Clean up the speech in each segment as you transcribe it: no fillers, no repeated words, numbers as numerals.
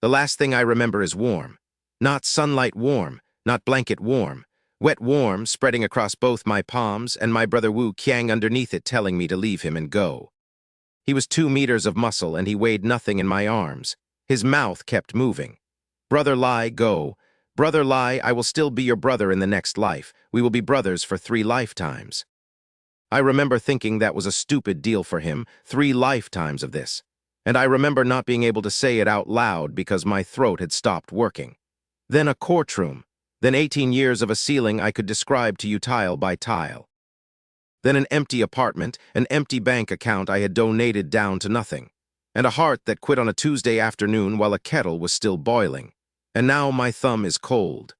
The last thing I remember is warm. Not sunlight warm, not blanket warm. Wet warm spreading across both my palms and my brother Wu Qiang underneath it telling me to leave him and go. He was 2 meters of muscle and he weighed nothing in my arms. His mouth kept moving. Brother Lai, go. Brother Lai, I will still be your brother in the next life. We will be brothers for 3 lifetimes. I remember thinking that was a stupid deal for him, 3 lifetimes of this. And I remember not being able to say it out loud because my throat had stopped working. Then a courtroom. Then 18 years of a ceiling I could describe to you tile by tile. Then an empty apartment, an empty bank account I had donated down to nothing, and a heart that quit on a Tuesday afternoon while a kettle was still boiling. And now my thumb is cold.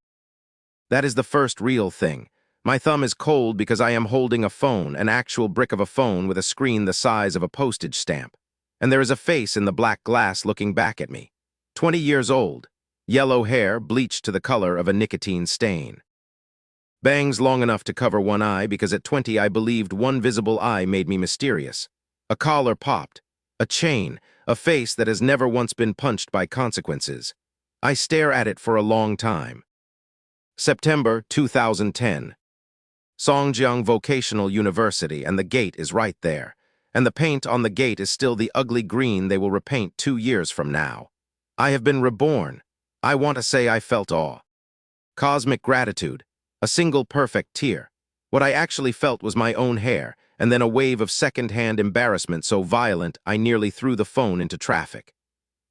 That is the first real thing. My thumb is cold because I am holding a phone, an actual brick of a phone with a screen the size of a postage stamp. And there is a face in the black glass looking back at me. 20 years old. Yellow hair bleached to the color of a nicotine stain. Bangs long enough to cover one eye because at 20 I believed one visible eye made me mysterious. A collar popped. A chain. A face that has never once been punched by consequences. I stare at it for a long time. September 2010. Songjiang Vocational University, and the gate is right there. And the paint on the gate is still the ugly green they will repaint 2 years from now. I have been reborn. I want to say I felt awe. Cosmic gratitude. A single perfect tear. What I actually felt was my own hair, and then a wave of second-hand embarrassment so violent I nearly threw the phone into traffic.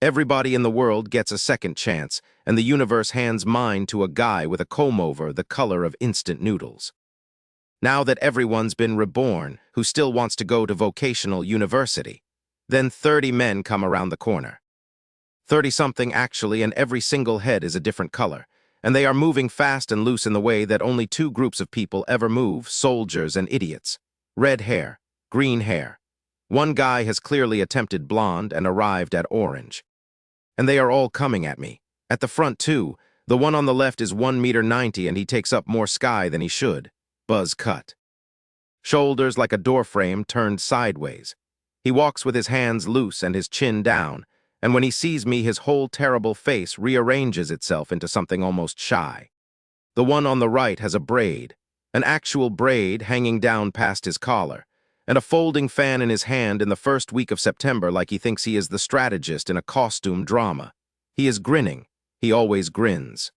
Everybody in the world gets a second chance, and the universe hands mine to a guy with a comb-over the color of instant noodles. Now that everyone's been reborn, who still wants to go to vocational university, then 30 men come around the corner. 30-something actually, and every single head is a different color, and they are moving fast and loose in the way that only 2 groups of people ever move, soldiers and idiots. Red hair, green hair. One guy has clearly attempted blonde and arrived at orange. And they are all coming at me. At the front too, the one on the left is 1.90 meters and he takes up more sky than he should. Buzz cut. Shoulders like a doorframe turned sideways. He walks with his hands loose and his chin down, and when he sees me his whole terrible face rearranges itself into something almost shy. The one on the right has a braid, an actual braid hanging down past his collar, and a folding fan in his hand in the first week of September like he thinks he is the strategist in a costume drama. He is grinning. He always grins.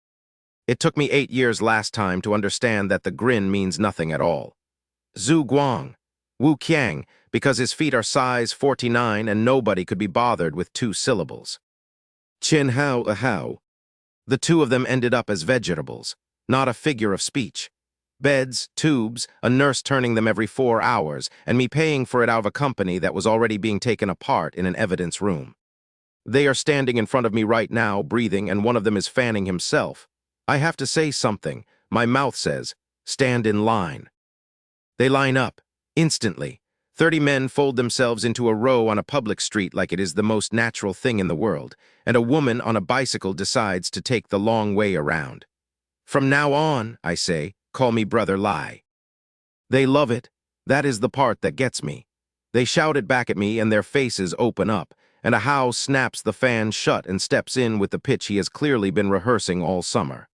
It took me 8 years last time to understand that the grin means nothing at all. Zhu Guang, Wu Qiang, because his feet are size 49 and nobody could be bothered with 2 syllables. Qin Hao a Hao. The 2 of them ended up as vegetables, not a figure of speech. Beds, tubes, a nurse turning them every 4 hours, and me paying for it out of a company that was already being taken apart in an evidence room. They are standing in front of me right now, breathing, and one of them is fanning himself. I have to say something. My mouth says, stand in line. They line up, instantly. 30 men fold themselves into a row on a public street like it is the most natural thing in the world, and a woman on a bicycle decides to take the long way around. From now on, I say, call me Brother Lai. They love it. That is the part that gets me. They shout it back at me and their faces open up, and a Hao snaps the fan shut and steps in with the pitch he has clearly been rehearsing all summer.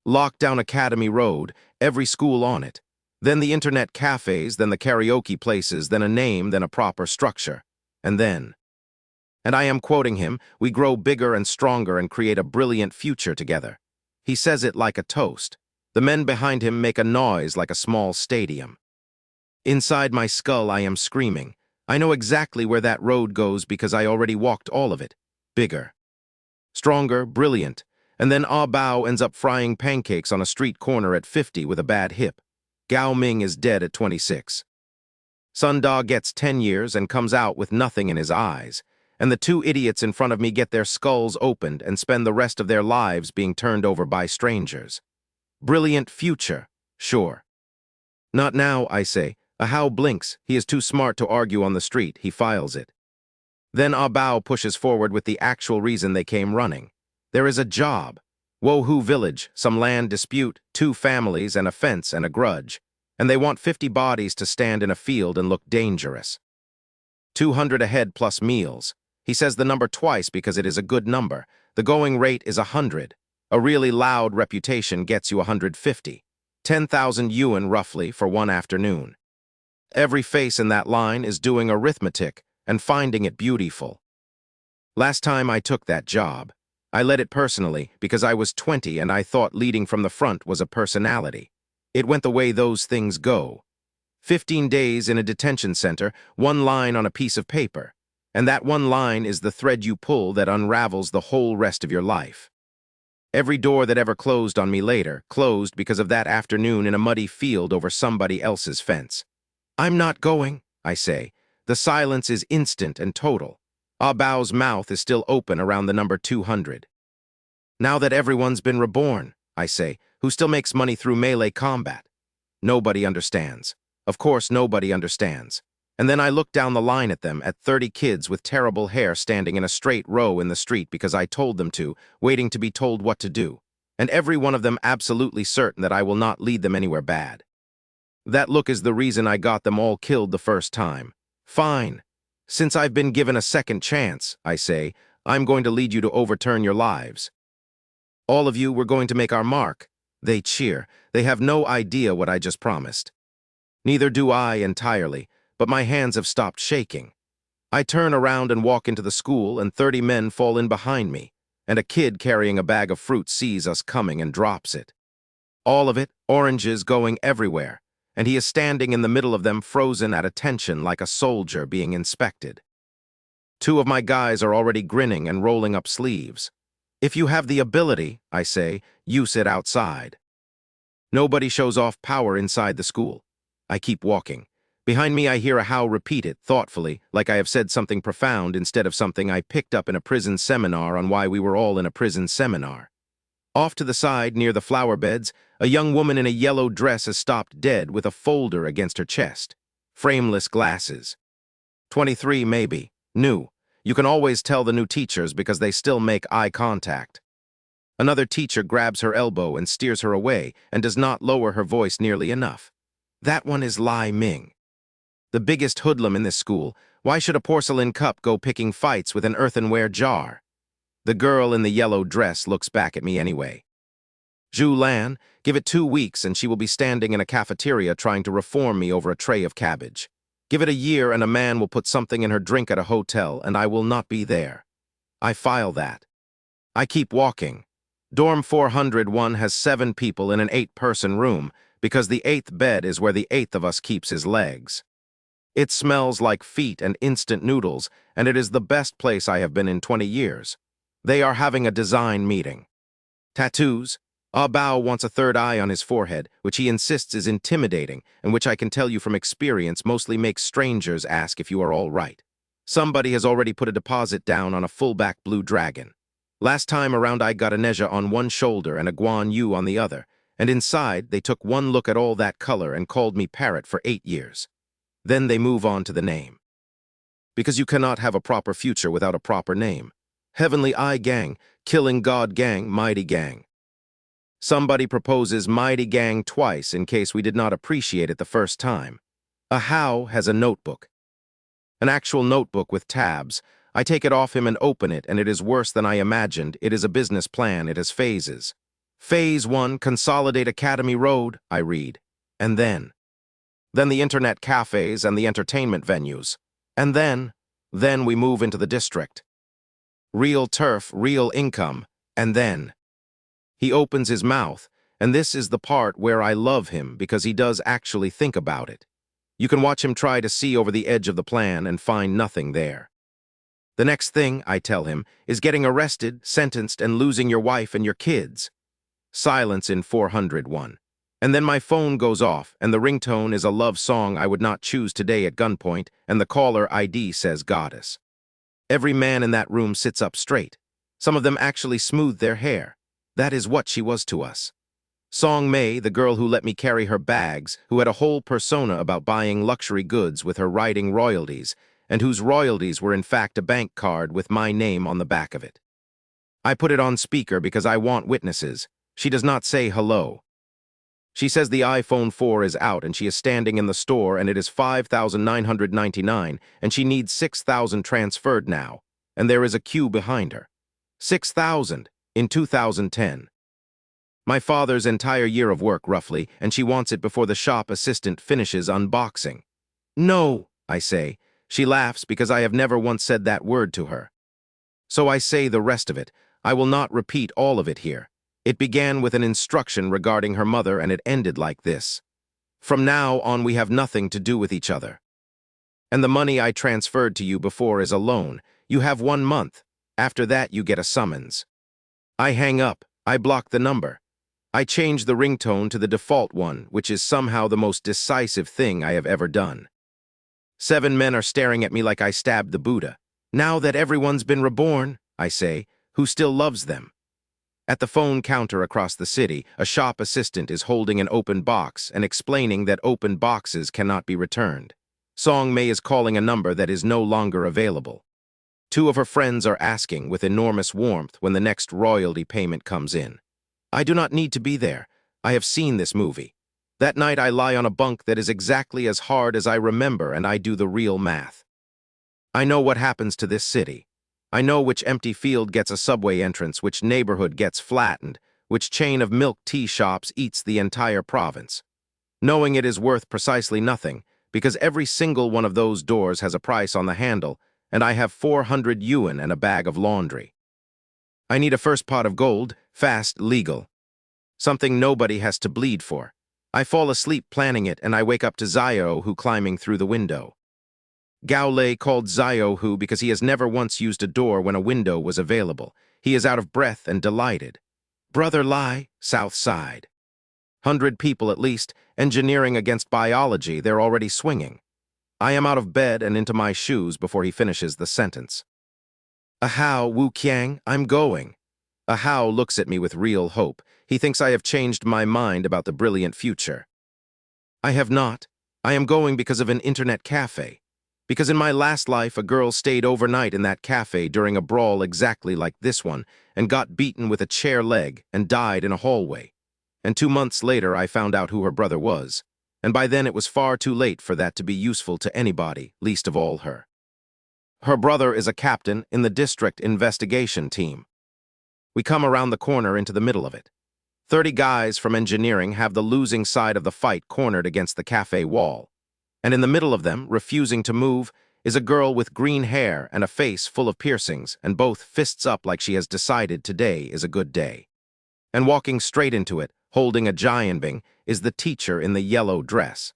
Lockdown Academy Road, every school on it. Then the internet cafes, then the karaoke places, then a name, then a proper structure. And then. And I am quoting him, we grow bigger and stronger and create a brilliant future together. He says it like a toast. The men behind him make a noise like a small stadium. Inside my skull I am screaming. I know exactly where that road goes because I already walked all of it. Bigger. Stronger, brilliant. And then Ah Bao ends up frying pancakes on a street corner at 50 with a bad hip. Gao Ming is dead at 26. Sun Da gets 10 years and comes out with nothing in his eyes. And the 2 idiots in front of me get their skulls opened and spend the rest of their lives being turned over by strangers. Brilliant future, sure. Not now, I say. A Hao blinks. He is too smart to argue on the street. He files it. Then Ah Bao pushes forward with the actual reason they came running. There is a job. Wohu village, some land dispute, 2 families, and a fence and a grudge. And they want 50 bodies to stand in a field and look dangerous. 200 a head plus meals. He says the number twice because it is a good number. The going rate is 100. A really loud reputation gets you 150. 10,000 yuan roughly for one afternoon. Every face in that line is doing arithmetic and finding it beautiful. Last time I took that job, I led it personally because I was 20 and I thought leading from the front was a personality. It went the way those things go. 15 days in a detention center, one line on a piece of paper. And that one line is the thread you pull that unravels the whole rest of your life. Every door that ever closed on me later closed because of that afternoon in a muddy field over somebody else's fence. I'm not going, I say. The silence is instant and total. Ah Bao's mouth is still open around the number 200. Now that everyone's been reborn, I say, who still makes money through melee combat. Nobody understands. Of course, nobody understands. And then I look down the line at them, at 30 kids with terrible hair standing in a straight row in the street because I told them to, waiting to be told what to do. And every one of them absolutely certain that I will not lead them anywhere bad. That look is the reason I got them all killed the first time. Fine. Since I've been given a second chance, I say, I'm going to lead you to overturn your lives. All of you, we're going to make our mark. They cheer. They have no idea what I just promised. Neither do I entirely, but my hands have stopped shaking. I turn around and walk into the school, and 30 men fall in behind me, and a kid carrying a bag of fruit sees us coming and drops it. All of it, oranges going everywhere, and he is standing in the middle of them frozen at attention like a soldier being inspected. 2 of my guys are already grinning and rolling up sleeves. If you have the ability, I say, use it outside. Nobody shows off power inside the school. I keep walking. Behind me I hear a How repeat it, thoughtfully, like I have said something profound instead of something I picked up in a prison seminar on why we were all in a prison seminar. Off to the side, near the flower beds, a young woman in a yellow dress has stopped dead with a folder against her chest. Frameless glasses. 23 maybe. New. You can always tell the new teachers because they still make eye contact. Another teacher grabs her elbow and steers her away and does not lower her voice nearly enough. That one is Lai Ming. The biggest hoodlum in this school. Why should a porcelain cup go picking fights with an earthenware jar? The girl in the yellow dress looks back at me anyway. Zhu Lan, give it 2 weeks and she will be standing in a cafeteria trying to reform me over a tray of cabbage. Give it a year and a man will put something in her drink at a hotel and I will not be there. I file that. I keep walking. Dorm 401 has 7 people in an 8-person room because the 8th bed is where the 8th of us keeps his legs. It smells like feet and instant noodles, and it is the best place I have been in 20 years. They are having a design meeting. Tattoos. Ah Bao wants a third eye on his forehead, which he insists is intimidating, and which I can tell you from experience mostly makes strangers ask if you are all right. Somebody has already put a deposit down on a fullback blue dragon. Last time around I got a Neja on one shoulder and a Guan Yu on the other, and inside they took one look at all that color and called me parrot for 8 years. Then they move on to the name. Because you cannot have a proper future without a proper name. Heavenly Eye Gang, Killing God Gang, Mighty Gang. Somebody proposes Mighty Gang twice in case we did not appreciate it the first time. A How has a notebook. An actual notebook with tabs. I take it off him and open it, and it is worse than I imagined. It is a business plan. It has phases. Phase 1, Consolidate Academy Road, I read. And then the internet cafes and the entertainment venues. And then we move into the district. Real turf, real income. And then he opens his mouth, and this is the part where I love him because he does actually think about it. You can watch him try to see over the edge of the plan and find nothing there. The next thing, I tell him, is getting arrested, sentenced, and losing your wife and your kids. Silence in 401. And then my phone goes off, and the ringtone is a love song I would not choose today at gunpoint, and the caller ID says Goddess. Every man in that room sits up straight. Some of them actually smooth their hair. That is what she was to us. Song Mei, the girl who let me carry her bags, who had a whole persona about buying luxury goods with her writing royalties, and whose royalties were in fact a bank card with my name on the back of it. I put it on speaker because I want witnesses. She does not say hello. She says the iPhone 4 is out and she is standing in the store and it is $5,999 and she needs $6,000 transferred now. and there is a queue behind her. 6,000 in 2010. My father's entire year of work, roughly, and she wants it before the shop assistant finishes unboxing. No, I say. She laughs because I have never once said that word to her. So I say the rest of it. I will not repeat all of it here. It began with an instruction regarding her mother, and it ended like this. From now on, we have nothing to do with each other. And the money I transferred to you before is a loan. You have 1 month. After that, you get a summons. I hang up. I block the number. I change the ringtone to the default one, which is somehow the most decisive thing I have ever done. 7 men are staring at me like I stabbed the Buddha. Now that everyone's been reborn, I say, who still loves them? At the phone counter across the city, a shop assistant is holding an open box and explaining that open boxes cannot be returned. Song Mei is calling a number that is no longer available. 2 of her friends are asking with enormous warmth when the next royalty payment comes in. I do not need to be there. I have seen this movie. That night I lie on a bunk that is exactly as hard as I remember, and I do the real math. I know what happens to this city. I know which empty field gets a subway entrance, which neighborhood gets flattened, which chain of milk tea shops eats the entire province. Knowing it is worth precisely nothing, because every single one of those doors has a price on the handle, and I have 400 yuan and a bag of laundry. I need a first pot of gold, fast, legal. Something nobody has to bleed for. I fall asleep planning it, and I wake up to Zio Hu climbing through the window. Gao Lei called Zio Hu because he has never once used a door when a window was available. He is out of breath and delighted. Brother Lai, South Side. 100 people at least, engineering against biology, they're already swinging. I am out of bed and into my shoes before he finishes the sentence. Ahao, Wu Qiang, I'm going. Ahao looks at me with real hope. He thinks I have changed my mind about the brilliant future. I have not. I am going because of an internet cafe. Because in my last life, a girl stayed overnight in that cafe during a brawl exactly like this one and got beaten with a chair leg and died in a hallway. And 2 months later, I found out who her brother was. And by then, it was far too late for that to be useful to anybody, least of all her. Her brother is a captain in the district investigation team. We come around the corner into the middle of it. 30 guys from engineering have the losing side of the fight cornered against the cafe wall. And in the middle of them, refusing to move, is a girl with green hair and a face full of piercings, and both fists up like she has decided today is a good day. And walking straight into it, holding a jianbing, is the teacher in the yellow dress.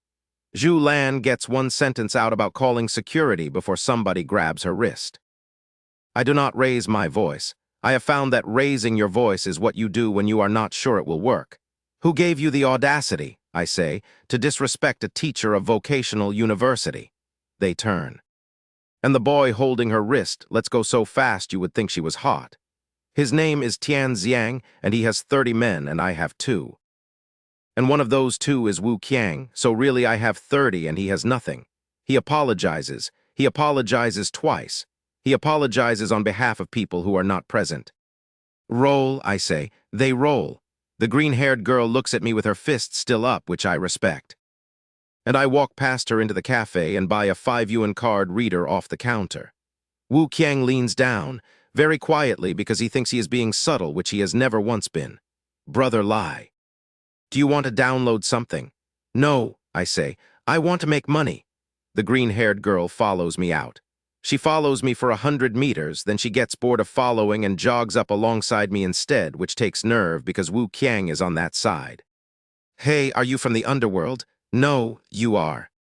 Zhu Lan gets 1 sentence out about calling security before somebody grabs her wrist. I do not raise my voice. I have found that raising your voice is what you do when you are not sure it will work. Who gave you the audacity, I say, to disrespect a teacher of vocational university? They turn. And the boy holding her wrist lets go so fast you would think she was hot. His name is Tian Xiang, and he has 30 men, and I have 2. And one of those 2 is Wu Qiang, so really I have 30 and he has nothing. He apologizes. He apologizes twice. He apologizes on behalf of people who are not present. Roll, I say. They roll. The green-haired girl looks at me with her fist still up, which I respect. And I walk past her into the cafe and buy a 5 yuan card reader off the counter. Wu Qiang leans down, very quietly because he thinks he is being subtle, which he has never once been. Brother Lai. Do you want to download something? No, I say. I want to make money. The green-haired girl follows me out. She follows me for 100 meters, then she gets bored of following and jogs up alongside me instead, which takes nerve because Wu Qiang is on that side. Hey, are you from the underworld? No, you are.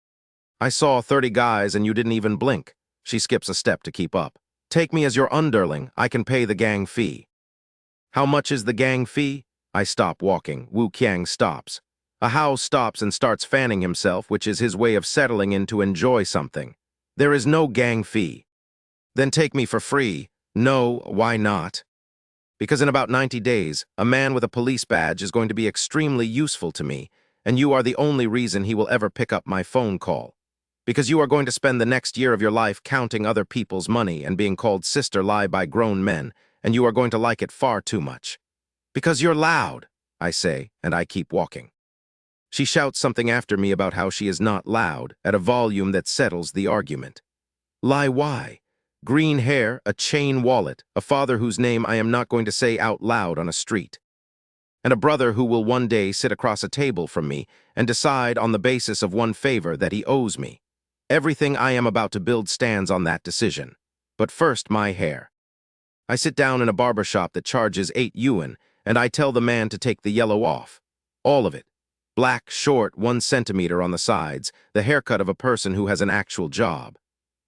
I saw 30 guys and you didn't even blink. She skips a step to keep up. Take me as your underling. I can pay the gang fee. How much is the gang fee? I stop walking. Wu Qiang stops. Ahao stops and starts fanning himself, which is his way of settling in to enjoy something. There is no gang fee. Then take me for free. No, why not? Because in about 90 days, a man with a police badge is going to be extremely useful to me, and you are the only reason he will ever pick up my phone call. Because you are going to spend the next year of your life counting other people's money and being called Sister Lai by grown men, and you are going to like it far too much. Because you're loud, I say, and I keep walking. She shouts something after me about how she is not loud, at a volume that settles the argument. Lie why? Green hair, a chain wallet, a father whose name I am not going to say out loud on a street, and a brother who will one day sit across a table from me and decide on the basis of one favor that he owes me. Everything I am about to build stands on that decision. But first, my hair. I sit down in a barber shop that charges 8 yuan, and I tell the man to take the yellow off. All of it. Black, short, 1 centimeter on the sides, the haircut of a person who has an actual job.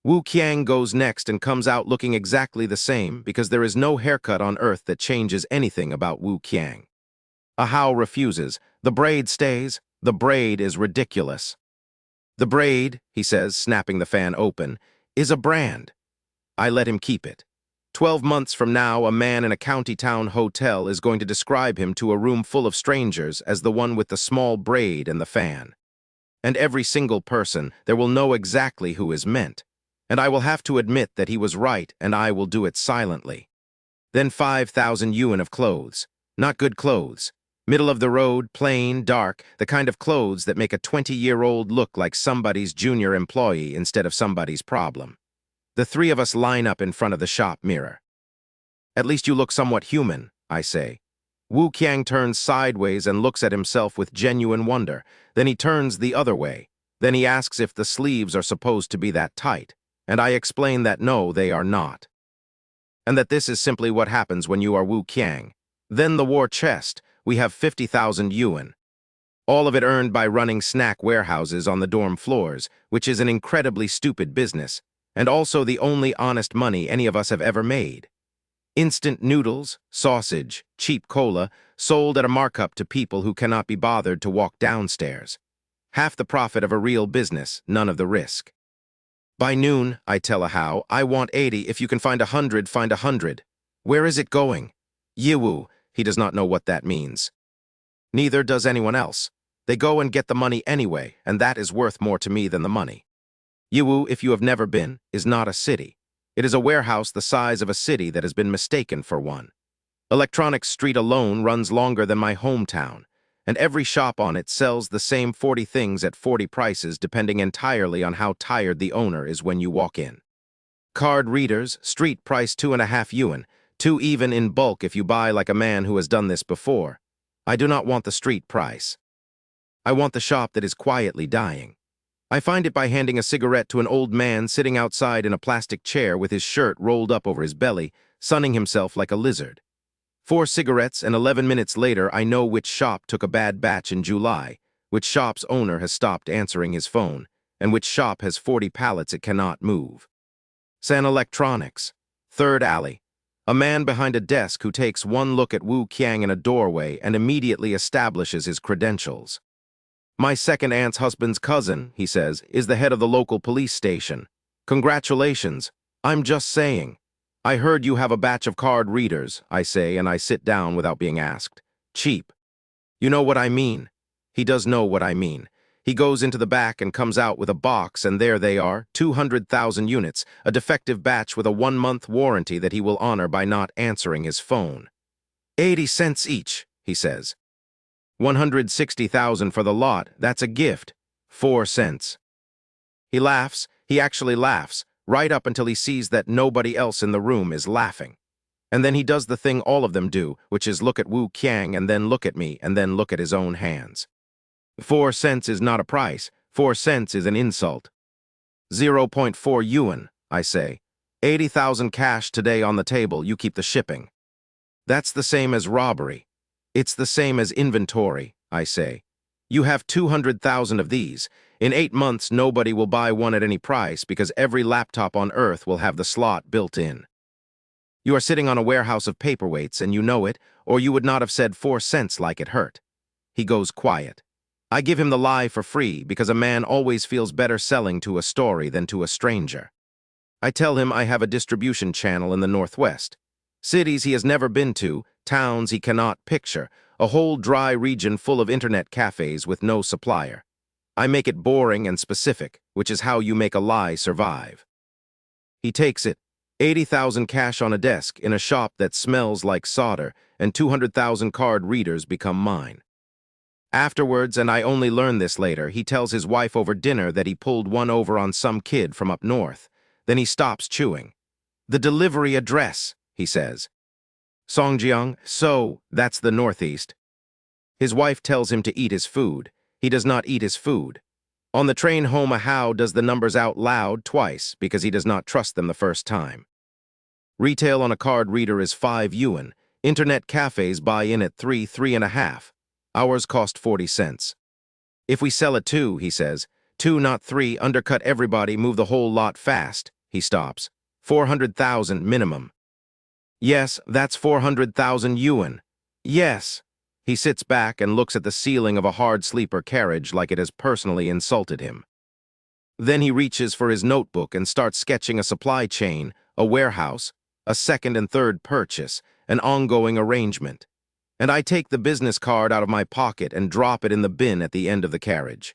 Wu Qiang goes next and comes out looking exactly the same because there is no haircut on earth that changes anything about Wu Qiang. Ahau refuses. The braid stays. The braid is ridiculous. The braid, he says, snapping the fan open, is a brand. I let him keep it. 12 months from now, a man in a county town hotel is going to describe him to a room full of strangers as the one with the small braid and the fan. And every single person there will know exactly who is meant. And I will have to admit that he was right, and I will do it silently. Then 5,000 yuan of clothes. Not good clothes. Middle of the road, plain, dark, the kind of clothes that make a 20-year-old look like somebody's junior employee instead of somebody's problem. The three of us line up in front of the shop mirror. At least you look somewhat human, I say. Wu Qiang turns sideways and looks at himself with genuine wonder. Then he turns the other way. Then he asks if the sleeves are supposed to be that tight. And I explain that no, they are not. And that this is simply what happens when you are Wu Qiang. Then the war chest. We have 50,000 yuan. All of it earned by running snack warehouses on the dorm floors, which is an incredibly stupid business, and also the only honest money any of us have ever made. Instant noodles, sausage, cheap cola, sold at a markup to people who cannot be bothered to walk downstairs. Half the profit of a real business, none of the risk. By noon, I tell Ahau, I want 80, if you can find 100, find 100. Where is it going? Yiwu. He does not know what that means. Neither does anyone else. They go and get the money anyway, and that is worth more to me than the money. Yiwu, if you have never been, is not a city. It is a warehouse the size of a city that has been mistaken for one. Electronics Street alone runs longer than my hometown, and every shop on it sells the same 40 things at 40 prices depending entirely on how tired the owner is when you walk in. Card readers, street price 2.5 yuan, 2 even in bulk if you buy like a man who has done this before. I do not want the street price. I want the shop that is quietly dying. I find it by handing a cigarette to an old man sitting outside in a plastic chair with his shirt rolled up over his belly, sunning himself like a lizard. 4 cigarettes and 11 minutes later I know which shop took a bad batch in July, which shop's owner has stopped answering his phone, and which shop has 40 pallets it cannot move. San Electronics. Third alley. A man behind a desk who takes one look at Wu Qiang in a doorway and immediately establishes his credentials. My second aunt's husband's cousin, he says, is the head of the local police station. Congratulations. I'm just saying. I heard you have a batch of card readers, I say, and I sit down without being asked. Cheap. You know what I mean. He does know what I mean. He goes into the back and comes out with a box, and there they are, 200,000 units, a defective batch with a 1-month warranty that he will honor by not answering his phone. 80 cents each, he says. 160,000 for the lot, that's a gift. 4 cents. He laughs, he actually laughs, right up until he sees that nobody else in the room is laughing. And then he does the thing all of them do, which is look at Wu Qiang and then look at me and then look at his own hands. 4 cents is not a price. 4 cents is an insult. 0.4 yuan, I say. 80,000 cash today on the table, you keep the shipping. That's the same as robbery. It's the same as inventory, I say. You have 200,000 of these. In 8 months, nobody will buy one at any price because every laptop on earth will have the slot built in. You are sitting on a warehouse of paperweights and you know it, or you would not have said 4 cents like it hurt. He goes quiet. I give him the lie for free because a man always feels better selling to a story than to a stranger. I tell him I have a distribution channel in the Northwest. Cities he has never been to, towns he cannot picture, a whole dry region full of internet cafes with no supplier. I make it boring and specific, which is how you make a lie survive. He takes it, 80,000 cash on a desk in a shop that smells like solder, and 200,000 card readers become mine. Afterwards, and I only learn this later, he tells his wife over dinner that he pulled one over on some kid from up north. Then he stops chewing. The delivery address, he says. Songjiang, so, that's the northeast. His wife tells him to eat his food. He does not eat his food. On the train home, Ahau does the numbers out loud twice because he does not trust them the first time. Retail on a card reader is 5 yuan. Internet cafes buy in at 3.5. Ours cost 40 cents. If we sell at 2, he says, 2 not 3, undercut everybody, move the whole lot fast. He stops. 400,000 minimum. Yes, that's 400,000 yuan. Yes. He sits back and looks at the ceiling of a hard sleeper carriage like it has personally insulted him. Then he reaches for his notebook and starts sketching a supply chain, a warehouse, a second and third purchase, an ongoing arrangement. And I take the business card out of my pocket and drop it in the bin at the end of the carriage.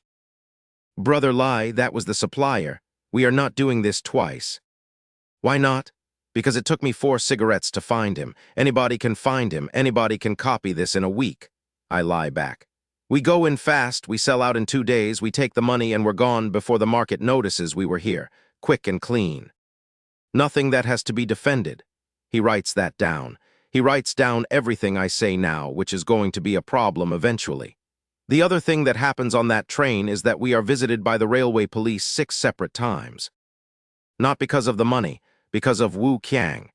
Brother Lai, that was the supplier. We are not doing this twice. Why not? Because it took me 4 cigarettes to find him. Anybody can find him. Anybody can copy this in a week. I lie back. We go in fast, we sell out in 2 days, we take the money and we're gone before the market notices we were here. Quick and clean. Nothing that has to be defended. He writes that down. He writes down everything I say now, which is going to be a problem eventually. The other thing that happens on that train is that we are visited by the railway police 6 separate times. Not because of the money, because of Wu Qiang.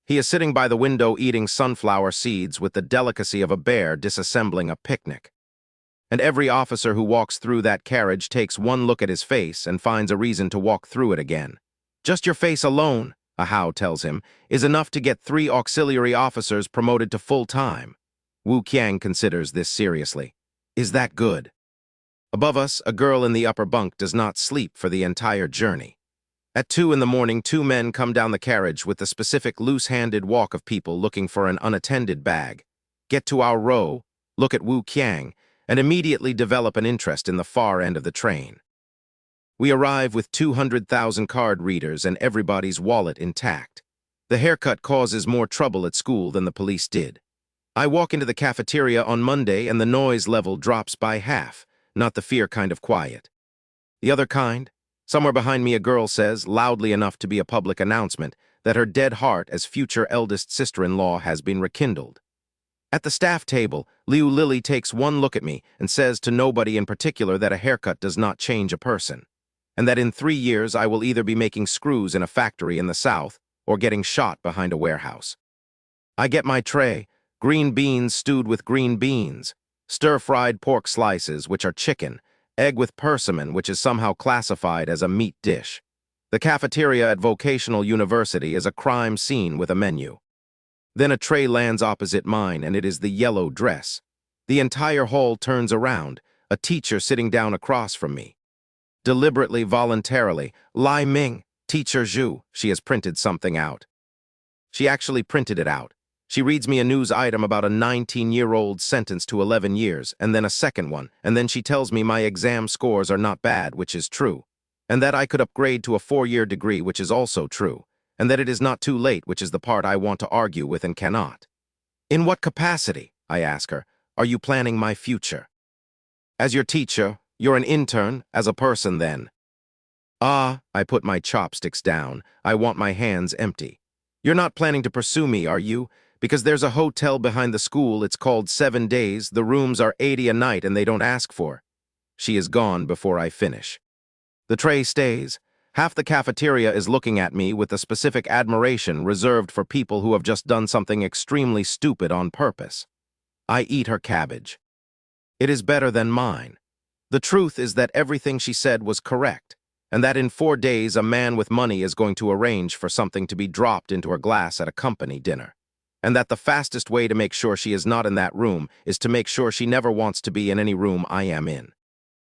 He is sitting by the window eating sunflower seeds with the delicacy of a bear disassembling a picnic. And every officer who walks through that carriage takes one look at his face and finds a reason to walk through it again. Just your face alone, Ahau tells him, is enough to get 3 auxiliary officers promoted to full-time. Wu Qiang considers this seriously. Is that good? Above us, a girl in the upper bunk does not sleep for the entire journey. At 2 in the morning, 2 men come down the carriage with the specific loose-handed walk of people looking for an unattended bag, get to our row, look at Wu Qiang, and immediately develop an interest in the far end of the train. We arrive with 200,000 card readers and everybody's wallet intact. The haircut causes more trouble at school than the police did. I walk into the cafeteria on Monday and the noise level drops by half, not the fear kind of quiet. The other kind? Somewhere behind me a girl says, loudly enough to be a public announcement, that her dead heart as future eldest sister-in-law has been rekindled. At the staff table, Liu Lily takes one look at me and says to nobody in particular that a haircut does not change a person, and that in 3 years I will either be making screws in a factory in the south or getting shot behind a warehouse. I get my tray, green beans stewed with green beans, stir-fried pork slices, which are chicken, egg with persimmon, which is somehow classified as a meat dish. The cafeteria at Vocational University is a crime scene with a menu. Then a tray lands opposite mine, and it is the yellow dress. The entire hall turns around, a teacher sitting down across from me. Deliberately, voluntarily, Lai Ming, Teacher Zhu, she has printed something out. She actually printed it out. She reads me a news item about a 19-year-old sentenced to 11 years, and then a second one, and then she tells me my exam scores are not bad, which is true, and that I could upgrade to a 4-year degree, which is also true, and that it is not too late, which is the part I want to argue with and cannot. In what capacity, I ask her, are you planning my future? As your teacher, you're an intern, as a person then. Ah, I put my chopsticks down. I want my hands empty. You're not planning to pursue me, are you? Because there's a hotel behind the school, it's called 7 Days, the rooms are 80 a night and they don't ask for. She is gone before I finish. The tray stays. Half the cafeteria is looking at me with the specific admiration reserved for people who have just done something extremely stupid on purpose. I eat her cabbage. It is better than mine. The truth is that everything she said was correct, and that in 4 days a man with money is going to arrange for something to be dropped into her glass at a company dinner, and that the fastest way to make sure she is not in that room is to make sure she never wants to be in any room I am in.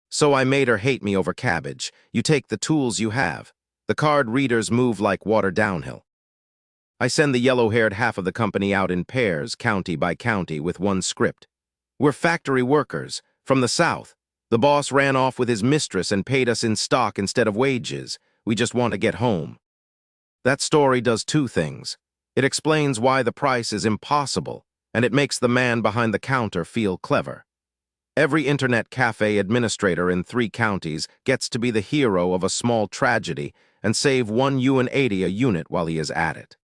So I made her hate me over cabbage. You take the tools you have. The card readers move like water downhill. I send the yellow-haired half of the company out in pairs, county by county, with one script. We're factory workers, from the south. The boss ran off with his mistress and paid us in stock instead of wages. We just want to get home. That story does 2 things. It explains why the price is impossible, and it makes the man behind the counter feel clever. Every internet cafe administrator in 3 counties gets to be the hero of a small tragedy and save 1 UN80 a unit while he is at it.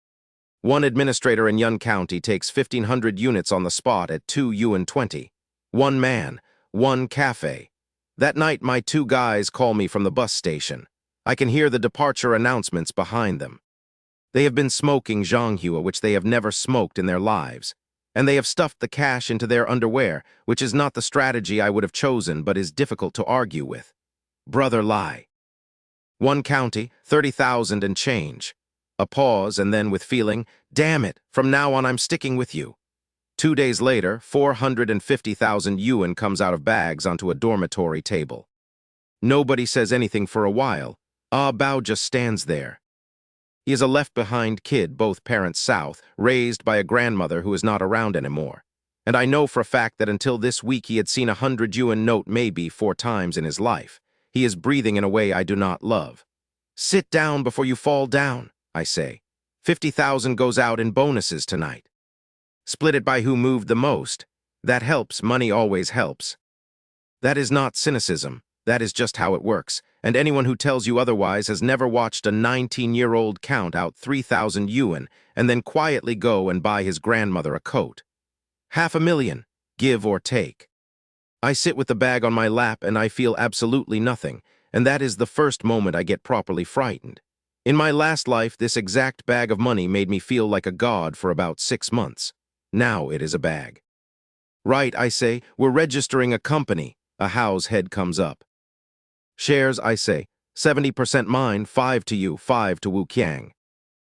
One administrator in Yun County takes 1,500 units on the spot at 2 UN20. One man, one cafe. That night, my 2 guys call me from the bus station. I can hear the departure announcements behind them. They have been smoking Zhanghua, which they have never smoked in their lives. And they have stuffed the cash into their underwear, which is not the strategy I would have chosen but is difficult to argue with. Brother lie. 1 county, 30,000 and change. A pause, and then with feeling, damn it, from now on I'm sticking with you. 2 days later, 450,000 yuan comes out of bags onto a dormitory table. Nobody says anything for a while. Ah Bao just stands there. He is a left-behind kid, both parents south, raised by a grandmother who is not around anymore. And I know for a fact that until this week he had seen 100 yuan note maybe 4 times in his life. He is breathing in a way I do not love. Sit down before you fall down, I say. 50,000 goes out in bonuses tonight. Split it by who moved the most. That helps, money always helps. That is not cynicism. That is just how it works, and anyone who tells you otherwise has never watched a 19-year-old count out 3,000 yuan and then quietly go and buy his grandmother a coat. 500,000, give or take. I sit with the bag on my lap and I feel absolutely nothing, and that is the first moment I get properly frightened. In my last life, this exact bag of money made me feel like a god for about 6 months. Now it is a bag. Right, I say, we're registering a company. A Hao's head comes up. Shares, I say, 70% mine, 5 to you, 5 to Wu Qiang.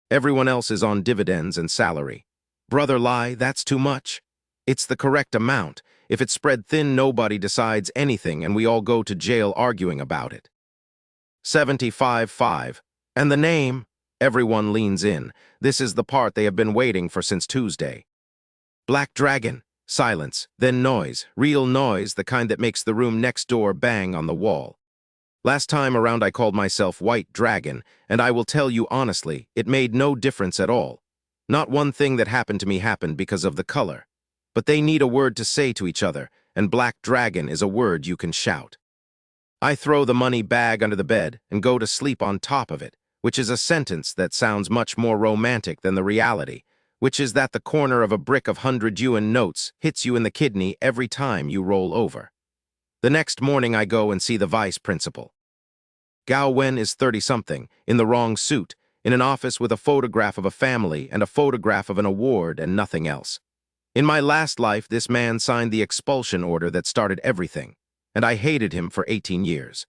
Everyone else is on dividends and salary. Brother lie, that's too much. It's the correct amount. If it's spread thin, nobody decides anything and we all go to jail arguing about it. 75-5. And the name? Everyone leans in. This is the part they have been waiting for since Tuesday. Black Dragon. Silence, then noise. Real noise, the kind that makes the room next door bang on the wall. Last time around I called myself White Dragon, and I will tell you honestly, it made no difference at all. Not one thing that happened to me happened because of the color. But they need a word to say to each other, and Black Dragon is a word you can shout. I throw the money bag under the bed and go to sleep on top of it, which is a sentence that sounds much more romantic than the reality, which is that the corner of a brick of 100 yuan notes hits you in the kidney every time you roll over. The next morning I go and see the vice principal. Gao Wen is 30-something, in the wrong suit, in an office with a photograph of a family and a photograph of an award and nothing else. In my last life, this man signed the expulsion order that started everything, and I hated him for 18 years.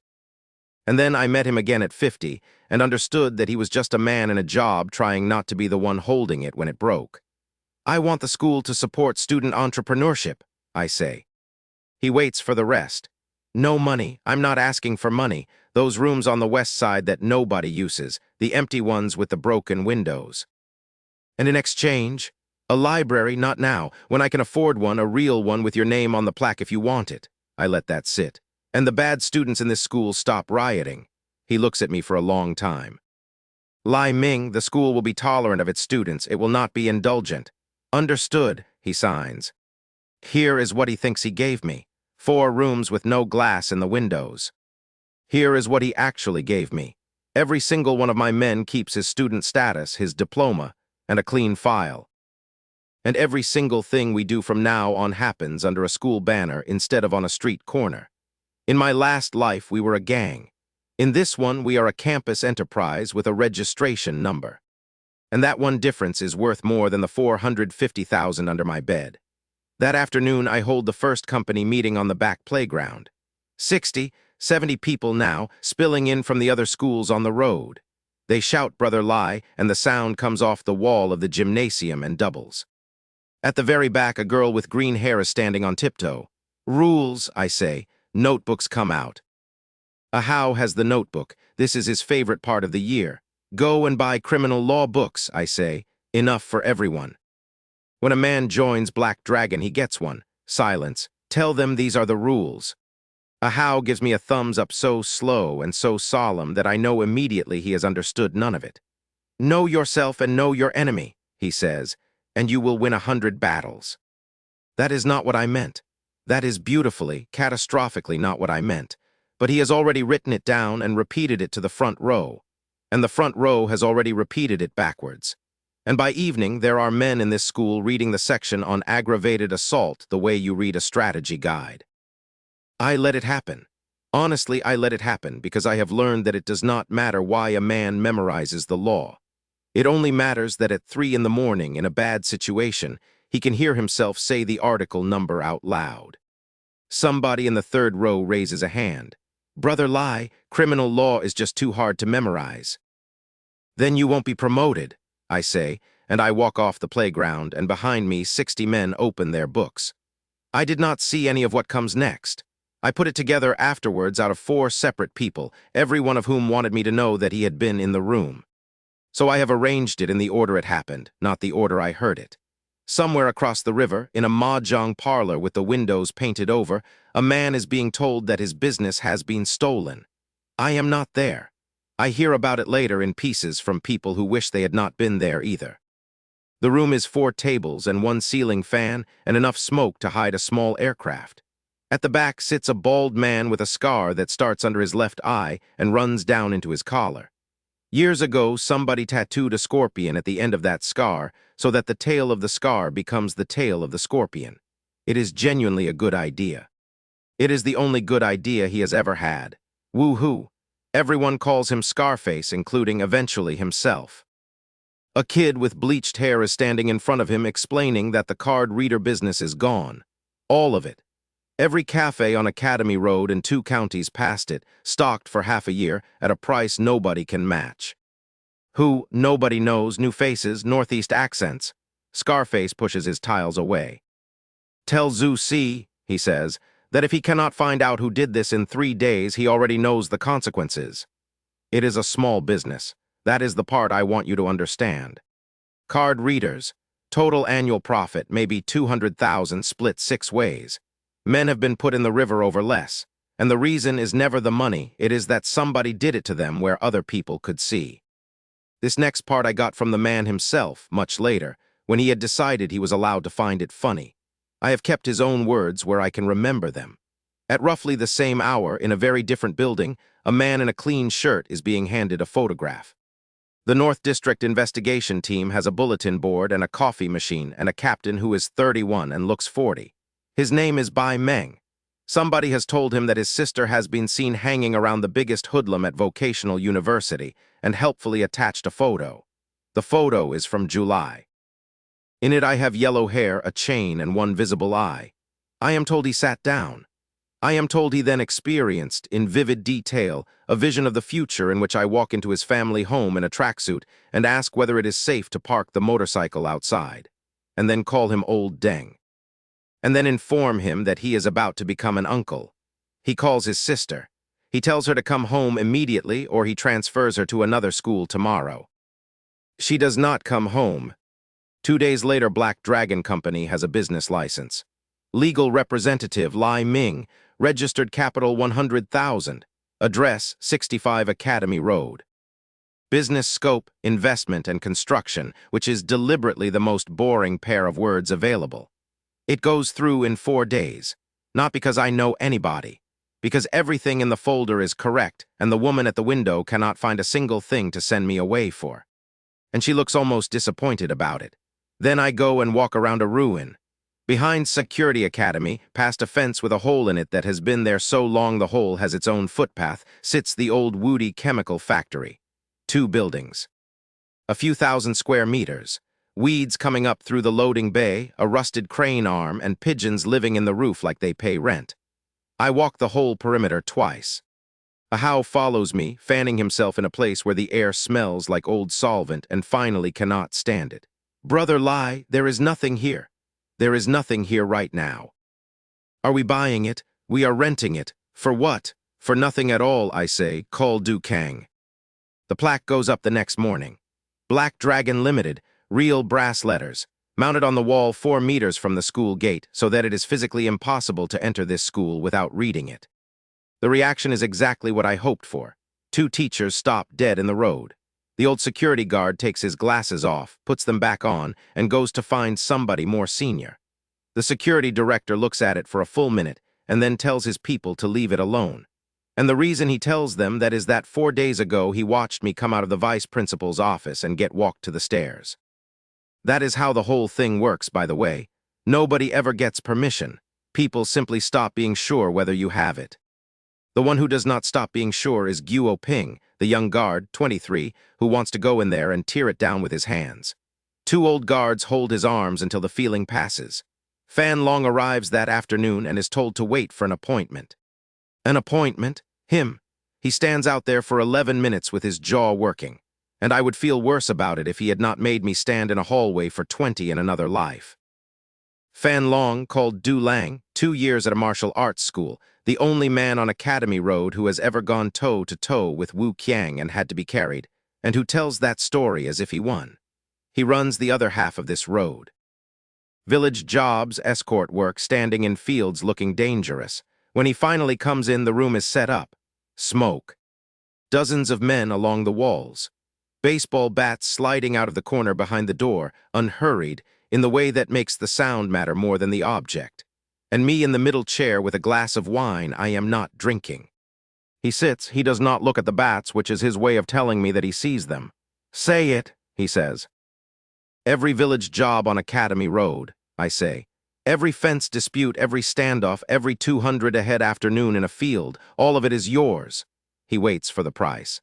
And then I met him again at 50 and understood that he was just a man in a job trying not to be the one holding it when it broke. I want the school to support student entrepreneurship, I say. He waits for the rest. No money. I'm not asking for money. Those rooms on the west side that nobody uses, the empty ones with the broken windows. And in exchange, a library, not now. When I can afford one, a real one with your name on the plaque if you want it. I let that sit. And the bad students in this school stop rioting. He looks at me for a long time. Lai Ming, the school will be tolerant of its students. It will not be indulgent. Understood, he signs. Here is what he thinks he gave me. 4 rooms with no glass in the windows. Here is what he actually gave me. Every single one of my men keeps his student status, his diploma, and a clean file. And every single thing we do from now on happens under a school banner instead of on a street corner. In my last life, we were a gang. In this one, we are a campus enterprise with a registration number. And that one difference is worth more than the 450,000 under my bed. That afternoon, I hold the first company meeting on the back playground. 60, 70 people now, spilling in from the other schools on the road. They shout Brother Lai, and the sound comes off the wall of the gymnasium and doubles. At the very back, a girl with green hair is standing on tiptoe. Rules, I say. Notebooks come out. A Hao has the notebook. This is his favorite part of the year. Go and buy criminal law books, I say. Enough for everyone. When a man joins Black Dragon, he gets one. Silence. Tell them these are the rules. A Hao gives me a thumbs up so slow and so solemn that I know immediately he has understood none of it. Know yourself and know your enemy, he says, and you will win 100 battles. That is not what I meant. That is beautifully, catastrophically not what I meant, but he has already written it down and repeated it to the front row, and the front row has already repeated it backwards. And by evening, there are men in this school reading the section on aggravated assault the way you read a strategy guide. I let it happen. Honestly, I let it happen because I have learned that it does not matter why a man memorizes the law. It only matters that at 3 in the morning, in a bad situation, he can hear himself say the article number out loud. Somebody in the third row raises a hand. Brother Lai, criminal law is just too hard to memorize. Then you won't be promoted, I say, and I walk off the playground, and behind me 60 men open their books. I did not see any of what comes next. I put it together afterwards out of 4 separate people, every one of whom wanted me to know that he had been in the room. So I have arranged it in the order it happened, not the order I heard it. Somewhere across the river, in a mahjong parlor with the windows painted over, a man is being told that his business has been stolen. I am not there. I hear about it later in pieces from people who wish they had not been there either. The room is 4 tables and 1 ceiling fan and enough smoke to hide a small aircraft. At the back sits a bald man with a scar that starts under his left eye and runs down into his collar. Years ago, somebody tattooed a scorpion at the end of that scar so that the tail of the scar becomes the tail of the scorpion. It is genuinely a good idea. It is the only good idea he has ever had. Woo-hoo. Everyone calls him Scarface, including eventually himself. A kid with bleached hair is standing in front of him explaining that the card reader business is gone. All of it. Every cafe on Academy Road and 2 counties past it, stocked for half a year at a price nobody can match. Who, nobody knows, new faces, northeast accents. Scarface pushes his tiles away. Tell Zhu Si, he says, that if he cannot find out who did this in 3 days, he already knows the consequences. It is a small business. That is the part I want you to understand. Card readers. Total annual profit may be 200,000 split 6 ways. Men have been put in the river over less, and the reason is never the money, it is that somebody did it to them where other people could see. This next part I got from the man himself, much later, when he had decided he was allowed to find it funny. I have kept his own words where I can remember them. At roughly the same hour, in a very different building, a man in a clean shirt is being handed a photograph. The North District investigation team has a bulletin board and a coffee machine and a captain who is 31 and looks 40. His name is Bai Meng. Somebody has told him that his sister has been seen hanging around the biggest hoodlum at Vocational University and helpfully attached a photo. The photo is from July. In it I have yellow hair, a chain, and 1 visible eye. I am told he sat down. I am told he then experienced, in vivid detail, a vision of the future in which I walk into his family home in a tracksuit and ask whether it is safe to park the motorcycle outside, and then call him Old Deng. And then inform him that he is about to become an uncle. He calls his sister. He tells her to come home immediately or he transfers her to another school tomorrow. She does not come home. 2 days later, Black Dragon Company has a business license. Legal representative Lai Ming, registered capital 100,000, address 65 Academy Road. Business scope, investment, and construction, which is deliberately the most boring pair of words available. It goes through in 4 days, not because I know anybody, because everything in the folder is correct and the woman at the window cannot find a single thing to send me away for. And she looks almost disappointed about it. Then I go and walk around a ruin. Behind Security Academy, past a fence with a hole in it that has been there so long the hole has its own footpath, sits the old Woody chemical factory. 2 buildings. A few thousand square meters. Weeds coming up through the loading bay, a rusted crane arm, and pigeons living in the roof like they pay rent. I walk the whole perimeter twice. A How follows me, fanning himself in a place where the air smells like old solvent and finally cannot stand it. Brother Lai, there is nothing here. There is nothing here right now. Are we buying it? We are renting it. For what? For nothing at all, I say, call Du Kang. The plaque goes up the next morning. Black Dragon Limited, real brass letters, mounted on the wall 4 meters from the school gate so that it is physically impossible to enter this school without reading it. The reaction is exactly what I hoped for. 2 teachers stop dead in the road. The old security guard takes his glasses off, puts them back on, and goes to find somebody more senior. The security director looks at it for a full minute and then tells his people to leave it alone. And the reason he tells them that is that 4 days ago he watched me come out of the vice principal's office and get walked to the stairs. That is how the whole thing works, by the way. Nobody ever gets permission. People simply stop being sure whether you have it. The one who does not stop being sure is Guo Ping, the young guard, 23, who wants to go in there and tear it down with his hands. 2 old guards hold his arms until the feeling passes. Fan Long arrives that afternoon and is told to wait for an appointment. An appointment? Him. He stands out there for 11 minutes with his jaw working, and I would feel worse about it if he had not made me stand in a hallway for 20 in another life. Fan Long called Du Lang, 2 years at a martial arts school, the only man on Academy Road who has ever gone toe-to-toe with Wu Qiang and had to be carried, and who tells that story as if he won. He runs the other half of this road. Village jobs, escort work, standing in fields looking dangerous. When he finally comes in, the room is set up. Smoke. Dozens of men along the walls. Baseball bats sliding out of the corner behind the door, unhurried, in the way that makes the sound matter more than the object. And me in the middle chair with a glass of wine I am not drinking. He sits, he does not look at the bats, which is his way of telling me that he sees them. Say it, he says. Every village job on Academy Road, I say. Every fence dispute, every standoff, every 200 ahead afternoon in a field, all of it is yours. He waits for the price.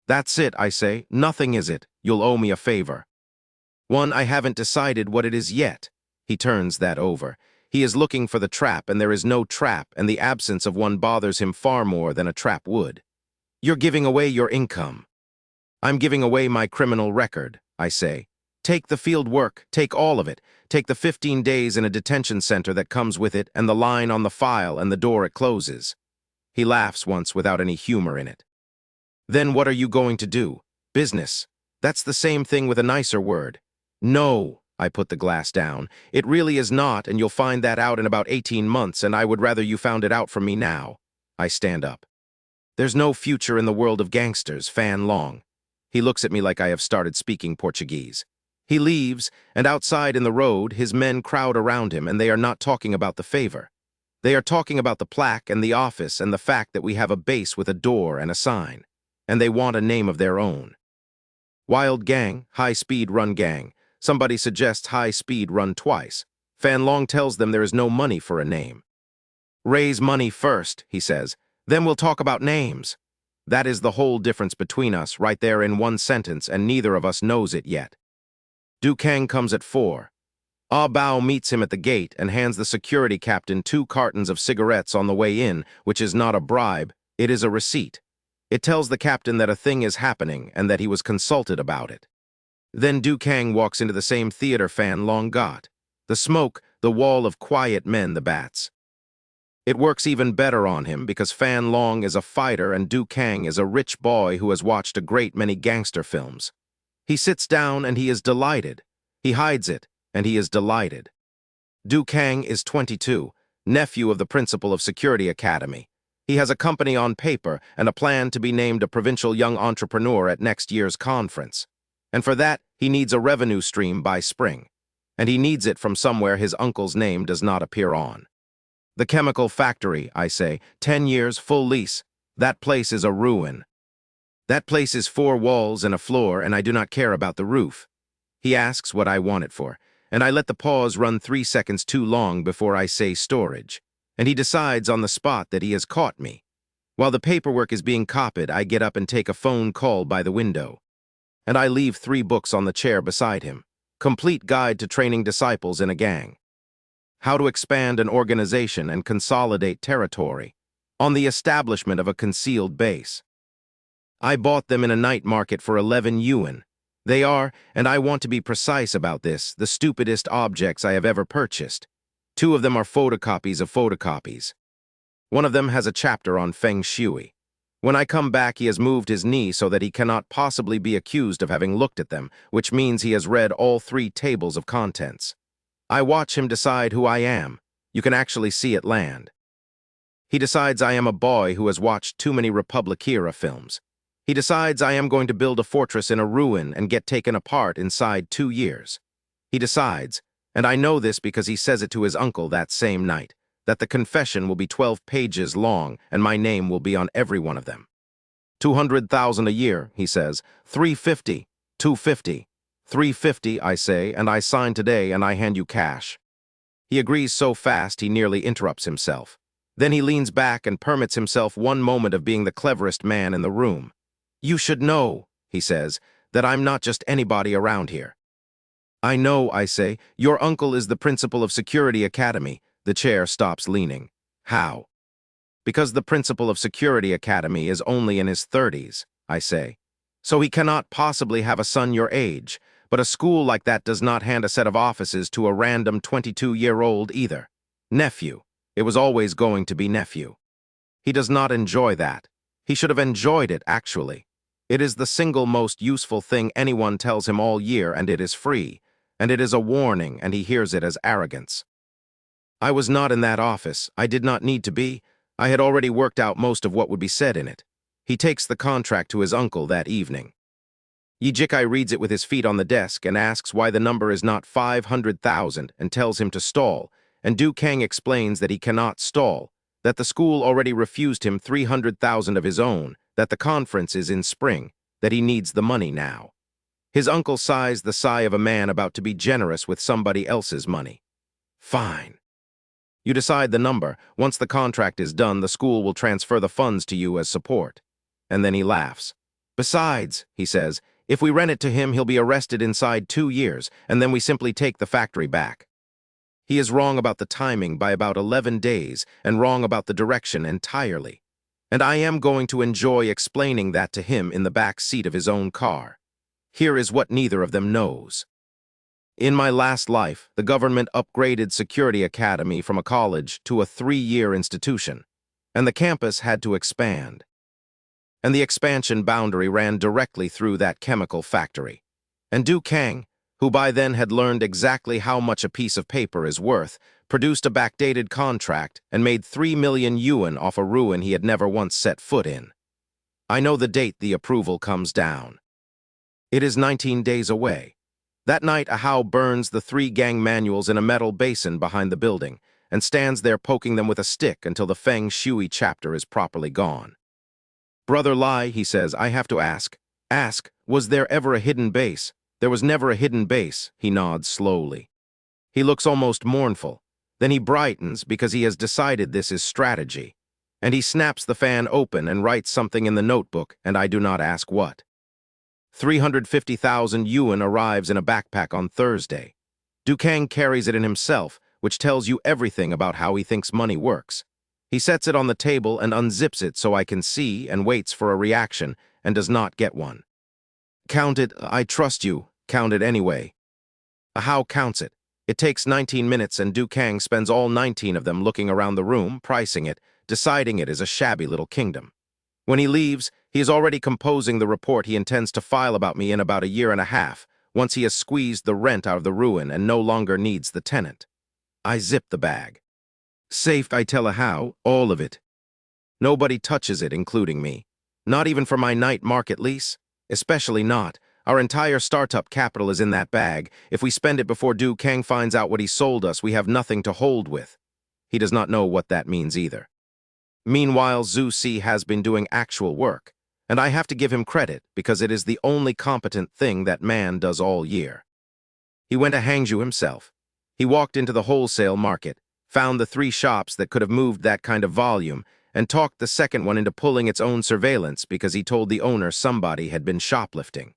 That's it, I say. Nothing is it. You'll owe me a favor. One, I haven't decided what it is yet. He turns that over. He is looking for the trap, and there is no trap, and the absence of one bothers him far more than a trap would. You're giving away your income. I'm giving away my criminal record, I say. Take the field work, take all of it. Take the 15 days in a detention center that comes with it, and the line on the file and the door it closes. He laughs once without any humor in it. Then what are you going to do? Business. That's the same thing with a nicer word. No, I put the glass down. It really is not, and you'll find that out in about 18 months, and I would rather you found it out from me now. I stand up. There's no future in the world of gangsters, Fan Long. He looks at me like I have started speaking Portuguese. He leaves, and outside in the road, his men crowd around him, and they are not talking about the favor. They are talking about the plaque and the office and the fact that we have a base with a door and a sign, and they want a name of their own. Wild gang, high-speed run gang. Somebody suggests high-speed run twice. Fan Long tells them there is no money for a name. Raise money first, he says. Then we'll talk about names. That is the whole difference between us, right there in one sentence, and neither of us knows it yet. Du Kang comes at 4. Ah Bao meets him at the gate and hands the security captain 2 cartons of cigarettes on the way in, which is not a bribe, it is a receipt. It tells the captain that a thing is happening and that he was consulted about it. Then Du Kang walks into the same theater Fan Long got. The smoke, the wall of quiet men, the bats. It works even better on him because Fan Long is a fighter and Du Kang is a rich boy who has watched a great many gangster films. He sits down and he is delighted. He hides it and he is delighted. Du Kang is 22, nephew of the principal of Security Academy. He has a company on paper and a plan to be named a provincial young entrepreneur at next year's conference. And for that, he needs a revenue stream by spring. And he needs it from somewhere his uncle's name does not appear on. The chemical factory, I say, 10 years, full lease. That place is a ruin. That place is 4 walls and a floor, and I do not care about the roof. He asks what I want it for, and I let the pause run 3 seconds too long before I say storage. And he decides on the spot that he has caught me. While the paperwork is being copied, I get up and take a phone call by the window. And I leave 3 books on the chair beside him. Complete Guide to Training Disciples in a Gang. How to Expand an Organization and Consolidate Territory. On the Establishment of a Concealed Base. I bought them in a night market for 11 yuan. They are, and I want to be precise about this, the stupidest objects I have ever purchased. 2 of them are photocopies of photocopies. One of them has a chapter on Feng Shui. When I come back, he has moved his knee so that he cannot possibly be accused of having looked at them, which means he has read all 3 tables of contents. I watch him decide who I am. You can actually see it land. He decides I am a boy who has watched too many Republic-era films. He decides I am going to build a fortress in a ruin and get taken apart inside 2 years. He decides, And I know this because he says it to his uncle that same night, that the confession will be 12 pages long and my name will be on every one of them. 200,000 a year, he says. 350, 250, 350, I say, and I sign today and I hand you cash. He agrees so fast he nearly interrupts himself. Then he leans back and permits himself one moment of being the cleverest man in the room. You should know, he says, that I'm not just anybody around here. I know, I say, your uncle is the principal of Security Academy. The chair stops leaning. How? Because the principal of Security Academy is only in his 30s, I say. So he cannot possibly have a son your age, but a school like that does not hand a set of offices to a random 22-year-old either. Nephew. It was always going to be nephew. He does not enjoy that. He should have enjoyed it, actually. It is the single most useful thing anyone tells him all year, and it is free. And it is a warning, and he hears it as arrogance. I was not in that office. I did not need to be. I had already worked out most of what would be said in it. He takes the contract to his uncle that evening. Yijikai reads it with his feet on the desk and asks why the number is not 500,000 and tells him to stall, and Du Kang explains that he cannot stall, that the school already refused him 300,000 of his own, that the conference is in spring, that he needs the money now. His uncle sighs the sigh of a man about to be generous with somebody else's money. Fine. You decide the number. Once the contract is done, the school will transfer the funds to you as support. And then he laughs. Besides, he says, if we rent it to him, he'll be arrested inside 2 years, and then we simply take the factory back. He is wrong about the timing by about 11 days, and wrong about the direction entirely. And I am going to enjoy explaining that to him in the back seat of his own car. Here is what neither of them knows. In my last life, the government upgraded Security Academy from a college to a 3-year institution, and the campus had to expand. And the expansion boundary ran directly through that chemical factory. And Du Kang, who by then had learned exactly how much a piece of paper is worth, produced a backdated contract and made 3 million yuan off a ruin he had never once set foot in. I know the date the approval comes down. It is 19 days away. That night, Ahau burns the 3 gang manuals in a metal basin behind the building and stands there poking them with a stick until the Feng Shui chapter is properly gone. Brother Lai, he says, I have to ask. Ask, was there ever a hidden base? There was never a hidden base, he nods slowly. He looks almost mournful. Then he brightens because he has decided this is strategy. And he snaps the fan open and writes something in the notebook, and I do not ask what. 350,000 yuan arrives in a backpack on Thursday. Du Kang carries it in himself, which tells you everything about how he thinks money works. He sets it on the table and unzips it so I can see and waits for a reaction and does not get one. Count it, I trust you. Count it anyway. Ahau counts it. It takes 19 minutes and Du Kang spends all 19 of them looking around the room, pricing it, deciding it is a shabby little kingdom. When he leaves, he is already composing the report he intends to file about me in about 1.5 years, once he has squeezed the rent out of the ruin and no longer needs the tenant. I zip the bag. Safe, I tell Ahau, all of it. Nobody touches it, including me. Not even for my night market lease. Especially not. Our entire startup capital is in that bag. If we spend it before Du Kang finds out what he sold us, we have nothing to hold with. He does not know what that means either. Meanwhile, Zhu Si has been doing actual work, and I have to give him credit because it is the only competent thing that man does all year. He went to Hangzhou himself. He walked into the wholesale market, found the 3 shops that could have moved that kind of volume, and talked the second one into pulling its own surveillance because he told the owner somebody had been shoplifting.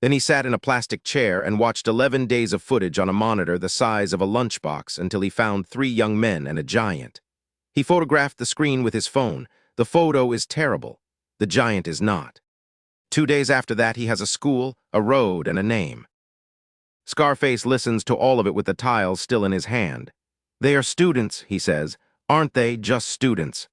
Then he sat in a plastic chair and watched 11 days of footage on a monitor the size of a lunchbox until he found 3 young men and a giant. He photographed the screen with his phone. The photo is terrible. The giant is not. 2 days after that, he has a school, a road, and a name. Scarface listens to all of it with the tiles still in his hand. They are students, he says. Aren't they just students?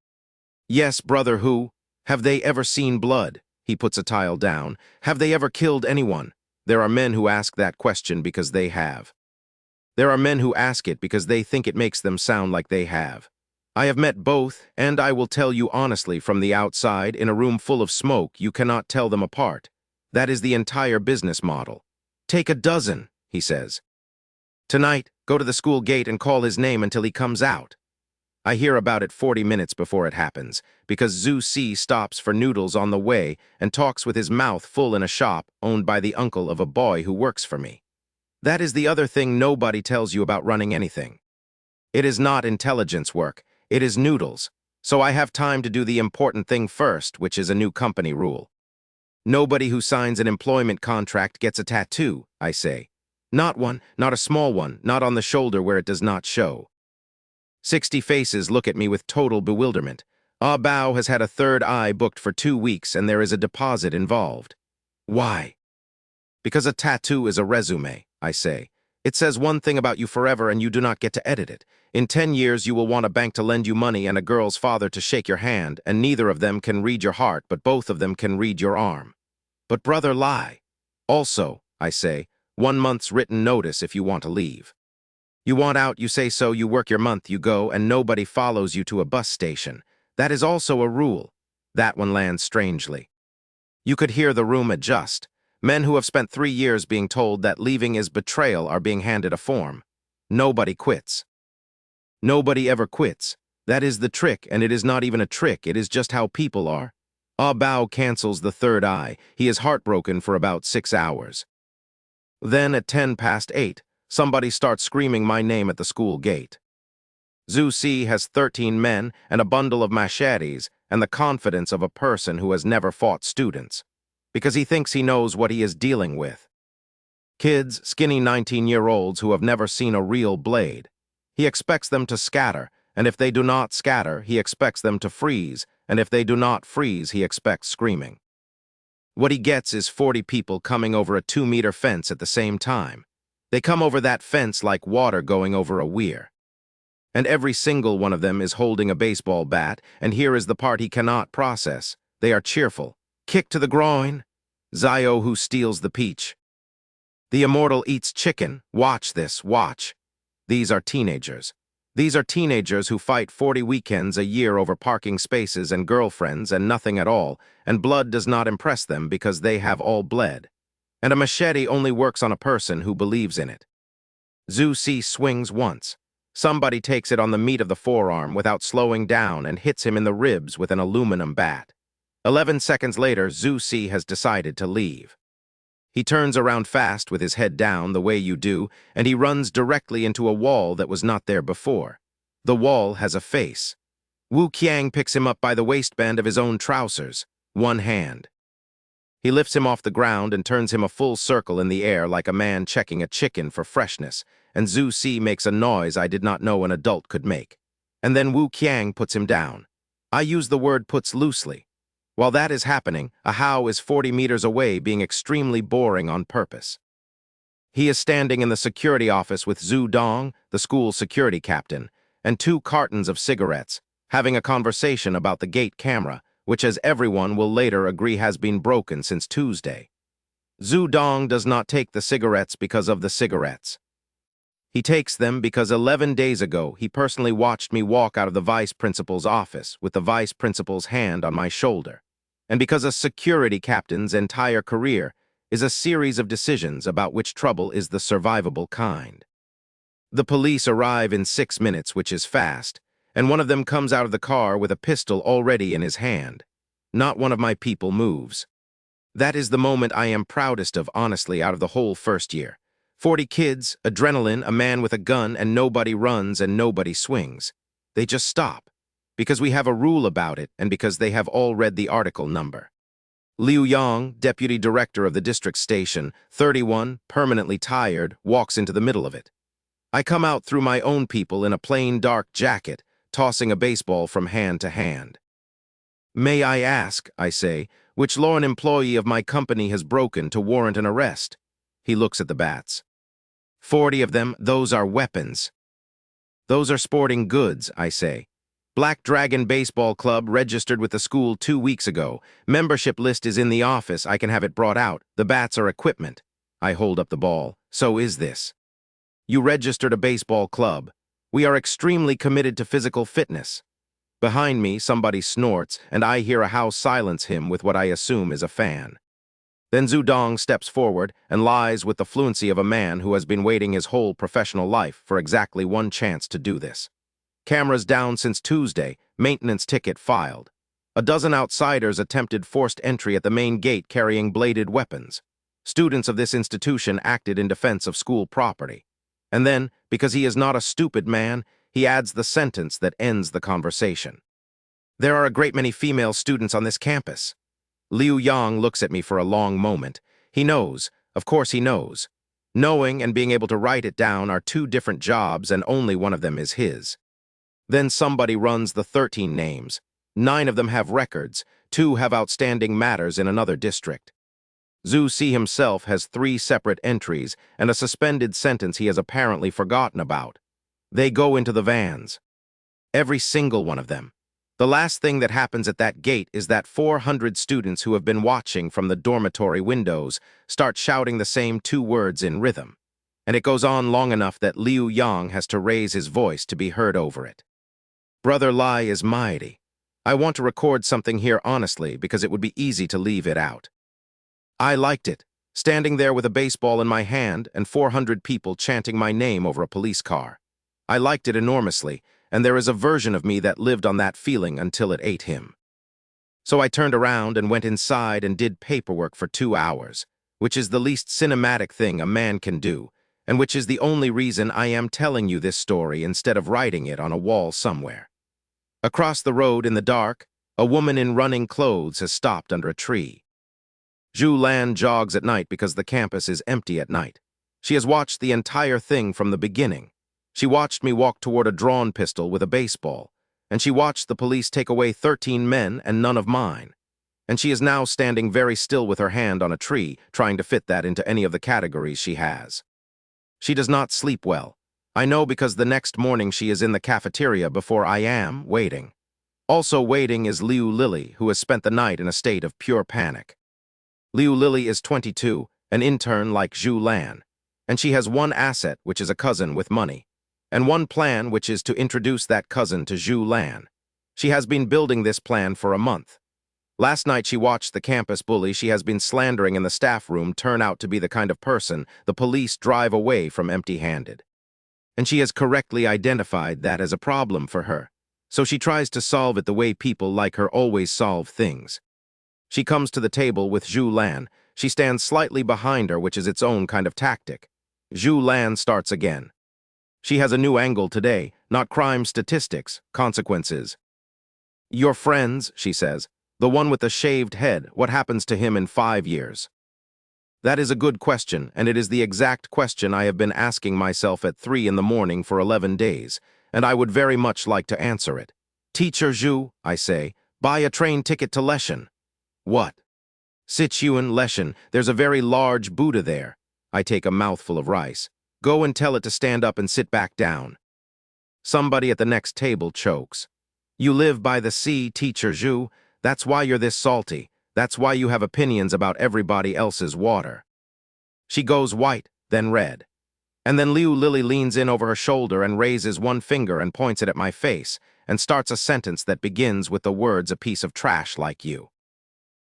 Yes, brother, who? Have they ever seen blood? He puts a tile down. Have they ever killed anyone? There are men who ask that question because they have. There are men who ask it because they think it makes them sound like they have. I have met both, and I will tell you honestly, from the outside, in a room full of smoke, you cannot tell them apart. That is the entire business model. Take a dozen, he says. Tonight, go to the school gate and call his name until he comes out. I hear about it 40 minutes before it happens, because Zhu Si stops for noodles on the way and talks with his mouth full in a shop owned by the uncle of a boy who works for me. That is the other thing nobody tells you about running anything. It is not intelligence work, it is noodles, so I have time to do the important thing first, which is a new company rule. Nobody who signs an employment contract gets a tattoo, I say. Not one, not a small one, not on the shoulder where it does not show. 60 faces look at me with total bewilderment. Ah Bao has had a third eye booked for 2 weeks and there is a deposit involved. Why? Because a tattoo is a resume, I say. It says one thing about you forever and you do not get to edit it. In 10 years you will want a bank to lend you money and a girl's father to shake your hand, and neither of them can read your heart, but both of them can read your arm. But brother, lie. Also, I say, 1 month's written notice if you want to leave. You want out, you say so, you work your month, you go, and nobody follows you to a bus station. That is also a rule. That one lands strangely. You could hear the room adjust. Men who have spent 3 years being told that leaving is betrayal are being handed a form. Nobody quits. Nobody ever quits. That is the trick, and it is not even a trick, it is just how people are. Ah Bao cancels the third eye. He is heartbroken for about 6 hours. Then at 8:10, somebody starts screaming my name at the school gate. Zhu Si has 13 men and a bundle of machetes and the confidence of a person who has never fought students, because he thinks he knows what he is dealing with. Kids, skinny 19-year-olds who have never seen a real blade. He expects them to scatter, and if they do not scatter, he expects them to freeze, and if they do not freeze, he expects screaming. What he gets is 40 people coming over a 2-meter fence at the same time. They come over that fence like water going over a weir. And every single one of them is holding a baseball bat, and here is the part he cannot process. They are cheerful. Kick to the groin. Zio who steals the peach. The immortal eats chicken. Watch this, watch. These are teenagers. These are teenagers who fight 40 weekends a year over parking spaces and girlfriends and nothing at all, and blood does not impress them because they have all bled. And a machete only works on a person who believes in it. Zhu Si swings once. Somebody takes it on the meat of the forearm without slowing down and hits him in the ribs with an aluminum bat. 11 seconds later, Zhu Si has decided to leave. He turns around fast with his head down the way you do, and he runs directly into a wall that was not there before. The wall has a face. Wu Qiang picks him up by the waistband of his own trousers, one hand. He lifts him off the ground and turns him a full circle in the air like a man checking a chicken for freshness, and Zhu Si makes a noise I did not know an adult could make. And then Wu Qiang puts him down. I use the word puts loosely. While that is happening, a Hao is 40 meters away being extremely boring on purpose. He is standing in the security office with Zhu Dong, the school security captain, and 2 cartons of cigarettes, having a conversation about the gate camera, which as everyone will later agree has been broken since Tuesday. Zhu Dong does not take the cigarettes because of the cigarettes. He takes them because 11 days ago he personally watched me walk out of the vice principal's office with the vice principal's hand on my shoulder. And because a security captain's entire career is a series of decisions about which trouble is the survivable kind. The police arrive in 6 minutes, which is fast, and one of them comes out of the car with a pistol already in his hand. Not one of my people moves. That is the moment I am proudest of, honestly, out of the whole first year. 40 kids, adrenaline, a man with a gun, and nobody runs and nobody swings. They just stop. Because we have a rule about it, and because they have all read the article number. Liu Yang, deputy director of the district station, 31, permanently tired, walks into the middle of it. I come out through my own people in a plain dark jacket, tossing a baseball from hand to hand. May I ask, I say, which law an employee of my company has broken to warrant an arrest? He looks at the bats. 40 of them, those are weapons. Those are sporting goods, I say. Black Dragon Baseball Club registered with the school 2 weeks ago. Membership list is in the office. I can have it brought out. The bats are equipment. I hold up the ball. So is this. You registered a baseball club. We are extremely committed to physical fitness. Behind me, somebody snorts, and I hear a Hao silence him with what I assume is a fan. Then Zhu Dong steps forward and lies with the fluency of a man who has been waiting his whole professional life for exactly one chance to do this. Cameras down since Tuesday, maintenance ticket filed. A dozen outsiders attempted forced entry at the main gate carrying bladed weapons. Students of this institution acted in defense of school property. And then, because he is not a stupid man, he adds the sentence that ends the conversation. There are a great many female students on this campus. Liu Yang looks at me for a long moment. He knows, of course he knows. Knowing and being able to write it down are two different jobs, and only one of them is his. Then somebody runs the 13 names. 9 of them have records, 2 have outstanding matters in another district. Zhu Si himself has 3 separate entries and a suspended sentence he has apparently forgotten about. They go into the vans. Every single one of them. The last thing that happens at that gate is that 400 students who have been watching from the dormitory windows start shouting the same 2 words in rhythm. And it goes on long enough that Liu Yang has to raise his voice to be heard over it. Brother Lai is mighty. I want to record something here honestly because it would be easy to leave it out. I liked it, standing there with a baseball in my hand and 400 people chanting my name over a police car. I liked it enormously, and there is a version of me that lived on that feeling until it ate him. So I turned around and went inside and did paperwork for 2 hours, which is the least cinematic thing a man can do, and which is the only reason I am telling you this story instead of writing it on a wall somewhere. Across the road in the dark, a woman in running clothes has stopped under a tree. Zhu Lan jogs at night because the campus is empty at night. She has watched the entire thing from the beginning. She watched me walk toward a drawn pistol with a baseball, and she watched the police take away 13 men and none of mine. And she is now standing very still with her hand on a tree, trying to fit that into any of the categories she has. She does not sleep well. I know because the next morning she is in the cafeteria before I am, waiting. Also waiting is Liu Lily, who has spent the night in a state of pure panic. Liu Lily is 22, an intern like Zhu Lan, and she has one asset, which is a cousin with money, and one plan, which is to introduce that cousin to Zhu Lan. She has been building this plan for a month. Last night she watched the campus bully she has been slandering in the staff room turn out to be the kind of person the police drive away from empty-handed. And she has correctly identified that as a problem for her, so she tries to solve it the way people like her always solve things. She comes to the table with Zhu Lan. She stands slightly behind her, which is its own kind of tactic. Zhu Lan starts again. She has a new angle today, not crime statistics, consequences. Your friends, she says, the one with the shaved head, what happens to him in 5 years? That is a good question, and it is the exact question I have been asking myself at 3 in the morning for 11 days, and I would very much like to answer it. Teacher Zhu, I say, buy a train ticket to Leshan. What? Sichuan, Leshan, there's a very large Buddha there. I take a mouthful of rice. Go and tell it to stand up and sit back down. Somebody at the next table chokes. You live by the sea, Teacher Zhu. That's why you're this salty. That's why you have opinions about everybody else's water. She goes white, then red. And then Liu Lily leans in over her shoulder and raises one finger and points it at my face and starts a sentence that begins with the words "a piece of trash like you."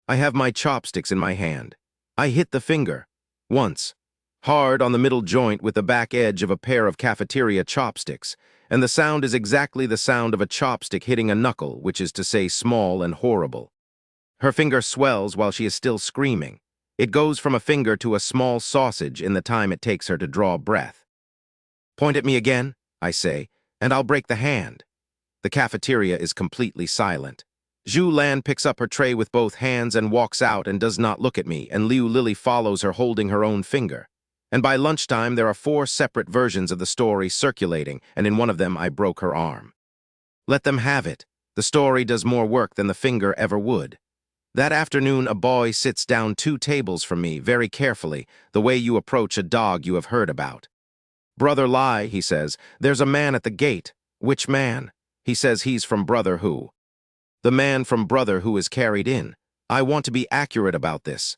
I have my chopsticks in my hand. I hit the finger. Once. Hard on the middle joint with the back edge of a pair of cafeteria chopsticks, and the sound is exactly the sound of a chopstick hitting a knuckle, which is to say small and horrible. Her finger swells while she is still screaming. It goes from a finger to a small sausage in the time it takes her to draw breath. Point at me again, I say, and I'll break the hand. The cafeteria is completely silent. Zhu Lan picks up her tray with both hands and walks out and does not look at me, and Liu Lily follows her holding her own finger. And by lunchtime there are 4 separate versions of the story circulating, and in one of them I broke her arm. Let them have it. The story does more work than the finger ever would. That afternoon a boy sits down 2 tables from me very carefully, the way you approach a dog you have heard about. Brother Lai, he says, there's a man at the gate. Which man? He says he's from Brother Who. The man from Brother Who is carried in. I want to be accurate about this.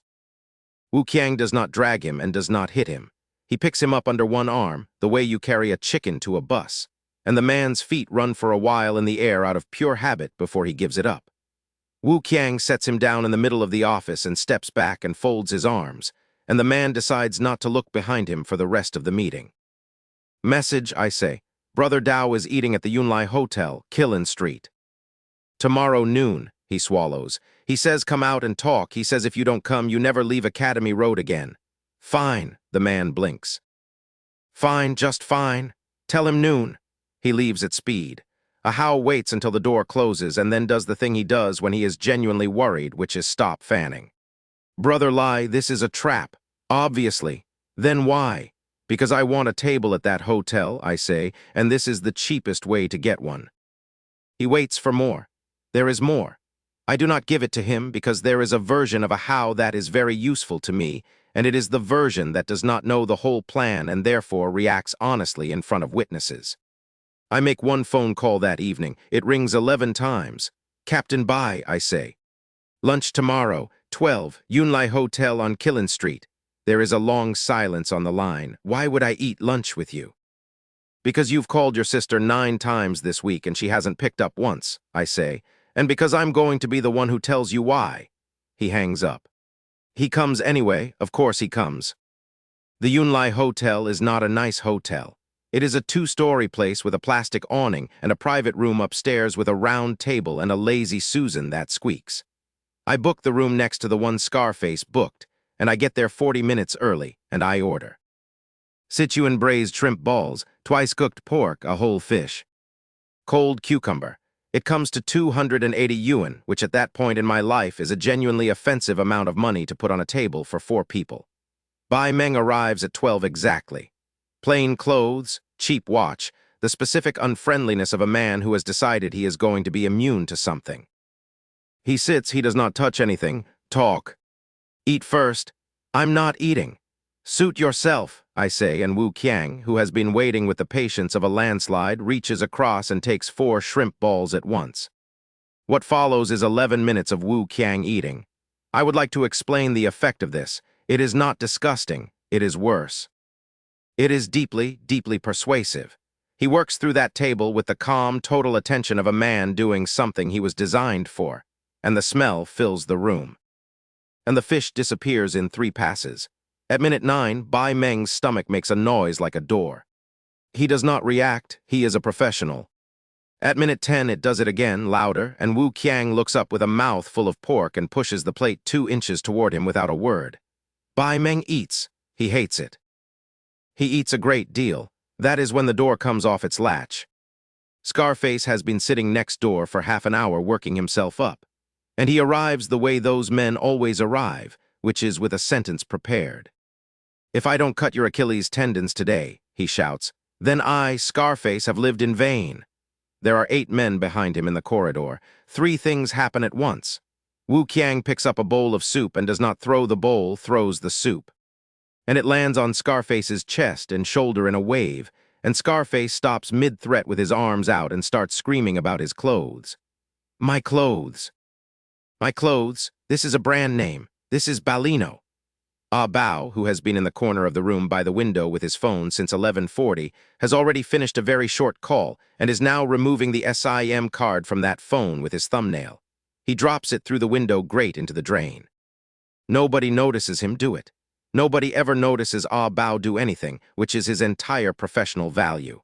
Wu Qiang does not drag him and does not hit him. He picks him up under one arm, the way you carry a chicken to a bus, and the man's feet run for a while in the air out of pure habit before he gives it up. Wu Qiang sets him down in the middle of the office and steps back and folds his arms, and the man decides not to look behind him for the rest of the meeting. Message, I say. Brother Dao is eating at the Yunlai Hotel, Kilin Street. Tomorrow noon, he swallows. He says come out and talk. He says if you don't come, you never leave Academy Road again. Fine, the man blinks. Fine, just fine. Tell him noon. He leaves at speed. Ahau waits until the door closes and then does the thing he does when he is genuinely worried, which is stop fanning. Brother Lai, this is a trap. Obviously. Then why? Because I want a table at that hotel, I say, and this is the cheapest way to get one. He waits for more. There is more. I do not give it to him because there is a version of Ahau that is very useful to me, and it is the version that does not know the whole plan and therefore reacts honestly in front of witnesses. I make one phone call that evening. It rings 11 times. Captain Bai, I say. Lunch tomorrow, 12, Yunlai Hotel on Kilin Street. There is a long silence on the line. Why would I eat lunch with you? Because you've called your sister 9 times this week and she hasn't picked up once, I say, and because I'm going to be the one who tells you why. He hangs up. He comes anyway, of course he comes. The Yunlai Hotel is not a nice hotel. It is a 2-story place with a plastic awning and a private room upstairs with a round table and a lazy Susan that squeaks. I book the room next to the one Scarface booked, and I get there 40 minutes early, and I order. Sichuan braised shrimp balls, twice cooked pork, a whole fish. Cold cucumber. It comes to 280 yuan, which at that point in my life is a genuinely offensive amount of money to put on a table for 4 people. Bai Meng arrives at 12 exactly. Plain clothes, cheap watch, the specific unfriendliness of a man who has decided he is going to be immune to something. He sits, he does not touch anything. Talk. Eat first. I'm not eating. Suit yourself, I say, and Wu Qiang, who has been waiting with the patience of a landslide, reaches across and takes 4 shrimp balls at once. What follows is 11 minutes of Wu Qiang eating. I would like to explain the effect of this. It is not disgusting. It is worse. It is deeply, deeply persuasive. He works through that table with the calm, total attention of a man doing something he was designed for, and the smell fills the room. And the fish disappears in 3 passes. At minute 9, Bai Meng's stomach makes a noise like a door. He does not react, he is a professional. At minute 10, it does it again, louder, and Wu Qiang looks up with a mouth full of pork and pushes the plate 2 inches toward him without a word. Bai Meng eats. He hates it. He eats a great deal. That is when the door comes off its latch. Scarface has been sitting next door for half an hour working himself up, and he arrives the way those men always arrive, which is with a sentence prepared. If I don't cut your Achilles tendons today, he shouts, then I, Scarface, have lived in vain. There are 8 men behind him in the corridor. 3 things happen at once. Wu Qiang picks up a bowl of soup and does not throw the bowl, throws the soup. And it lands on Scarface's chest and shoulder in a wave, and Scarface stops mid-threat with his arms out and starts screaming about his clothes. My clothes. My clothes. This is a brand name. This is Balino. Ah Bao, who has been in the corner of the room by the window with his phone since 11:40, has already finished a very short call and is now removing the SIM card from that phone with his thumbnail. He drops it through the window grate into the drain. Nobody notices him do it. Nobody ever notices Ah Bao do anything, which is his entire professional value.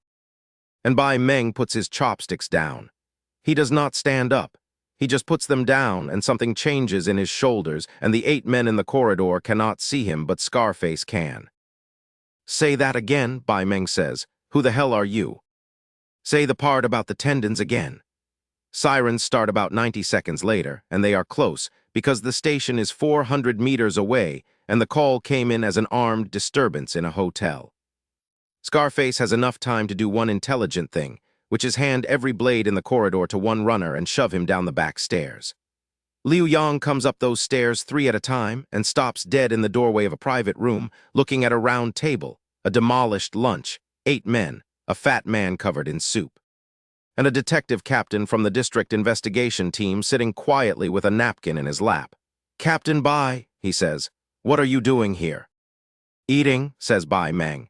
And Bai Meng puts his chopsticks down. He does not stand up. He just puts them down, and something changes in his shoulders, and the 8 men in the corridor cannot see him, but Scarface can. Say that again, Bai Meng says. Who the hell are you? Say the part about the tendons again. Sirens start about 90 seconds later, and they are close, because the station is 400 meters away, and the call came in as an armed disturbance in a hotel. Scarface has enough time to do one intelligent thing, which is hand every blade in the corridor to one runner and shove him down the back stairs. Liu Yang comes up those stairs 3 at a time and stops dead in the doorway of a private room, looking at a round table, a demolished lunch, 8 men, a fat man covered in soup, and a detective captain from the district investigation team sitting quietly with a napkin in his lap. Captain Bai, he says, what are you doing here? Eating, says Bai Meng.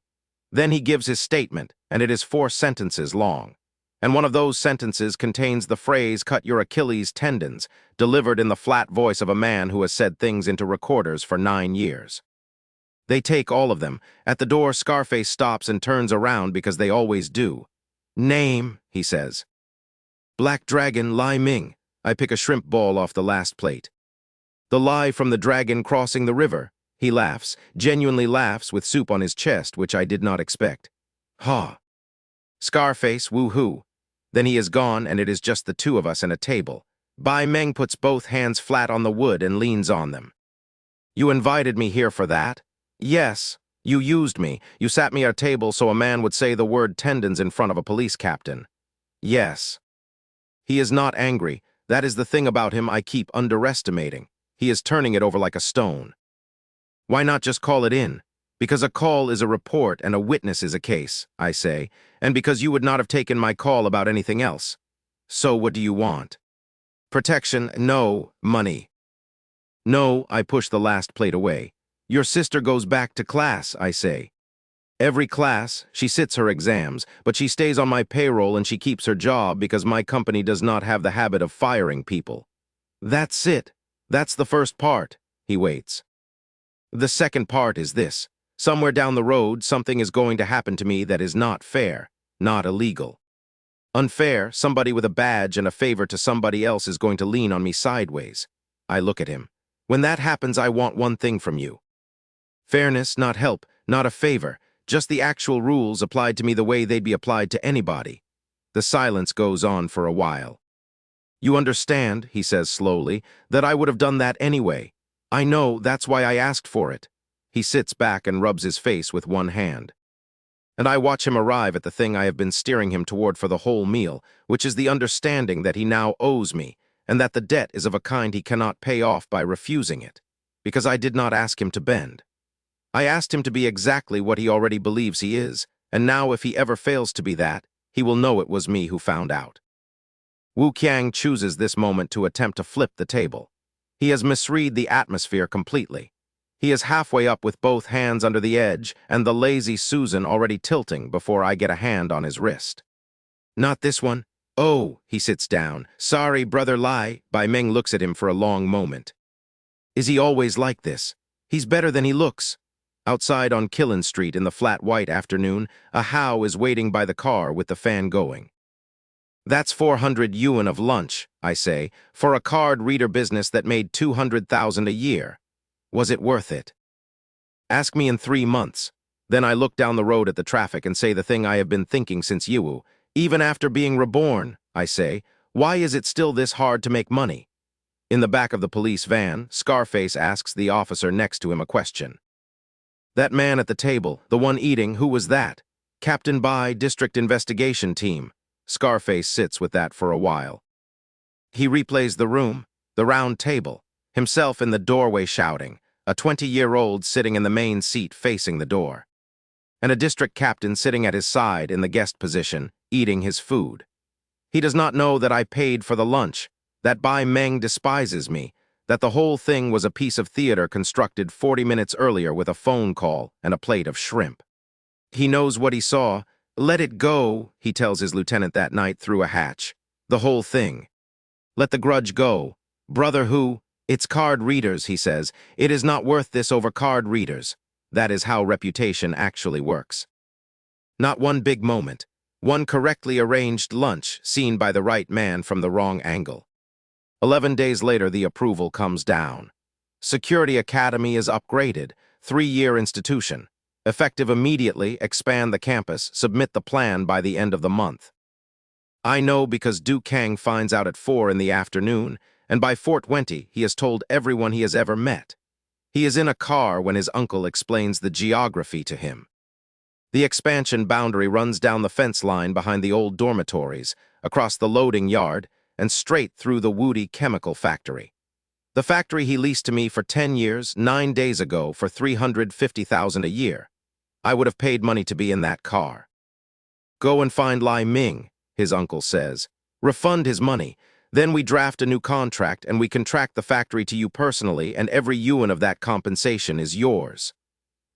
Then he gives his statement, and it is 4 sentences long. and one of those sentences contains the phrase "cut your Achilles tendons," delivered in the flat voice of a man who has said things into recorders for 9 years. They take all of them. At the door, Scarface stops and turns around because they always do. "Name," he says. "Black Dragon Lai Ming." I pick a shrimp ball off the last plate. "The lie from the dragon crossing the river." He laughs, genuinely laughs, with soup on his chest, which I did not expect. "Ha." Scarface, woo-hoo. Then he is gone, and it is just the two of us and a table. Bai Meng puts both hands flat on the wood and leans on them. "You invited me here for that?" "Yes. You used me. You sat me at a table so a man would say the word tendons in front of a police captain." "Yes." He is not angry. That is the thing about him I keep underestimating. He is turning it over like a stone. "Why not just call it in?" "Because a call is a report and a witness is a case," I say, "and because you would not have taken my call about anything else." "So what do you want?" "Protection, no, money." "No," I push the last plate away. "Your sister goes back to class," I say. "Every class, she sits her exams, but she stays on my payroll and she keeps her job because my company does not have the habit of firing people." "That's it. That's the first part." He waits. "The second part is this. Somewhere down the road, something is going to happen to me that is not fair, not illegal. Unfair, somebody with a badge and a favor to somebody else is going to lean on me sideways." I look at him. "When that happens, I want one thing from you. Fairness, not help, not a favor, just the actual rules applied to me the way they'd be applied to anybody." The silence goes on for a while. "You understand," he says slowly, "that I would have done that anyway. I know, that's why I asked for it." He sits back and rubs his face with one hand. And I watch him arrive at the thing I have been steering him toward for the whole meal, which is the understanding that he now owes me, and that the debt is of a kind he cannot pay off by refusing it, because I did not ask him to bend. I asked him to be exactly what he already believes he is, and now if he ever fails to be that, he will know it was me who found out. Wu Qiang chooses this moment to attempt to flip the table. He has misread the atmosphere completely. He is halfway up with both hands under the edge and the lazy Susan already tilting before I get a hand on his wrist. "Not this one." "Oh," he sits down. "Sorry, Brother Lai." Bai Meng looks at him for a long moment. "Is he always like this?" "He's better than he looks." Outside on Killen Street in the flat white afternoon, a How is waiting by the car with the fan going. "That's 400 yuan of lunch," I say, "for a card reader business that made 200,000 a year. Was it worth it?" "Ask me in 3 months. Then I look down the road at the traffic and say the thing I have been thinking since Yiwu. Even after being reborn, I say, why is it still this hard to make money?" In the back of the police van, Scarface asks the officer next to him a question. "That man at the table, the one eating, who was that?" "Captain Bai, District Investigation Team." Scarface sits with that for a while. He replays the room, the round table, himself in the doorway shouting, a 20-year-old sitting in the main seat facing the door, and a district captain sitting at his side in the guest position, eating his food. He does not know that I paid for the lunch, that Bai Meng despises me, that the whole thing was a piece of theater constructed 40 minutes earlier with a phone call and a plate of shrimp. He knows what he saw. "Let it go," he tells his lieutenant that night through a hatch. "The whole thing. Let the grudge go. Brother who? It's card readers," he says. "It is not worth this over card readers." That is how reputation actually works. Not one big moment. One correctly arranged lunch seen by the right man from the wrong angle. 11 days later, the approval comes down. Security Academy is upgraded, 3-year institution. Effective immediately, expand the campus, submit the plan by the end of the month. I know because Du Kang finds out at 4 in the afternoon, and by 4:20 he has told everyone he has ever met. He is in a car when his uncle explains the geography to him. The expansion boundary runs down the fence line behind the old dormitories, across the loading yard, and straight through the Woody chemical factory. The factory he leased to me for 10 years, 9 days ago, for 350,000 a year. I would have paid money to be in that car. "Go and find Lai Ming," his uncle says. "Refund his money. Then we draft a new contract and we contract the factory to you personally, and every yuan of that compensation is yours."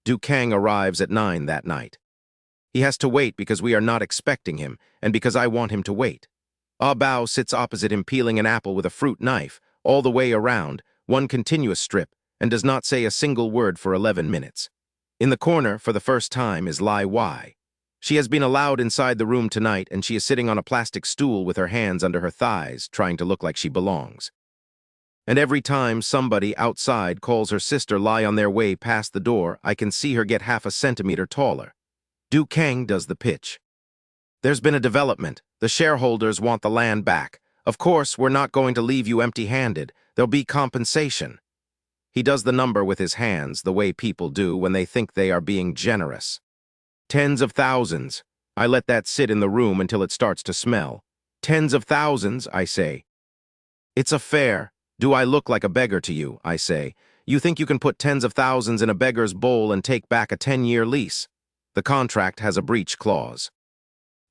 Du Kang arrives at 9 that night. He has to wait because we are not expecting him, and because I want him to wait. Ah Bao sits opposite him peeling an apple with a fruit knife, all the way around, one continuous strip, and does not say a single word for 11 minutes. In the corner, for the first time, is Lai Y. She has been allowed inside the room tonight, and she is sitting on a plastic stool with her hands under her thighs, trying to look like she belongs. And every time somebody outside calls her sister Lai on their way past the door, I can see her get half a centimeter taller. Du Kang does the pitch. There's been a development. The shareholders want the land back. Of course, we're not going to leave you empty-handed. There'll be compensation. He does the number with his hands, the way people do when they think they are being generous. Tens of thousands. I let that sit in the room until it starts to smell. Tens of thousands, I say. It's a fair. Do I look like a beggar to you, I say. You think you can put tens of thousands in a beggar's bowl and take back a 10-year lease? The contract has a breach clause.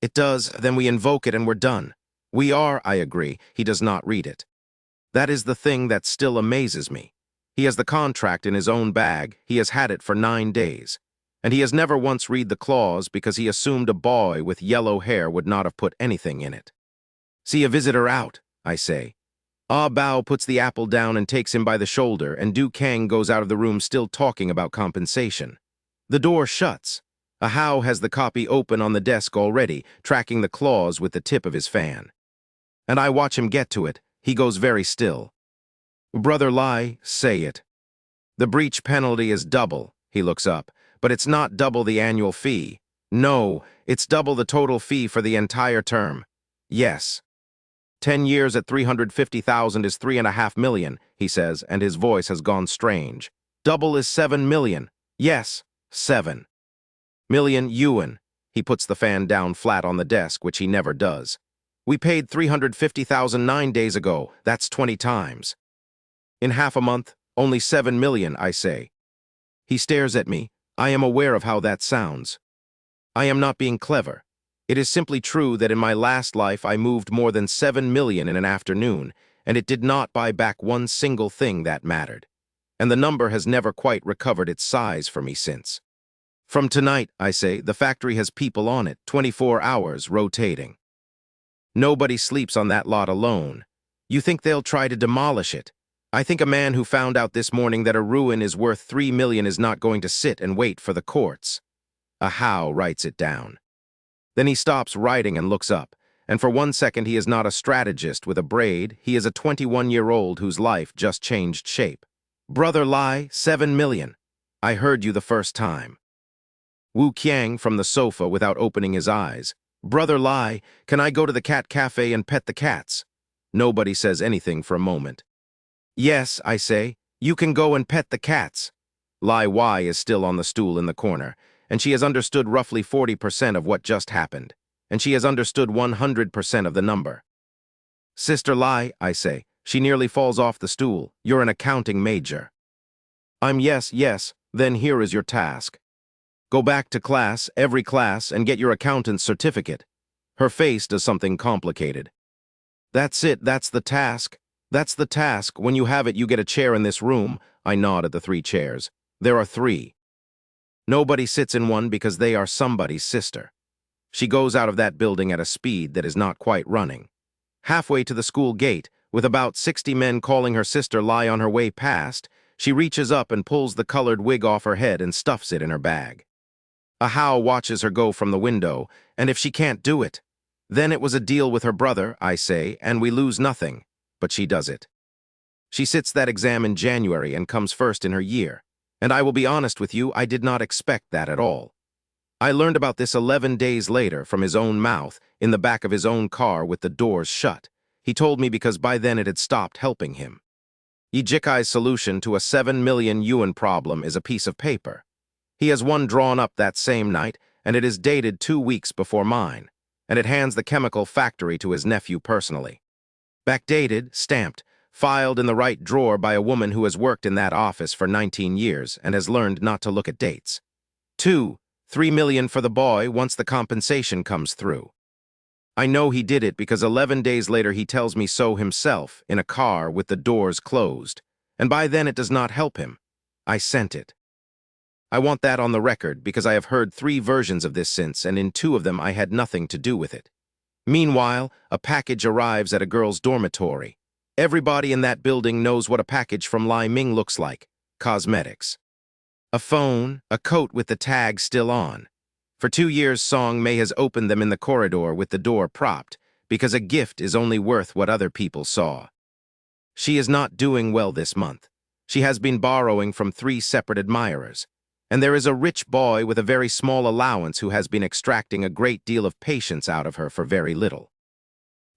It does, then we invoke it and we're done. We are, I agree. He does not read it. That is the thing that still amazes me. He has the contract in his own bag. He has had it for 9 days. And he has never once read the clause because he assumed a boy with yellow hair would not have put anything in it. See a visitor out, I say. Ah Bao puts the apple down and takes him by the shoulder, and Du Kang goes out of the room still talking about compensation. The door shuts. Ah Hao has the copy open on the desk already, tracking the clause with the tip of his fan. And I watch him get to it. He goes very still. Brother Lai, say it. The breach penalty is double, he looks up, but it's not double the annual fee. No, it's double the total fee for the entire term. Yes. 10 years at 350,000 is 3.5 million, he says, and his voice has gone strange. Double is 7 million. Yes, 7 million yuan. He puts the fan down flat on the desk, which he never does. We paid 350,000 9 days ago. That's 20 times. In half a month, only 7 million, I say. He stares at me. I am aware of how that sounds. I am not being clever. It is simply true that in my last life I moved more than 7 million in an afternoon, and it did not buy back one single thing that mattered. And the number has never quite recovered its size for me since. From tonight, I say, the factory has people on it, 24 hours, rotating. Nobody sleeps on that lot alone. You think they'll try to demolish it? I think a man who found out this morning that a ruin is worth 3 million is not going to sit and wait for the courts. Ah Hao writes it down. Then he stops writing and looks up, and for 1 second he is not a strategist with a braid, he is a 21-year-old whose life just changed shape. Brother Lai, 7 million. I heard you the first time. Wu Qiang from the sofa without opening his eyes. Brother Lai, can I go to the cat cafe and pet the cats? Nobody says anything for a moment. Yes, I say, you can go and pet the cats. Lai Y is still on the stool in the corner, and she has understood roughly 40% of what just happened, and she has understood 100% of the number. Sister Lai, I say, she nearly falls off the stool. You're an accounting major. I'm yes, then here is your task. Go back to class, every class, and get your accountant's certificate. Her face does something complicated. That's it, that's the task. That's the task. When you have it, you get a chair in this room. I nod at the 3 chairs. There are 3. Nobody sits in one because they are somebody's sister. She goes out of that building at a speed that is not quite running. Halfway to the school gate, with about 60 men calling her sister Lai on her way past, she reaches up and pulls the colored wig off her head and stuffs it in her bag. Ah Hao watches her go from the window, and if she can't do it, then it was a deal with her brother, I say, and we lose nothing. But she does it. She sits that exam in January and comes first in her year. And I will be honest with you, I did not expect that at all. I learned about this 11 days later from his own mouth, in the back of his own car with the doors shut. He told me because by then it had stopped helping him. Yi Jikai's solution to a 7 million yuan problem is a piece of paper. He has one drawn up that same night, and it is dated 2 weeks before mine, and it hands the chemical factory to his nephew personally. Backdated, stamped, filed in the right drawer by a woman who has worked in that office for 19 years and has learned not to look at dates. 2, 3 million for the boy once the compensation comes through. I know he did it because 11 days later he tells me so himself in a car with the doors closed, and by then it does not help him. I sent it. I want that on the record because I have heard 3 versions of this since, and in 2 of them I had nothing to do with it. Meanwhile, a package arrives at a girl's dormitory. Everybody in that building knows what a package from Lai Ming looks like. Cosmetics. A phone, a coat with the tag still on. For 2 years, Song Mei has opened them in the corridor with the door propped, because a gift is only worth what other people saw. She is not doing well this month. She has been borrowing from 3 separate admirers. And there is a rich boy with a very small allowance who has been extracting a great deal of patience out of her for very little.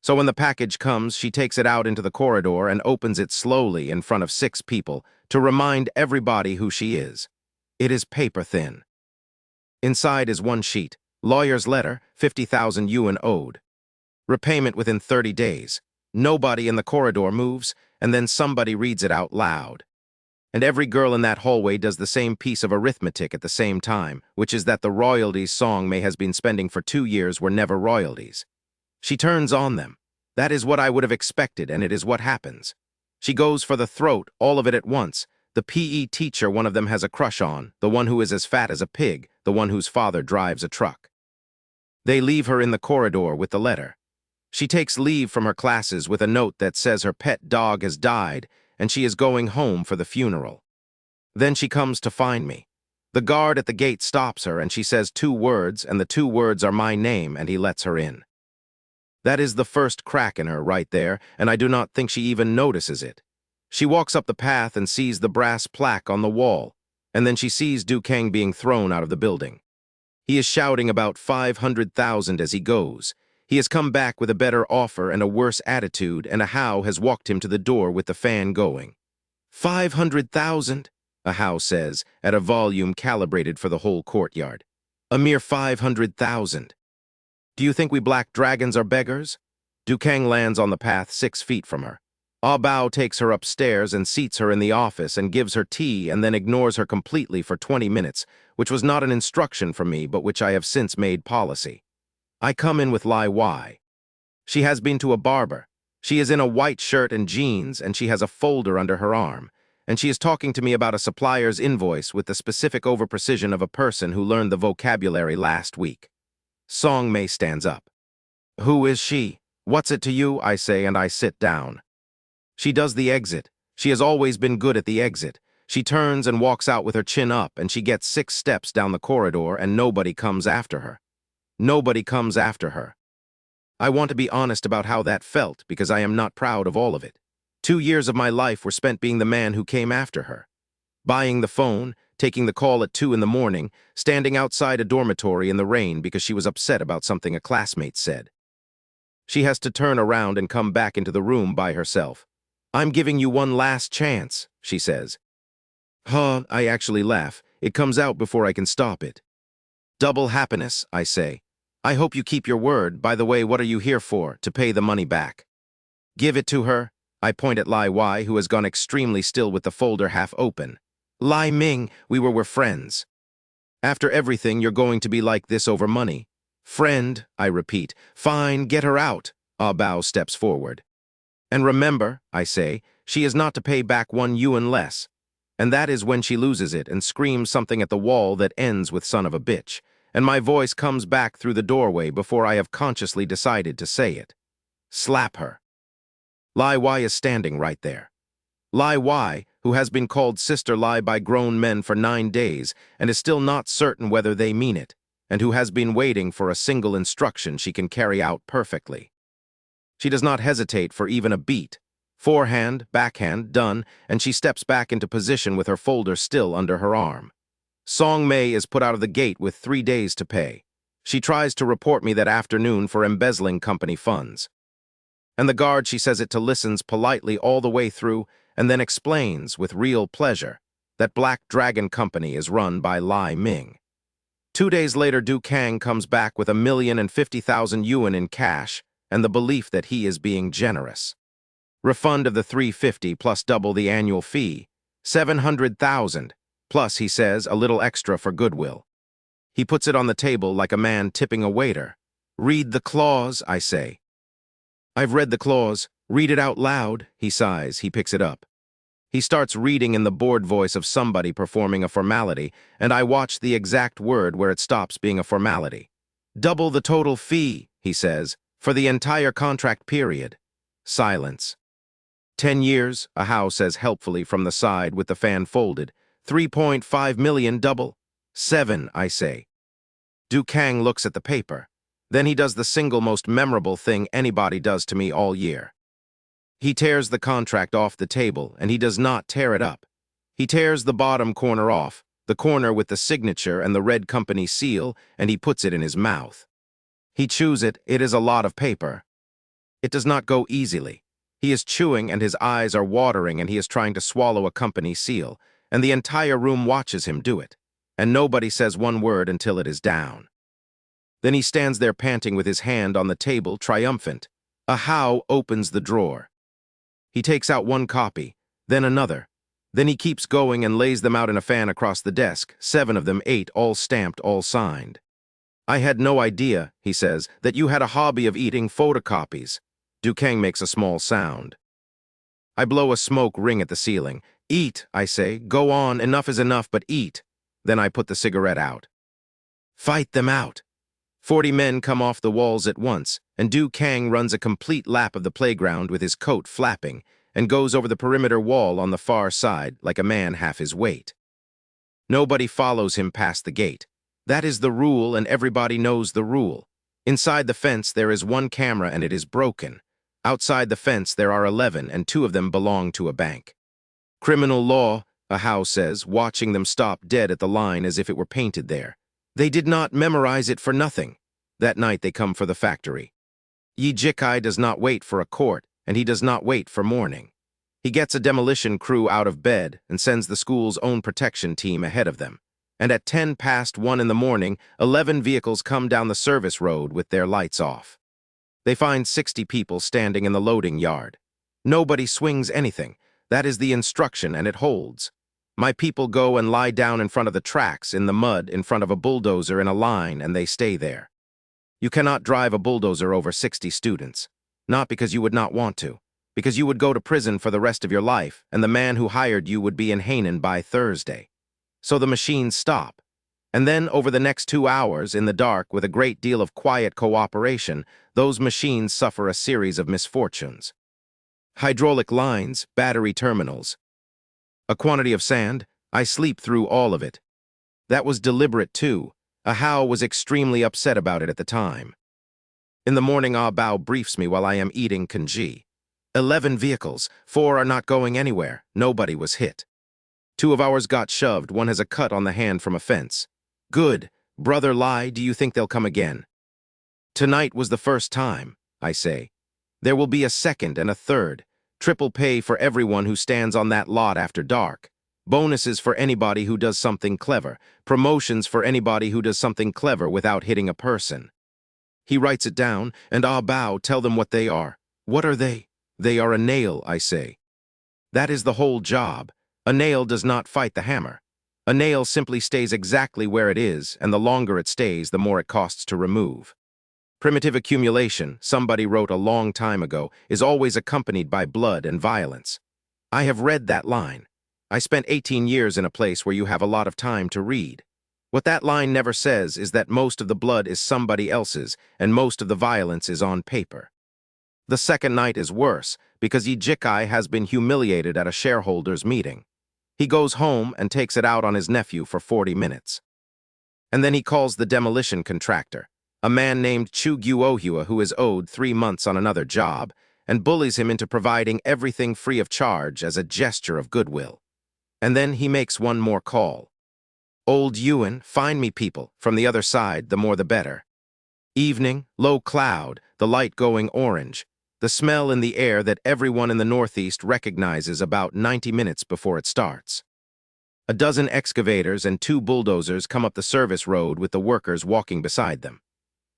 So when the package comes, she takes it out into the corridor and opens it slowly in front of 6 people to remind everybody who she is. It is paper thin. Inside is 1 sheet, lawyer's letter, 50,000 yuan owed. Repayment within 30 days. Nobody in the corridor moves, and then somebody reads it out loud. And every girl in that hallway does the same piece of arithmetic at the same time, which is that the royalties Song Mei has been spending for 2 years were never royalties. She turns on them. That is what I would have expected, and it is what happens. She goes for the throat, all of it at once. The PE teacher one of them has a crush on, the one who is as fat as a pig, the one whose father drives a truck. They leave her in the corridor with the letter. She takes leave from her classes with a note that says her pet dog has died and she is going home for the funeral. Then she comes to find me. The guard at the gate stops her and she says 2 words, and the 2 words are my name, and he lets her in. That is the first crack in her right there, and I do not think she even notices it. She walks up the path and sees the brass plaque on the wall, and then she sees Du Kang being thrown out of the building. He is shouting about 500,000 as he goes. He has come back with a better offer and a worse attitude, and a Hao has walked him to the door with the fan going. 500,000, a Hao says, at a volume calibrated for the whole courtyard. A mere 500,000. Do you think we black dragons are beggars? Du Kang lands on the path 6 feet from her. Ah Bao takes her upstairs and seats her in the office and gives her tea and then ignores her completely for 20 minutes, which was not an instruction from me but which I have since made policy. I come in with Lai Y. She has been to a barber. She is in a white shirt and jeans, and she has a folder under her arm, and she is talking to me about a supplier's invoice with the specific overprecision of a person who learned the vocabulary last week. Song Mei stands up. Who is she? What's it to you? I say, and I sit down. She does the exit. She has always been good at the exit. She turns and walks out with her chin up, and she gets 6 steps down the corridor, and nobody comes after her. Nobody comes after her. I want to be honest about how that felt because I am not proud of all of it. 2 years of my life were spent being the man who came after her. Buying the phone, taking the call at 2 in the morning, standing outside a dormitory in the rain because she was upset about something a classmate said. She has to turn around and come back into the room by herself. I'm giving you one last chance, she says. Huh, I actually laugh. It comes out before I can stop it. Double happiness, I say. I hope you keep your word. By the way, what are you here for? To pay the money back. Give it to her. I point at Lai Y, who has gone extremely still with the folder half open. Lai Ming, we were friends. After everything, you're going to be like this over money. Friend, I repeat. Fine, get her out. Ah Bao steps forward. And remember, I say, she is not to pay back 1 yuan less. And that is when she loses it and screams something at the wall that ends with son of a bitch. And my voice comes back through the doorway before I have consciously decided to say it. Slap her. Lai Y is standing right there. Lai Y, who has been called Sister Lai by grown men for 9 days and is still not certain whether they mean it, and who has been waiting for a single instruction she can carry out perfectly. She does not hesitate for even a beat. Forehand, backhand, done, and she steps back into position with her folder still under her arm. Song Mei is put out of the gate with 3 days to pay. She tries to report me that afternoon for embezzling company funds. And the guard she says it to listens politely all the way through and then explains with real pleasure that Black Dragon Company is run by Lai Ming. 2 days later, Du Kang comes back with 1,050,000 yuan in cash and the belief that he is being generous. Refund of the 350 plus double the annual fee, 700,000. Plus, he says, a little extra for goodwill. He puts it on the table like a man tipping a waiter. Read the clause, I say. I've read the clause. Read it out loud, he sighs. He picks it up. He starts reading in the bored voice of somebody performing a formality, and I watch the exact word where it stops being a formality. Double the total fee, he says, for the entire contract period. Silence. 10 years, Ahau says helpfully from the side with the fan folded. 3.5 million double. 7, I say. Du Kang looks at the paper. Then he does the single most memorable thing anybody does to me all year. He tears the contract off the table, and he does not tear it up. He tears the bottom corner off, the corner with the signature and the red company seal, and he puts it in his mouth. He chews it. It is a lot of paper. It does not go easily. He is chewing and his eyes are watering and he is trying to swallow a company seal, and the entire room watches him do it, and nobody says one word until it is down. Then he stands there panting with his hand on the table, triumphant. Ahau opens the drawer. He takes out one copy, then another. Then he keeps going and lays them out in a fan across the desk, 7 of them, 8, all stamped, all signed. I had no idea, he says, that you had a hobby of eating photocopies. Du Kang makes a small sound. I blow a smoke ring at the ceiling. Eat, I say. Go on, enough is enough, but eat. Then I put the cigarette out. Fight them out. 40 men come off the walls at once, and Du Kang runs a complete lap of the playground with his coat flapping, and goes over the perimeter wall on the far side like a man half his weight. Nobody follows him past the gate. That is the rule, and everybody knows the rule. Inside the fence there is one camera and it is broken. Outside the fence there are 11, and 2 of them belong to a bank. Criminal law, Ahau says, watching them stop dead at the line as if it were painted there. They did not memorize it for nothing. That night they come for the factory. Yi Jikai does not wait for a court, and he does not wait for morning. He gets a demolition crew out of bed and sends the school's own protection team ahead of them. And at 1:10 in the morning, 11 vehicles come down the service road with their lights off. They find 60 people standing in the loading yard. Nobody swings anything. That is the instruction, and it holds. My people go and lie down in front of the tracks, in the mud, in front of a bulldozer in a line, and they stay there. You cannot drive a bulldozer over 60 students. Not because you would not want to, because you would go to prison for the rest of your life, and the man who hired you would be in Hainan by Thursday. So the machines stop. And then, over the next 2 hours, in the dark, with a great deal of quiet cooperation, those machines suffer a series of misfortunes. Hydraulic lines, battery terminals. A quantity of sand. I sleep through all of it. That was deliberate, too. Ahau was extremely upset about it at the time. In the morning, Ah Bao briefs me while I am eating congee. 11 vehicles, 4 are not going anywhere. Nobody was hit. 2 of ours got shoved, 1 has a cut on the hand from a fence. Good. Brother Lai, do you think they'll come again? Tonight was the first time, I say. There will be a second and a third. Triple pay for everyone who stands on that lot after dark. Bonuses for anybody who does something clever. Promotions for anybody who does something clever without hitting a person. He writes it down, and Ah Bao, tell them what they are. What are they? They are a nail, I say. That is the whole job. A nail does not fight the hammer. A nail simply stays exactly where it is, and the longer it stays, the more it costs to remove. Primitive accumulation, somebody wrote a long time ago, is always accompanied by blood and violence. I have read that line. I spent 18 years in a place where you have a lot of time to read. What that line never says is that most of the blood is somebody else's, and most of the violence is on paper. The second night is worse, because Yi Jikai has been humiliated at a shareholders' meeting. He goes home and takes it out on his nephew for 40 minutes. And then he calls the demolition contractor, a man named Chu Guohua who is owed 3 months on another job, and bullies him into providing everything free of charge as a gesture of goodwill. And then he makes one more call. Old Yuan, find me people, from the other side, the more the better. Evening, low cloud, the light going orange, the smell in the air that everyone in the Northeast recognizes about 90 minutes before it starts. A dozen excavators and 2 bulldozers come up the service road with the workers walking beside them.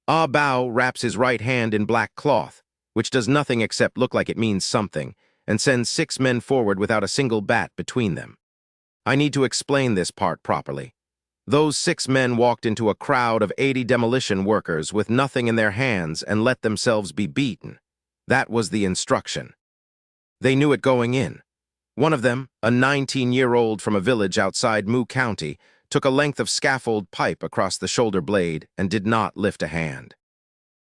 Ah Bao wraps his right hand in black cloth, which does nothing except look like it means something, and sends 6 men forward without a single bat between them. I need to explain this part properly. Those 6 men walked into a crowd of 80 demolition workers with nothing in their hands and let themselves be beaten. That was the instruction. They knew it going in. One of them, a 19-year-old from a village outside Mu County, took a length of scaffold pipe across the shoulder blade and did not lift a hand.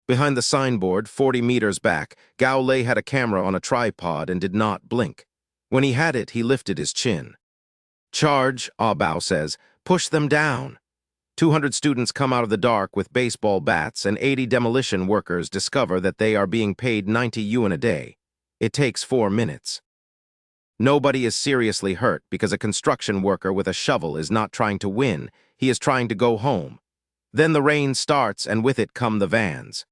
Behind the signboard, 40 meters back, Gao Lei had a camera on a tripod and did not blink. When he had it, he lifted his chin. "Charge," Bao says. "Push them down." 200 students come out of the dark with baseball bats, and 80 demolition workers discover that they are being paid 90 yuan a day. It takes 4 minutes. Nobody is seriously hurt because a construction worker with a shovel is not trying to win, he is trying to go home. Then the rain starts, and with it come the vans.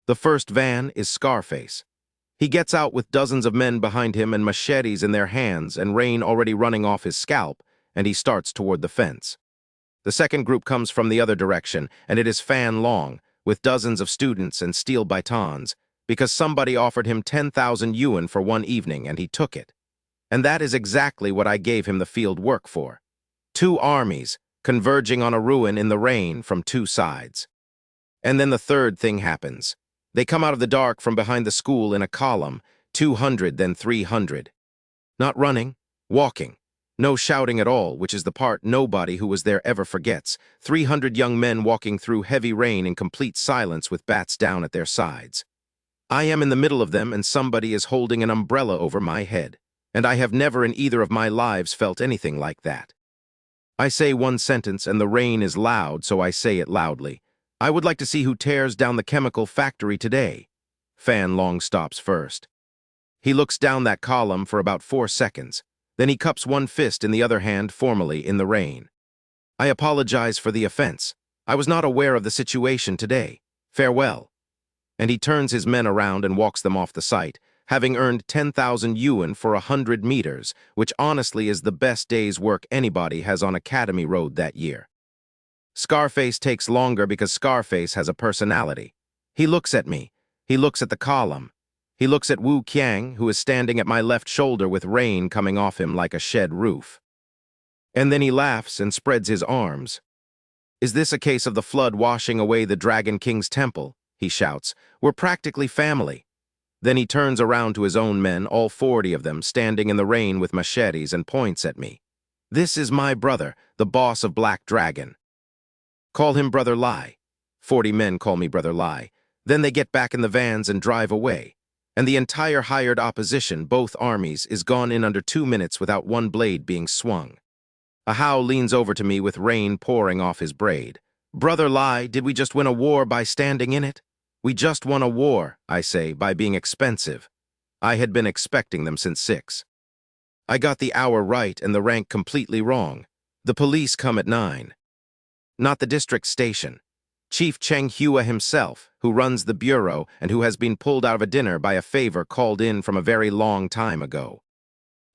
The first van is Scarface. He gets out with dozens of men behind him and machetes in their hands and rain already running off his scalp, and he starts toward the fence. The second group comes from the other direction, and it is fan long, with dozens of students and steel batons, because somebody offered him 10,000 yuan for one evening, and he took it. And that is exactly what I gave him the field work for. 2 armies, converging on a ruin in the rain from 2 sides. And then the third thing happens. They come out of the dark from behind the school in a column, 200, then 300. Not running, walking. No shouting at all, which is the part nobody who was there ever forgets. 300 young men walking through heavy rain in complete silence with bats down at their sides. I am in the middle of them, and somebody is holding an umbrella over my head, and I have never in either of my lives felt anything like that. I say one sentence, and the rain is loud, so I say it loudly. "I would like to see who tears down the chemical factory today." Fan Long stops first. He looks down that column for about 4 seconds. Then he cups one fist in the other hand formally in the rain. "I apologize for the offense. I was not aware of the situation today. Farewell." And he turns his men around and walks them off the site, having earned 10,000 yuan for 100 meters, which honestly is the best day's work anybody has on Academy Road that year. Scarface takes longer because Scarface has a personality. He looks at me. He looks at the column. He looks at Wu Qiang, who is standing at my left shoulder with rain coming off him like a shed roof. And then he laughs and spreads his arms. "Is this a case of the flood washing away the Dragon King's temple?" he shouts. "We're practically family." Then he turns around to his own men, all 40 of them, standing in the rain with machetes, and points at me. "This is my brother, the boss of Black Dragon. Call him Brother Lai." 40 men call me Brother Lai. Then they get back in the vans and drive away. And the entire hired opposition, both armies, is gone in under 2 minutes without one blade being swung. Ahau leans over to me with rain pouring off his braid. "Brother Lai, did we just win a war by standing in it?" "We just won a war," I say, "by being expensive." I had been expecting them since 6. I got the hour right and the rank completely wrong. The police come at 9. Not the district station. Chief Cheng Hua himself, who runs the bureau and who has been pulled out of a dinner by a favor called in from a very long time ago.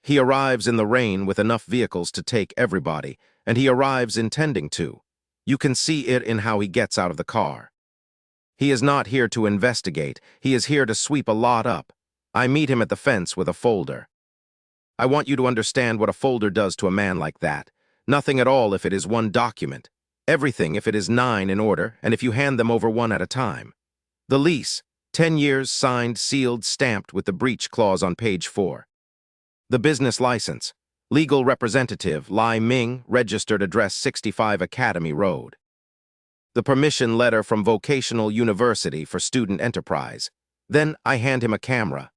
He arrives in the rain with enough vehicles to take everybody, and he arrives intending to. You can see it in how he gets out of the car. He is not here to investigate. He is here to sweep a lot up. I meet him at the fence with a folder. I want you to understand what a folder does to a man like that. Nothing at all if it is one document. Everything if it is 9 in order, and if you hand them over one at a time. The lease, 10 years, signed, sealed, stamped with the breach clause on page 4. The business license, legal representative, Lai Ming, registered address 65 Academy Road. The permission letter from Vocational University for Student Enterprise. Then I hand him a camera.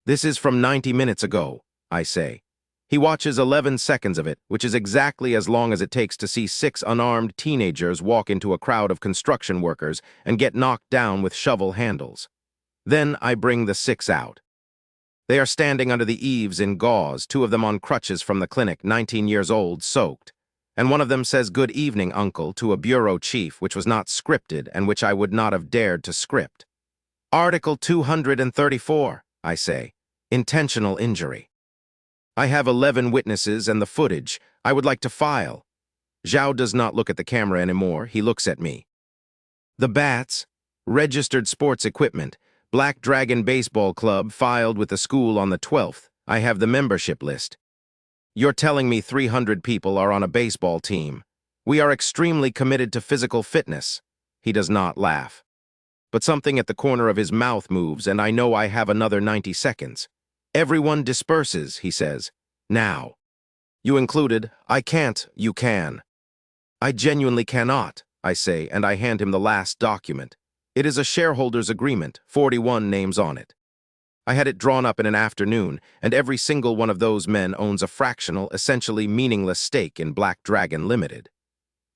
"This is from 90 minutes ago," I say. He watches 11 seconds of it, which is exactly as long as it takes to see 6 unarmed teenagers walk into a crowd of construction workers and get knocked down with shovel handles. Then I bring the 6 out. They are standing under the eaves in gauze, 2 of them on crutches from the clinic, 19 years old, soaked. And one of them says, "Good evening, uncle," to a bureau chief, which was not scripted and which I would not have dared to script. "Article 234, I say, intentional injury. I have 11 witnesses and the footage. I would like to file." Zhao does not look at the camera anymore. He looks at me. "The bats, registered sports equipment, Black Dragon Baseball Club filed with the school on the 12th. I have the membership list. You're telling me 300 people are on a baseball team. We are extremely committed to physical fitness." He does not laugh. But something at the corner of his mouth moves, and I know I have another 90 seconds. Everyone disperses, he says. Now. You included. I can't, you can. I genuinely cannot, I say, and I hand him the last document. It is a shareholders' agreement, 41 names on it. I had it drawn up in an afternoon, and every single one of those men owns a fractional, essentially meaningless stake in Black Dragon Limited.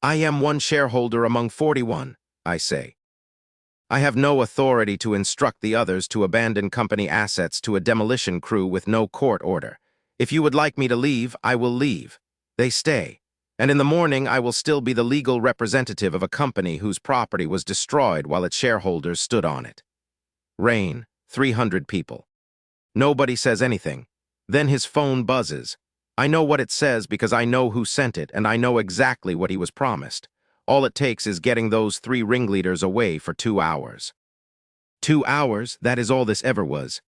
I am one shareholder among 41, I say. I have no authority to instruct the others to abandon company assets to a demolition crew with no court order. If you would like me to leave, I will leave. They stay. And in the morning, I will still be the legal representative of a company whose property was destroyed while its shareholders stood on it. Rain, 300 people. Nobody says anything. Then his phone buzzes. I know what it says because I know who sent it, and I know exactly what he was promised. All it takes is getting those 3 ringleaders away for 2 hours. 2 hours, that is all this ever was.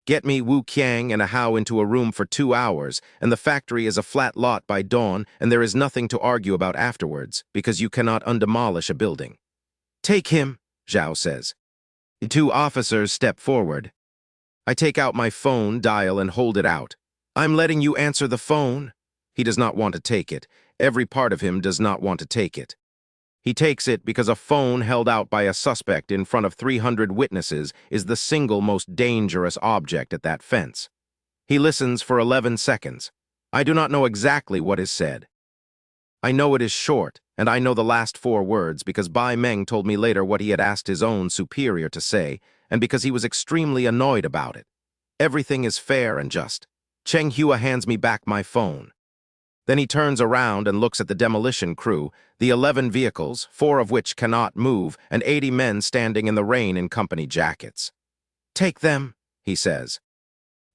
Get me Wu Qiang and a Hao into a room for 2 hours, and the factory is a flat lot by dawn, and there is nothing to argue about afterwards, because you cannot undemolish a building. Take him, Zhao says. The 2 officers step forward. I take out my phone, dial, and hold it out. I'm letting you answer the phone. He does not want to take it. Every part of him does not want to take it. He takes it because a phone held out by a suspect in front of 300 witnesses is the single most dangerous object at that fence. He listens for 11 seconds. I do not know exactly what is said. I know it is short, and I know the last 4 words because Bai Meng told me later what he had asked his own superior to say, and because he was extremely annoyed about it. Everything is fair and just. Cheng Hua hands me back my phone. Then he turns around and looks at the demolition crew, the 11 vehicles, 4 of which cannot move, and 80 men standing in the rain in company jackets. Take them, he says.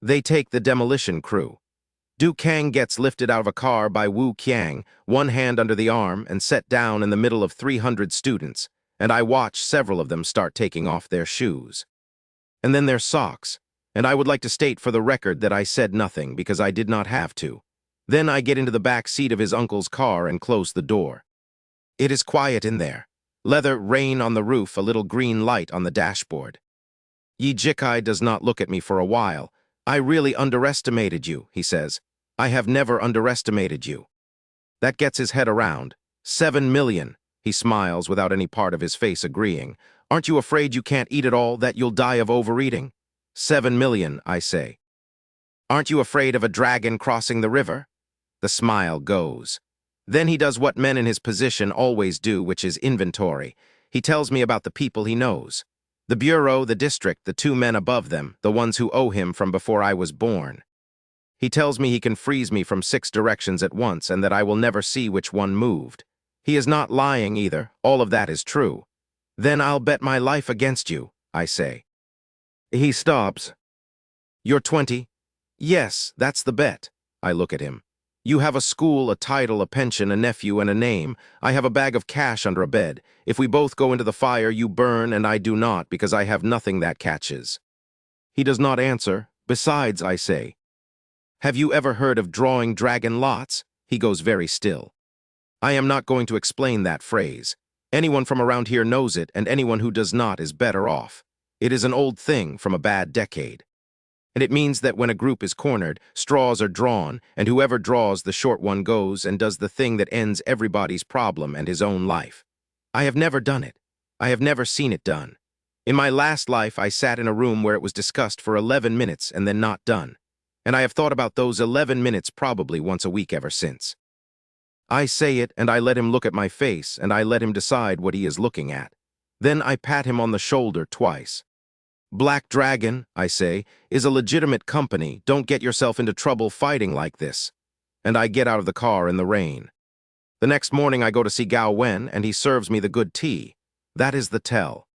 They take the demolition crew. Du Kang gets lifted out of a car by Wu Qiang, one hand under the arm, and set down in the middle of 300 students, and I watch several of them start taking off their shoes. And then their socks, and I would like to state for the record that I said nothing because I did not have to. Then I get into the back seat of his uncle's car and close the door. It is quiet in there. Leather, rain on the roof, a little green light on the dashboard. Yi Jikai does not look at me for a while. I really underestimated you, he says. I have never underestimated you. That gets his head around. 7 million. He smiles without any part of his face agreeing. Aren't you afraid you can't eat it all, that you'll die of overeating? 7 million, I say. Aren't you afraid of a dragon crossing the river? The smile goes. Then he does what men in his position always do, which is inventory. He tells me about the people he knows. The bureau, the district, the 2 men above them, the ones who owe him from before I was born. He tells me he can freeze me from 6 directions at once and that I will never see which one moved. He is not lying either. All of that is true. Then I'll bet my life against you, I say. He stops. You're 20? Yes, that's the bet. I look at him. You have a school, a title, a pension, a nephew, and a name. I have a bag of cash under a bed. If we both go into the fire, you burn, and I do not, because I have nothing that catches. He does not answer. Besides, I say, have you ever heard of drawing dragon lots? He goes very still. I am not going to explain that phrase. Anyone from around here knows it, and anyone who does not is better off. It is an old thing from a bad decade. And it means that when a group is cornered, straws are drawn, and whoever draws the short one goes and does the thing that ends everybody's problem and his own life. I have never done it. I have never seen it done. In my last life, I sat in a room where it was discussed for 11 minutes and then not done. And I have thought about those 11 minutes probably once a week ever since. I say it, and I let him look at my face, and I let him decide what he is looking at. Then I pat him on the shoulder twice. Black Dragon, I say, is a legitimate company. Don't get yourself into trouble fighting like this. And I get out of the car in the rain. The next morning I go to see Gao Wen, and he serves me the good tea. That is the tell.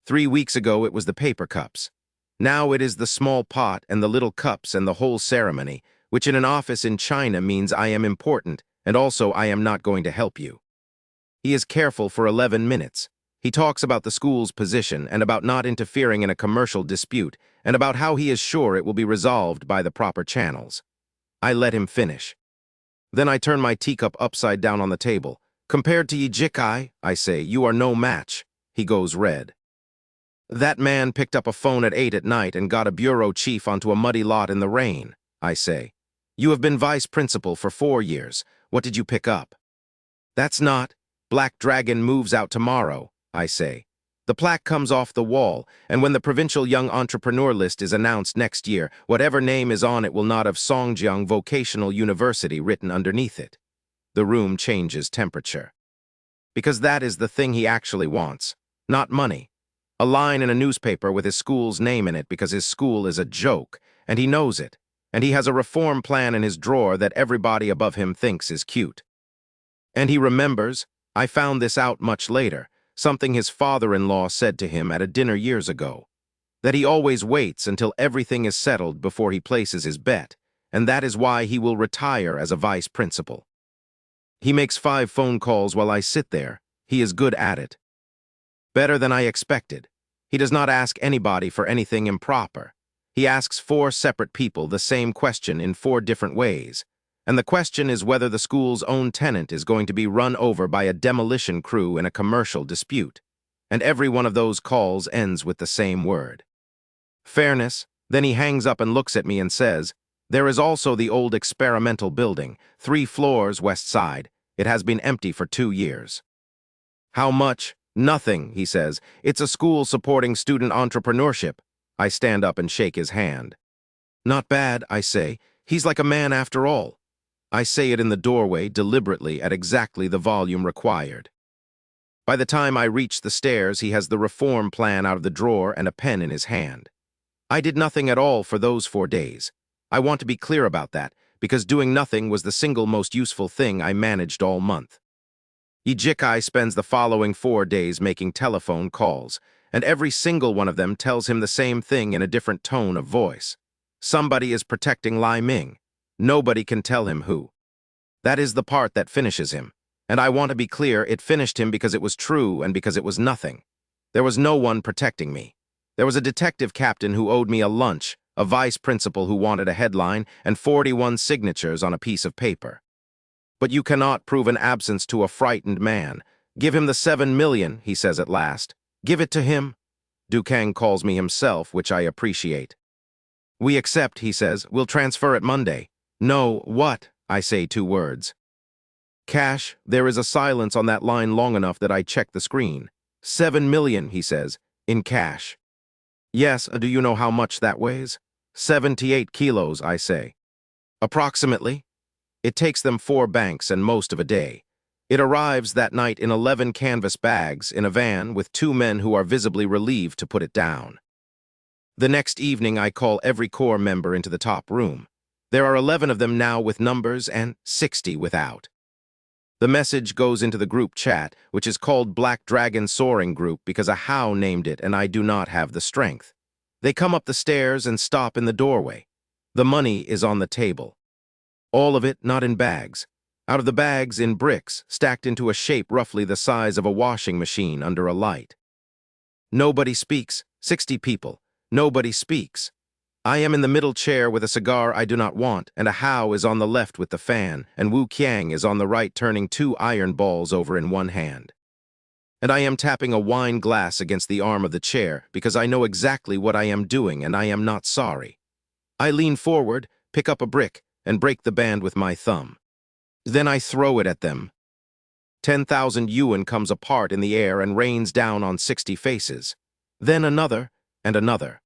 3 weeks ago it was the paper cups. Now it is the small pot and the little cups and the whole ceremony, which in an office in China means I am important, and also I am not going to help you. He is careful for 11 minutes. He talks about the school's position and about not interfering in a commercial dispute and about how he is sure it will be resolved by the proper channels. I let him finish. Then I turn my teacup upside down on the table. Compared to Yi Jikai, I say, you are no match. He goes red. That man picked up a phone at 8 at night and got a bureau chief onto a muddy lot in the rain, I say. You have been vice principal for 4 years. What did you pick up? That's not. Black Dragon moves out tomorrow, I say. The plaque comes off the wall, and when the provincial young entrepreneur list is announced next year, whatever name is on it will not have Songjiang Vocational University written underneath it. The room changes temperature. Because that is the thing he actually wants, not money. A line in a newspaper with his school's name in it because his school is a joke, and he knows it, and he has a reform plan in his drawer that everybody above him thinks is cute. And he remembers, I found this out much later, something his father-in-law said to him at a dinner years ago, that he always waits until everything is settled before he places his bet, and that is why he will retire as a vice principal. He makes 5 phone calls while I sit there. He is good at it. Better than I expected. He does not ask anybody for anything improper. He asks 4 separate people the same question in 4 different ways. And the question is whether the school's own tenant is going to be run over by a demolition crew in a commercial dispute. And every one of those calls ends with the same word. Fairness. Then he hangs up and looks at me and says, there is also the old experimental building, 3 floors west side. It has been empty for 2 years. How much? Nothing, he says. It's a school supporting student entrepreneurship. I stand up and shake his hand. Not bad, I say. He's like a man after all. I say it in the doorway, deliberately, at exactly the volume required. By the time I reach the stairs, he has the reform plan out of the drawer and a pen in his hand. I did nothing at all for those 4 days. I want to be clear about that, because doing nothing was the single most useful thing I managed all month. Ijikai spends the following 4 days making telephone calls, and every single one of them tells him the same thing in a different tone of voice. Somebody is protecting Lai Ming. Nobody can tell him who. That is the part that finishes him, and I want to be clear, it finished him because it was true and because it was nothing. There was no one protecting me. There was a detective captain who owed me a lunch, a vice principal who wanted a headline, and 41 signatures on a piece of paper. But you cannot prove an absence to a frightened man. Give him the 7 million, he says at last. Give it to him. Dukang calls me himself, which I appreciate. We accept, he says. We'll transfer it Monday. No, what? I say 2 words. Cash. There is a silence on that line long enough that I check the screen. 7 million, he says, in cash. Yes, do you know how much that weighs? 78 kilos, I say. Approximately. It takes them 4 banks and most of a day. It arrives that night in 11 canvas bags in a van with 2 men who are visibly relieved to put it down. The next evening I call every corps member into the top room. There are 11 of them now with numbers and 60 without. The message goes into the group chat, which is called Black Dragon Soaring Group because a How named it and I do not have the strength. They come up the stairs and stop in the doorway. The money is on the table. All of it not in bags. Out of the bags in bricks, stacked into a shape roughly the size of a washing machine under a light. Nobody speaks. 60 people. Nobody speaks. I am in the middle chair with a cigar I do not want, and a How is on the left with the fan, and Wu Qiang is on the right turning 2 iron balls over in one hand. And I am tapping a wine glass against the arm of the chair because I know exactly what I am doing and I am not sorry. I lean forward, pick up a brick, and break the band with my thumb. Then I throw it at them. 10,000 yuan comes apart in the air and rains down on 60 faces. Then another, and another.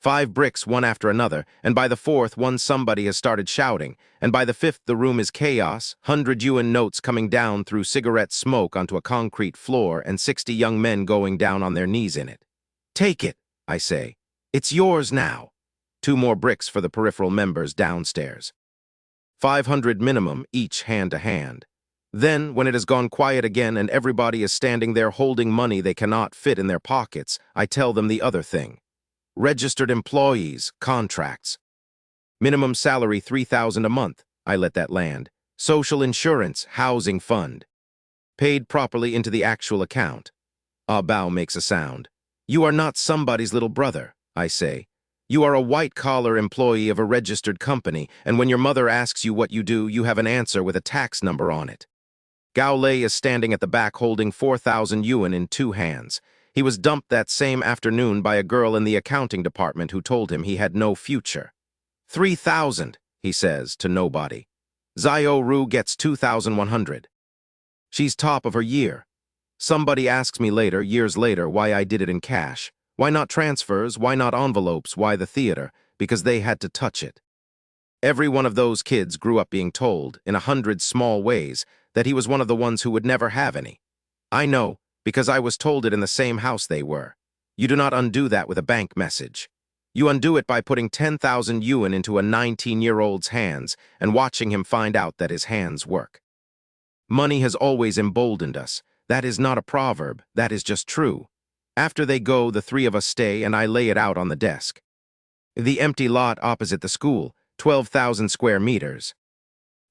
5 bricks one after another, and by the 4th one somebody has started shouting, and by the 5th the room is chaos, 100 yuan notes coming down through cigarette smoke onto a concrete floor and 60 young men going down on their knees in it. Take it, I say. It's yours now. 2 more bricks for the peripheral members downstairs. 500 minimum, each hand to hand. Then, when it has gone quiet again and everybody is standing there holding money they cannot fit in their pockets, I tell them the other thing. Registered employees, contracts. Minimum salary 3,000 a month, I let that land. Social insurance, housing fund. Paid properly into the actual account. Ah Bao makes a sound. You are not somebody's little brother, I say. You are a white-collar employee of a registered company, and when your mother asks you what you do, you have an answer with a tax number on it. Gao Lei is standing at the back holding 4,000 yuan in 2 hands. He was dumped that same afternoon by a girl in the accounting department who told him he had no future. 3,000, he says, to nobody. Zio Ru gets 2,100. She's top of her year. Somebody asks me later, years later, why I did it in cash. Why not transfers? Why not envelopes? Why the theater? Because they had to touch it. Every one of those kids grew up being told, in 100 small ways, that he was one of the ones who would never have any. I know, because I was told it in the same house they were. You do not undo that with a bank message. You undo it by putting 10,000 yuan into a 19-year-old's hands and watching him find out that his hands work. Money has always emboldened us. That is not a proverb, that is just true. After they go, the three of us stay and I lay it out on the desk. The empty lot opposite the school, 12,000 square meters.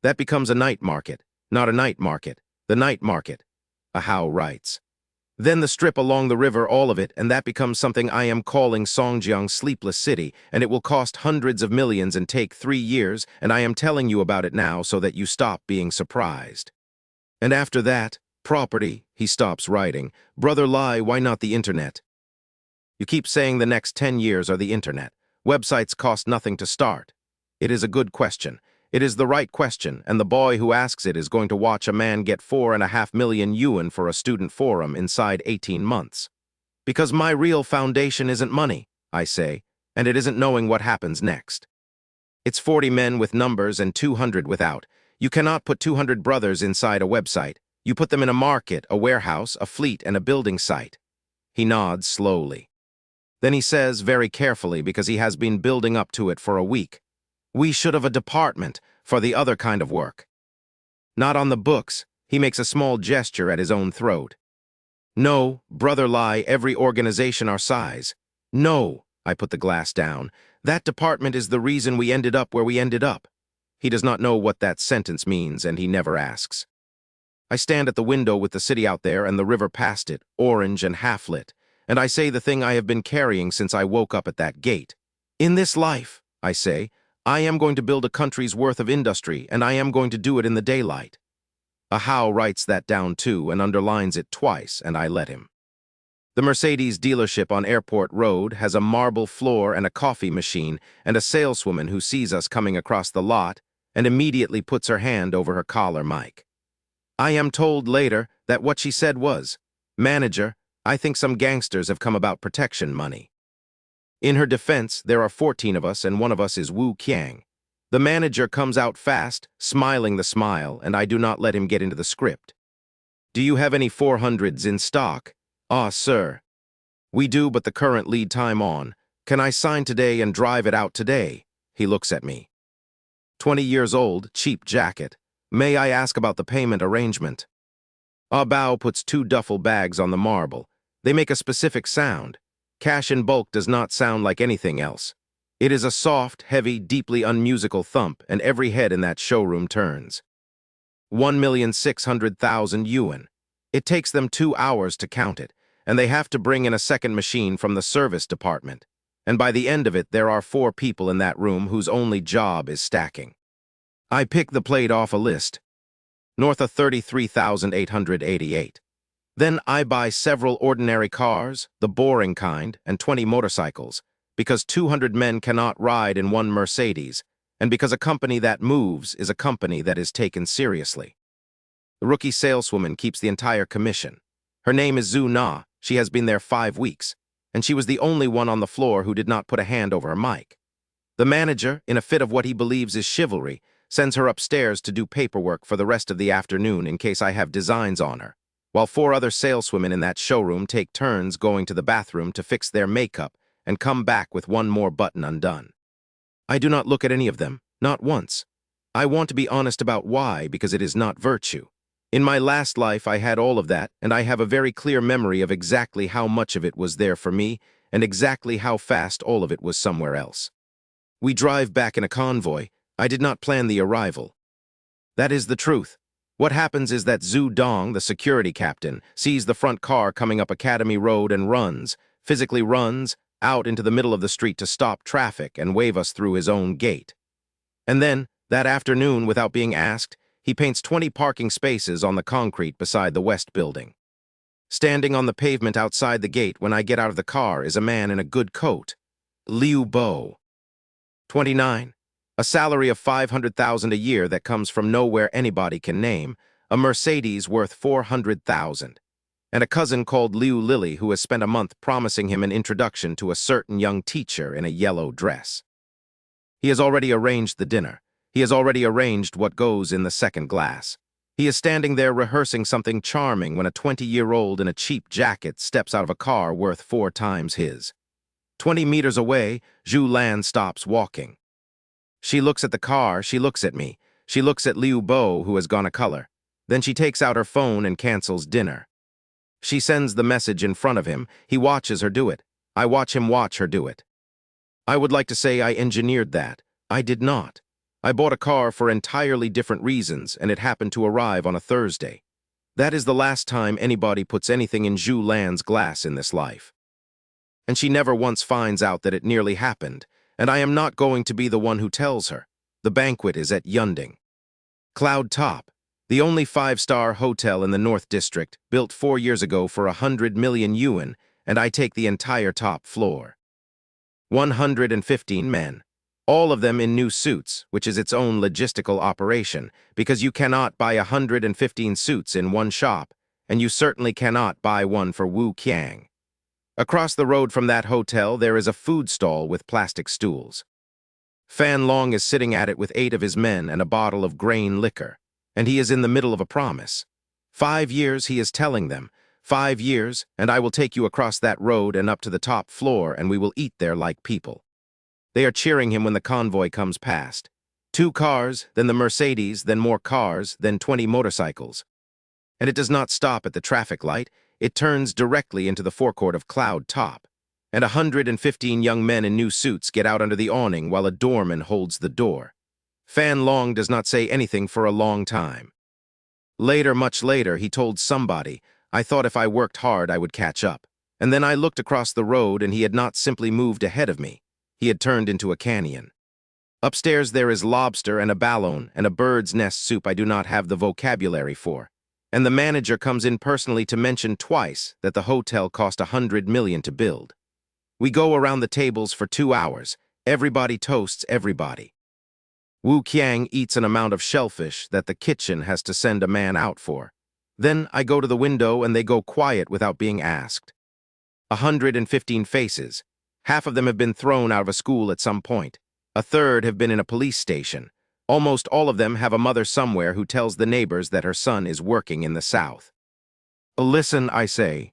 That becomes a night market, not a night market, the night market, Ahau writes. Then the strip along the river, all of it, and that becomes something I am calling Songjiang Sleepless City, and it will cost hundreds of millions and take 3 years, and I am telling you about it now so that you stop being surprised. And after that, property, he stops writing. Brother Lai, why not the internet? You keep saying the next 10 years are the internet. Websites cost nothing to start. It is a good question. It is the right question, and the boy who asks it is going to watch a man get 4.5 million yuan for a student forum inside 18 months. Because my real foundation isn't money, I say, and it isn't knowing what happens next. It's 40 men with numbers and 200 without. You cannot put 200 brothers inside a website. You put them in a market, a warehouse, a fleet, and a building site. He nods slowly. Then he says, very carefully, because he has been building up to it for a week, we should have a department for the other kind of work. Not on the books. He makes a small gesture at his own throat. No, Brother Lai, every organization our size. No, I put the glass down. That department is the reason we ended up where we ended up. He does not know what that sentence means, and he never asks. I stand at the window with the city out there and the river past it, orange and half-lit, and I say the thing I have been carrying since I woke up at that gate. In this life, I say, I am going to build a country's worth of industry, and I am going to do it in the daylight. Ahau writes that down too and underlines it twice, and I let him. The Mercedes dealership on Airport Road has a marble floor and a coffee machine and a saleswoman who sees us coming across the lot and immediately puts her hand over her collar mic. I am told later that what she said was, "Manager, I think some gangsters have come about protection money." In her defense, there are 14 of us and one of us is Wu Qiang. The manager comes out fast, smiling the smile, and I do not let him get into the script. Do you have any 400s in stock? Ah, sir. We do, but the current lead time on. Can I sign today and drive it out today? He looks at me. 20 years old, cheap jacket. May I ask about the payment arrangement? Ah Bao puts 2 duffel bags on the marble. They make a specific sound. Cash in bulk does not sound like anything else. It is a soft, heavy, deeply unmusical thump, and every head in that showroom turns. 1,600,000 yuan. It takes them 2 hours to count it, and they have to bring in a second machine from the service department. And by the end of it, there are 4 people in that room whose only job is stacking. I pick the plate off a list. North of 33,888. Then I buy several ordinary cars, the boring kind, and 20 motorcycles, because 200 men cannot ride in one Mercedes, and because a company that moves is a company that is taken seriously. The rookie saleswoman keeps the entire commission. Her name is Zhu Na. She has been there 5 weeks, and she was the only one on the floor who did not put a hand over her mic. The manager, in a fit of what he believes is chivalry, sends her upstairs to do paperwork for the rest of the afternoon in case I have designs on her, while 4 other saleswomen in that showroom take turns going to the bathroom to fix their makeup and come back with one more button undone. I do not look at any of them, not once. I want to be honest about why, because it is not virtue. In my last life, I had all of that, and I have a very clear memory of exactly how much of it was there for me and exactly how fast all of it was somewhere else. We drive back in a convoy. I did not plan the arrival. That is the truth. What happens is that Zhu Dong, the security captain, sees the front car coming up Academy Road and runs, physically runs, out into the middle of the street to stop traffic and wave us through his own gate. And then, that afternoon, without being asked, he paints 20 parking spaces on the concrete beside the West Building. Standing on the pavement outside the gate when I get out of the car is a man in a good coat. Liu Bo. 29. A salary of 500,000 a year that comes from nowhere anybody can name, a Mercedes worth 400,000, and a cousin called Liu Lily who has spent a month promising him an introduction to a certain young teacher in a yellow dress. He has already arranged the dinner. He has already arranged what goes in the second glass. He is standing there rehearsing something charming when a 20-year-old in a cheap jacket steps out of a car worth 4 times his. 20 meters away, Zhu Lan stops walking. She looks at the car, she looks at me. She looks at Liu Bo, who has gone a color. Then she takes out her phone and cancels dinner. She sends the message in front of him. He watches her do it. I watch him watch her do it. I would like to say I engineered that. I did not. I bought a car for entirely different reasons, and it happened to arrive on a Thursday. That is the last time anybody puts anything in Zhu Lan's glass in this life. And she never once finds out that it nearly happened, and I am not going to be the one who tells her. The banquet is at Yunding. Cloud Top, the only 5-star hotel in the North District, built 4 years ago for 100 million yuan, and I take the entire top floor. 115 men. All of them in new suits, which is its own logistical operation, because you cannot buy 115 suits in one shop, and you certainly cannot buy one for Wu Qiang. Across the road from that hotel, there is a food stall with plastic stools. Fan Long is sitting at it with 8 of his men and a bottle of grain liquor, and he is in the middle of a promise. 5 years, he is telling them. 5 years, and I will take you across that road and up to the top floor, and we will eat there like people. They are cheering him when the convoy comes past. 2 cars, then the Mercedes, then more cars, then 20 motorcycles. And it does not stop at the traffic light. It turns directly into the forecourt of Cloud Top. And 115 young men in new suits get out under the awning while a doorman holds the door. Fan Long does not say anything for a long time. Later, much later, he told somebody, I thought if I worked hard I would catch up. And then I looked across the road and he had not simply moved ahead of me. He had turned into a canyon. Upstairs there is lobster and a ballon and a bird's nest soup I do not have the vocabulary for. And the manager comes in personally to mention twice that the hotel cost 100 million to build. We go around the tables for 2 hours. Everybody toasts everybody. Wu Qiang eats an amount of shellfish that the kitchen has to send a man out for. Then I go to the window and they go quiet without being asked. 115 faces. Half of them have been thrown out of a school at some point. A third have been in a police station. Almost all of them have a mother somewhere who tells the neighbors that her son is working in the South. Listen, I say.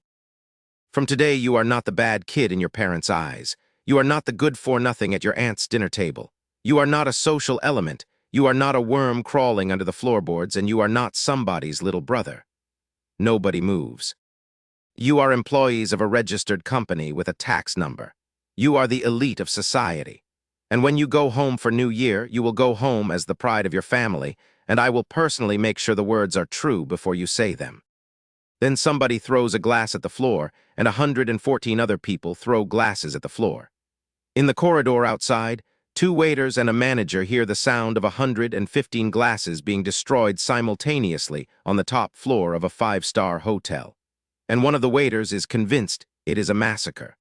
From today you are not the bad kid in your parents' eyes. You are not the good-for-nothing at your aunt's dinner table. You are not a social element. You are not a worm crawling under the floorboards, and you are not somebody's little brother. Nobody moves. You are employees of a registered company with a tax number. You are the elite of society. And when you go home for New Year, you will go home as the pride of your family, and I will personally make sure the words are true before you say them. Then somebody throws a glass at the floor, and 114 other people throw glasses at the floor. In the corridor outside, 2 waiters and a manager hear the sound of 115 glasses being destroyed simultaneously on the top floor of a 5-star hotel. And one of the waiters is convinced it is a massacre.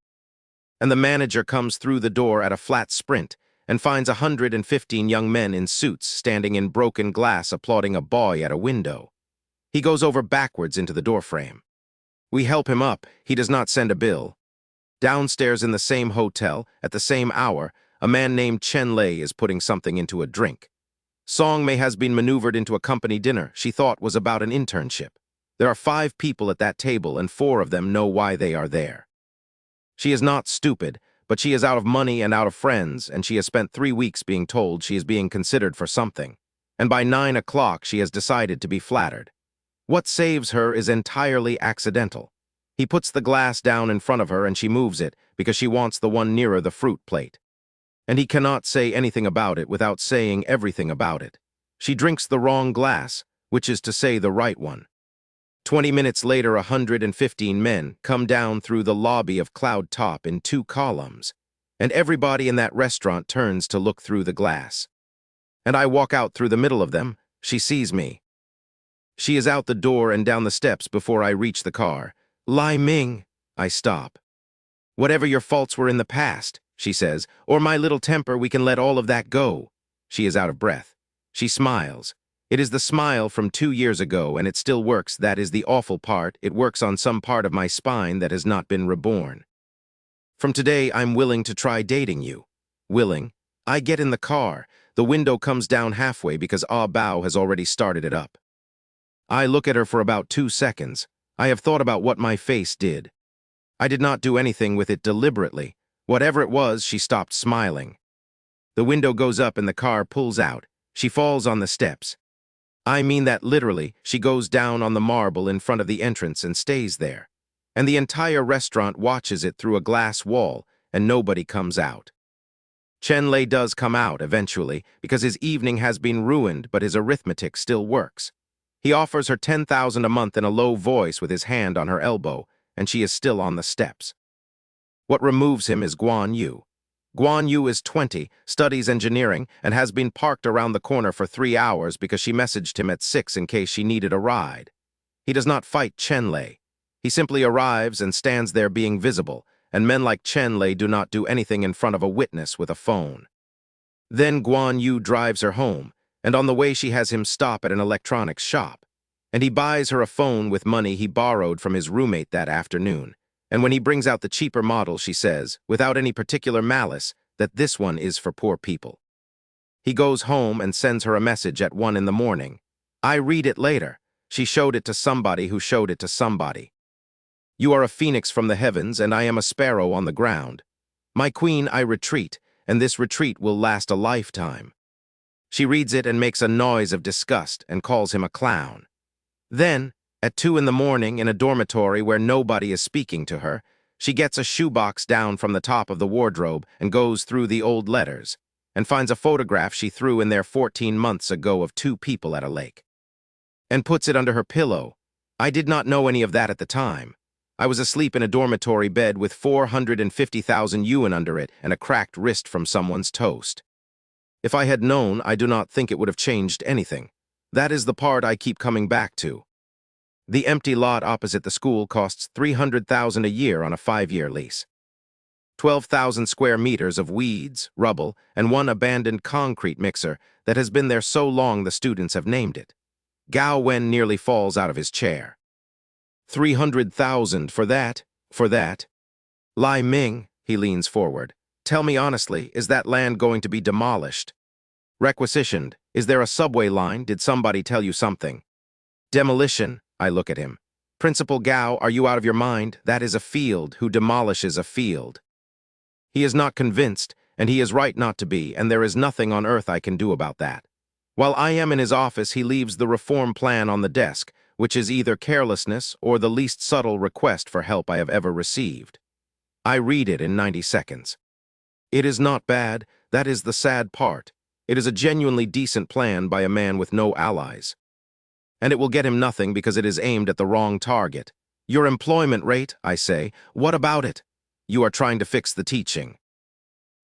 And the manager comes through the door at a flat sprint and finds 115 young men in suits standing in broken glass applauding a boy at a window. He goes over backwards into the doorframe. We help him up. He does not send a bill. Downstairs in the same hotel, at the same hour, a man named Chen Lei is putting something into a drink. Song Mei has been maneuvered into a company dinner she thought was about an internship. There are 5 people at that table and 4 of them know why they are there. She is not stupid, but she is out of money and out of friends, and she has spent 3 weeks being told she is being considered for something. And by 9 o'clock she has decided to be flattered. What saves her is entirely accidental. He puts the glass down in front of her and she moves it because she wants the one nearer the fruit plate. And he cannot say anything about it without saying everything about it. She drinks the wrong glass, which is to say the right one. 20 minutes later, 115 men come down through the lobby of Cloud Top in 2 columns, and everybody in that restaurant turns to look through the glass. And I walk out through the middle of them. She sees me. She is out the door and down the steps before I reach the car. Lai Ming, I stop. Whatever your faults were in the past, she says, or my little temper, we can let all of that go. She is out of breath. She smiles. It is the smile from 2 years ago, and it still works. That is the awful part. It works on some part of my spine that has not been reborn. From today, I'm willing to try dating you. Willing. I get in the car. The window comes down halfway because Ah Bao has already started it up. I look at her for about 2 seconds. I have thought about what my face did. I did not do anything with it deliberately. Whatever it was, she stopped smiling. The window goes up and the car pulls out. She falls on the steps. I mean that literally. She goes down on the marble in front of the entrance and stays there. And the entire restaurant watches it through a glass wall, and nobody comes out. Chen Lei does come out eventually because his evening has been ruined, but his arithmetic still works. He offers her 10,000 a month in a low voice with his hand on her elbow, and she is still on the steps. What removes him is Guan Yu. Guan Yu is 20, studies engineering, and has been parked around the corner for 3 hours because she messaged him at 6 in case she needed a ride. He does not fight Chen Lei. He simply arrives and stands there being visible, and men like Chen Lei do not do anything in front of a witness with a phone. Then Guan Yu drives her home, and on the way she has him stop at an electronics shop. And he buys her a phone with money he borrowed from his roommate that afternoon. And when he brings out the cheaper model, she says, without any particular malice, that this one is for poor people. He goes home and sends her a message at 1 in the morning. I read it later. She showed it to somebody who showed it to somebody. You are a phoenix from the heavens, and I am a sparrow on the ground. My queen, I retreat, and this retreat will last a lifetime. She reads it and makes a noise of disgust and calls him a clown. Then, at 2 in the morning in a dormitory where nobody is speaking to her, she gets a shoebox down from the top of the wardrobe and goes through the old letters and finds a photograph she threw in there 14 months ago of 2 people at a lake and puts it under her pillow. I did not know any of that at the time. I was asleep in a dormitory bed with 450,000 yuan under it and a cracked wrist from someone's toast. If I had known, I do not think it would have changed anything. That is the part I keep coming back to. The empty lot opposite the school costs 300,000 a year on a 5-year lease. 12,000 square meters of weeds, rubble, and one abandoned concrete mixer that has been there so long the students have named it. Gao Wen nearly falls out of his chair. 300,000 for that. Lai Ming, he leans forward. Tell me honestly, is that land going to be demolished? Requisitioned. Is there a subway line? Did somebody tell you something? Demolition. I look at him. Principal Gao, are you out of your mind? That is a field. Who demolishes a field? He is not convinced, and he is right not to be, and there is nothing on earth I can do about that. While I am in his office, he leaves the reform plan on the desk, which is either carelessness or the least subtle request for help I have ever received. I read it in 90 seconds. It is not bad. That is the sad part. It is a genuinely decent plan by a man with no allies. And it will get him nothing because it is aimed at the wrong target. Your employment rate, I say, what about it? You are trying to fix the teaching.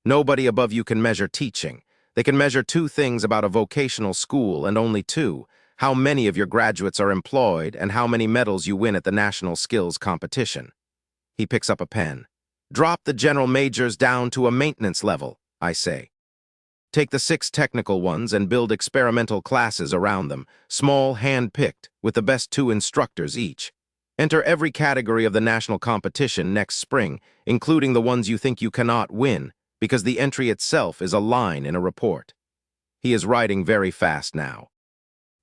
Nobody above you can measure teaching. They can measure 2 things about a vocational school, and only 2. How many of your graduates are employed and how many medals you win at the national skills competition. He picks up a pen. Drop the general majors down to a maintenance level, I say. Take the 6 technical ones and build experimental classes around them, small, hand-picked, with the best 2 instructors each. Enter every category of the national competition next spring, including the ones you think you cannot win, because the entry itself is a line in a report. He is writing very fast now.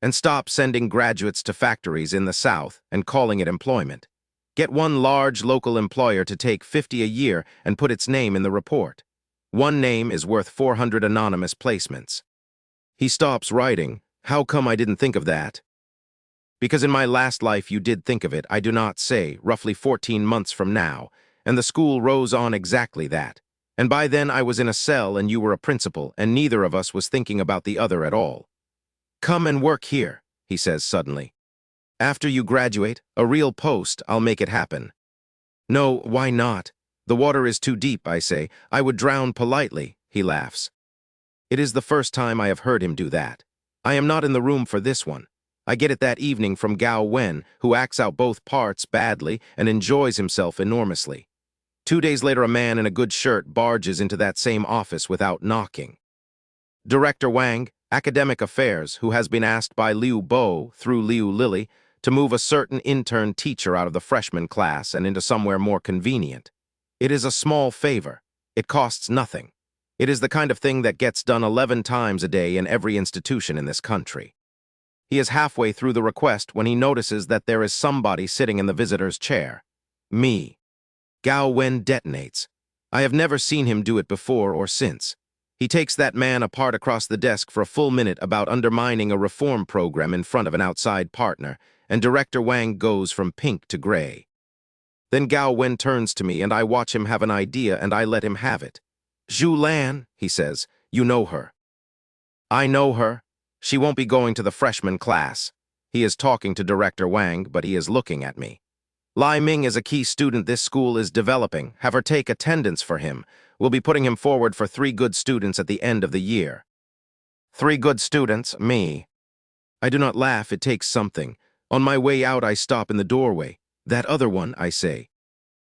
And stop sending graduates to factories in the South and calling it employment. Get one large local employer to take 50 a year and put its name in the report. One name is worth 400 anonymous placements. He stops writing. How come I didn't think of that? Because in my last life you did think of it, I do not say, roughly 14 months from now, and the school rose on exactly that. And by then I was in a cell and you were a principal, and neither of us was thinking about the other at all. Come and work here, he says suddenly. After you graduate, a real post, I'll make it happen. No, why not? The water is too deep, I say. I would drown politely, he laughs. It is the first time I have heard him do that. I am not in the room for this one. I get it that evening from Gao Wen, who acts out both parts badly and enjoys himself enormously. 2 days later, a man in a good shirt barges into that same office without knocking. Director Wang, Academic Affairs, who has been asked by Liu Bo, through Liu Lily, to move a certain intern teacher out of the freshman class and into somewhere more convenient. It is a small favor. It costs nothing. It is the kind of thing that gets done 11 times a day in every institution in this country. He is halfway through the request when he notices that there is somebody sitting in the visitor's chair. Me. Gao Wen detonates. I have never seen him do it before or since. He takes that man apart across the desk for a full minute about undermining a reform program in front of an outside partner, and Director Wang goes from pink to gray. Then Gao Wen turns to me and I watch him have an idea and I let him have it. "Zhu Lan," he says, "you know her." I know her. She won't be going to the freshman class. He is talking to Director Wang, but he is looking at me. Lai Ming is a key student this school is developing. Have her take attendance for him. We'll be putting him forward for 3 good students at the end of the year. 3 good students, me. I do not laugh, it takes something. On my way out, I stop in the doorway. "That other one," I say.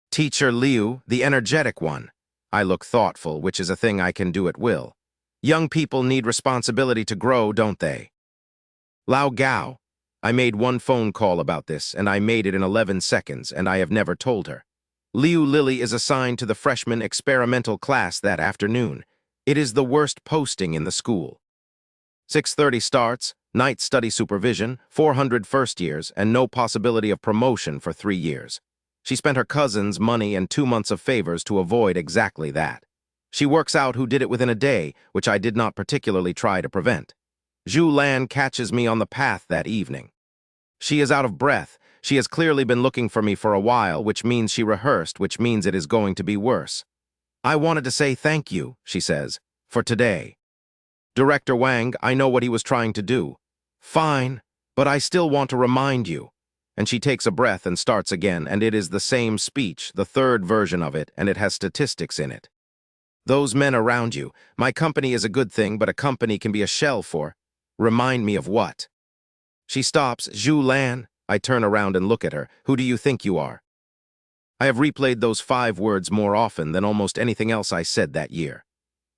"Teacher Liu, the energetic one." I look thoughtful, which is a thing I can do at will. Young people need responsibility to grow, don't they? Lao Gao. I made one phone call about this, and I made it in 11 seconds, and I have never told her. Liu Lily is assigned to the freshman experimental class that afternoon. It is the worst posting in the school. 6:30 starts, night study supervision, 400 first years, and no possibility of promotion for 3 years. She spent her cousin's money and 2 months of favors to avoid exactly that. She works out who did it within a day, which I did not particularly try to prevent. Zhu Lan catches me on the path that evening. She is out of breath. She has clearly been looking for me for a while, which means she rehearsed, which means it is going to be worse. "I wanted to say thank you," she says, "for today." Director Wang, I know what he was trying to do. "Fine, but I still want to remind you." And she takes a breath and starts again, and it is the same speech, the third version of it, and it has statistics in it. "Those men around you. My company is a good thing, but a company can be a shell for. Remind me of what?" She stops. "Zhu Lan." I turn around and look at her. "Who do you think you are?" I have replayed those 5 words more often than almost anything else I said that year.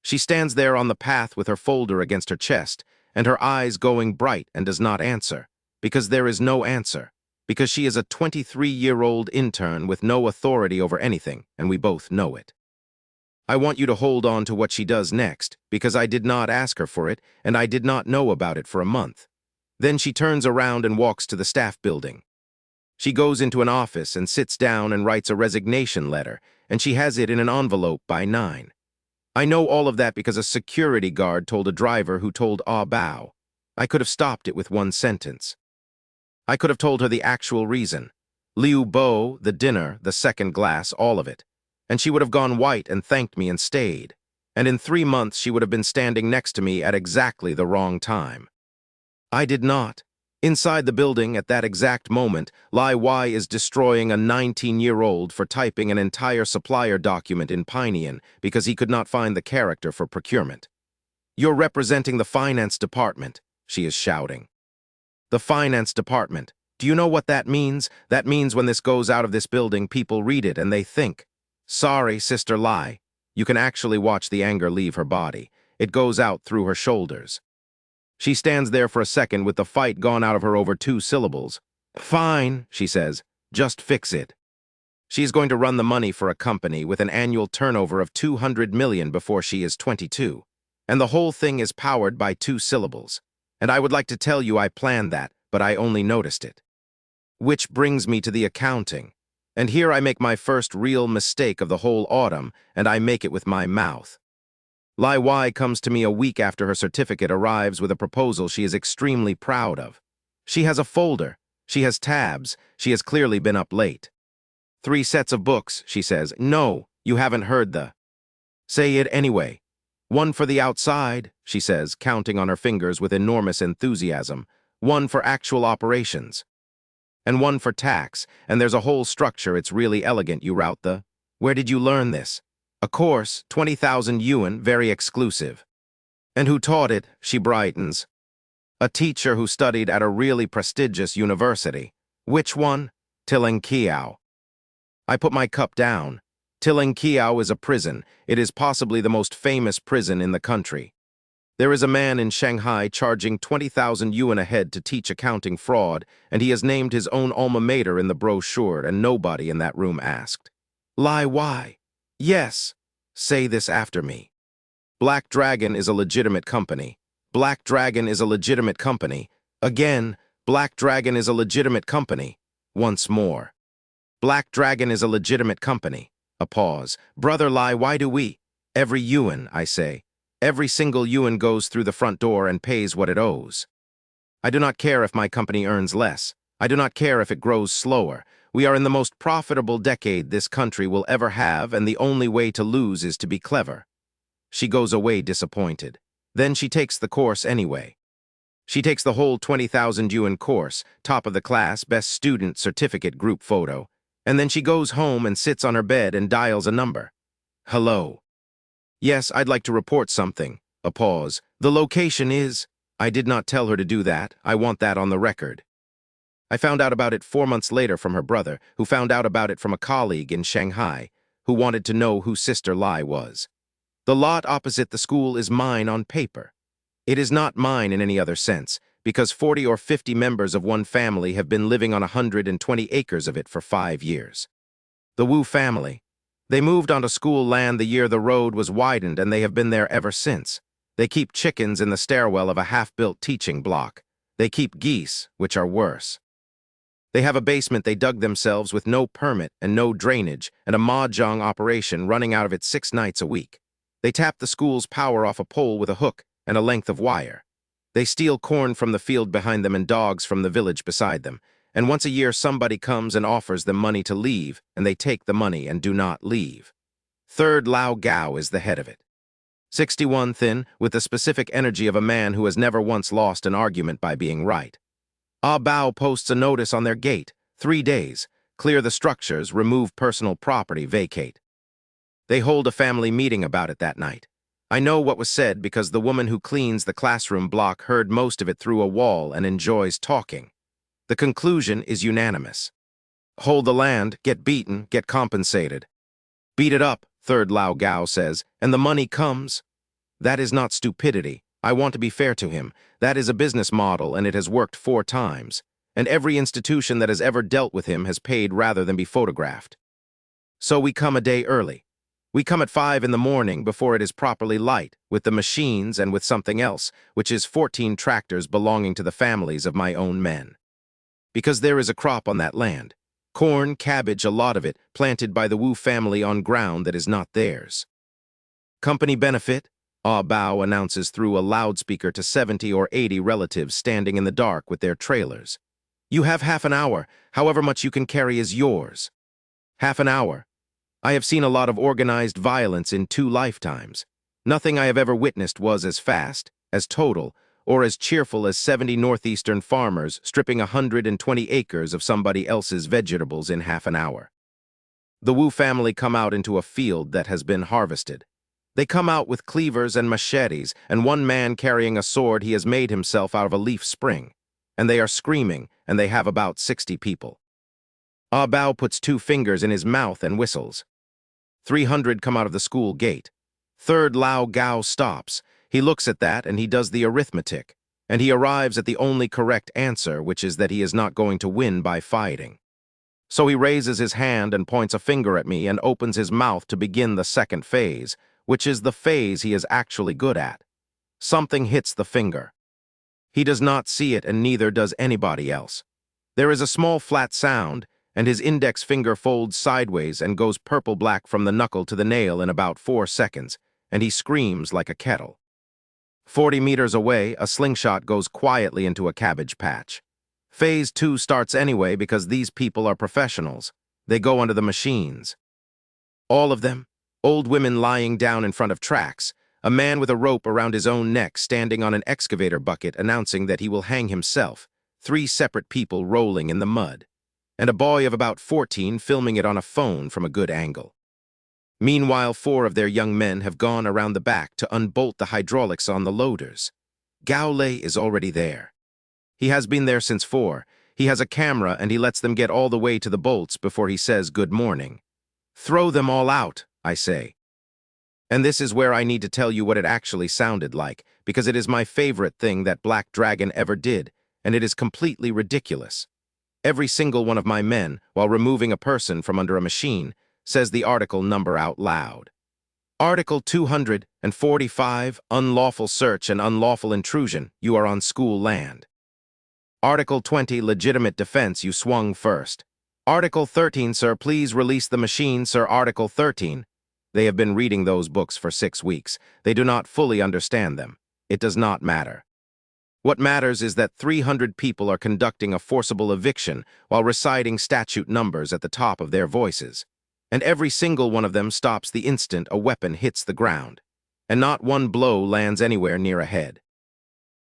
She stands there on the path with her folder against her chest, and her eyes going bright and does not answer, because there is no answer, because she is a 23-year-old intern with no authority over anything, and we both know it. I want you to hold on to what she does next, because I did not ask her for it, and I did not know about it for a month. Then she turns around and walks to the staff building. She goes into an office and sits down and writes a resignation letter, and she has it in an envelope by 9. I know all of that because a security guard told a driver who told Ah Bao. I could have stopped it with 1 sentence. I could have told her the actual reason. Liu Bo, the dinner, the second glass, all of it. And she would have gone white and thanked me and stayed. And in 3 months she would have been standing next to me at exactly the wrong time. I did not. Inside the building, at that exact moment, Lai Y is destroying a 19-year-old for typing an entire supplier document in Pinean because he could not find the character for procurement. "You're representing the finance department," she is shouting. The finance department. Do you know what that means? That means when this goes out of this building, people read it and they think, "Sorry, Sister Lai." You can actually watch the anger leave her body. It goes out through her shoulders. She stands there for a second with the fight gone out of her over 2 syllables. "Fine," she says, "just fix it." She is going to run the money for a company with an annual turnover of 200 million before she is 22. And the whole thing is powered by 2 syllables. And I would like to tell you I planned that, but I only noticed it. Which brings me to the accounting. And here I make my first real mistake of the whole autumn, and I make it with my mouth. Lai Y comes to me a week after her certificate arrives with a proposal she is extremely proud of. She has a folder. She has tabs. She has clearly been up late. 3 sets of books, she says. "No, you haven't heard the..." "Say it anyway." "1 for the outside," she says, counting on her fingers with enormous enthusiasm. "1 for actual operations. And 1 for tax, and there's a whole structure. It's really elegant. You route the..." "Where did you learn this?" "A course, 20,000 yuan, very exclusive." "And who taught it?" She brightens. A teacher who studied at a really prestigious university. Which one? Tiling Kiao. I put my cup down. Tiling Kiao is a prison. It is possibly the most famous prison in the country. There is a man in Shanghai charging 20,000 yuan a head to teach accounting fraud, and he has named his own alma mater in the brochure, and nobody in that room asked. Lie, why? Yes. Say this after me. Black Dragon is a legitimate company. Black Dragon is a legitimate company. Again, Black Dragon is a legitimate company. Once more. Black Dragon is a legitimate company. A pause. Brother Lie, why do we? Every yuan, I say. Every single yuan goes through the front door and pays what it owes. I do not care if my company earns less. I do not care if it grows slower. We are in the most profitable decade this country will ever have, and the only way to lose is to be clever. She goes away disappointed. Then she takes the course anyway. She takes the whole 20,000 yuan course, top of the class, best student, certificate, group photo, and then she goes home and sits on her bed and dials a number. Hello. Yes, I'd like to report something. A pause. The location is... I did not tell her to do that. I want that on the record. I found out about it 4 months later from her brother, who found out about it from a colleague in Shanghai, who wanted to know who Sister Lai was. The lot opposite the school is mine on paper. It is not mine in any other sense, because 40 or 50 members of one family have been living on 120 acres of it for 5 years. The Wu family. They moved onto school land the year the road was widened, and they have been there ever since. They keep chickens in the stairwell of a half-built teaching block. They keep geese, which are worse. They have a basement they dug themselves with no permit and no drainage, and a mahjong operation running out of it 6 nights a week. They tap the school's power off a pole with a hook and a length of wire. They steal corn from the field behind them and dogs from the village beside them, and once a year somebody comes and offers them money to leave, and they take the money and do not leave. Third Lao Gao is the head of it. 61 thin, with the specific energy of a man who has never once lost an argument by being right. Ah Bao posts a notice on their gate, 3 days, clear the structures, remove personal property, vacate. They hold a family meeting about it that night. I know what was said because the woman who cleans the classroom block heard most of it through a wall and enjoys talking. The conclusion is unanimous. Hold the land, get beaten, get compensated. Beat it up, Third Lao Gao says, and the money comes. That is not stupidity. I want to be fair to him. That is a business model, and it has worked 4 times. And every institution that has ever dealt with him has paid rather than be photographed. So we come a day early. We come at 5 in the morning before it is properly light, with the machines and with something else, which is 14 tractors belonging to the families of my own men. Because there is a crop on that land. Corn, cabbage, a lot of it, planted by the Wu family on ground that is not theirs. Company benefit? Ah Bao announces through a loudspeaker to 70 or 80 relatives standing in the dark with their trailers. You have half an hour. However much you can carry is yours. Half an hour. I have seen a lot of organized violence in 2 lifetimes. Nothing I have ever witnessed was as fast, as total, or as cheerful as 70 northeastern farmers stripping 120 acres of somebody else's vegetables in half an hour. The Wu family come out into a field that has been harvested. They come out with cleavers and machetes, and one man carrying a sword he has made himself out of a leaf spring. And they are screaming, and they have about 60 people. Ah Bao puts 2 fingers in his mouth and whistles. 300 come out of the school gate. Third Lao Gao stops. He looks at that and he does the arithmetic, and he arrives at the only correct answer, which is that he is not going to win by fighting. So he raises his hand and points a finger at me and opens his mouth to begin the second phase, which is the phase he is actually good at. Something hits the finger. He does not see it, and neither does anybody else. There is a small flat sound, and his index finger folds sideways and goes purple-black from the knuckle to the nail in about 4 seconds, and he screams like a kettle. 40 meters away, a slingshot goes quietly into a cabbage patch. Phase 2 starts anyway because these people are professionals. They go under the machines. All of them, old women lying down in front of tracks, a man with a rope around his own neck standing on an excavator bucket announcing that he will hang himself, 3 separate people rolling in the mud, and a boy of about 14 filming it on a phone from a good angle. Meanwhile, 4 of their young men have gone around the back to unbolt the hydraulics on the loaders. Gao Lei is already there. He has been there since 4. He has a camera and he lets them get all the way to the bolts before he says good morning. Throw them all out, I say. And this is where I need to tell you what it actually sounded like, because it is my favorite thing that Black Dragon ever did, and it is completely ridiculous. Every single one of my men, while removing a person from under a machine, says the article number out loud. Article 245, Unlawful Search and Unlawful Intrusion, you are on school land. Article 20, Legitimate Defense, you swung first. Article 13, sir, please release the machine, sir. Article 13. They have been reading those books for 6 weeks. They do not fully understand them. It does not matter. What matters is that 300 people are conducting a forcible eviction while reciting statute numbers at the top of their voices. And every single one of them stops the instant a weapon hits the ground. And not one blow lands anywhere near a head.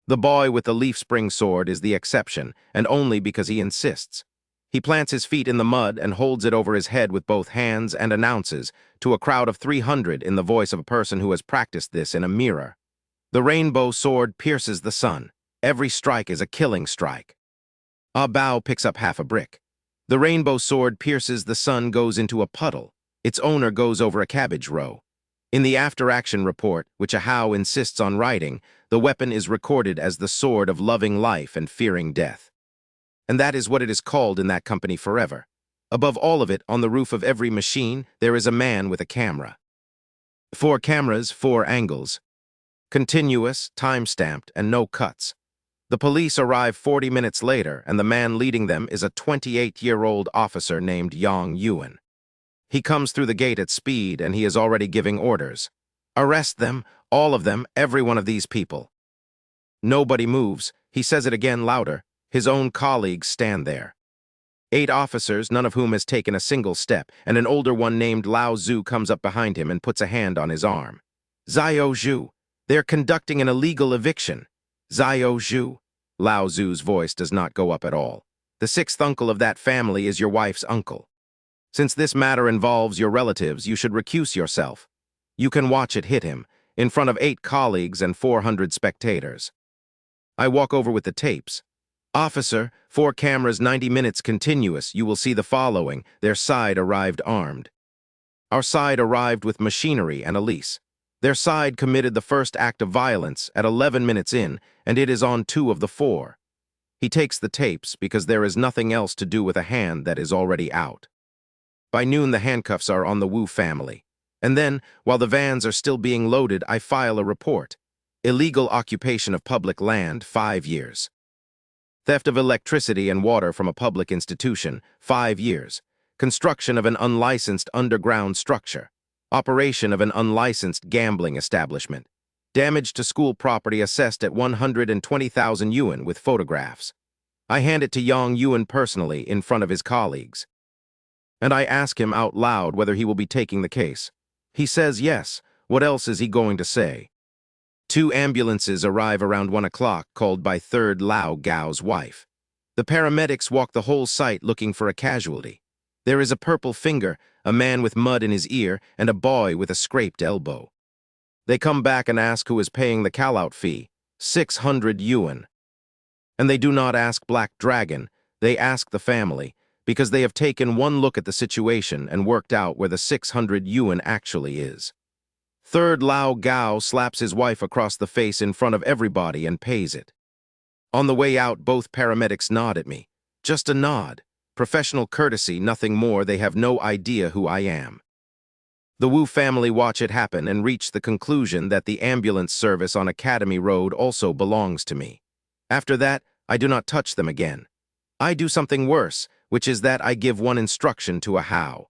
The boy with the leaf spring sword is the exception, and only because he insists. He plants his feet in the mud and holds it over his head with both hands and announces, to a crowd of 300 in the voice of a person who has practiced this in a mirror. The rainbow sword pierces the sun. Every strike is a killing strike. A bow picks up half a brick. The rainbow sword pierces the sun, goes into a puddle. Its owner goes over a cabbage row. In the after-action report, which Ahau insists on writing, the weapon is recorded as the sword of loving life and fearing death. And that is what it is called in that company forever. Above all of it, on the roof of every machine, there is a man with a camera. 4 cameras, 4 angles. Continuous, time-stamped, and no cuts. The police arrive 40 minutes later, and the man leading them is a 28-year-old officer named Yang Yuan. He comes through the gate at speed, and he is already giving orders. Arrest them, all of them, every one of these people. Nobody moves. He says it again louder. His own colleagues stand there. 8 officers, none of whom has taken a single step, and an older one named Lao Zhu comes up behind him and puts a hand on his arm. Zhao Zhu, they're conducting an illegal eviction. Zhao Zhu. Lao Zhu's voice does not go up at all. The 6th uncle of that family is your wife's uncle. Since this matter involves your relatives, you should recuse yourself. You can watch it hit him, in front of 8 colleagues and 400 spectators. I walk over with the tapes. Officer, 4 cameras, 90 minutes continuous. You will see the following. Their side arrived armed. Our side arrived with machinery and a lease. Their side committed the first act of violence at 11 minutes in, and it is on 2 of the 4. He takes the tapes because there is nothing else to do with a hand that is already out. By noon, the handcuffs are on the Wu family. And then, while the vans are still being loaded, I file a report. Illegal occupation of public land, 5 years. Theft of electricity and water from a public institution, 5 years. Construction of an unlicensed underground structure. Operation of an unlicensed gambling establishment. Damage to school property assessed at 120,000 yuan with photographs. I hand it to Yang Yuan personally in front of his colleagues. And I ask him out loud whether he will be taking the case. He says yes. What else is he going to say? 2 ambulances arrive around 1 o'clock, called by 3rd Lao Gao's wife. The paramedics walk the whole site looking for a casualty. There is a purple finger, a man with mud in his ear, and a boy with a scraped elbow. They come back and ask who is paying the call-out fee, 600 yuan. And they do not ask Black Dragon, they ask the family, because they have taken one look at the situation and worked out where the 600 yuan actually is. 3rd Lao Gao slaps his wife across the face in front of everybody and pays it. On the way out, both paramedics nod at me. Just a nod. Professional courtesy, nothing more. They have no idea who I am. The Wu family watch it happen and reach the conclusion that the ambulance service on Academy Road also belongs to me. After that, I do not touch them again. I do something worse, which is that I give one instruction to Ahau.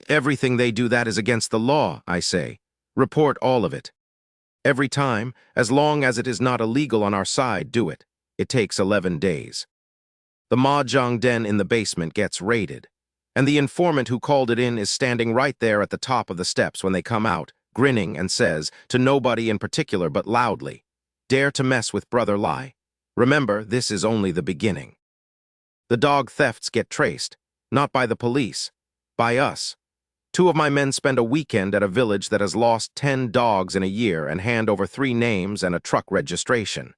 Everything they do that is against the law, I say. Report all of it. Every time, as long as it is not illegal on our side, do it. It takes 11 days. The mahjong den in the basement gets raided, and the informant who called it in is standing right there at the top of the steps when they come out, grinning, and says, to nobody in particular but loudly, "Dare to mess with Brother Lai. Remember, this is only the beginning." The dog thefts get traced, not by the police, by us. 2 of my men spend a weekend at a village that has lost 10 dogs in a year and hand over 3 names and a truck registration.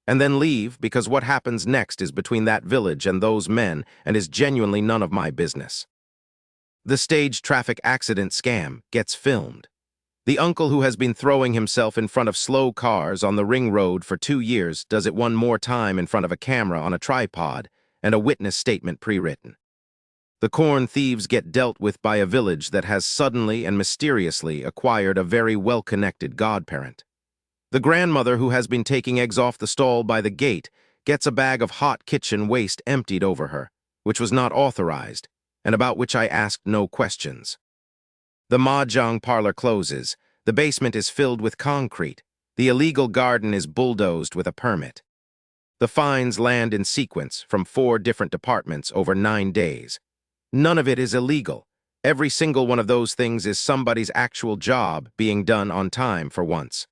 and then leave because what happens next is between that village and those men and is genuinely none of my business. The staged traffic accident scam gets filmed. The uncle who has been throwing himself in front of slow cars on the ring road for 2 years does it one more time in front of a camera on a tripod and a witness statement pre-written. The corn thieves get dealt with by a village that has suddenly and mysteriously acquired a very well-connected godparent. The grandmother who has been taking eggs off the stall by the gate gets a bag of hot kitchen waste emptied over her, which was not authorized, and about which I asked no questions. The mahjong parlor closes, the basement is filled with concrete, the illegal garden is bulldozed with a permit. The fines land in sequence from 4 different departments over 9 days. None of it is illegal. Every single one of those things is somebody's actual job being done on time for once.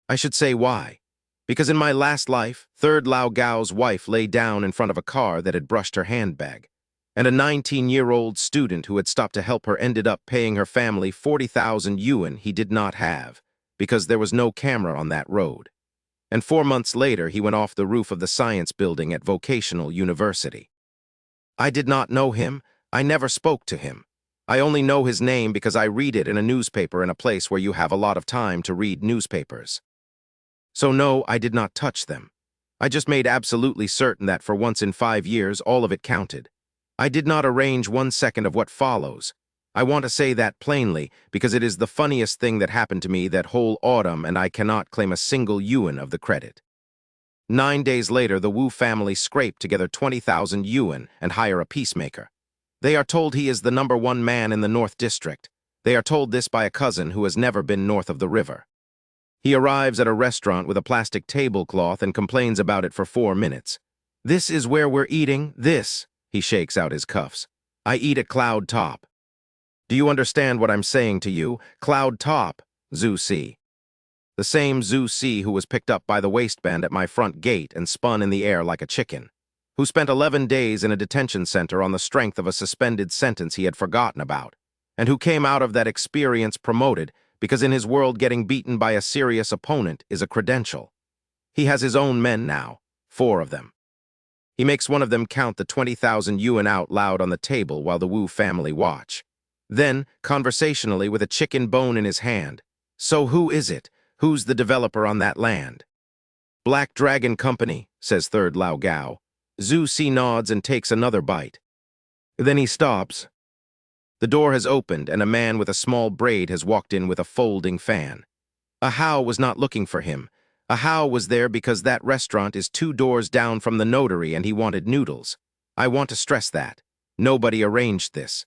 I should say why. Because in my last life, Third Lao Gao's wife lay down in front of a car that had brushed her handbag, and a 19-year-old student who had stopped to help her ended up paying her family 40,000 yuan he did not have, because there was no camera on that road. And 4 months later, he went off the roof of the science building at Vocational University. I did not know him. I never spoke to him. I only know his name because I read it in a newspaper in a place where you have a lot of time to read newspapers. So no, I did not touch them. I just made absolutely certain that for once in 5 years, all of it counted. I did not arrange 1 second of what follows. I want to say that plainly because it is the funniest thing that happened to me that whole autumn and I cannot claim a single yuan of the credit. 9 days later, the Wu family scrape together 20,000 yuan and hire a peacemaker. They are told he is the #1 man in the North District. They are told this by a cousin who has never been north of the river. He arrives at a restaurant with a plastic tablecloth and complains about it for 4 minutes. "This is where we're eating, this." He shakes out his cuffs. "I eat at Cloud Top." "Do you understand what I'm saying to you? Cloud Top, Zhu Si." The same Zhu Si who was picked up by the waistband at my front gate and spun in the air like a chicken, who spent 11 days in a detention center on the strength of a suspended sentence he had forgotten about, and who came out of that experience promoted because in his world getting beaten by a serious opponent is a credential. He has his own men now, 4 of them. He makes one of them count the 20,000 yuan out loud on the table while the Wu family watch. Then, conversationally with a chicken bone in his hand, "So who is it? Who's the developer on that land?" "Black Dragon Company," says Third Lao Gao. Zhu Si nods and takes another bite. Then he stops. The door has opened and a man with a small braid has walked in with a folding fan. A Hao was not looking for him. A Hao was there because that restaurant is 2 doors down from the notary and he wanted noodles. I want to stress that. Nobody arranged this.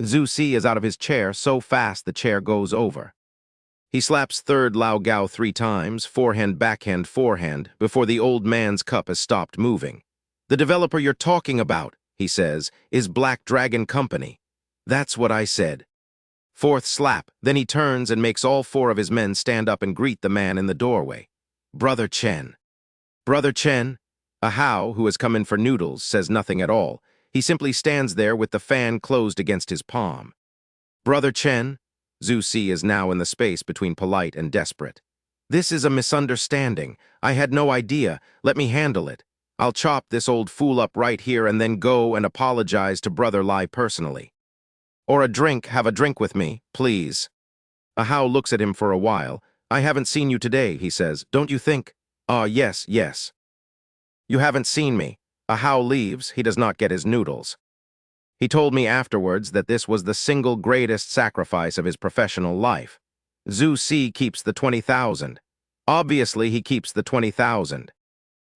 Zhu Si is out of his chair so fast the chair goes over. He slaps Third Lao Gao 3 times, forehand, backhand, forehand, before the old man's cup has stopped moving. "The developer you're talking about," he says, "is Black Dragon Company." "That's what I said." 4th slap, then he turns and makes all 4 of his men stand up and greet the man in the doorway. "Brother Chen." "Brother Chen?" A Hao, who has come in for noodles, says nothing at all. He simply stands there with the fan closed against his palm. "Brother Chen?" Zhu Si is now in the space between polite and desperate. "This is a misunderstanding. I had no idea. Let me handle it. I'll chop this old fool up right here and then go and apologize to Brother Lai personally. Or a drink, have a drink with me, please." A Hao looks at him for a while. "I haven't seen you today," he says. "Don't you think?" Yes, yes." "You haven't seen me." A Hao leaves. He does not get his noodles. He told me afterwards that this was the single greatest sacrifice of his professional life. Zhu Si keeps the 20,000. Obviously, he keeps the 20,000.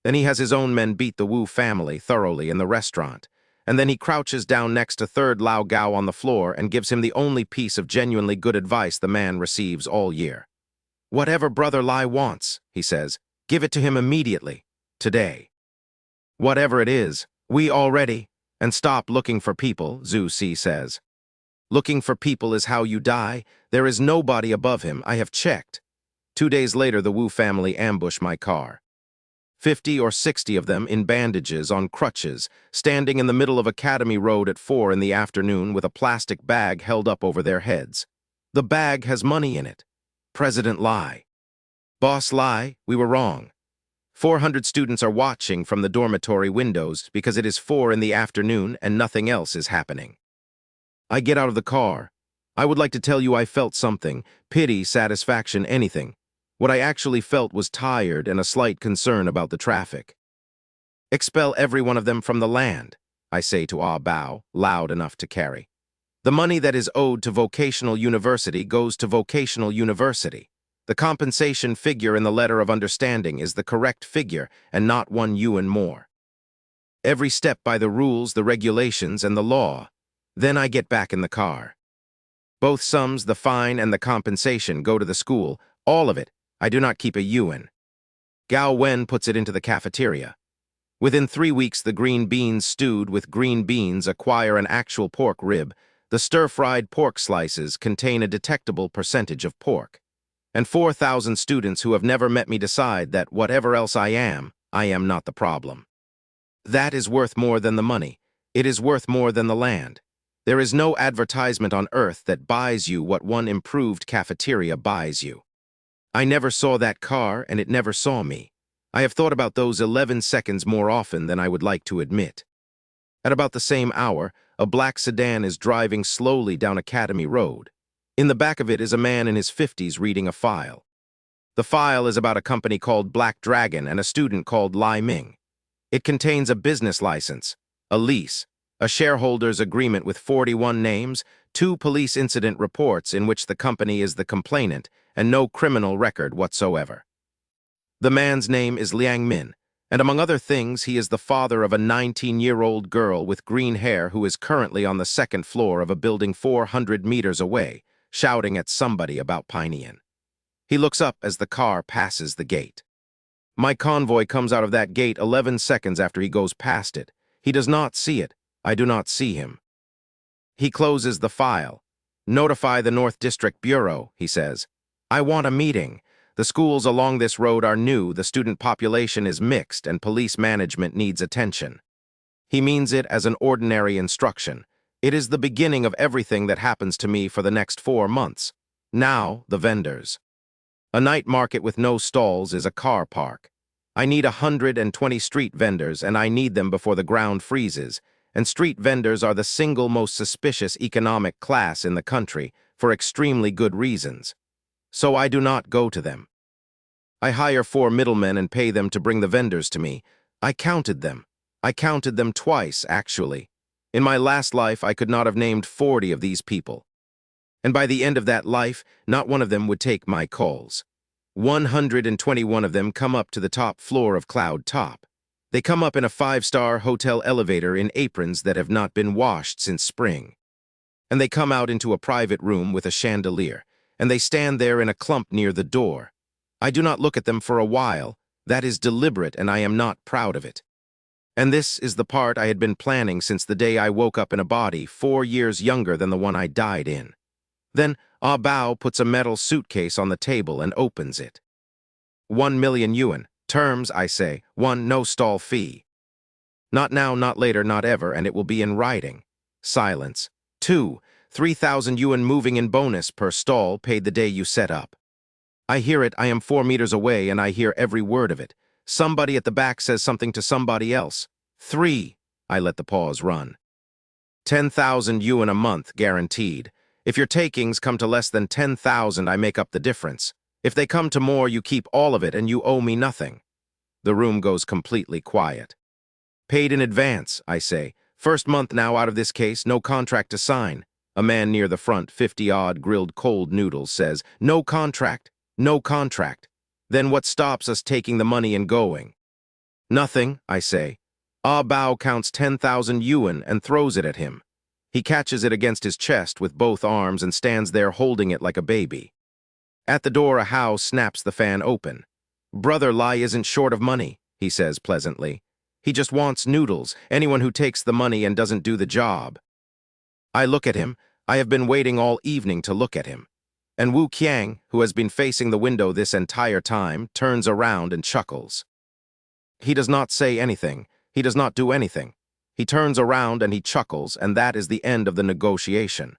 Then he has his own men beat the Wu family thoroughly in the restaurant. And then he crouches down next to Third Lao Gao on the floor and gives him the only piece of genuinely good advice the man receives all year. "Whatever Brother Lai wants," he says, "give it to him immediately, today. Whatever it is, we already, and stop looking for people," Zhu Si says. "Looking for people is how you die. There is nobody above him, I have checked." 2 days later, the Wu family ambush my car. 50 or 60 of them in bandages, on crutches, standing in the middle of Academy Road at 4 in the afternoon with a plastic bag held up over their heads. The bag has money in it. President Lai. "Boss Lai, we were wrong. 400 students are watching from the dormitory windows because it is 4 in the afternoon and nothing else is happening. I get out of the car. I would like to tell you I felt something, pity, satisfaction, anything. What I actually felt was tired and a slight concern about the traffic. Expel every one of them from the land, I say to Ah Bao, loud enough to carry. The money that is owed to vocational university goes to vocational university. The compensation figure in the letter of understanding is the correct figure and not 1 yuan more. Every step by the rules, the regulations, and the law. Then I get back in the car. Both sums, the fine and the compensation, go to the school, all of it. I do not keep a yuan. Gao Wen puts it into the cafeteria. Within 3 weeks, the green beans stewed with green beans acquire an actual pork rib. The stir-fried pork slices contain a detectable percentage of pork. And 4,000 students who have never met me decide that whatever else I am not the problem. That is worth more than the money. It is worth more than the land. There is no advertisement on earth that buys you what one improved cafeteria buys you. I never saw that car, and it never saw me. I have thought about those 11 seconds more often than I would like to admit. At about the same hour, a black sedan is driving slowly down Academy Road. In the back of it is a man in his 50s reading a file. The file is about a company called Black Dragon and a student called Lai Ming. It contains a business license, a lease, a shareholders' agreement with 41 names, 2 police incident reports in which the company is the complainant, and no criminal record whatsoever. The man's name is Liang Min, and among other things, he is the father of a 19-year-old girl with green hair who is currently on the 2nd floor of a building 400 meters away, shouting at somebody about Pinean. He looks up as the car passes the gate. My convoy comes out of that gate 11 seconds after he goes past it. He does not see it. I do not see him. He closes the file. Notify the North District Bureau, he says. I want a meeting. The schools along this road are new, the student population is mixed, and police management needs attention. He means it as an ordinary instruction. It is the beginning of everything that happens to me for the next 4 months. Now, the vendors. A night market with no stalls is a car park. I need 120 street vendors, and I need them before the ground freezes, and street vendors are the single most suspicious economic class in the country, for extremely good reasons. So I do not go to them. I hire 4 middlemen and pay them to bring the vendors to me. I counted them. I counted them twice, actually. In my last life, I could not have named 40 of these people. And by the end of that life, not one of them would take my calls. 121 of them come up to the top floor of Cloud Top. They come up in a 5-star hotel elevator in aprons that have not been washed since spring. And they come out into a private room with a chandelier, and they stand there in a clump near the door. I do not look at them for a while. That is deliberate, and I am not proud of it. And this is the part I had been planning since the day I woke up in a body 4 years younger than the one I died in. Then Ah Bao puts a metal suitcase on the table and opens it. 1 million yuan. Terms, I say. 1, no stall fee. Not now, not later, not ever, and it will be in writing. Silence. 2, 3,000 yuan moving in bonus per stall paid the day you set up. I hear it. I am 4 meters away, and I hear every word of it. Somebody at the back says something to somebody else. 3. I let the pause run. 10,000 yuan a month, guaranteed. If your takings come to less than 10,000, I make up the difference. If they come to more, you keep all of it, and you owe me nothing. The room goes completely quiet. Paid in advance, I say. First month now out of this case, no contract to sign. A man near the front, 50-odd grilled cold noodles, says, no contract, no contract. Then what stops us taking the money and going? Nothing, I say. Ah Bao counts 10,000 yuan and throws it at him. He catches it against his chest with both arms and stands there holding it like a baby. At the door, a Hao snaps the fan open. Brother Lai isn't short of money, he says pleasantly. He just wants noodles, anyone who takes the money and doesn't do the job. I look at him. I have been waiting all evening to look at him. And Wu Qiang, who has been facing the window this entire time, turns around and chuckles. He does not say anything. He does not do anything. He turns around and he chuckles, and that is the end of the negotiation.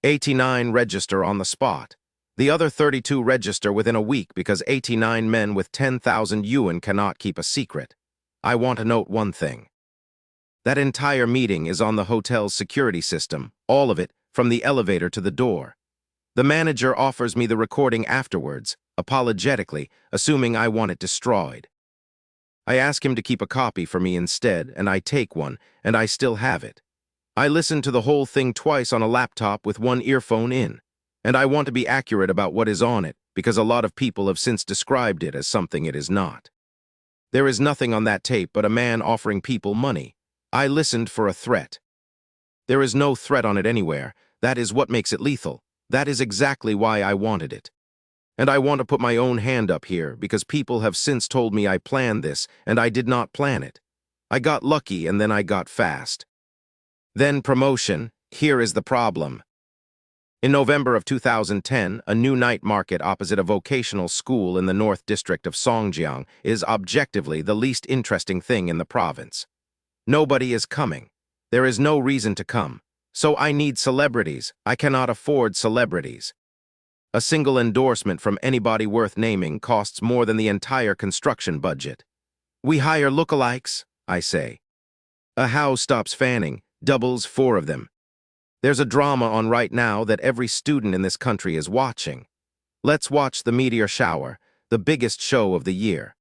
89 register on the spot. The other 32 register within a week because 89 men with 10,000 yuan cannot keep a secret. I want to note one thing. That entire meeting is on the hotel's security system, all of it, from the elevator to the door. The manager offers me the recording afterwards, apologetically, assuming I want it destroyed. I ask him to keep a copy for me instead, and I take one, and I still have it. I listened to the whole thing twice on a laptop with one earphone in, and I want to be accurate about what is on it, because a lot of people have since described it as something it is not. There is nothing on that tape but a man offering people money. I listened for a threat. There is no threat on it anywhere. That is what makes it lethal. That is exactly why I wanted it. And I want to put my own hand up here because people have since told me I planned this and I did not plan it. I got lucky and then I got fast. Then promotion. Here is the problem. In November of 2010, a new night market opposite a vocational school in the North District of Songjiang is objectively the least interesting thing in the province. Nobody is coming. There is no reason to come. So I need celebrities. I cannot afford celebrities. A single endorsement from anybody worth naming costs more than the entire construction budget. We hire lookalikes, I say. A house stops fanning, doubles 4 of them. There's a drama on right now that every student in this country is watching. Let's watch the meteor shower, the biggest show of the year.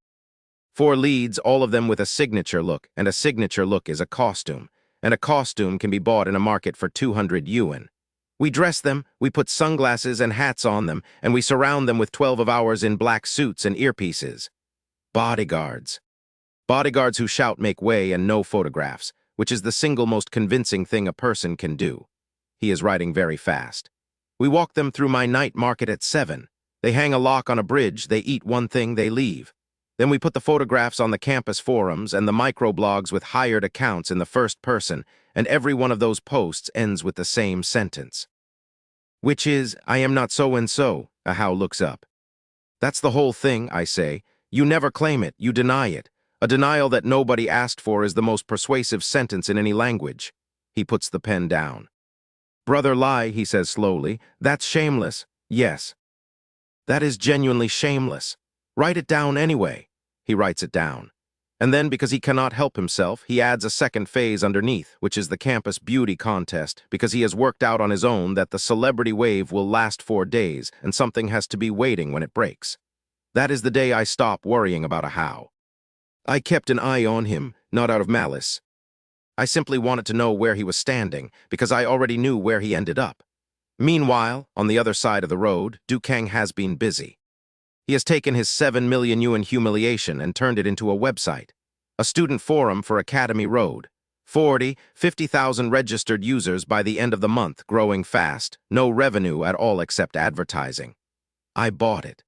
4 leads, all of them with a signature look, and a signature look is a costume, and a costume can be bought in a market for 200 yuan. We dress them, we put sunglasses and hats on them, and we surround them with 12 of ours in black suits and earpieces. Bodyguards. Bodyguards who shout make way and no photographs, which is the single most convincing thing a person can do. He is writing very fast. We walk them through my night market at 7. They hang a lock on a bridge, they eat one thing, they leave. Then we put the photographs on the campus forums and the microblogs with hired accounts in the first person, and every one of those posts ends with the same sentence. Which is, I am not so-and-so, Ahau looks up. That's the whole thing, I say. You never claim it, you deny it. A denial that nobody asked for is the most persuasive sentence in any language. He puts the pen down. Brother lie, he says slowly. That's shameless. Yes. That is genuinely shameless. Write it down anyway. He writes it down. And then, because he cannot help himself, he adds a second phase underneath, which is the campus beauty contest, because he has worked out on his own that the celebrity wave will last 4 days, and something has to be waiting when it breaks. That is the day I stop worrying about Ahau. I kept an eye on him, not out of malice. I simply wanted to know where he was standing, because I already knew where he ended up. Meanwhile, on the other side of the road, Dukang has been busy. He has taken his 7 million yuan humiliation and turned it into a website, a student forum for Academy Road. 50,000 registered users by the end of the month, growing fast, no revenue at all except advertising. I bought it.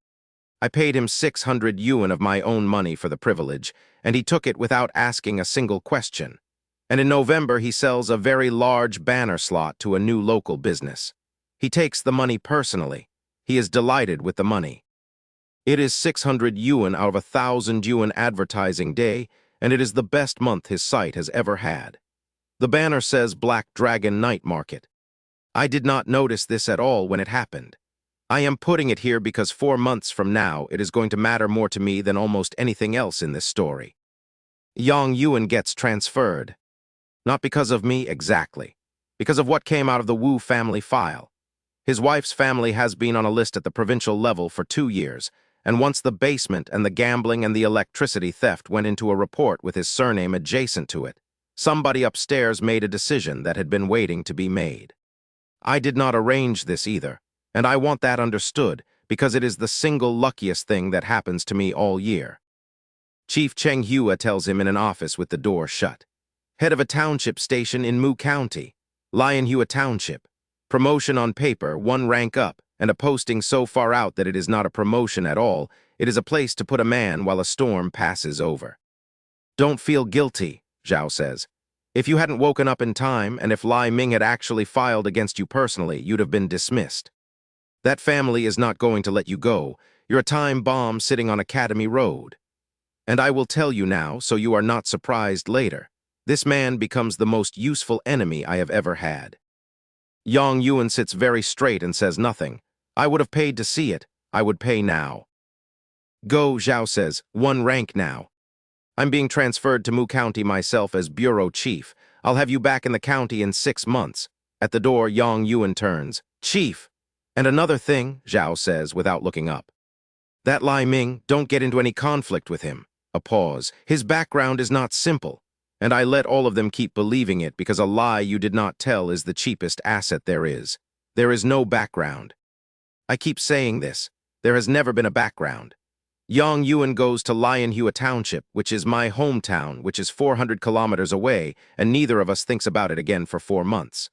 I paid him 600 yuan of my own money for the privilege, and he took it without asking a single question. And in November, he sells a very large banner slot to a new local business. He takes the money personally. He is delighted with the money. It is 600 yuan out of 1,000 yuan advertising day, and it is the best month his site has ever had. The banner says Black Dragon Night Market. I did not notice this at all when it happened. I am putting it here because 4 months from now it is going to matter more to me than almost anything else in this story. Yang Yuan gets transferred. Not because of me exactly, because of what came out of the Wu family file. His wife's family has been on a list at the provincial level for 2 years, and once the basement and the gambling and the electricity theft went into a report with his surname adjacent to it, somebody upstairs made a decision that had been waiting to be made. I did not arrange this either, and I want that understood because it is the single luckiest thing that happens to me all year. Chief Cheng Hua tells him in an office with the door shut. Head of a township station in Mu County, Lion Hua Township. Promotion on paper, 1 rank up, and a posting so far out that it is not a promotion at all. It is a place to put a man while a storm passes over. Don't feel guilty, Zhao says. If you hadn't woken up in time, and if Lai Ming had actually filed against you personally, you'd have been dismissed. That family is not going to let you go. You're a time bomb sitting on Academy Road. And I will tell you now, so you are not surprised later. This man becomes the most useful enemy I have ever had. Yang Yuan sits very straight and says nothing. I would have paid to see it. I would pay now. Go, Zhao says, 1 rank now. I'm being transferred to Mu County myself as bureau chief. I'll have you back in the county in 6 months. At the door, Yang Yuan turns. Chief! And another thing, Zhao says without looking up. That Lai Ming, don't get into any conflict with him. A pause. His background is not simple. And I let all of them keep believing it because a lie you did not tell is the cheapest asset there is. There is no background. I keep saying this. There has never been a background. Yang Yuan goes to Lionhua Township, which is my hometown, which is 400 kilometers away, and neither of us thinks about it again for 4 months.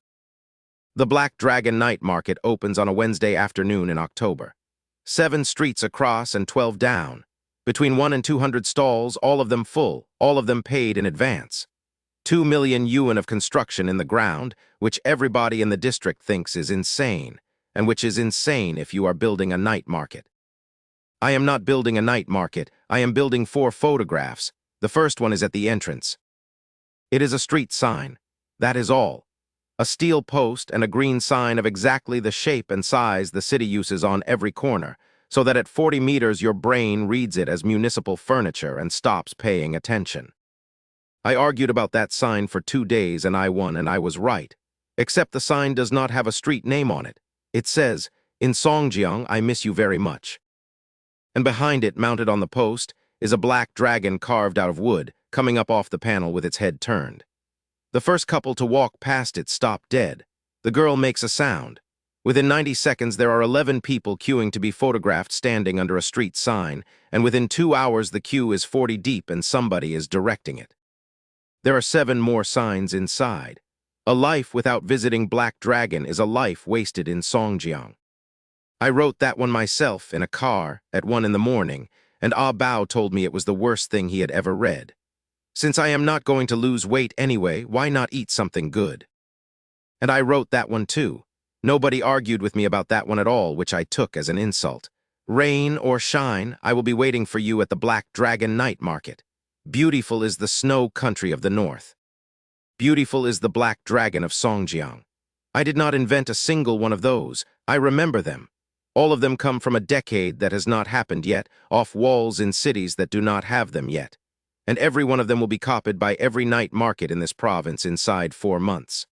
The Black Dragon Night Market opens on a Wednesday afternoon in October. 7 streets across and 12 down. Between 1 and 200 stalls, all of them full, all of them paid in advance. 2 million yuan of construction in the ground, which everybody in the district thinks is insane, and which is insane if you are building a night market. I am not building a night market, I am building 4 photographs. The first one is at the entrance. It is a street sign. That is all. A steel post and a green sign of exactly the shape and size the city uses on every corner, so that at 40 meters your brain reads it as municipal furniture and stops paying attention. I argued about that sign for 2 days and I won, and I was right. Except the sign does not have a street name on it. It says, "In Songjiang, I miss you very much." And behind it, mounted on the post, is a black dragon carved out of wood, coming up off the panel with its head turned. The first couple to walk past it stop dead. The girl makes a sound. Within 90 seconds, there are 11 people queuing to be photographed standing under a street sign, and within 2 hours the queue is 40 deep and somebody is directing it. There are 7 more signs inside. A life without visiting Black Dragon is a life wasted in Songjiang. I wrote that one myself in a car at 1 in the morning, and Ah Bao told me it was the worst thing he had ever read. Since I am not going to lose weight anyway, why not eat something good? And I wrote that one too. Nobody argued with me about that one at all, which I took as an insult. Rain or shine, I will be waiting for you at the Black Dragon Night Market. Beautiful is the snow country of the north. Beautiful is the Black Dragon of Songjiang. I did not invent a single one of those. I remember them. All of them come from a decade that has not happened yet, off walls in cities that do not have them yet. And every one of them will be copied by every night market in this province inside 4 months.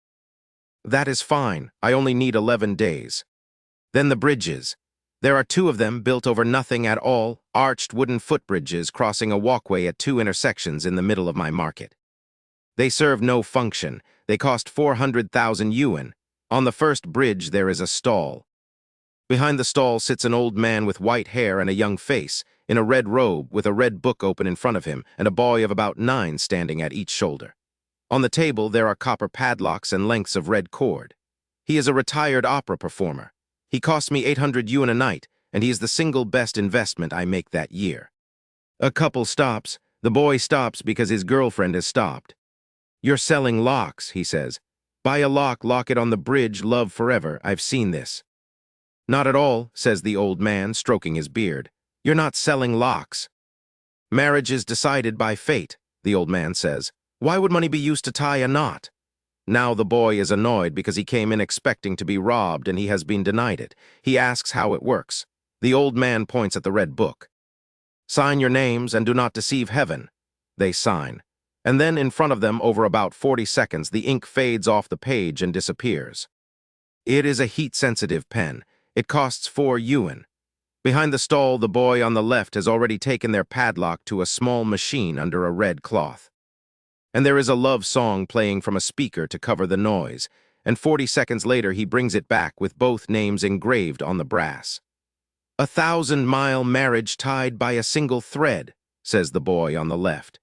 That is fine. I only need 11 days. Then the bridges. There are 2 of them built over nothing at all, arched wooden footbridges crossing a walkway at 2 intersections in the middle of my market. They serve no function. They cost 400,000 yuan. On the first bridge there is a stall. Behind the stall sits an old man with white hair and a young face, in a red robe with a red book open in front of him and a boy of about 9 standing at each shoulder. On the table there are copper padlocks and lengths of red cord. He is a retired opera performer. He costs me 800 yuan a night, and he is the single best investment I make that year. A couple stops. The boy stops because his girlfriend has stopped. "You're selling locks," he says. "Buy a lock, lock it on the bridge, love forever. I've seen this." "Not at all," says the old man, stroking his beard. "You're not selling locks." "Marriage is decided by fate," the old man says. "Why would money be used to tie a knot?" Now the boy is annoyed because he came in expecting to be robbed and he has been denied it. He asks how it works. The old man points at the red book. "Sign your names and do not deceive heaven." They sign. And then in front of them, over about 40 seconds, the ink fades off the page and disappears. It is a heat-sensitive pen. It costs 4 yuan. Behind the stall, the boy on the left has already taken their padlock to a small machine under a red cloth. And there is a love song playing from a speaker to cover the noise, and 40 seconds later he brings it back with both names engraved on the brass. "A 1,000-mile marriage tied by a single thread," says the boy on the left.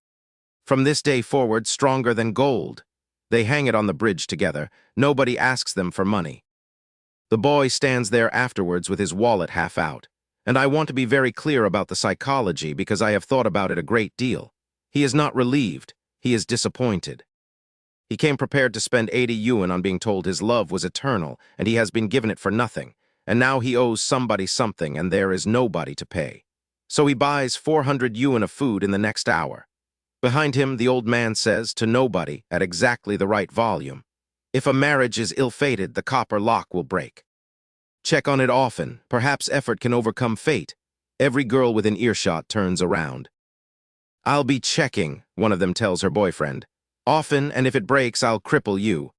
"From this day forward, stronger than gold." They hang it on the bridge together. Nobody asks them for money. The boy stands there afterwards with his wallet half out. And I want to be very clear about the psychology because I have thought about it a great deal. He is not relieved. He is disappointed. He came prepared to spend 80 yuan on being told his love was eternal, and he has been given it for nothing. And now he owes somebody something, and there is nobody to pay. So he buys 400 yuan of food in the next hour. Behind him, the old man says to nobody at exactly the right volume, "If a marriage is ill-fated, the copper lock will break." Check on it often. Perhaps effort can overcome fate. Every girl within earshot turns around. I'll be checking, one of them tells her boyfriend. Often, and if it breaks, I'll cripple you.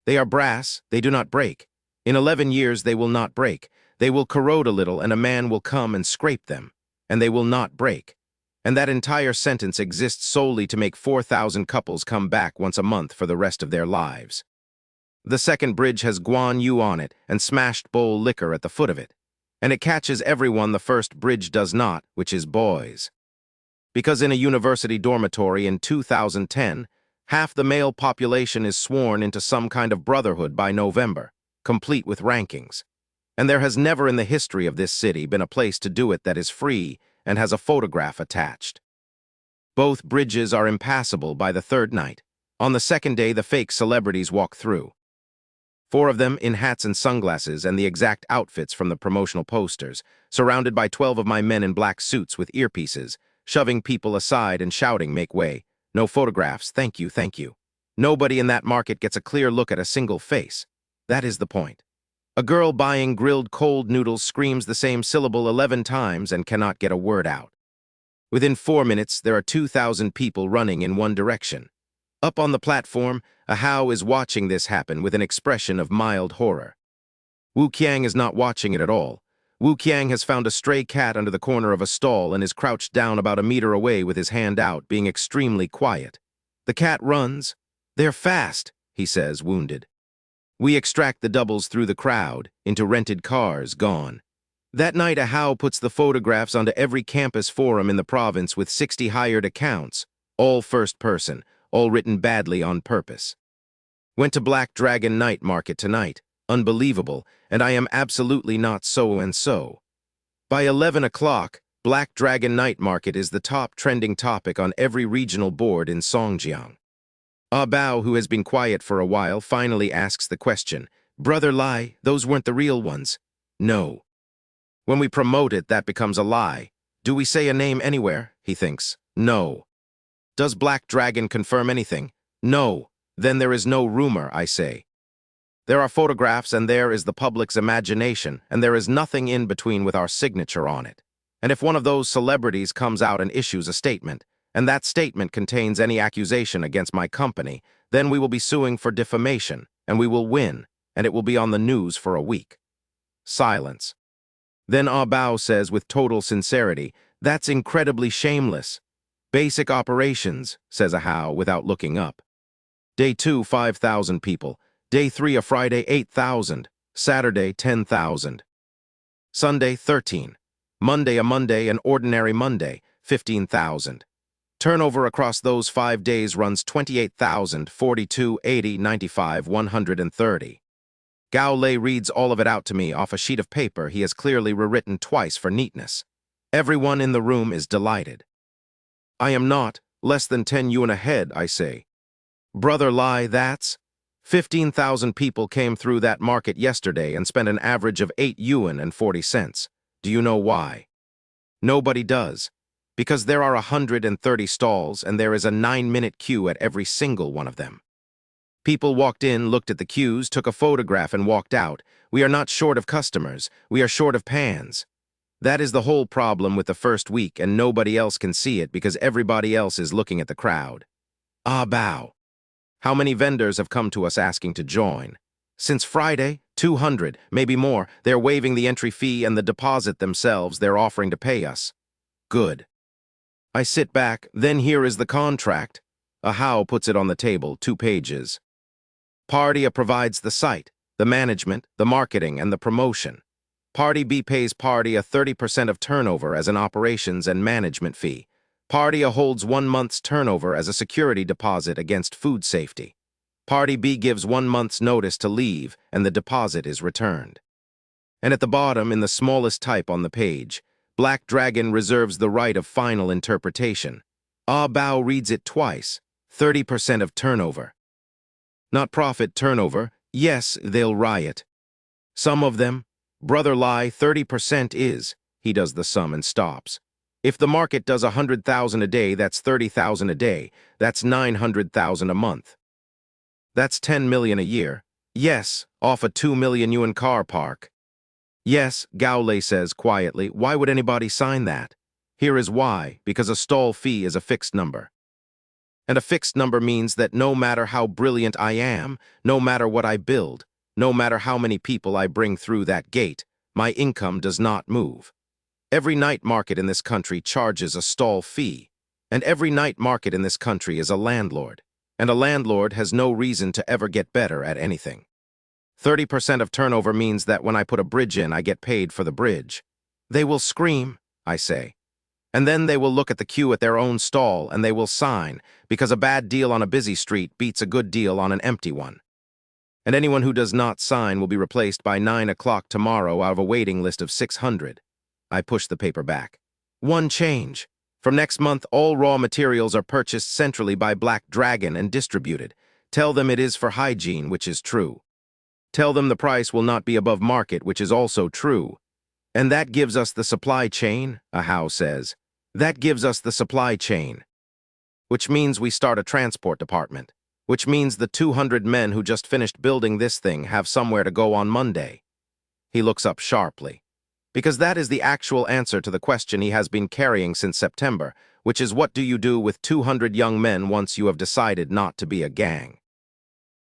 They are brass, they do not break. In 11 years they will not break. They will corrode a little and a man will come and scrape them. And they will not break. And that entire sentence exists solely to make 4,000 couples come back once a month for the rest of their lives. The second bridge has Guan Yu on it and smashed bowl liquor at the foot of it. And it catches everyone the first bridge does not, which is boys. Because in a university dormitory in 2010, half the male population is sworn into some kind of brotherhood by November, complete with rankings. And there has never in the history of this city been a place to do it that is free and has a photograph attached. Both bridges are impassable by the third night. On the second day, the fake celebrities walk through. 4 of them in hats and sunglasses and the exact outfits from the promotional posters, surrounded by 12 of my men in black suits with earpieces, shoving people aside and shouting, "Make way. No photographs, thank you, thank you." Nobody in that market gets a clear look at a single face. That is the point. A girl buying grilled cold noodles screams the same syllable 11 times and cannot get a word out. Within 4 minutes, there are 2,000 people running in one direction. Up on the platform, a Hao is watching this happen with an expression of mild horror. Wu Qiang is not watching it at all. Wu Qiang has found a stray cat under the corner of a stall and is crouched down about a meter away with his hand out, being extremely quiet. The cat runs. "They're fast," he says, wounded. We extract the doubles through the crowd, into rented cars, gone. That night, a Hao puts the photographs onto every campus forum in the province with 60 hired accounts, all first person, all written badly on purpose. Went to Black Dragon Night Market tonight. Unbelievable, and I am absolutely not so-and-so. By 11 o'clock, Black Dragon Night Market is the top trending topic on every regional board in Songjiang. Ah Bao, who has been quiet for a while, finally asks the question, "Brother Lai, those weren't the real ones." "No." When we promote it, that becomes a lie. Do we say a name anywhere? He thinks. No. Does Black Dragon confirm anything? No. Then there is no rumor, I say. There are photographs and there is the public's imagination, and there is nothing in between with our signature on it. And if one of those celebrities comes out and issues a statement, and that statement contains any accusation against my company, then we will be suing for defamation, and we will win, and it will be on the news for a week. Silence. Then Ah Bao says with total sincerity, "That's incredibly shameless." "Basic operations," says a Hao without looking up. Day 2, 5,000 people. Day 3, a Friday, 8,000. Saturday, 10,000. Sunday, 13. Monday, a Monday, an ordinary Monday, 15,000. Turnover across those 5 days runs 28,000, 42, 80, 95, 130. Gao Lei reads all of it out to me off a sheet of paper he has clearly rewritten twice for neatness. Everyone in the room is delighted. I am not, less than 10 yuan ahead, I say. Brother Lai, that's 15,000 people came through that market yesterday and spent an average of 8 yuan and 40 cents. Do you know why? Nobody does. Because there are 130 stalls and there is a 9-minute queue at every single one of them. People walked in, looked at the queues, took a photograph and walked out. We are not short of customers. We are short of pans. That is the whole problem with the first week, and nobody else can see it because everybody else is looking at the crowd. Ah Bao. How many vendors have come to us asking to join? Since Friday, 200, maybe more. They're waiving the entry fee and the deposit themselves they're offering to pay us. Good. I sit back, then here is the contract. A Hao puts it on the table, 2 pages. Party A provides the site, the management, the marketing, and the promotion. Party B pays Party A 30% of turnover as an operations and management fee. Party A holds 1 month's turnover as a security deposit against food safety. Party B gives 1 month's notice to leave, and the deposit is returned. And at the bottom, in the smallest type on the page, Black Dragon reserves the right of final interpretation. Ah Bao reads it twice, 30% of turnover. Not profit turnover, yes, they'll riot. Some of them, Brother Lai, 30% is, he does the sum and stops. If the market does 100,000 a day, that's 30,000 a day, that's 900,000 a month. That's 10 million a year. Yes, off a 2 million yuan car park. Yes, Gowley says quietly, why would anybody sign that? Here is why, because a stall fee is a fixed number. And a fixed number means that no matter how brilliant I am, no matter what I build, no matter how many people I bring through that gate, my income does not move. Every night market in this country charges a stall fee, and every night market in this country is a landlord, and a landlord has no reason to ever get better at anything. 30% of turnover means that when I put a bridge in, I get paid for the bridge. They will scream, I say. And then they will look at the queue at their own stall and they will sign, because a bad deal on a busy street beats a good deal on an empty one. And anyone who does not sign will be replaced by 9 o'clock tomorrow out of a waiting list of 600. I push the paper back. One change. From next month, all raw materials are purchased centrally by Black Dragon and distributed. Tell them it is for hygiene, which is true. Tell them the price will not be above market, which is also true. And that gives us the supply chain, Ahau says. That gives us the supply chain. Which means we start a transport department. Which means the 200 men who just finished building this thing have somewhere to go on Monday. He looks up sharply. Because that is the actual answer to the question he has been carrying since September, which is what do you do with 200 young men once you have decided not to be a gang?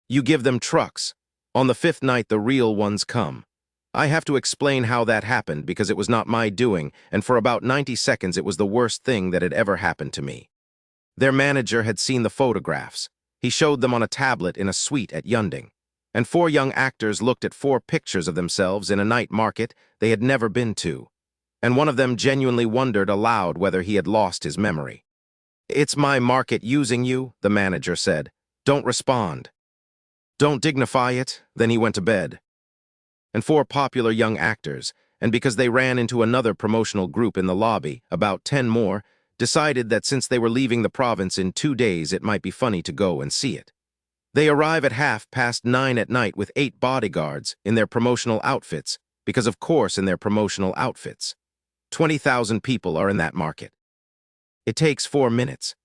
You give them trucks. On the 5th night, the real ones come. I have to explain how that happened because it was not my doing, and for about 90 seconds it was the worst thing that had ever happened to me. Their manager had seen the photographs. He showed them on a tablet in a suite at Yunding. And 4 young actors looked at 4 pictures of themselves in a night market they had never been to. And one of them genuinely wondered aloud whether he had lost his memory. It's my market using you, the manager said. Don't respond. Don't dignify it. Then he went to bed. And 4 popular young actors, and because they ran into another promotional group in the lobby, about 10 more, decided that since they were leaving the province in 2 days, it might be funny to go and see it. They arrive at 9:30 at night with 8 bodyguards in their promotional outfits, because of course in their promotional outfits. 20,000 people are in that market. It takes 4 minutes.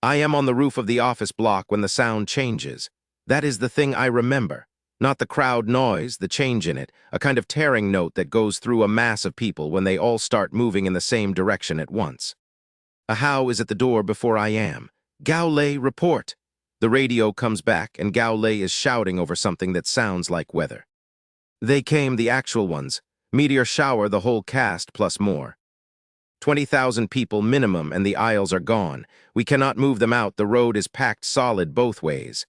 I am on the roof of the office block when the sound changes. That is the thing I remember. Not the crowd noise, the change in it, a kind of tearing note that goes through a mass of people when they all start moving in the same direction at once. Ahau is at the door before I am. Gowley, report! The radio comes back and Gowley is shouting over something that sounds like weather. They came, the actual ones. Meteor shower, the whole cast plus more. 20,000 people minimum and the aisles are gone. We cannot move them out, the road is packed solid both ways.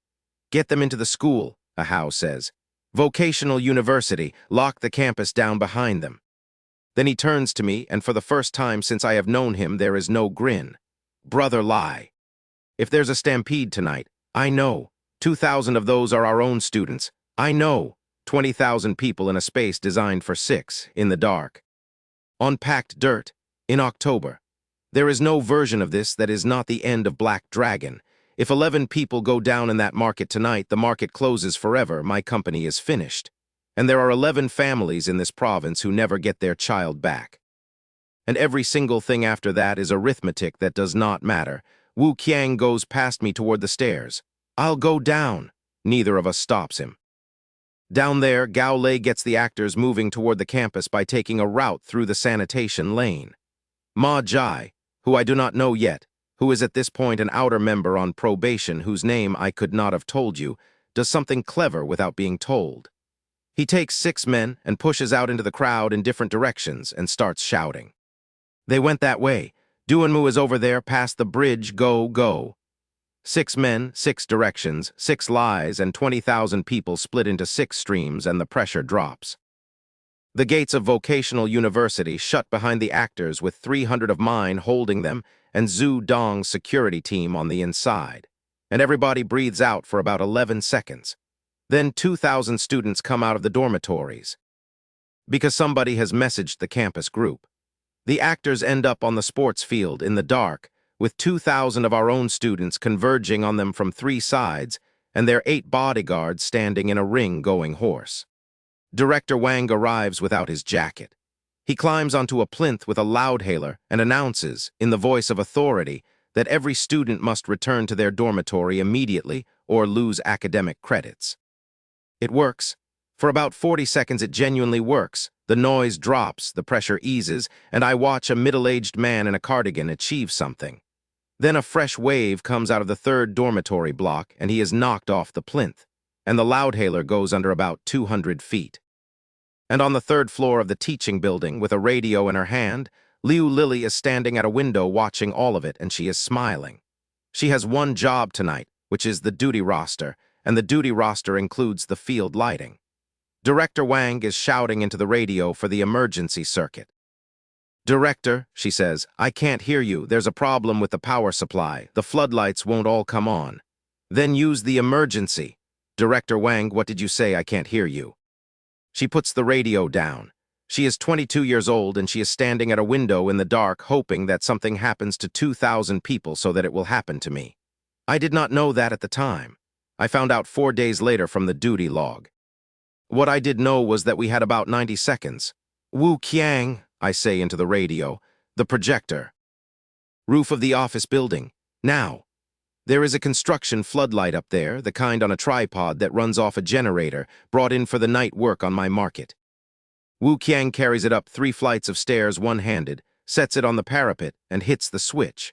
Get them into the school, Ahau says. Vocational university, lock the campus down behind them. Then he turns to me, and for the first time since I have known him, there is no grin. Brother lie. If there's a stampede tonight, I know. 2,000 of those are our own students. I know. 20,000 people in a space designed for 6, in the dark. On packed dirt, in October. There is no version of this that is not the end of Black Dragon. If 11 people go down in that market tonight, the market closes forever, my company is finished. And there are 11 families in this province who never get their child back. And every single thing after that is arithmetic that does not matter. Wu Qiang goes past me toward the stairs. I'll go down. Neither of us stops him. Down there, Gowley gets the actors moving toward the campus by taking a route through the sanitation lane. Ma Jai, who I do not know yet, who is at this point an outer member on probation whose name I could not have told you, does something clever without being told. He takes 6 men and pushes out into the crowd in different directions and starts shouting. They went that way. Duanmu is over there past the bridge, go, go. 6 men, 6 directions, 6 lies, and 20,000 people split into 6 streams and the pressure drops. The gates of vocational university shut behind the actors with 300 of mine holding them and Zhu Dong's security team on the inside. And everybody breathes out for about 11 seconds. Then 2,000 students come out of the dormitories. Because somebody has messaged the campus group. The actors end up on the sports field in the dark, with 2,000 of our own students converging on them from 3 sides, and their 8 bodyguards standing in a ring going hoarse. Director Wang arrives without his jacket. He climbs onto a plinth with a loudhailer and announces, in the voice of authority, that every student must return to their dormitory immediately or lose academic credits. It works. For about 40 seconds it genuinely works. The noise drops, the pressure eases, and I watch a middle-aged man in a cardigan achieve something. Then a fresh wave comes out of the third dormitory block, and he is knocked off the plinth, and the loudhailer goes under about 200 feet. And on the third floor of the teaching building, with a radio in her hand, Liu Lily is standing at a window watching all of it, and she is smiling. She has one job tonight, which is the duty roster, and the duty roster includes the field lighting. Director Wang is shouting into the radio for the emergency circuit. "Director," she says, "I can't hear you. There's a problem with the power supply. The floodlights won't all come on." "Then use the emergency." "Director Wang, what did you say? I can't hear you." She puts the radio down. She is 22 years old, and she is standing at a window in the dark, hoping that something happens to 2,000 people so that it will happen to me. I did not know that at the time. I found out 4 days later from the duty log. What I did know was that we had about 90 seconds. "Wu Qiang," I say into the radio, "the projector. Roof of the office building. Now. There is a construction floodlight up there, the kind on a tripod that runs off a generator, brought in for the night work on my market." Wu Qiang carries it up 3 flights of stairs one-handed, sets it on the parapet, and hits the switch.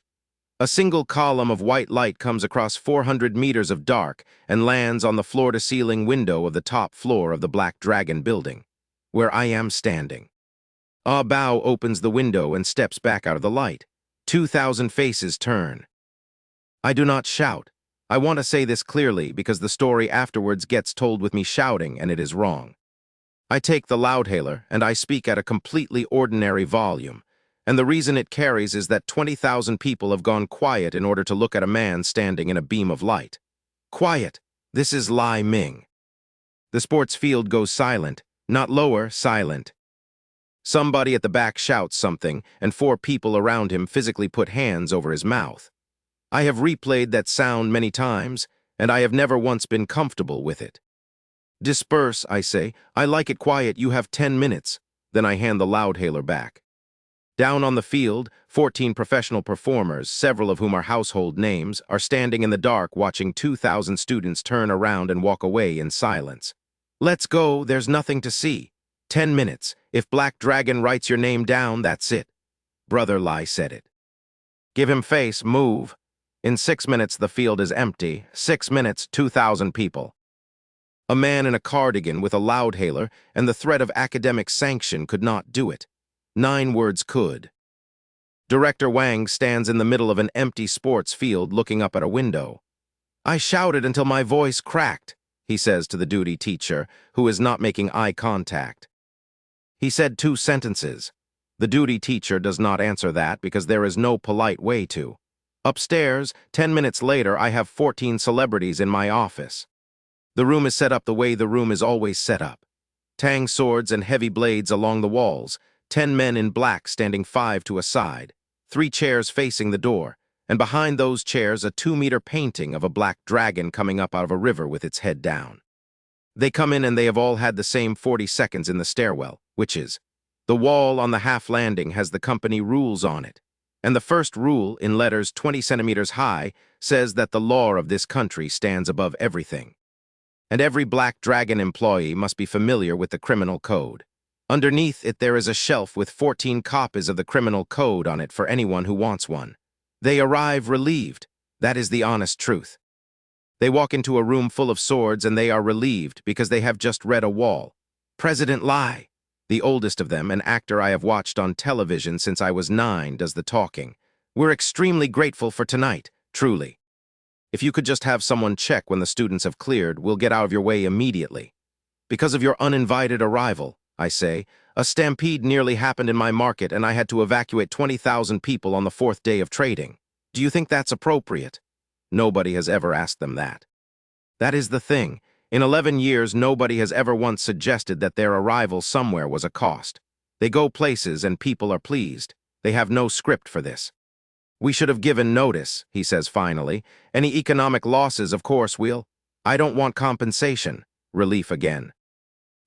A single column of white light comes across 400 meters of dark and lands on the floor-to-ceiling window of the top floor of the Black Dragon building, where I am standing. Ah Bao opens the window and steps back out of the light. 2,000 faces turn. I do not shout. I want to say this clearly because the story afterwards gets told with me shouting, and it is wrong. I take the loudhailer and I speak at a completely ordinary volume, and the reason it carries is that 20,000 people have gone quiet in order to look at a man standing in a beam of light. Quiet. This is Lai Ming. The sports field goes silent, not lower, silent. Somebody at the back shouts something, and 4 people around him physically put hands over his mouth. I have replayed that sound many times, and I have never once been comfortable with it. "Disperse," I say. "I like it quiet. You have 10 minutes. Then I hand the loudhailer back. Down on the field, 14 professional performers, several of whom are household names, are standing in the dark watching 2,000 students turn around and walk away in silence. "Let's go. There's nothing to see. 10 minutes. If Black Dragon writes your name down, that's it." Brother Lai said it. "Give him face. Move." In 6 minutes, the field is empty. 6 minutes, 2,000 people. A man in a cardigan with a loudhailer and the threat of academic sanction could not do it. 9 words could. Director Wang stands in the middle of an empty sports field looking up at a window. "I shouted until my voice cracked," he says to the duty teacher, who is not making eye contact. He said 2 sentences. The duty teacher does not answer that because there is no polite way to. Upstairs, 10 minutes later, I have 14 celebrities in my office. The room is set up the way the room is always set up. Tang swords and heavy blades along the walls, 10 men in black standing 5 to a side, 3 chairs facing the door, and behind those chairs a 2-meter painting of a black dragon coming up out of a river with its head down. They come in and they have all had the same 40 seconds in the stairwell, which is, the wall on the half landing has the company rules on it, and the first rule, in letters 20 centimeters high, says that the law of this country stands above everything. And every Black Dragon employee must be familiar with the criminal code. Underneath it there is a shelf with 14 copies of the criminal code on it for anyone who wants one. They arrive relieved. That is the honest truth. They walk into a room full of swords and they are relieved because they have just read a wall. President Lai, the oldest of them, an actor I have watched on television since I was 9, does the talking. "We're extremely grateful for tonight, truly. If you could just have someone check when the students have cleared, we'll get out of your way immediately. Because of your uninvited arrival," I say, "a stampede nearly happened in my market and I had to evacuate 20,000 people on the 4th day of trading. Do you think that's appropriate?" Nobody has ever asked them that. That is the thing. In 11 years, nobody has ever once suggested that their arrival somewhere was a cost. They go places and people are pleased. They have no script for this. "We should have given notice," he says finally. "Any economic losses, of course, I don't want compensation." Relief again.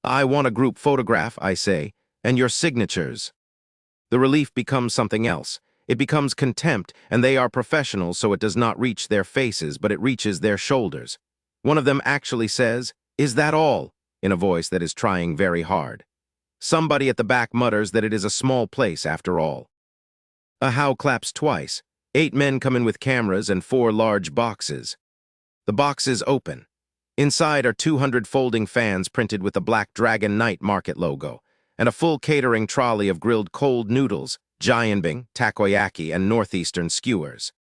"I want a group photograph," I say, "and your signatures." The relief becomes something else. It becomes contempt, and they are professionals, so it does not reach their faces, but it reaches their shoulders. One of them actually says, "Is that all?" in a voice that is trying very hard. Somebody at the back mutters that it is a small place after all. A How claps twice. 8 men come in with cameras and 4 large boxes. The boxes open. Inside are 200 folding fans printed with the Black Dragon Night Market logo, and a full catering trolley of grilled cold noodles, jianbing, takoyaki, and northeastern skewers.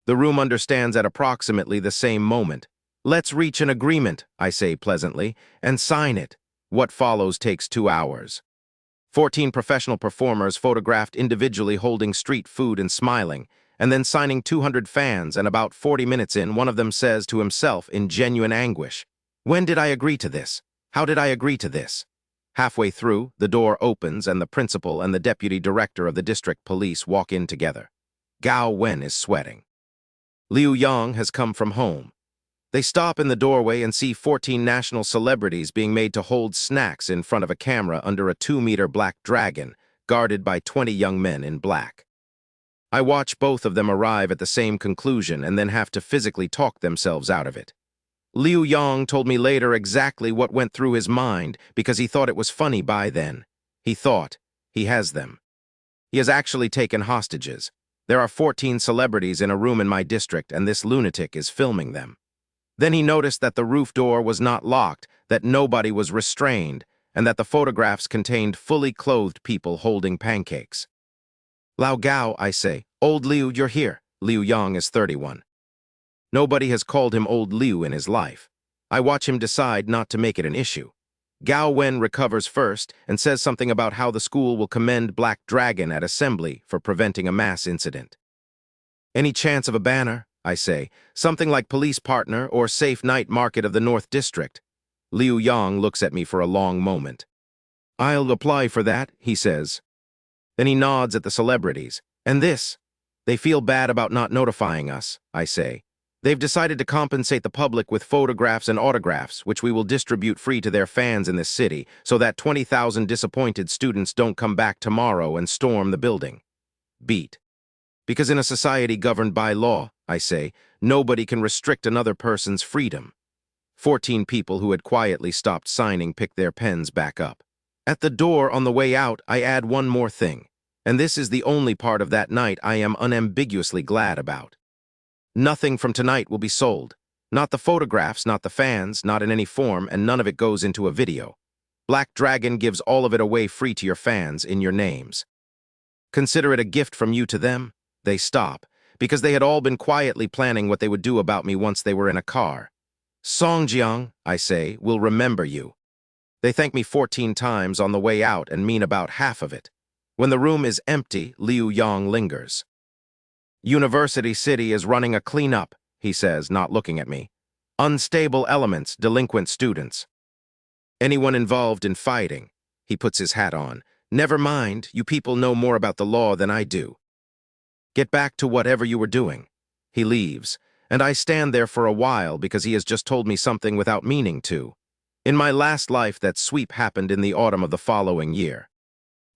The room understands at approximately the same moment. Let's reach an agreement, I say pleasantly, and sign it. What follows takes 2 hours. 14 professional performers photographed individually holding street food and smiling, and then signing 200 fans, and about 40 minutes in, one of them says to himself in genuine anguish, "When did I agree to this? How did I agree to this?" Halfway through, the door opens and the principal and the deputy director of the district police walk in together. Gao Wen is sweating. Liu Yang has come from home. They stop in the doorway and see 14 national celebrities being made to hold snacks in front of a camera under a 2-meter black dragon, guarded by 20 young men in black. I watch both of them arrive at the same conclusion and then have to physically talk themselves out of it. Liu Yang told me later exactly what went through his mind because he thought it was funny by then. He thought, he has them. He has actually taken hostages. There are 14 celebrities in a room in my district and this lunatic is filming them. Then he noticed that the roof door was not locked, that nobody was restrained, and that the photographs contained fully clothed people holding pancakes. Lao Gao, I say. Old Liu, you're here. Liu Yang is 31. Nobody has called him Old Liu in his life. I watch him decide not to make it an issue. Gao Wen recovers first and says something about how the school will commend Black Dragon at assembly for preventing a mass incident. Any chance of a banner? I say. Something like police partner or safe night market of the North District. Liu Yang looks at me for a long moment. I'll apply for that, he says. Then he nods at the celebrities. And this? They feel bad about not notifying us, I say. They've decided to compensate the public with photographs and autographs, which we will distribute free to their fans in this city, so that 20,000 disappointed students don't come back tomorrow and storm the building. Beat. Because in a society governed by law, I say, nobody can restrict another person's freedom. 14 people who had quietly stopped signing pick their pens back up. At the door on the way out, I add one more thing, and this is the only part of that night I am unambiguously glad about. Nothing from tonight will be sold. Not the photographs, not the fans, not in any form, and none of it goes into a video. Black Dragon gives all of it away free to your fans in your names. Consider it a gift from you to them. They stop, because they had all been quietly planning what they would do about me once they were in a car. Songjiang, I say, will remember you. They thank me 14 times on the way out and mean about half of it. When the room is empty, Liu Yang lingers. University City is running a cleanup, he says, not looking at me. Unstable elements, delinquent students. Anyone involved in fighting. He puts his hat on. Never mind, you people know more about the law than I do. Get back to whatever you were doing. He leaves, and I stand there for a while because he has just told me something without meaning to. In my last life, that sweep happened in the autumn of the following year.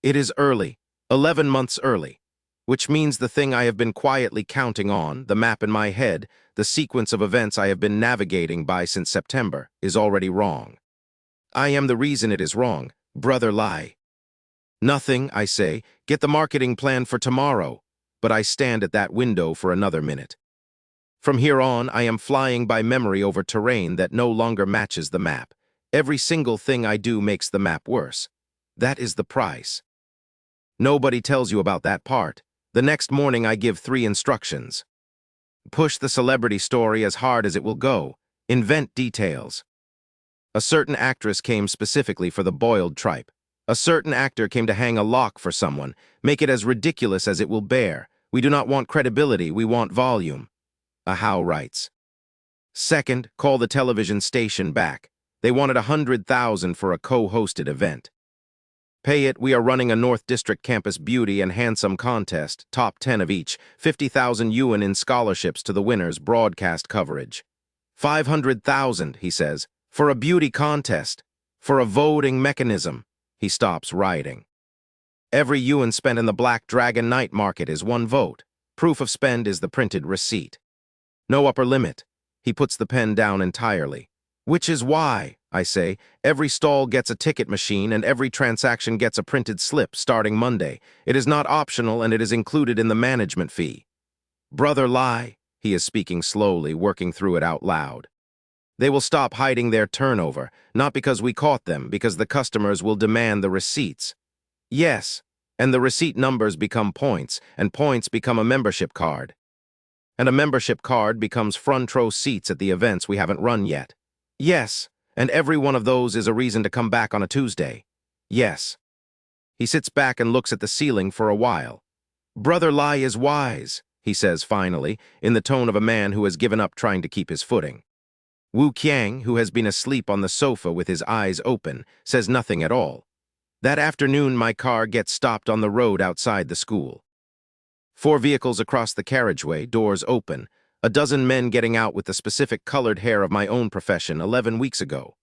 It is early, 11 months early, which means the thing I have been quietly counting on, the map in my head, the sequence of events I have been navigating by since September, is already wrong. I am the reason it is wrong, brother Lai. Nothing, I say, get the marketing plan for tomorrow, but I stand at that window for another minute. From here on, I am flying by memory over terrain that no longer matches the map. Every single thing I do makes the map worse. That is the price. Nobody tells you about that part. The next morning I give 3 instructions. Push the celebrity story as hard as it will go. Invent details. A certain actress came specifically for the boiled tripe. A certain actor came to hang a lock for someone. Make it as ridiculous as it will bear. We do not want credibility, we want volume. Ahau writes. Second, call the television station back. They wanted 100,000 for a co-hosted event. Pay it, we are running a North District Campus Beauty and Handsome contest, top 10 of each, 50,000 yuan in scholarships to the winners, broadcast coverage. 500,000, he says, for a beauty contest, for a voting mechanism. He stops writing. Every yuan spent in the Black Dragon night market is 1 vote. Proof of spend is the printed receipt. No upper limit. He puts the pen down entirely. Which is why, I say, every stall gets a ticket machine and every transaction gets a printed slip starting Monday. It is not optional and it is included in the management fee. Brother Lai, he is speaking slowly, working through it out loud. They will stop hiding their turnover, not because we caught them, because the customers will demand the receipts. Yes, and the receipt numbers become points, and points become a membership card. And a membership card becomes front row seats at the events we haven't run yet. Yes, and every one of those is a reason to come back on a Tuesday. Yes. He sits back and looks at the ceiling for a while. Brother Lai is wise, he says finally, in the tone of a man who has given up trying to keep his footing. Wu Qiang, who has been asleep on the sofa with his eyes open, says nothing at all. That afternoon, my car gets stopped on the road outside the school. 4 vehicles across the carriageway, doors open, a dozen men getting out with the specific colored hair of my own profession 11 weeks ago.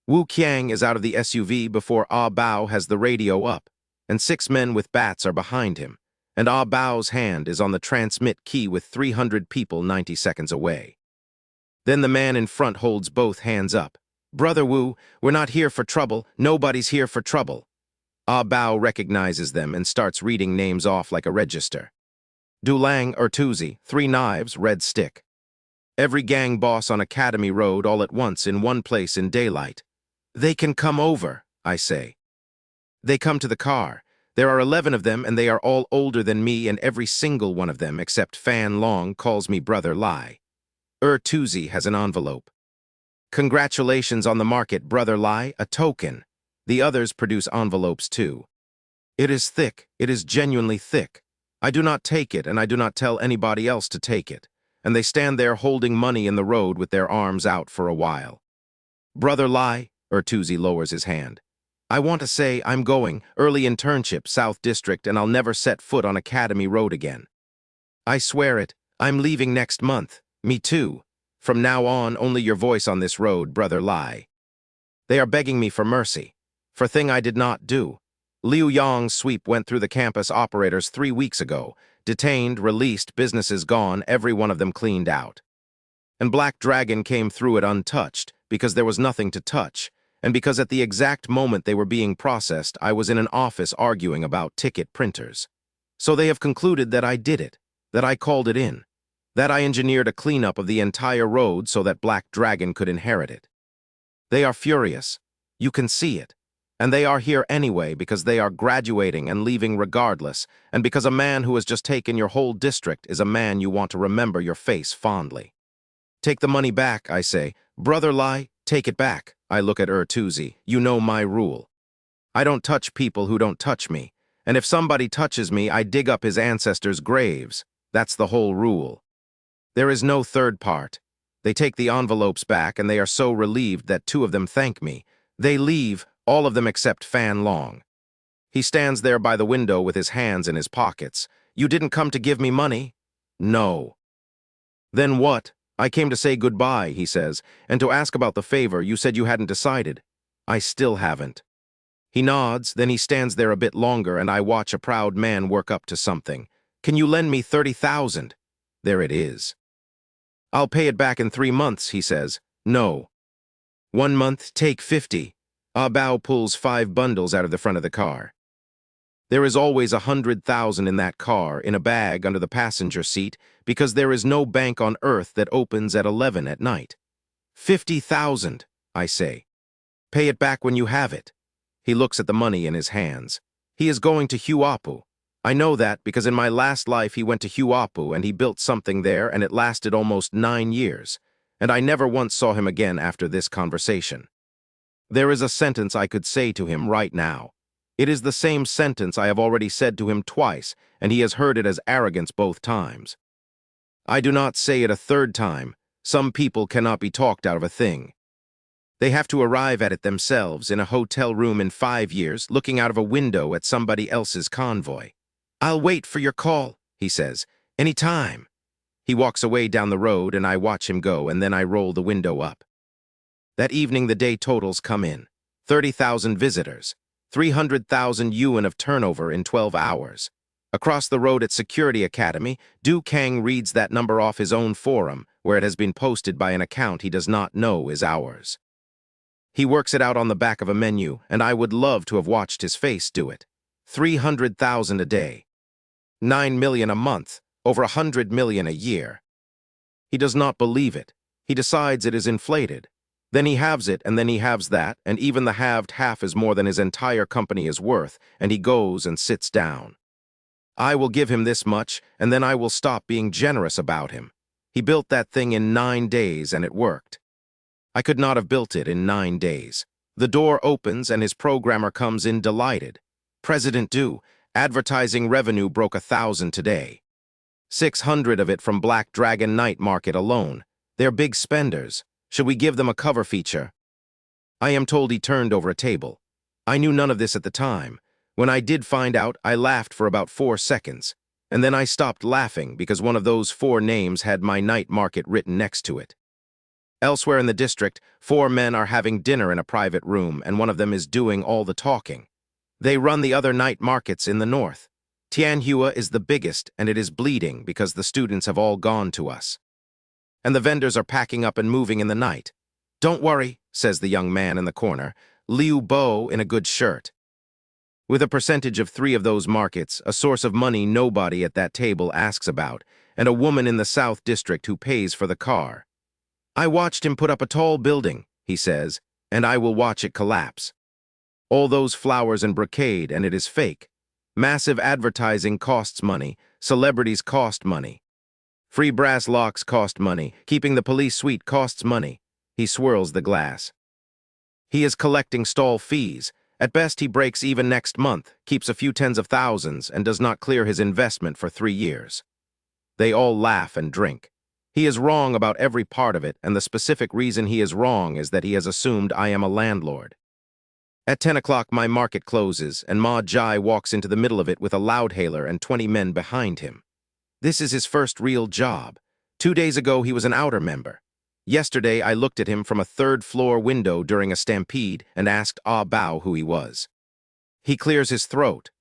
Wu Qiang is out of the SUV before Ah Bao has the radio up, and 6 men with bats are behind him, and Ah Bao's hand is on the transmit key with 300 people 90 seconds away. Then the man in front holds both hands up. Brother Wu, we're not here for trouble, nobody's here for trouble. Ah Bao recognizes them and starts reading names off like a register. Dulang Ertuzi, 3 knives, red stick. Every gang boss on Academy Road all at once in one place in daylight. They can come over, I say. They come to the car. There are 11 of them and they are all older than me and every single one of them except Fan Long calls me Brother Lai. Ertuzi has an envelope. Congratulations on the market, Brother Lai, a token. The others produce envelopes too. It is thick, it is genuinely thick. I do not take it and I do not tell anybody else to take it. And they stand there holding money in the road with their arms out for a while. Brother Lai, Ertuzi lowers his hand. I want to say I'm going, early internship, South District, and I'll never set foot on Academy Road again. I swear it, I'm leaving next month. Me too. From now on, only your voice on this road, Brother Lai. They are begging me for mercy, for thing I did not do. Liu Yang's sweep went through the campus operators 3 weeks ago. Detained, released, businesses gone, every one of them cleaned out. And Black Dragon came through it untouched, because there was nothing to touch, and because at the exact moment they were being processed, I was in an office arguing about ticket printers. So they have concluded that I did it, that I called it in, that I engineered a cleanup of the entire road so that Black Dragon could inherit it. They are furious. You can see it. And they are here anyway because they are graduating and leaving regardless, and because a man who has just taken your whole district is a man you want to remember your face fondly. Take the money back, I say. Brother Lai, take it back. I look at Ertuzi. You know my rule. I don't touch people who don't touch me, and if somebody touches me, I dig up his ancestors' graves. That's the whole rule. There is no third part. They take the envelopes back, and they are so relieved that 2 of them thank me. They leave, all of them except Fan Long. He stands there by the window with his hands in his pockets. You didn't come to give me money? No. Then what? I came to say goodbye, he says, and to ask about the favor. You said you hadn't decided. I still haven't. He nods, then he stands there a bit longer, and I watch a proud man work up to something. Can you lend me 30,000? There it is. I'll pay it back in 3 months, he says. No. 1 month, take 50. Ah Bao pulls 5 bundles out of the front of the car. There is always 100,000 in that car, in a bag under the passenger seat, because there is no bank on earth that opens at 11 at night. 50,000, I say. Pay it back when you have it. He looks at the money in his hands. He is going to Huapu. I know that because in my last life he went to Huapu and he built something there and it lasted almost 9 years. And I never once saw him again after this conversation. There is a sentence I could say to him right now. It is the same sentence I have already said to him twice, and he has heard it as arrogance both times. I do not say it a third time. Some people cannot be talked out of a thing. They have to arrive at it themselves in a hotel room in 5 years, looking out of a window at somebody else's convoy. I'll wait for your call, he says. Any time. He walks away down the road, and I watch him go, and then I roll the window up. That evening the day totals come in. 30,000 visitors. 300,000 yuan of turnover in 12 hours. Across the road at Security Academy, Du Kang reads that number off his own forum, where it has been posted by an account he does not know is ours. He works it out on the back of a menu, and I would love to have watched his face do it. 300,000 a day. 9 million a month. Over 100 million a year. He does not believe it. He decides it is inflated. Then he halves it, and then he halves that, and even the halved half is more than his entire company is worth, and he goes and sits down. I will give him this much, and then I will stop being generous about him. He built that thing in 9 days, and it worked. I could not have built it in 9 days. The door opens, and his programmer comes in delighted. President Do, advertising revenue broke 1,000 today. 600 of it from Black Dragon Night Market alone. They're big spenders. Should we give them a cover feature? I am told he turned over a table. I knew none of this at the time. When I did find out, I laughed for about 4 seconds. And then I stopped laughing because one of those 4 names had my night market written next to it. Elsewhere in the district, 4 men are having dinner in a private room, and one of them is doing all the talking. They run the other night markets in the north. Tianhua is the biggest, and it is bleeding because the students have all gone to us. And the vendors are packing up and moving in the night. Don't worry, says the young man in the corner, Liu Bo in a good shirt. With a percentage of 3 of those markets, a source of money nobody at that table asks about, and a woman in the South District who pays for the car. I watched him put up a tall building, he says, and I will watch it collapse. All those flowers and brocade, and it is fake. Massive advertising costs money, celebrities cost money. Free brass locks cost money, keeping the police suite costs money. He swirls the glass. He is collecting stall fees. At best he breaks even next month, keeps a few tens of thousands, and does not clear his investment for 3 years. They all laugh and drink. He is wrong about every part of it, and the specific reason he is wrong is that he has assumed I am a landlord. At 10 o'clock my market closes, and Ma Jai walks into the middle of it with a loudhailer and 20 men behind him. This is his first real job. 2 days ago he was an outer member. Yesterday I looked at him from a 3rd-floor window during a stampede and asked Ah Bao who he was. He clears his throat.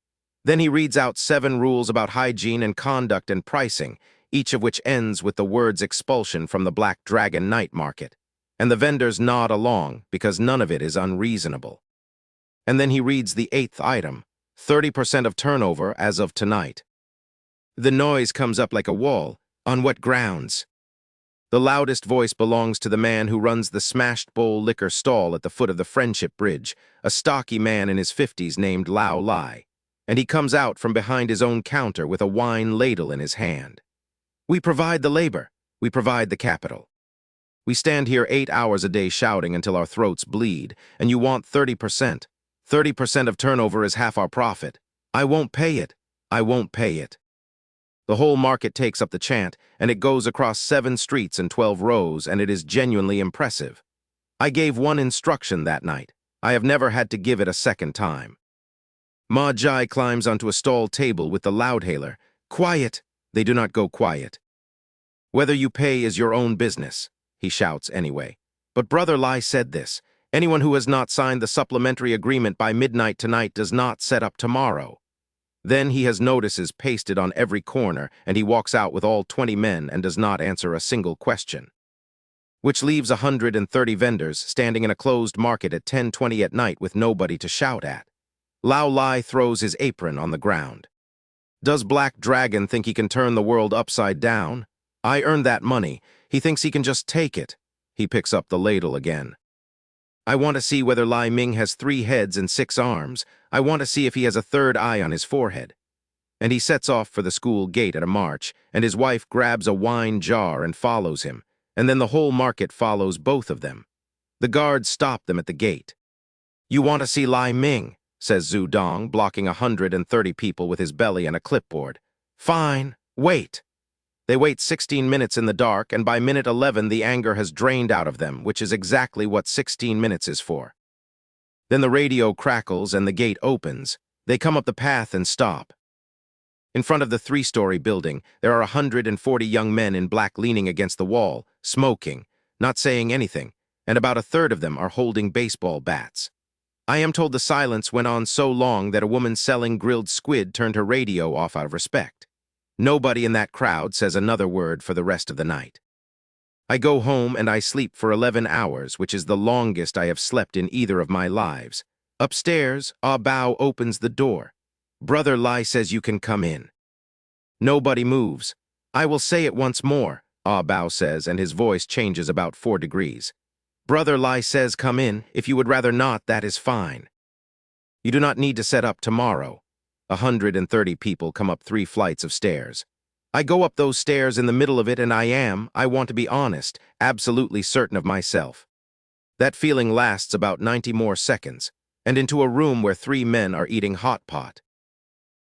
Then he reads out 7 rules about hygiene and conduct and pricing, each of which ends with the words expulsion from the Black Dragon Night Market. And the vendors nod along because none of it is unreasonable. And then he reads the 8th item, 30% of turnover as of tonight. The noise comes up like a wall. On what grounds? The loudest voice belongs to the man who runs the Smashed Bowl liquor stall at the foot of the Friendship Bridge, a stocky man in his 50s named Lao Lai, and he comes out from behind his own counter with a wine ladle in his hand. We provide the labor. We provide the capital. We stand here 8 hours a day shouting until our throats bleed, and you want 30%. 30% of turnover is half our profit. I won't pay it. I won't pay it. The whole market takes up the chant, and it goes across 7 streets and 12 rows, and it is genuinely impressive. I gave 1 instruction that night. I have never had to give it a second time. Ma Jai climbs onto a stall table with the loudhailer. Quiet! They do not go quiet. Whether you pay is your own business, he shouts anyway. But Brother Lai said this. Anyone who has not signed the supplementary agreement by midnight tonight does not set up tomorrow. Then he has notices pasted on every corner, and he walks out with all 20 men and does not answer a single question. Which leaves 130 vendors standing in a closed market at 10:20 at night with nobody to shout at. Lao Lai throws his apron on the ground. Does Black Dragon think he can turn the world upside down? I earned that money. He thinks he can just take it. He picks up the ladle again. I want to see whether Lai Ming has 3 heads and 6 arms. I want to see if he has a 3rd eye on his forehead. And he sets off for the school gate at a march, and his wife grabs a wine jar and follows him, and then the whole market follows both of them. The guards stop them at the gate. You want to see Lai Ming, says Zhu Dong, blocking 130 people with his belly and a clipboard. Fine, wait. They wait 16 minutes in the dark, and by minute 11 the anger has drained out of them, which is exactly what 16 minutes is for. Then the radio crackles and the gate opens. They come up the path and stop. In front of the 3-story building, there are 140 young men in black leaning against the wall, smoking, not saying anything, and about a third of them are holding baseball bats. I am told the silence went on so long that a woman selling grilled squid turned her radio off out of respect. Nobody in that crowd says another word for the rest of the night. I go home and I sleep for 11 hours, which is the longest I have slept in either of my lives. Upstairs, Ah Bao opens the door. Brother Lai says you can come in. Nobody moves. I will say it once more, Ah Bao says, and his voice changes about 4 degrees. Brother Lai says come in. If you would rather not, that is fine. You do not need to set up tomorrow. 130 people come up 3 flights of stairs. I go up those stairs in the middle of it and I want to be honest, absolutely certain of myself. That feeling lasts about 90 more seconds, and into a room where 3 men are eating hot pot.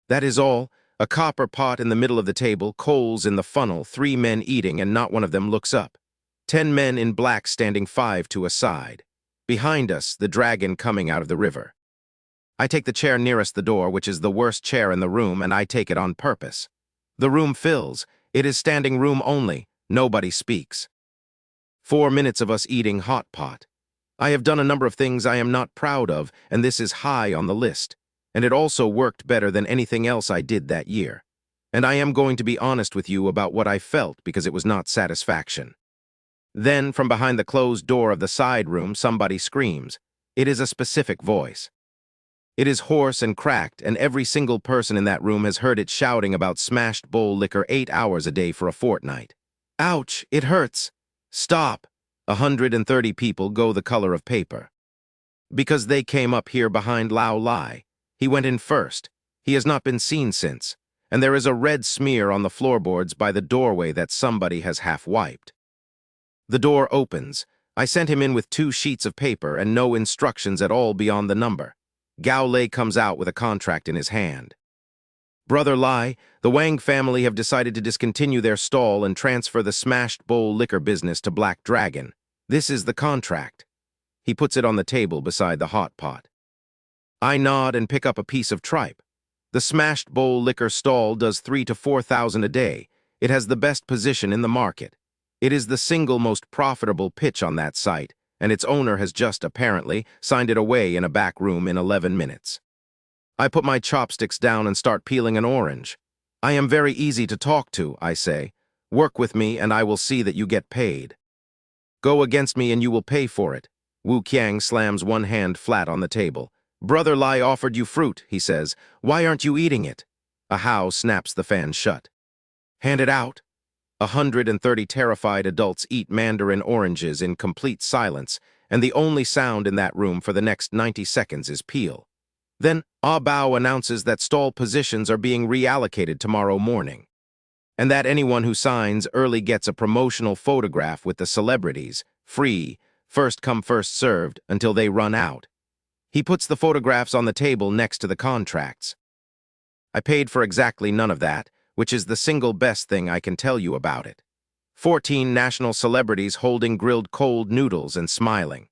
That is all, a copper pot in the middle of the table, coals in the funnel, 3 men eating, and not one of them looks up. 10 men in black standing 5 to a side. Behind us, the dragon coming out of the river. I take the chair nearest the door, which is the worst chair in the room, and I take it on purpose. The room fills. It is standing room only. Nobody speaks. 4 minutes of us eating hot pot. I have done a number of things I am not proud of, and this is high on the list. And it also worked better than anything else I did that year. And I am going to be honest with you about what I felt because it was not satisfaction. Then, from behind the closed door of the side room, somebody screams. It is a specific voice. It is hoarse and cracked, and every single person in that room has heard it shouting about smashed bowl liquor 8 hours a day for a fortnight. Ouch, it hurts. Stop. 130 people go the color of paper. Because they came up here behind Lao Lai. He went in first. He has not been seen since, and there is a red smear on the floorboards by the doorway that somebody has half wiped. The door opens. I sent him in with 2 sheets of paper and no instructions at all beyond the number. Gao Lei comes out with a contract in his hand. Brother Lai, the Wang family have decided to discontinue their stall and transfer the smashed bowl liquor business to Black Dragon. This is the contract. He puts it on the table beside the hot pot. I nod and pick up a piece of tripe. The smashed bowl liquor stall does 3,000 to 4,000 a day. It has the best position in the market. It is the single most profitable pitch on that site, and its owner has just, apparently, signed it away in a back room in 11 minutes. I put my chopsticks down and start peeling an orange. I am very easy to talk to, I say. Work with me and I will see that you get paid. Go against me and you will pay for it. Wu Qiang slams one hand flat on the table. Brother Lai offered you fruit, he says. Why aren't you eating it? A howl snaps the fan shut. Hand it out. 130 terrified adults eat mandarin oranges in complete silence, and the only sound in that room for the next 90 seconds is peel. Then Ah Bao announces that stall positions are being reallocated tomorrow morning, and that anyone who signs early gets a promotional photograph with the celebrities, free, first come first served, until they run out. He puts the photographs on the table next to the contracts. I paid for exactly none of that, which is the single best thing I can tell you about it. 14 national celebrities holding grilled cold noodles and smiling.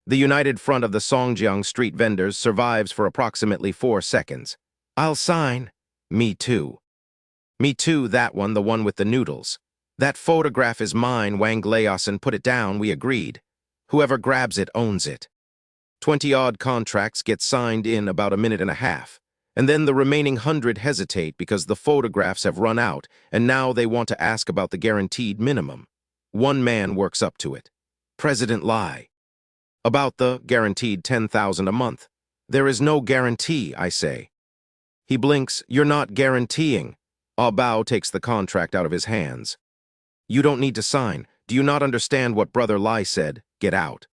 The united front of the Songjiang street vendors survives for approximately 4 seconds. I'll sign. Me too. Me too, that one, the one with the noodles. That photograph is mine, Wang Laosin, put it down, we agreed. Whoever grabs it owns it. 20-odd contracts get signed in about a minute and a half. And then the remaining 100 hesitate because the photographs have run out, and now they want to ask about the guaranteed minimum. One man works up to it. President Lai. About the guaranteed 10,000 a month. There is no guarantee, I say. He blinks. You're not guaranteeing. Ah Bao takes the contract out of his hands. You don't need to sign. Do you not understand what Brother Lai said? Get out.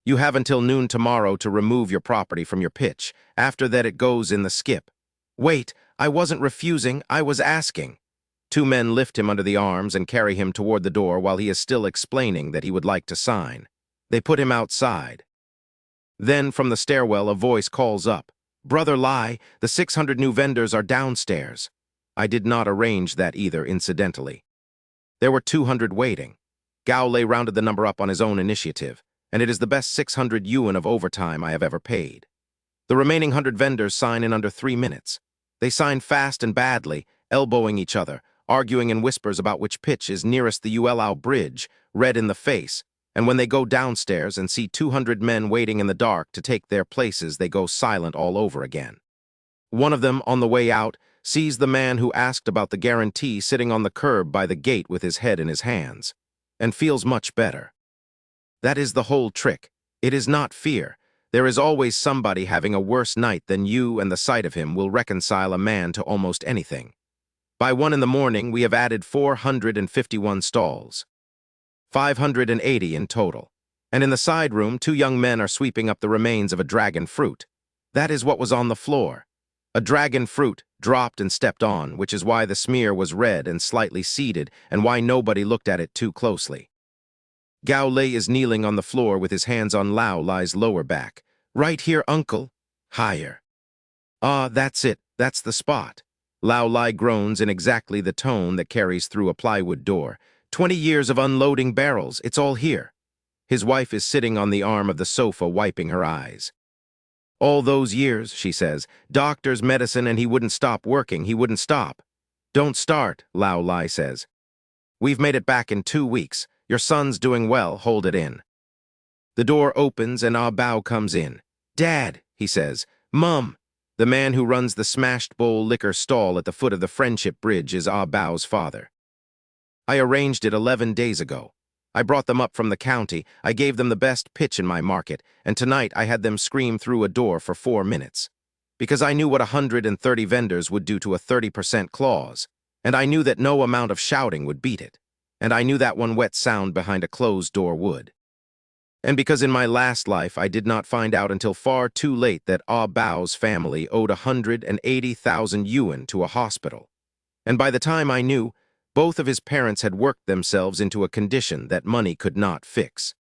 You have until noon tomorrow to remove your property from your pitch. After that it goes in the skip. Wait, I wasn't refusing, I was asking. 2 men lift him under the arms and carry him toward the door while he is still explaining that he would like to sign. They put him outside. Then from the stairwell a voice calls up. Brother Lai, the 600 new vendors are downstairs. I did not arrange that either, incidentally. There were 200 waiting. Gao Lei rounded the number up on his own initiative, and it is the best 600 yuan of overtime I have ever paid. The remaining 100 vendors sign in under 3 minutes. They sign fast and badly, elbowing each other, arguing in whispers about which pitch is nearest the Yuelao Bridge, red in the face, and when they go downstairs and see 200 men waiting in the dark to take their places, they go silent all over again. One of them, on the way out, sees the man who asked about the guarantee sitting on the curb by the gate with his head in his hands. and feels much better. That is the whole trick. It is not fear. There is always somebody having a worse night than you, and the sight of him will reconcile a man to almost anything. By 1 in the morning, we have added 451 stalls, 580 in total. And in the side room, 2 young men are sweeping up the remains of a dragon fruit. That is what was on the floor. A dragon fruit dropped and stepped on, which is why the smear was red and slightly seeded, and why nobody looked at it too closely. Gao Lei is kneeling on the floor with his hands on Lao Lai's lower back. Right here, uncle. Higher. Ah, that's it. That's the spot. Lao Lai groans in exactly the tone that carries through a plywood door. 20 years of unloading barrels. It's all here. His wife is sitting on the arm of the sofa, wiping her eyes. All those years, she says, doctors, medicine, and he wouldn't stop working. He wouldn't stop. Don't start, Lao Lai says. We've made it back in 2 weeks. Your son's doing well, hold it in. The door opens and Ah Bao comes in. Dad, he says. Mum. The man who runs the Smashed Bowl liquor stall at the foot of the Friendship Bridge is Ah Bao's father. I arranged it 11 days ago. I brought them up from the county, I gave them the best pitch in my market, and tonight I had them scream through a door for 4 minutes. Because I knew what 130 vendors would do to a 30% clause, and I knew that no amount of shouting would beat it. And I knew that one wet sound behind a closed door would. And because in my last life I did not find out until far too late that Ah Bao's family owed 180,000 yuan to a hospital. And by the time I knew, both of his parents had worked themselves into a condition that money could not fix.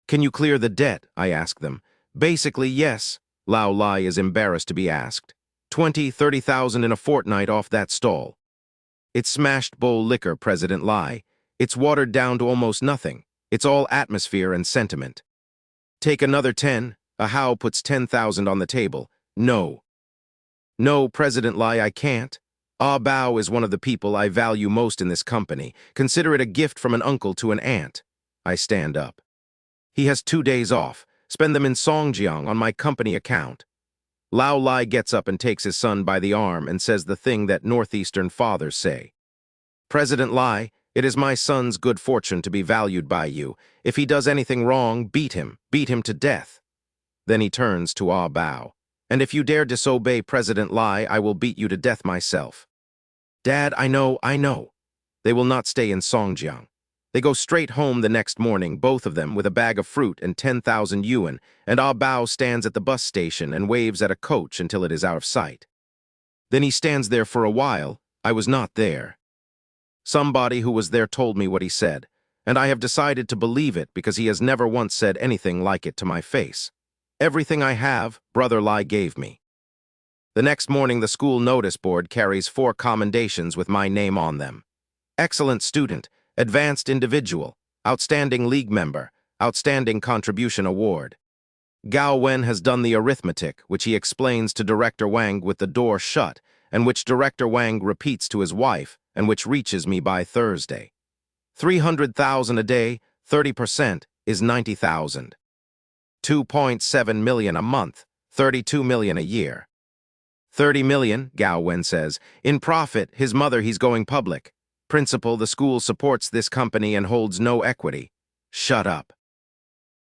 Can you clear the debt? I asked them. Basically, yes. Lao Lai is embarrassed to be asked. 20-30,000 in a fortnight off that stall. It's Smashed Bowl liquor, President Lai. It's watered down to almost nothing. It's all atmosphere and sentiment. Take another 10. A How puts 10,000 on the table. No. No, President Lai, I can't. Ah Bao is one of the people I value most in this company. Consider it a gift from an uncle to an aunt. I stand up. He has 2 days off. Spend them in Songjiang on my company account. Lao Lai gets up and takes his son by the arm and says the thing that Northeastern fathers say. President Lai, it is my son's good fortune to be valued by you. If he does anything wrong, beat him to death. Then he turns to Ah Bao. And if you dare disobey President Lai, I will beat you to death myself. Dad, I know. They will not stay in Songjiang. They go straight home the next morning, both of them with a bag of fruit and 10,000 yuan, and Ah Bao stands at the bus station and waves at a coach until it is out of sight. Then he stands there for a while. I was not there. Somebody who was there told me what he said, and I have decided to believe it because he has never once said anything like it to my face. Everything I have, Brother Lai gave me. The next morning, the school notice board carries 4 commendations with my name on them. Excellent student, advanced individual, outstanding league member, outstanding contribution award. Gao Wen has done the arithmetic, which he explains to Director Wang with the door shut, and which Director Wang repeats to his wife, and which reaches me by Thursday. 300,000 a day, 30%, is 90,000. 2.7 million a month, 32 million a year. 30 million, Gao Wen says. In profit, his mother, he's going public. Principal, the school supports this company and holds no equity. Shut up.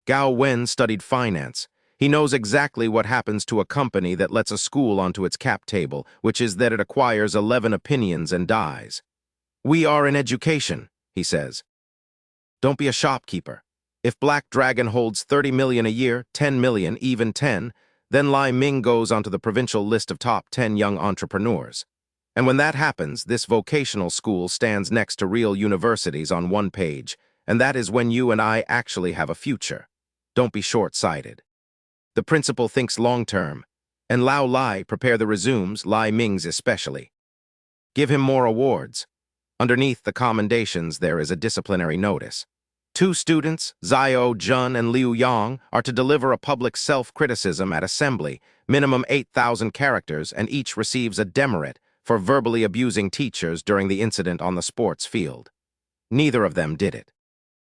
Gao Wen studied finance. He knows exactly what happens to a company that lets a school onto its cap table, which is that it acquires 11 opinions and dies. We are in education, he says. Don't be a shopkeeper. If Black Dragon holds 30 million a year, 10 million, even 10, then Lai Ming goes onto the provincial list of top 10 young entrepreneurs. And when that happens, this vocational school stands next to real universities on one page, and that is when you and I actually have a future. Don't be short-sighted. The principal thinks long-term, and Lao Lai prepare the resumes, Lai Ming's especially. Give him more awards. Underneath the commendations, there is a disciplinary notice. 2 students, Zhao Jun and Liu Yang, are to deliver a public self-criticism at assembly, minimum 8,000 characters, and each receives a demerit for verbally abusing teachers during the incident on the sports field. Neither of them did it.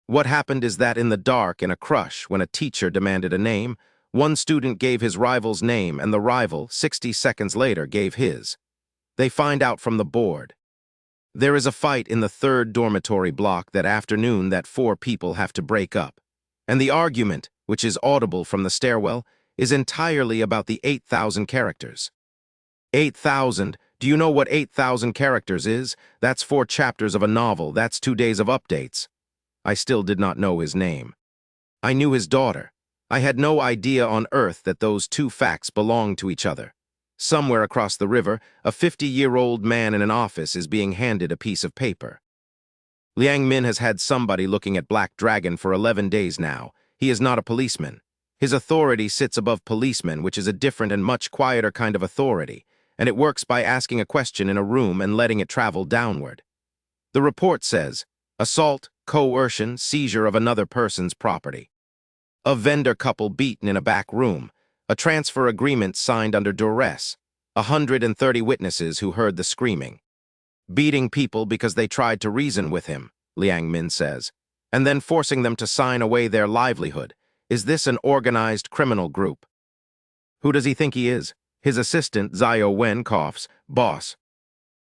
What happened is that in the dark, in a crush, when a teacher demanded a name, one student gave his rival's name, and the rival, 60 seconds later, gave his. They find out from the board. There is a fight in the third dormitory block that afternoon that 4 people have to break up. And the argument, which is audible from the stairwell, is entirely about the 8,000 characters. 8,000. Do you know what 8,000 characters is? That's 4 chapters of a novel. That's 2 days of updates. I still did not know his name. I knew his daughter. I had no idea on earth that those 2 facts belonged to each other. Somewhere across the river, a 50-year-old man in an office is being handed a piece of paper. Liang Min has had somebody looking at Black Dragon for 11 days now. He is not a policeman. His authority sits above policemen, which is a different and much quieter kind of authority, and it works by asking a question in a room and letting it travel downward. The report says, assault, coercion, seizure of another person's property. A vendor couple beaten in a back room. A transfer agreement signed under duress. 130 witnesses who heard the screaming. Beating people because they tried to reason with him, Liang Min says, and then forcing them to sign away their livelihood. Is this an organized criminal group? Who does he think he is? His assistant, Zio Wen, coughs, boss.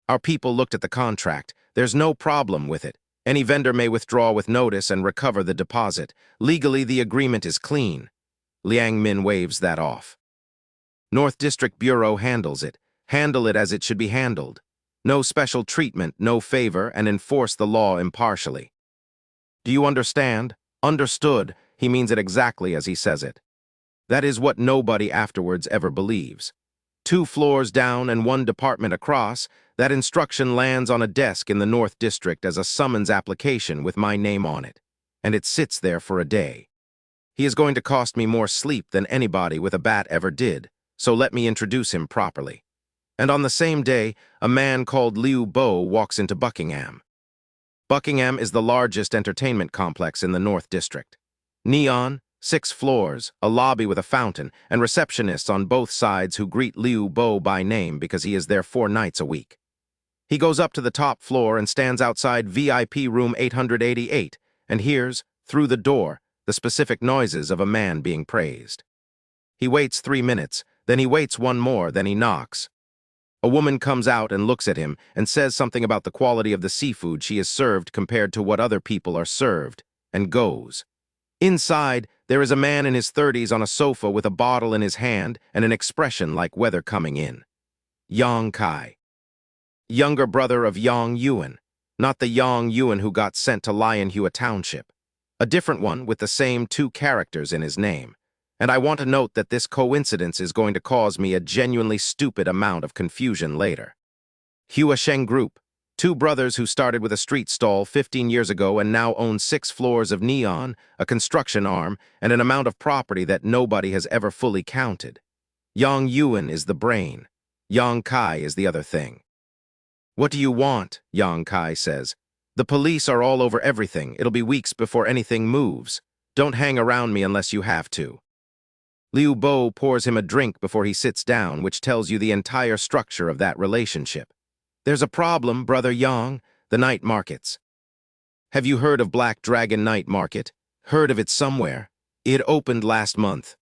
Our people looked at the contract. There's no problem with it. Any vendor may withdraw with notice and recover the deposit. Legally, the agreement is clean. Liang Min waves that off. North District Bureau handles it. Handle it as it should be handled. No special treatment, no favor, and enforce the law impartially. Do you understand? Understood. He means it exactly as he says it. That is what nobody afterwards ever believes. 2 floors down and 1 department across, that instruction lands on a desk in the North District as a summons application with my name on it, and it sits there for a day. He is going to cost me more sleep than anybody with a bat ever did, so let me introduce him properly. And on the same day, a man called Liu Bo walks into Buckingham. Buckingham is the largest entertainment complex in the North District. Neon, 6 floors, a lobby with a fountain, and receptionists on both sides who greet Liu Bo by name because he is there 4 nights a week. He goes up to the top floor and stands outside VIP room 888 and hears, through the door, the specific noises of a man being praised. He waits 3 minutes, then he waits 1 more, then he knocks. A woman comes out and looks at him and says something about the quality of the seafood she is served compared to what other people are served, and goes. Inside, there is a man in his 30s on a sofa with a bottle in his hand and an expression like weather coming in. Yang Kai. Younger brother of Yang Yuan, not the Yang Yuan who got sent to Lionhua Township. A different one with the same 2 characters in his name. And I want to note that this coincidence is going to cause me a genuinely stupid amount of confusion later. Hua Sheng Group, 2 brothers who started with a street stall 15 years ago and now own 6 floors of Neon, a construction arm, and an amount of property that nobody has ever fully counted. Yang Yuan is the brain. Yang Kai is the other thing. What do you want? Yang Kai says. The police are all over everything. It'll be weeks before anything moves. Don't hang around me unless you have to. Liu Bo pours him a drink before he sits down, which tells you the entire structure of that relationship. There's a problem, Brother Yang, the night markets. Have you heard of Black Dragon Night Market? Heard of it somewhere? It opened last month.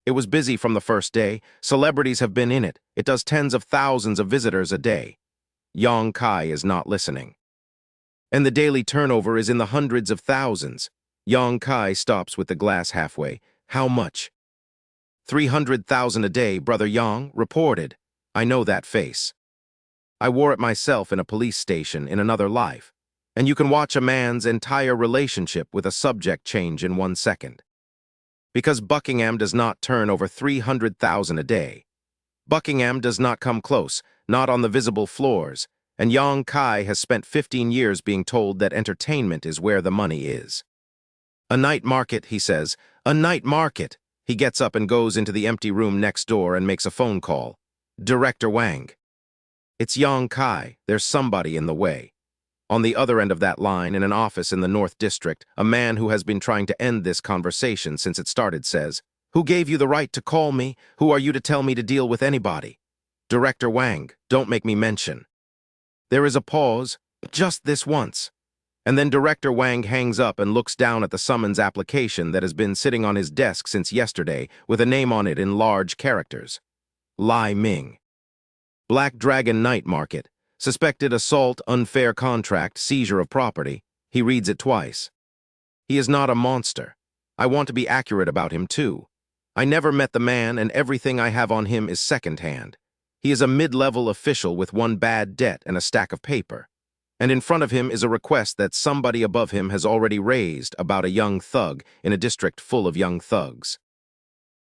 It was busy from the first day. Celebrities have been in it. It does tens of thousands of visitors a day. Yang Kai is not listening. And the daily turnover is in the hundreds of thousands. Yang Kai stops with the glass halfway. How much? 300,000 a day, Brother Yang, reported. I know that face. I wore it myself in a police station in another life. And you can watch a man's entire relationship with a subject change in 1 second. Because Buckingham does not turn over 300,000 a day. Buckingham does not come close, not on the visible floors, and Yang Kai has spent 15 years being told that entertainment is where the money is. A night market, he says. A night market. He gets up and goes into the empty room next door and makes a phone call. Director Wang. It's Yang Kai. There's somebody in the way. On the other end of that line, in an office in the North District, a man who has been trying to end this conversation since it started says, "Who gave you the right to call me? Who are you to tell me to deal with anybody?" Director Wang, don't make me mention. There is a pause, just this once. And then Director Wang hangs up and looks down at the summons application that has been sitting on his desk since yesterday with a name on it in large characters. Lai Ming. Black Dragon Night Market. Suspected assault, unfair contract, seizure of property. He reads it twice. He is not a monster. I want to be accurate about him, too. I never met the man, and everything I have on him is second-hand. He is a mid-level official with one bad debt and a stack of paper. And in front of him is a request that somebody above him has already raised about a young thug in a district full of young thugs.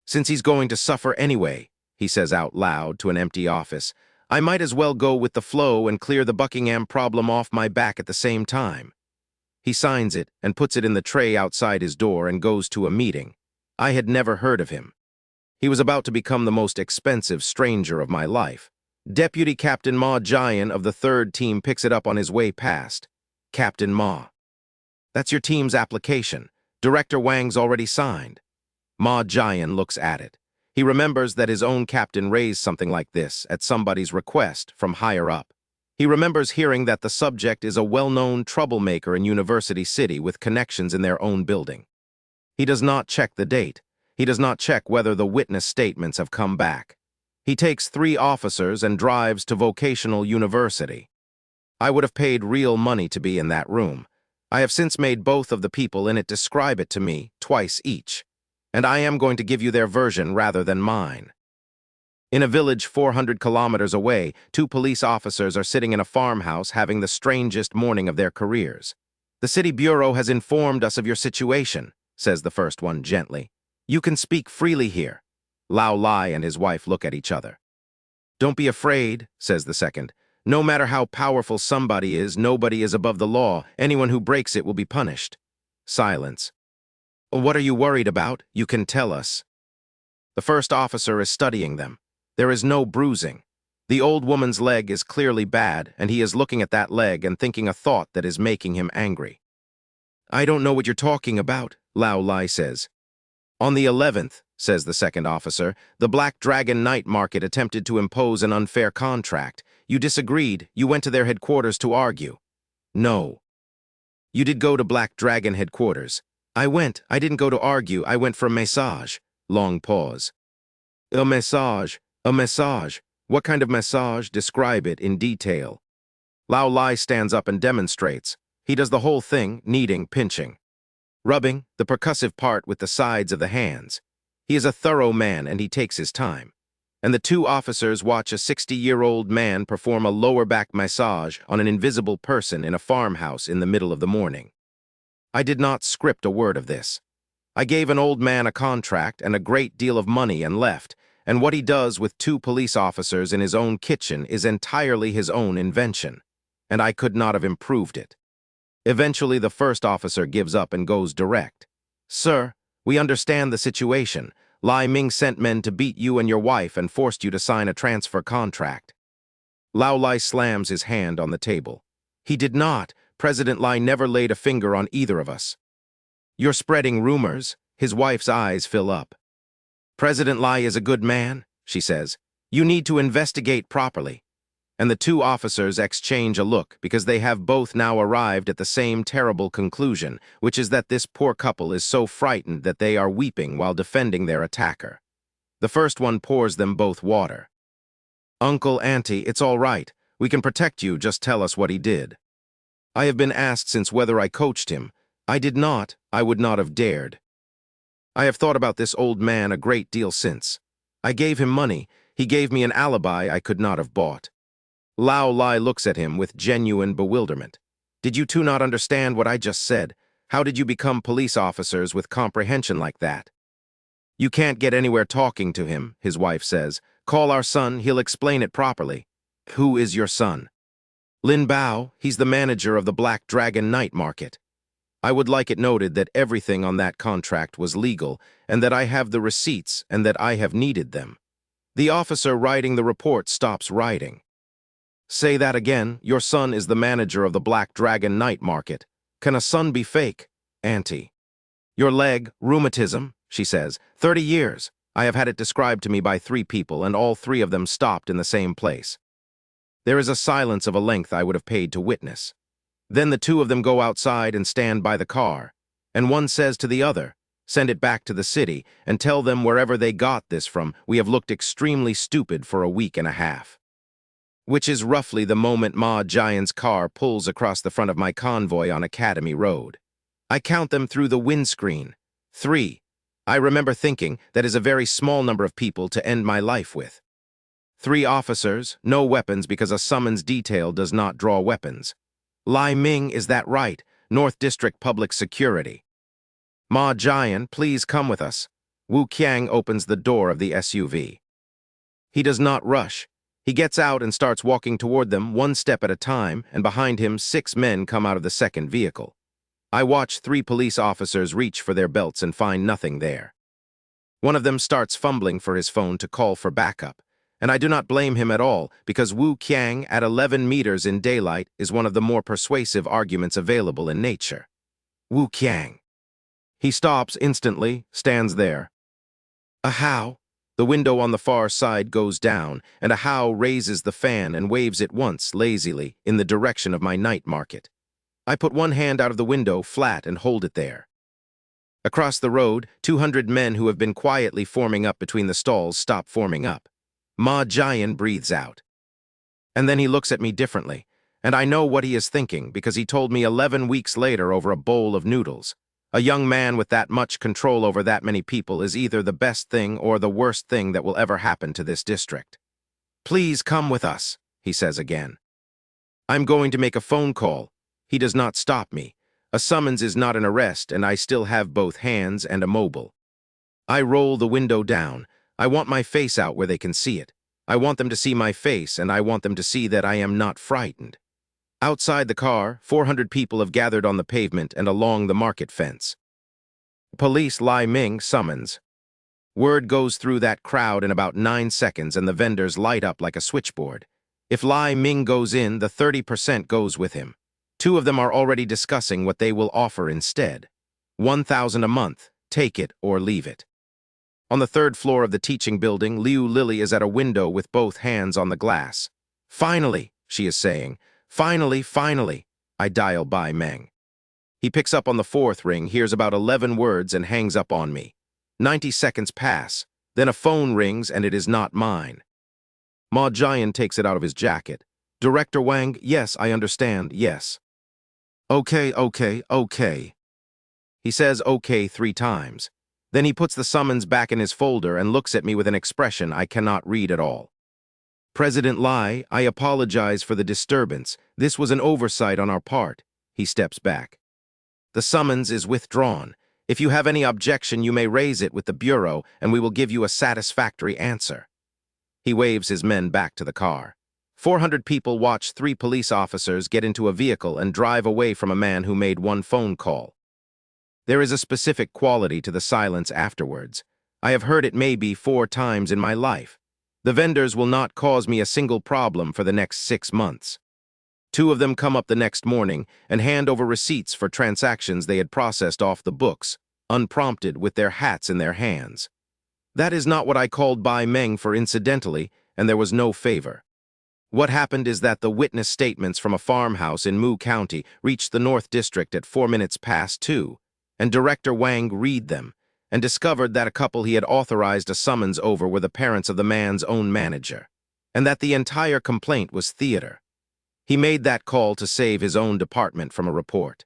Since he's going to suffer anyway, he says out loud to an empty office, I might as well go with the flow and clear the Buckingham problem off my back at the same time. He signs it and puts it in the tray outside his door and goes to a meeting. I had never heard of him. He was about to become the most expensive stranger of my life. Deputy Captain Ma Jian of the 3rd team picks it up on his way past. Captain Ma. That's your team's application. Director Wang's already signed. Ma Jian looks at it. He remembers that his own captain raised something like this at somebody's request from higher up. He remembers hearing that the subject is a well-known troublemaker in University City with connections in their own building. He does not check the date. He does not check whether the witness statements have come back. He takes 3 officers and drives to Vocational University. I would have paid real money to be in that room. I have since made both of the people in it describe it to me twice each, and I am going to give you their version rather than mine. In a village 400 kilometers away, 2 police officers are sitting in a farmhouse having the strangest morning of their careers. The city bureau has informed us of your situation, says the first one gently. You can speak freely here. Lao Lai and his wife look at each other. Don't be afraid, says the second. No matter how powerful somebody is, nobody is above the law. Anyone who breaks it will be punished. Silence. What are you worried about? You can tell us. The first officer is studying them. There is no bruising. The old woman's leg is clearly bad, and he is looking at that leg and thinking a thought that is making him angry. I don't know what you're talking about, Lao Lai says. On the 11th, says the second officer, the Black Dragon night market attempted to impose an unfair contract. You disagreed. You went to their headquarters to argue. No. You did go to Black Dragon headquarters. I went. I didn't go to argue. I went for a massage. Long pause. A massage. A massage. What kind of massage? Describe it in detail. Lao Lai stands up and demonstrates. He does the whole thing, kneading, pinching. Rubbing, the percussive part with the sides of the hands. He is a thorough man and he takes his time. And the 2 officers watch a 60-year-old man perform a lower back massage on an invisible person in a farmhouse in the middle of the morning. I did not script a word of this. I gave an old man a contract and a great deal of money and left, and what he does with 2 police officers in his own kitchen is entirely his own invention, and I could not have improved it. Eventually, the first officer gives up and goes direct. Sir, we understand the situation. Lai Ming sent men to beat you and your wife and forced you to sign a transfer contract. Lao Lai slams his hand on the table. He did not. President Lai never laid a finger on either of us. You're spreading rumors. His wife's eyes fill up. President Lai is a good man, she says. You need to investigate properly. And the 2 officers exchange a look because they have both now arrived at the same terrible conclusion, which is that this poor couple is so frightened that they are weeping while defending their attacker. The first one pours them both water. Uncle, Auntie, it's all right. We can protect you, just tell us what he did. I have been asked since whether I coached him. I did not. I would not have dared. I have thought about this old man a great deal since. I gave him money. He gave me an alibi I could not have bought. Lao Lai looks at him with genuine bewilderment. Did you 2 not understand what I just said? How did you become police officers with comprehension like that? You can't get anywhere talking to him, his wife says. Call our son, he'll explain it properly. Who is your son? Lin Bao, he's the manager of the Black Dragon night market. I would like it noted that everything on that contract was legal and that I have the receipts and that I have needed them. The officer writing the report stops writing. Say that again. Your son is the manager of the Black Dragon night market. Can a son be fake? Auntie. Your leg, rheumatism, she says. 30 years. I have had it described to me by 3 people, and all 3 of them stopped in the same place. There is a silence of a length I would have paid to witness. Then the 2 of them go outside and stand by the car, and one says to the other, send it back to the city and tell them wherever they got this from, we have looked extremely stupid for a week and a half. which is roughly the moment Ma Jian's car pulls across the front of my convoy on Academy Road. I count them through the windscreen. 3. I remember thinking that is a very small number of people to end my life with. 3 officers, no weapons because a summons detail does not draw weapons. Lai Ming, is that right? North District Public Security. Ma Jian, please come with us. Wu Qiang opens the door of the SUV. He does not rush. He gets out and starts walking toward them one step at a time, and behind him 6 men come out of the second vehicle. I watch 3 police officers reach for their belts and find nothing there. One of them starts fumbling for his phone to call for backup, and I do not blame him at all because Wu Qiang at 11 meters in daylight is one of the more persuasive arguments available in nature. Wu Qiang. He stops instantly, stands there. A how? The window on the far side goes down, and a how raises the fan and waves it once, lazily, in the direction of my night market. I put one hand out of the window flat and hold it there. Across the road, 200 men who have been quietly forming up between the stalls stop forming up. Ma Jian breathes out. And then he looks at me differently, and I know what he is thinking because he told me 11 weeks later over a bowl of noodles. A young man with that much control over that many people is either the best thing or the worst thing that will ever happen to this district. Please come with us, he says again. I'm going to make a phone call. He does not stop me. A summons is not an arrest, and I still have both hands and a mobile. I roll the window down. I want my face out where they can see it. I want them to see my face, and I want them to see that I am not frightened. Outside the car, 400 people have gathered on the pavement and along the market fence. Police Lai Ming summons. Word goes through that crowd in about 9 seconds and the vendors light up like a switchboard. If Lai Ming goes in, the 30% goes with him. 2 of them are already discussing what they will offer instead. 1,000 a month, take it or leave it. On the 3rd floor of the teaching building, Liu Lily is at a window with both hands on the glass. Finally, she is saying. Finally, finally, I dial Bai Meng. He picks up on the 4th ring, hears about 11 words, and hangs up on me. 90 seconds pass. Then a phone rings, and it is not mine. Ma Jian takes it out of his jacket. Director Wang, yes, I understand, yes. Okay. He says okay 3 times. Then he puts the summons back in his folder and looks at me with an expression I cannot read at all. President Lai, I apologize for the disturbance. This was an oversight on our part. He steps back. The summons is withdrawn. If you have any objection, you may raise it with the Bureau, and we will give you a satisfactory answer. He waves his men back to the car. 400 people watch 3 police officers get into a vehicle and drive away from a man who made 1 phone call. There is a specific quality to the silence afterwards. I have heard it maybe 4 times in my life. The vendors will not cause me a single problem for the next 6 months. 2 of them come up the next morning and hand over receipts for transactions they had processed off the books, unprompted, with their hats in their hands. That is not what I called Bai Meng for incidentally, and there was no favor. What happened is that the witness statements from a farmhouse in Mu County reached the North District at 4 minutes past 2, and Director Wang read them, and discovered that a couple he had authorized a summons over were the parents of the man's own manager, and that the entire complaint was theater. He made that call to save his own department from a report.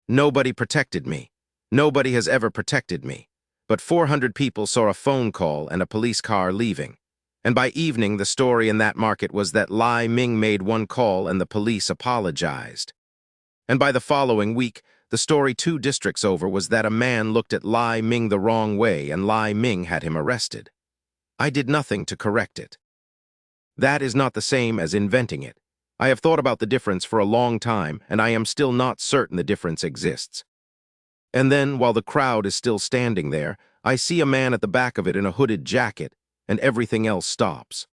Nobody protected me. Nobody has ever protected me. But 400 people saw a phone call and a police car leaving. And by evening, the story in that market was that Lai Ming made 1 call and the police apologized. And by the following week, the story 2 districts over was that a man looked at Lai Ming the wrong way and Lai Ming had him arrested. I did nothing to correct it. That is not the same as inventing it. I have thought about the difference for a long time, and I am still not certain the difference exists. And then, while the crowd is still standing there, I see a man at the back of it in a hooded jacket, and everything else stops.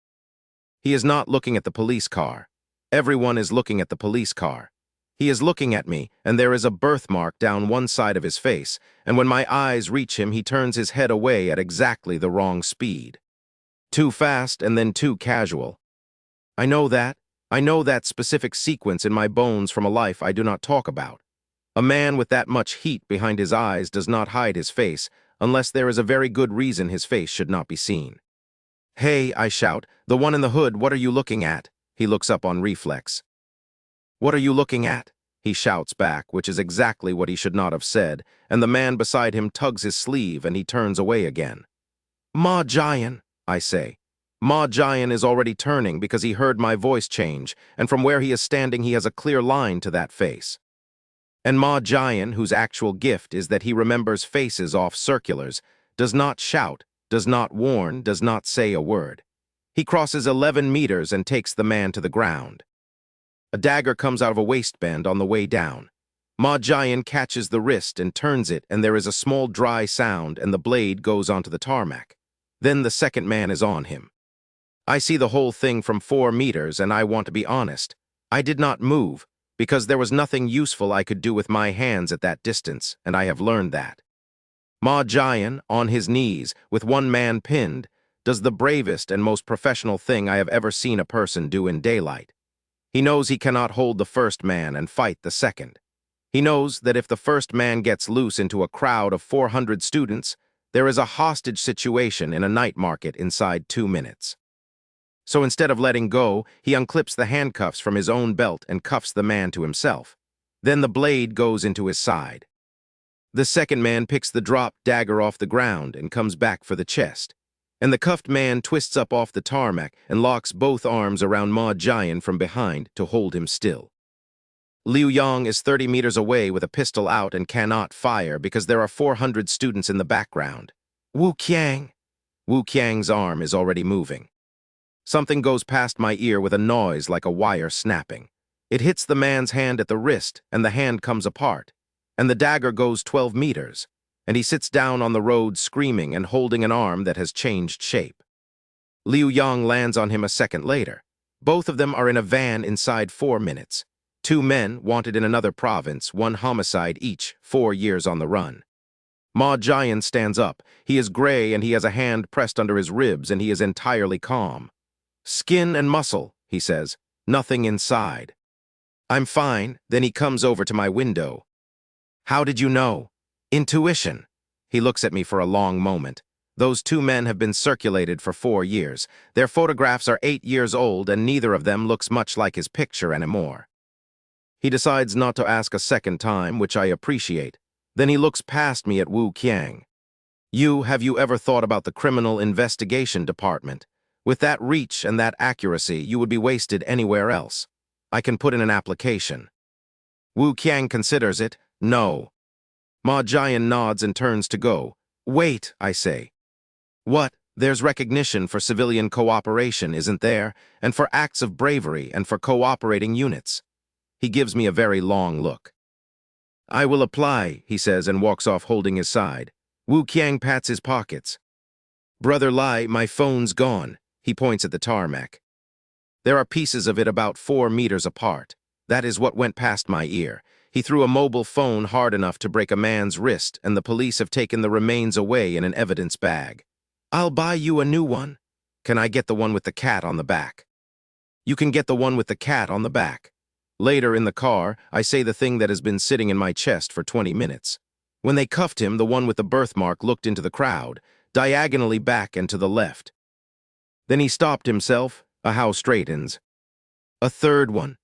He is not looking at the police car. Everyone is looking at the police car. He is looking at me, and there is a birthmark down one side of his face, and when my eyes reach him, he turns his head away at exactly the wrong speed. Too fast and then too casual. I know that specific sequence in my bones from a life I do not talk about. A man with that much heat behind his eyes does not hide his face, unless there is a very good reason his face should not be seen. Hey, I shout, the one in the hood, what are you looking at? He looks up on reflex. "What are you looking at?" he shouts back, which is exactly what he should not have said, and the man beside him tugs his sleeve and he turns away again. "Ma Jian," I say. Ma Jian is already turning because he heard my voice change, and from where he is standing he has a clear line to that face. And Ma Jian, whose actual gift is that he remembers faces off circulars, does not shout, does not warn, does not say a word. He crosses 11 meters and takes the man to the ground. A dagger comes out of a waistband on the way down. Ma Jian catches the wrist and turns it, and there is a small dry sound, and the blade goes onto the tarmac. Then the second man is on him. I see the whole thing from 4 meters, and I want to be honest. I did not move, because there was nothing useful I could do with my hands at that distance, and I have learned that. Ma Jian, on his knees, with one man pinned, does the bravest and most professional thing I have ever seen a person do in daylight. He knows he cannot hold the first man and fight the second. He knows that if the first man gets loose into a crowd of 400 students, there is a hostage situation in a night market inside 2 minutes. So instead of letting go, he unclips the handcuffs from his own belt and cuffs the man to himself. Then the blade goes into his side. The second man picks the dropped dagger off the ground and comes back for the chest. And the cuffed man twists up off the tarmac and locks both arms around Ma Jian from behind to hold him still. Liu Yang is 30 meters away with a pistol out and cannot fire because there are 400 students in the background. Wu Qiang. Wu Qiang's arm is already moving. Something goes past my ear with a noise like a wire snapping. It hits the man's hand at the wrist, and the hand comes apart. And the dagger goes 12 meters, and he sits down on the road screaming and holding an arm that has changed shape. Liu Yang lands on him a second later. Both of them are in a van inside 4 minutes. 2 men wanted in another province, 1 homicide each, 4 years on the run. Ma Jian stands up. He is gray and he has a hand pressed under his ribs and he is entirely calm. "Skin and muscle," he says. "Nothing inside." "I'm fine." Then he comes over to my window. "How did you know?" "Intuition." He looks at me for a long moment. Those 2 men have been circulated for 4 years. Their photographs are 8 years old and neither of them looks much like his picture anymore. He decides not to ask a second time, which I appreciate. Then he looks past me at Wu Qiang. Have you ever thought about the Criminal Investigation Department? With that reach and that accuracy, you would be wasted anywhere else. I can put in an application. Wu Qiang considers it. No. Ma Jian nods and turns to go. "Wait," I say. "What? There's recognition for civilian cooperation, isn't there? And for acts of bravery and for cooperating units." He gives me a very long look. "I will apply," he says and walks off holding his side. Wu Qiang pats his pockets. "Brother Lai, my phone's gone." He points at the tarmac. There are pieces of it about 4 meters apart. That is what went past my ear. He threw a mobile phone hard enough to break a man's wrist, and the police have taken the remains away in an evidence bag. "I'll buy you a new one." "Can I get the one with the cat on the back?" "You can get the one with the cat on the back." Later in the car, I say the thing that has been sitting in my chest for 20 minutes. When they cuffed him, the one with the birthmark looked into the crowd, diagonally back and to the left. Then he stopped himself. A house straightens. "A third one.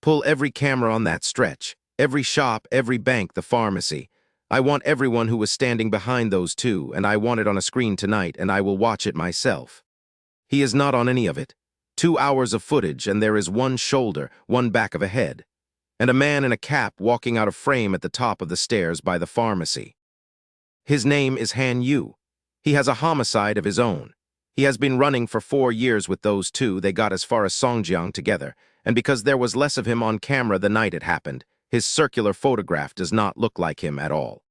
Pull every camera on that stretch. Every shop, every bank, the pharmacy. I want everyone who was standing behind those 2, and I want it on a screen tonight, and I will watch it myself." He is not on any of it. 2 hours of footage, and there is 1 shoulder, 1 back of a head, and a man in a cap walking out of frame at the top of the stairs by the pharmacy. His name is Han Yu. He has a homicide of his own. He has been running for 4 years with those 2. They got as far as Songjiang together, and because there was less of him on camera the night it happened, his circular photograph does not look like him at all.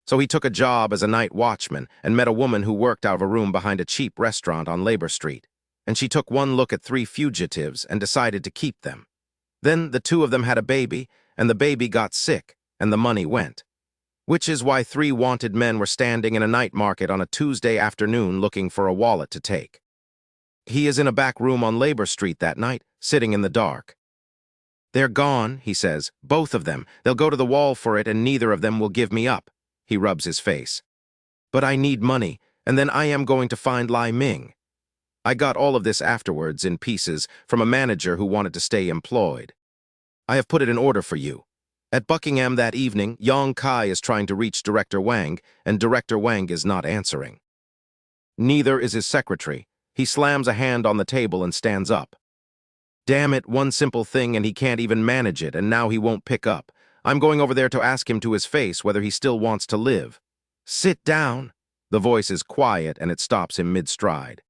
So he took a job as a night watchman and met a woman who worked out of a room behind a cheap restaurant on Labor Street, and she took 1 look at 3 fugitives and decided to keep them. Then the 2 of them had a baby, and the baby got sick, and the money went. Which is why 3 wanted men were standing in a night market on a Tuesday afternoon looking for a wallet to take. He is in a back room on Labor Street that night, sitting in the dark. "They're gone," he says, "both of them. They'll go to the wall for it and neither of them will give me up." He rubs his face. "But I need money, and then I am going to find Lai Ming." I got all of this afterwards in pieces from a manager who wanted to stay employed. I have put it in order for you. At Buckingham that evening, Yong Kai is trying to reach Director Wang, and Director Wang is not answering. Neither is his secretary. He slams a hand on the table and stands up. Damn it, one simple thing and he can't even manage it, and now he won't pick up. I'm going over there to ask him to his face whether he still wants to live. Sit down. The voice is quiet and it stops him mid-stride.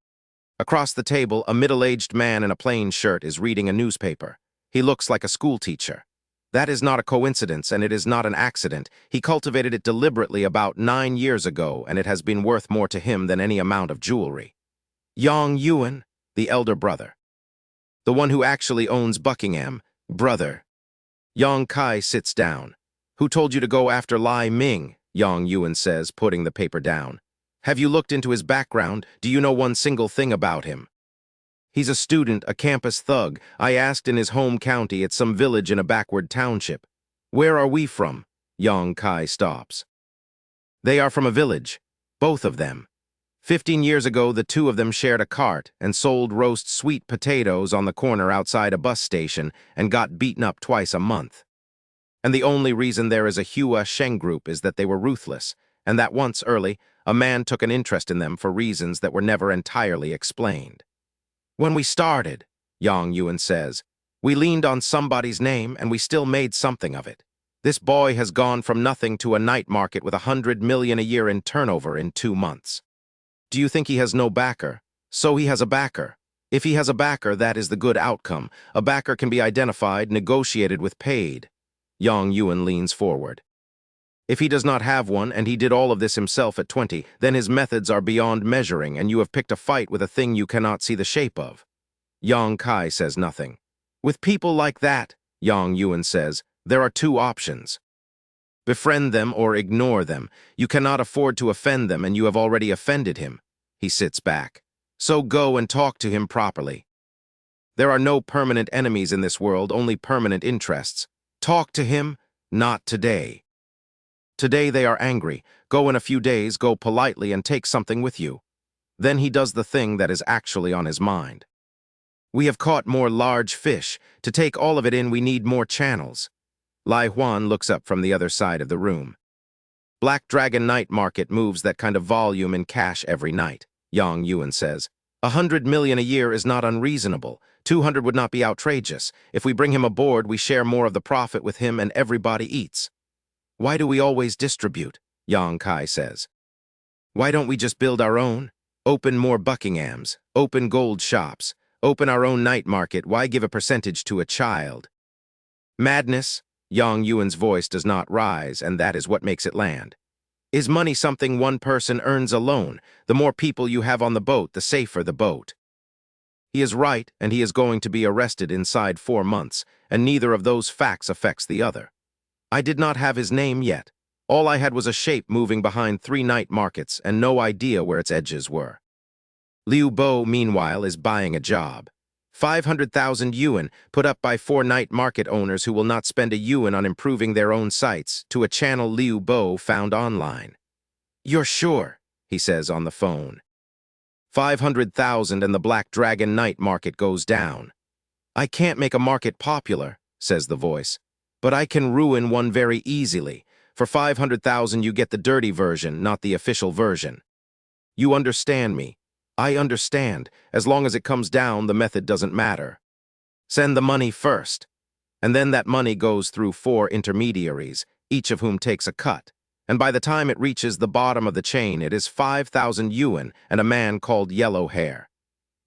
Across the table, a middle-aged man in a plain shirt is reading a newspaper. He looks like a schoolteacher. That is not a coincidence, and it is not an accident. He cultivated it deliberately about 9 years ago, and it has been worth more to him than any amount of jewelry. Yang Yuan, the elder brother. The one who actually owns Buckingham, brother. Yang Kai sits down. Who told you to go after Lai Ming? Yang Yuan says, putting the paper down. Have you looked into his background? Do you know one single thing about him? He's a student, a campus thug. I asked in his home county at some village in a backward township. Where are we from? Yang Kai stops. They are from a village, both of them. 15 years ago, the two of them shared a cart and sold roast sweet potatoes on the corner outside a bus station and got beaten up twice a month. And the only reason there is a Hua Sheng group is that they were ruthless, and that once early, a man took an interest in them for reasons that were never entirely explained. When we started, Yang Yuan says, we leaned on somebody's name and we still made something of it. This boy has gone from nothing to a night market with 100 million a year in turnover in 2 months. Do you think he has no backer? So he has a backer. If he has a backer, that is the good outcome. A backer can be identified, negotiated with, paid. Yang Yuan leans forward. If he does not have one, and he did all of this himself at 20, then his methods are beyond measuring, and you have picked a fight with a thing you cannot see the shape of. Yang Kai says nothing. With people like that, Yang Yuan says, there are 2 options. Befriend them or ignore them. You cannot afford to offend them, and you have already offended him. He sits back. So go and talk to him properly. There are no permanent enemies in this world, only permanent interests. Talk to him, not today. Today they are angry. Go in a few days, go politely and take something with you. Then he does the thing that is actually on his mind. We have caught more large fish. To take all of it in, we need more channels. Lai Huan looks up from the other side of the room. Black Dragon Night Market moves that kind of volume in cash every night, Yang Yuan says. 100 million a year is not unreasonable. 200 would not be outrageous. If we bring him aboard, we share more of the profit with him and everybody eats. Why do we always distribute? Yang Kai says. Why don't we just build our own? Open more Buckinghams, open gold shops, open our own night market. Why give a percentage to a child? Madness? Yang Yuan's voice does not rise, and that is what makes it land. Is money something one person earns alone? The more people you have on the boat, the safer the boat. He is right, and he is going to be arrested inside 4 months, and neither of those facts affects the other. I did not have his name yet. All I had was a shape moving behind 3 night markets and no idea where its edges were. Liu Bo, meanwhile, is buying a job. 500,000 yuan put up by 4 night market owners who will not spend a yuan on improving their own sites to a channel Liu Bo found online. You're sure, he says on the phone. 500,000 and the Black Dragon night market goes down. I can't make a market popular, says the voice, but I can ruin one very easily. For 500,000 you get the dirty version, not the official version. You understand me. I understand. As long as it comes down, the method doesn't matter. Send the money first, and then that money goes through 4 intermediaries, each of whom takes a cut. And by the time it reaches the bottom of the chain, it is 5,000 yuan and a man called Yellow Hair.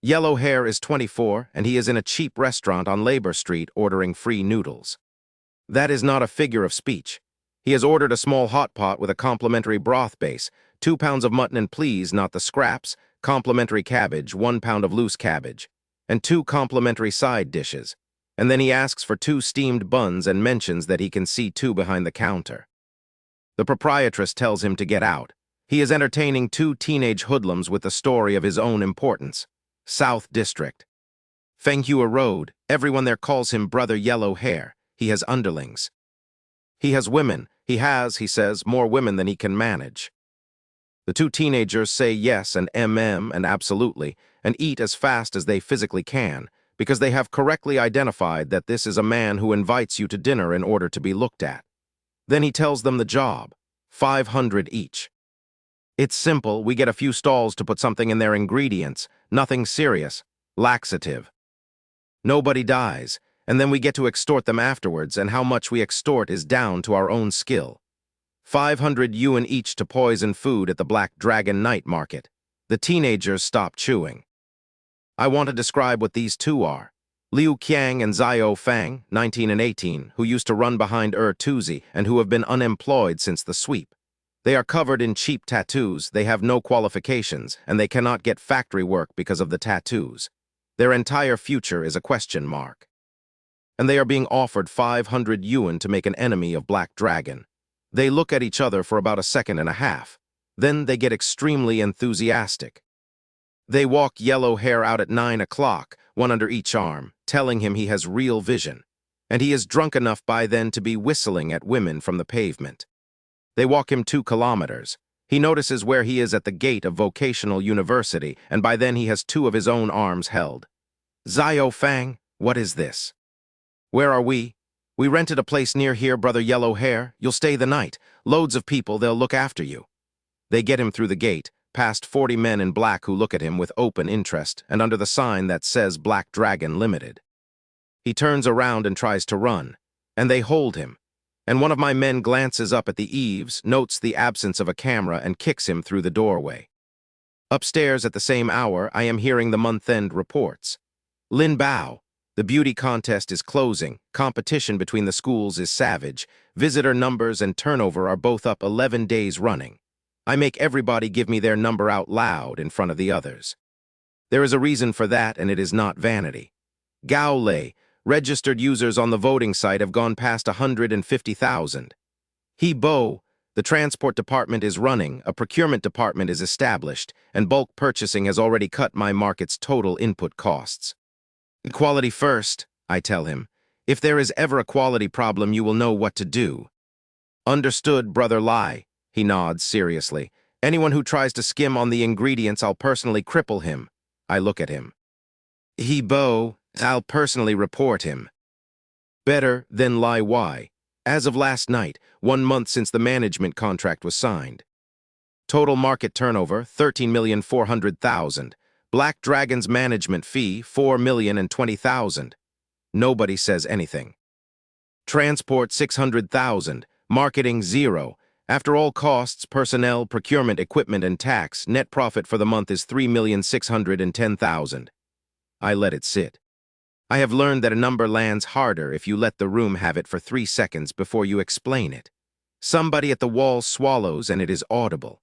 Yellow Hair is 24, and he is in a cheap restaurant on Labor Street ordering free noodles. That is not a figure of speech. He has ordered a small hot pot with a complimentary broth base, 2 pounds of mutton and please, not the scraps, complimentary cabbage, 1 pound of loose cabbage, and 2 complimentary side dishes. And then he asks for 2 steamed buns and mentions that he can see 2 behind the counter. The proprietress tells him to get out. He is entertaining 2 teenage hoodlums with the story of his own importance. South District. Fenghua Road, everyone there calls him Brother Yellow Hair. He has underlings. He has women. He has, he says, more women than he can manage. The two teenagers say yes and and absolutely, and eat as fast as they physically can, because they have correctly identified that this is a man who invites you to dinner in order to be looked at. Then he tells them the job, 500 each. It's simple, we get a few stalls to put something in their ingredients, nothing serious, laxative. Nobody dies, and then we get to extort them afterwards, and how much we extort is down to our own skill. 500 yuan each to poison food at the Black Dragon night market. The teenagers stop chewing. I want to describe what these two are. Liu Qiang and Xiao Fang, 19 and 18, who used to run behind Tuzi and who have been unemployed since the sweep. They are covered in cheap tattoos, they have no qualifications, and they cannot get factory work because of the tattoos. Their entire future is a question mark. And they are being offered 500 yuan to make an enemy of Black Dragon. They look at each other for about a second and a half. Then they get extremely enthusiastic. They walk Yellow Hair out at 9 o'clock, one under each arm, telling him he has real vision. And he is drunk enough by then to be whistling at women from the pavement. They walk him 2 kilometers. He notices where he is at the gate of vocational university, and by then he has 2 of his own arms held. Xiao Fang, what is this? Where are we? We rented a place near here, Brother Yellow Hair. You'll stay the night. Loads of people, they'll look after you. They get him through the gate, past 40 men in black who look at him with open interest and under the sign that says Black Dragon Limited. He turns around and tries to run, and they hold him. And one of my men glances up at the eaves, notes the absence of a camera, and kicks him through the doorway. Upstairs at the same hour, I am hearing the month-end reports. Lin Bao. The beauty contest is closing, competition between the schools is savage, visitor numbers and turnover are both up 11 days running. I make everybody give me their number out loud in front of the others. There is a reason for that, and it is not vanity. Gao Lei, registered users on the voting site have gone past 150,000. He Bo, the transport department is running, a procurement department is established, and bulk purchasing has already cut my market's total input costs. Quality first, I tell him. If there is ever a quality problem, you will know what to do. Understood, Brother Lai, he nods seriously. Anyone who tries to skim on the ingredients, I'll personally cripple him. I look at him. He Bo, I'll personally report him. Better than Lai Y. As of last night, 1 month since the management contract was signed. Total market turnover, 13,400,000. Black Dragon's management fee, 4,020,000. Nobody says anything. Transport, 600,000. Marketing, 0. After all costs, personnel, procurement, equipment, and tax, net profit for the month is 3,610,000. I let it sit. I have learned that a number lands harder if you let the room have it for 3 seconds before you explain it. Somebody at the wall swallows and it is audible.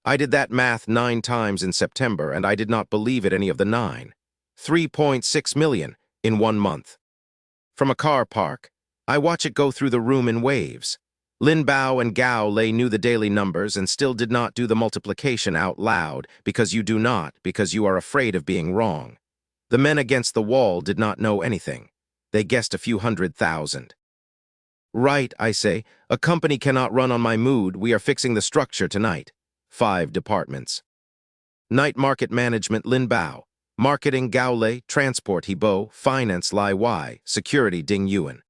I did that math 9 times in September, and I did not believe it any of the 9. 3.6 million in 1 month. From a car park, I watch it go through the room in waves. Lin Bao and Gao Lei knew the daily numbers and still did not do the multiplication out loud, because you do not, because you are afraid of being wrong. The men against the wall did not know anything. They guessed a few 100,000. Right, I say, a company cannot run on my mood, we are fixing the structure tonight. 5 departments. Night market management, Lin Bao. Marketing, Gao Lei. Transport, He Bo. Finance, Lai Y. Security, Ding Yuan.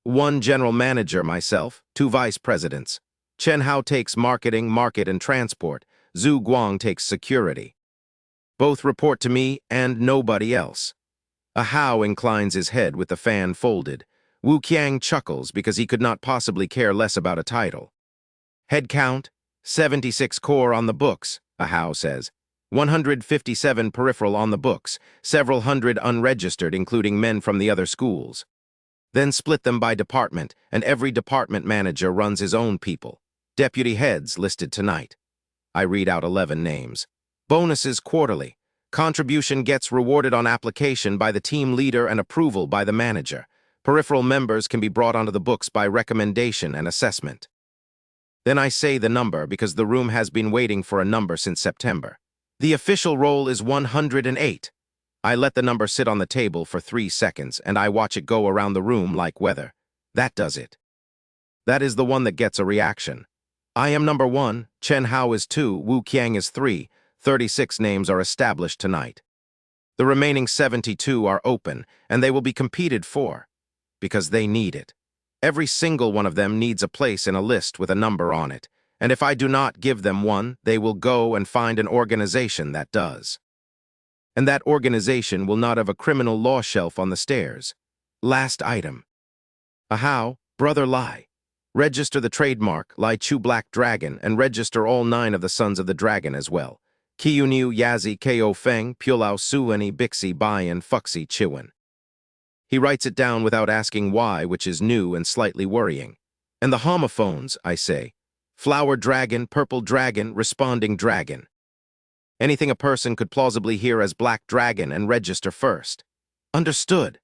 1 general manager, myself. 2 vice presidents. Chen Hao takes marketing, market, and transport. Zhu Guang takes security. Both report to me and nobody else. A Hao inclines his head with the fan folded. Wu Qiang chuckles because he could not possibly care less about a title. Head count, 76 core on the books, a Hao says. 157 peripheral on the books, several hundred unregistered, including men from the other schools. Then split them by department, and every department manager runs his own people. Deputy heads listed tonight. I read out 11 names. Bonuses quarterly. Contribution gets rewarded on application by the team leader and approval by the manager. Peripheral members can be brought onto the books by recommendation and assessment. Then I say the number because the room has been waiting for a number since September. The official roll is 108. I let the number sit on the table for 3 seconds, and I watch it go around the room like weather. That does it. That is the one that gets a reaction. I am number 1, Chen Hao is 2, Wu Qiang is 3, 36 names are established tonight. The remaining 72 are open, and they will be competed for, because they need it. Every single one of them needs a place in a list with a number on it, and if I do not give them one, they will go and find an organization that does. And that organization will not have a criminal law shelf on the stairs. Last item. Ahau, Brother Lai. Register the trademark, Lai Chu Black Dragon, and register all 9 of the Sons of the Dragon as well. Kiyuniu Yazi Ko Feng, Pulao Suani Bixi Bayan Fuxi Chiwen. He writes it down without asking why, which is new and slightly worrying. And the homophones, I say. Flower dragon, purple dragon, responding dragon. Anything a person could plausibly hear as black dragon and register first. Understood.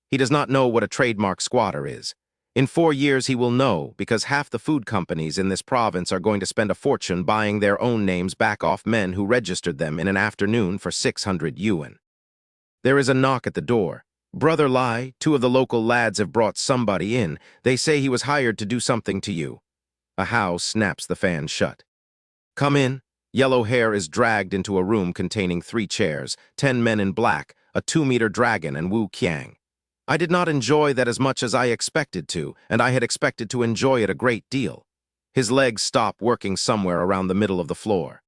He does not know what a trademark squatter is. In 4 years he will know, because half the food companies in this province are going to spend a fortune buying their own names back off men who registered them in an afternoon for 600 yuan. There is a knock at the door. Brother Lai, 2 of the local lads have brought somebody in. They say he was hired to do something to you. Ahau snaps the fan shut. Come in. Yellow hair is dragged into a room containing 3 chairs, 10 men in black, a 2-meter dragon, and Wu Qiang. I did not enjoy that as much as I expected to, and I had expected to enjoy it a great deal. His legs stop working somewhere around the middle of the floor.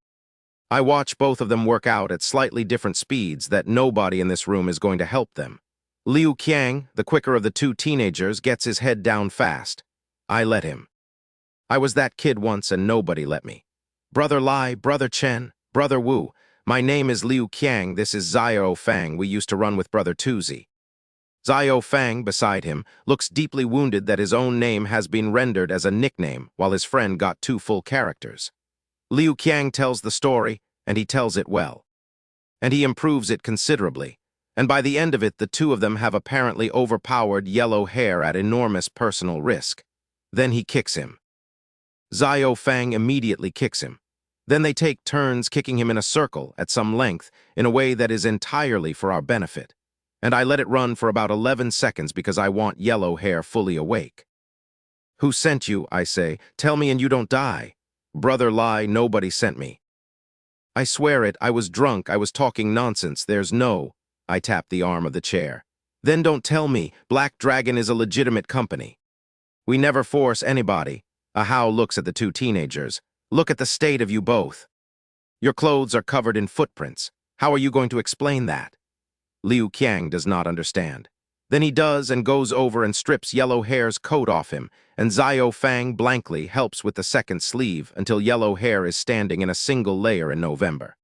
I watch both of them work out at slightly different speeds that nobody in this room is going to help them. Liu Qiang, the quicker of the 2 teenagers, gets his head down fast. I let him. I was that kid once and nobody let me. Brother Lai, Brother Chen, Brother Wu, my name is Liu Qiang, this is Xiao Fang, we used to run with Brother Tuzi. Xiao Fang, beside him, looks deeply wounded that his own name has been rendered as a nickname while his friend got 2 full characters. Liu Qiang tells the story, and he tells it well. And he improves it considerably, and by the end of it the 2 of them have apparently overpowered yellow hair at enormous personal risk. Then he kicks him. Xiao Fang immediately kicks him. Then they take turns kicking him in a circle at some length in a way that is entirely for our benefit. And I let it run for about 11 seconds because I want yellow hair fully awake. Who sent you, I say? Tell me and you don't die. Brother Lai, nobody sent me. I swear it, I was drunk, I was talking nonsense, there's no... I tap the arm of the chair. Then don't tell me, Black Dragon is a legitimate company. We never force anybody. Ahau looks at the 2 teenagers. Look at the state of you both. Your clothes are covered in footprints. How are you going to explain that? Liu Qiang does not understand. Then he does and goes over and strips Yellow Hair's coat off him, and Xiao Fang blankly helps with the second sleeve until Yellow Hair is standing in a single layer in November.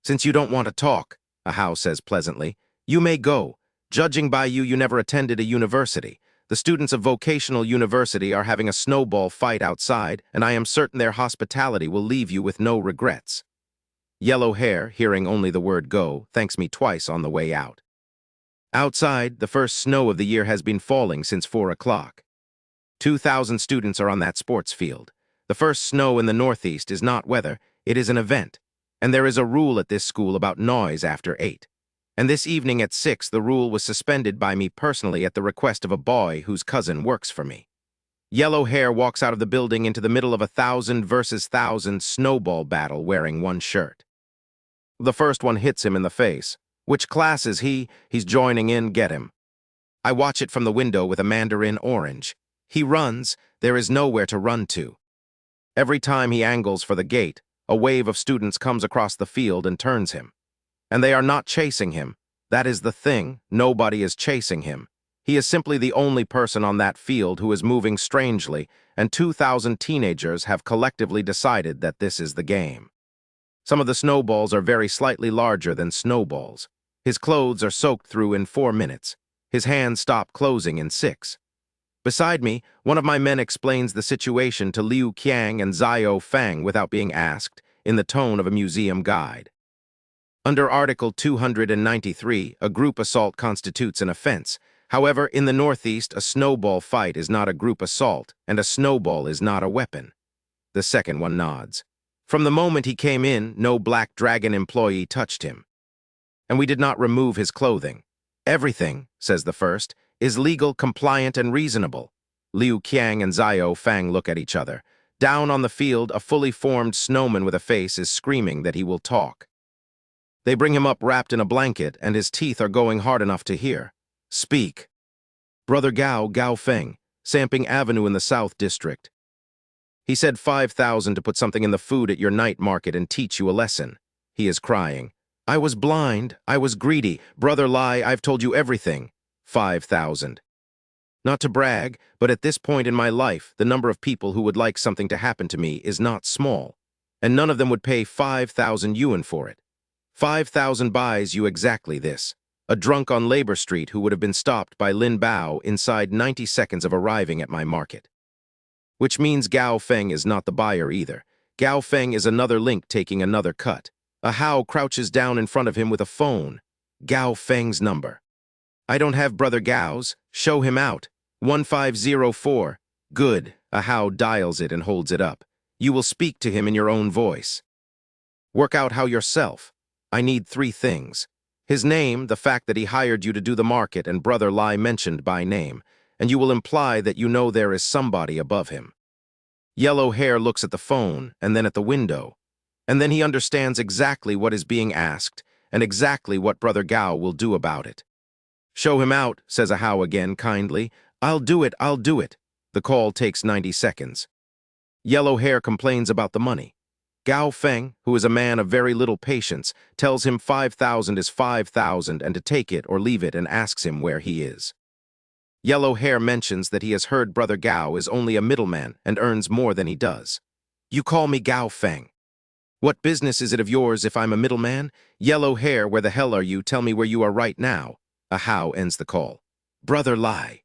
Since you don't want to talk, Ahau says pleasantly, you may go. Judging by you, you never attended a university. The students of vocational university are having a snowball fight outside, and I am certain their hospitality will leave you with no regrets. Yellow Hair, hearing only the word go, thanks me twice on the way out. Outside, the first snow of the year has been falling since 4 o'clock. 2,000 students are on that sports field. The first snow in the Northeast is not weather, it is an event. And there is a rule at this school about noise after 8. And this evening at 6, the rule was suspended by me personally at the request of a boy whose cousin works for me. Yellow Hair walks out of the building into the middle of a 1,000 versus 1,000 snowball battle wearing one shirt. The first one hits him in the face. Which class is he? He's joining in, get him. I watch it from the window with a mandarin orange. He runs, there is nowhere to run to. Every time he angles for the gate, a wave of students comes across the field and turns him. And they are not chasing him. That is the thing, nobody is chasing him. He is simply the only person on that field who is moving strangely, and 2,000 teenagers have collectively decided that this is the game. Some of the snowballs are very slightly larger than snowballs. His clothes are soaked through in 4 minutes. His hands stop closing in 6. Beside me, one of my men explains the situation to Liu Qiang and Xiao Fang without being asked, in the tone of a museum guide. Under Article 293, a group assault constitutes an offense. However, in the Northeast, a snowball fight is not a group assault, and a snowball is not a weapon. The second one nods. From the moment he came in, no Black Dragon employee touched him. And we did not remove his clothing. Everything, says the first, is legal, compliant, and reasonable. Liu Qiang and Xiao Fang look at each other. Down on the field, a fully formed snowman with a face is screaming that he will talk. They bring him up wrapped in a blanket, and his teeth are going hard enough to hear. Speak. Brother Gao Feng, Samping Avenue in the South District. He said 5,000 to put something in the food at your night market and teach you a lesson. He is crying. I was blind, I was greedy. Brother Lai, I've told you everything. 5,000. Not to brag, but at this point in my life, the number of people who would like something to happen to me is not small, and none of them would pay 5,000 yuan for it. 5,000 buys you exactly this. A drunk on Labor Street who would have been stopped by Lin Bao inside 90 seconds of arriving at my market. Which means Gao Feng is not the buyer either. Gao Feng is another link taking another cut. A Hao crouches down in front of him with a phone. Gao Feng's number. I don't have Brother Gao's. Show him out. 1504. Good. A Hao dials it and holds it up. You will speak to him in your own voice. Work out how yourself. I need 3 things. His name, the fact that he hired you to do the market, and Brother Lai mentioned by name, and you will imply that you know there is somebody above him. Yellow hair looks at the phone, and then at the window, and then he understands exactly what is being asked, and exactly what Brother Gao will do about it. Show him out, says a Hao again, kindly. I'll do it. The call takes 90 seconds. Yellow hair complains about the money. Gao Feng, who is a man of very little patience, tells him 5,000 is 5,000 and to take it or leave it, and asks him where he is. Yellow hair mentions that he has heard Brother Gao is only a middleman and earns more than he does. You call me Gao Feng. What business is it of yours if I'm a middleman? Yellow hair, where the hell are you? Tell me where you are right now. A Hao ends the call. Brother Lai.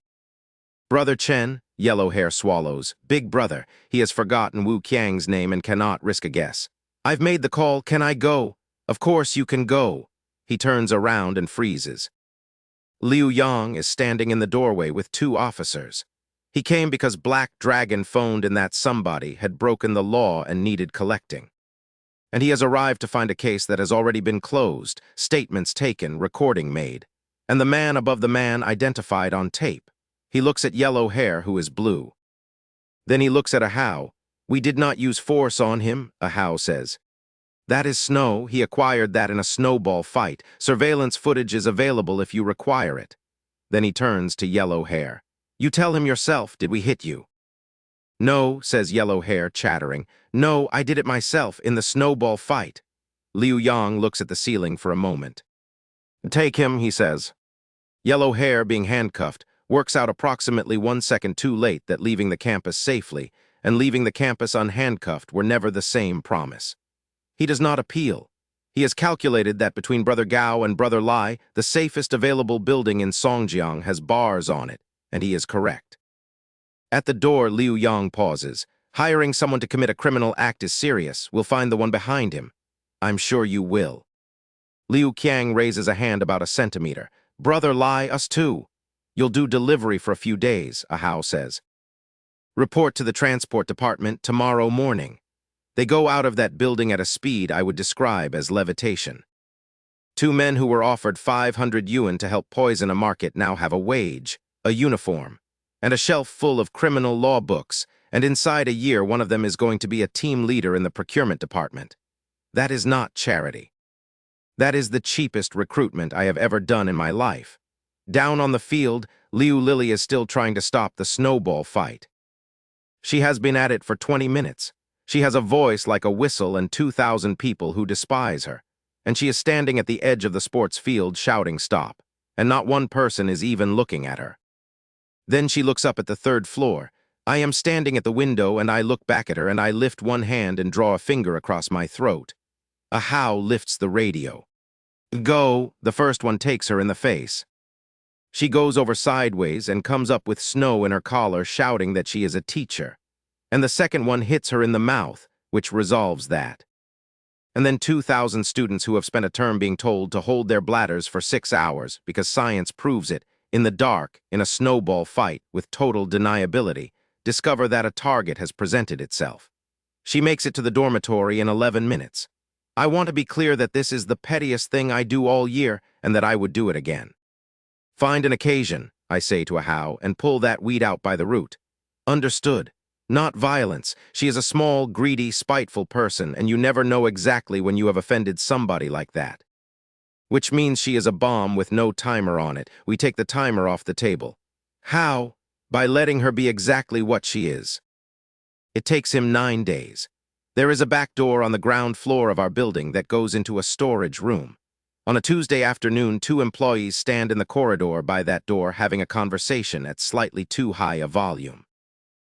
Brother Chen, yellow hair swallows. Big brother, he has forgotten Wu Qiang's name and cannot risk a guess. I've made the call, can I go? Of course you can go. He turns around and freezes. Liu Yang is standing in the doorway with 2 officers. He came because Black Dragon phoned in that somebody had broken the law and needed collecting. And he has arrived to find a case that has already been closed, statements taken, recording made, and the man above the man identified on tape. He looks at yellow hair, who is blue. Then he looks at a Hao. We did not use force on him, a Hao says. That is snow. He acquired that in a snowball fight. Surveillance footage is available if you require it. Then he turns to yellow hair. You tell him yourself, did we hit you? No, says yellow hair, chattering. No, I did it myself in the snowball fight. Liu Yang looks at the ceiling for a moment. Take him, he says. Yellow hair, being handcuffed, works out approximately 1 second too late that leaving the campus safely and leaving the campus unhandcuffed were never the same promise. He does not appeal. He has calculated that between Brother Gao and Brother Lai, the safest available building in Songjiang has bars on it, and he is correct. At the door, Liu Yang pauses. Hiring someone to commit a criminal act is serious. We'll find the one behind him. I'm sure you will. Liu Qiang raises a hand about a centimeter. Brother Lai, us too. You'll do delivery for a few days, a Hao says. Report to the transport department tomorrow morning. They go out of that building at a speed I would describe as levitation. 2 men who were offered 500 yuan to help poison a market now have a wage, a uniform, and a shelf full of criminal law books, and inside a year one of them is going to be a team leader in the procurement department. That is not charity. That is the cheapest recruitment I have ever done in my life. Down on the field, Liu Lily is still trying to stop the snowball fight. She has been at it for 20 minutes. She has a voice like a whistle and 2,000 people who despise her. And she is standing at the edge of the sports field shouting stop, and not one person is even looking at her. Then she looks up at the 3rd floor. I am standing at the window and I look back at her and I lift one hand and draw a finger across my throat. A Hao lifts the radio. Go, the first one takes her in the face. She goes over sideways and comes up with snow in her collar, shouting that she is a teacher. And the second one hits her in the mouth, which resolves that. And then 2,000 students who have spent a term being told to hold their bladders for 6 hours because science proves it, in the dark, in a snowball fight with total deniability, discover that a target has presented itself. She makes it to the dormitory in 11 minutes. I want to be clear that this is the pettiest thing I do all year and that I would do it again. Find an occasion, I say to a Hao, and pull that weed out by the root. Understood. Not violence. She is a small, greedy, spiteful person, and you never know exactly when you have offended somebody like that. Which means she is a bomb with no timer on it. We take the timer off the table. How? By letting her be exactly what she is. It takes him 9 days. There is a back door on the ground floor of our building that goes into a storage room. On a Tuesday afternoon, 2 employees stand in the corridor by that door having a conversation at slightly too high a volume.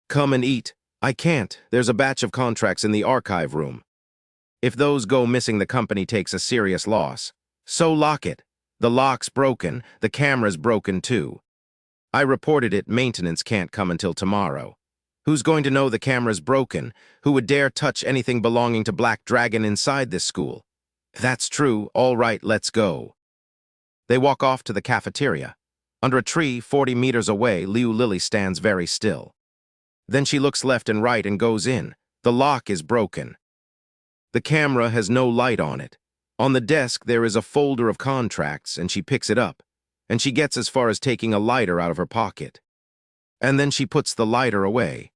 Come and eat. I can't. There's a batch of contracts in the archive room. If those go missing, the company takes a serious loss. So lock it. The lock's broken. The camera's broken too. I reported it. Maintenance can't come until tomorrow. Who's going to know the camera's broken? Who would dare touch anything belonging to Black Dragon inside this school? That's true. All right, let's go. They walk off to the cafeteria. Under a tree 40 meters away, Liu Lily stands very still. Then she looks left and right and goes in. The lock is broken. The camera has no light on it. On the desk there is a folder of contracts, and she picks it up, and she gets as far as taking a lighter out of her pocket. And then she puts the lighter away.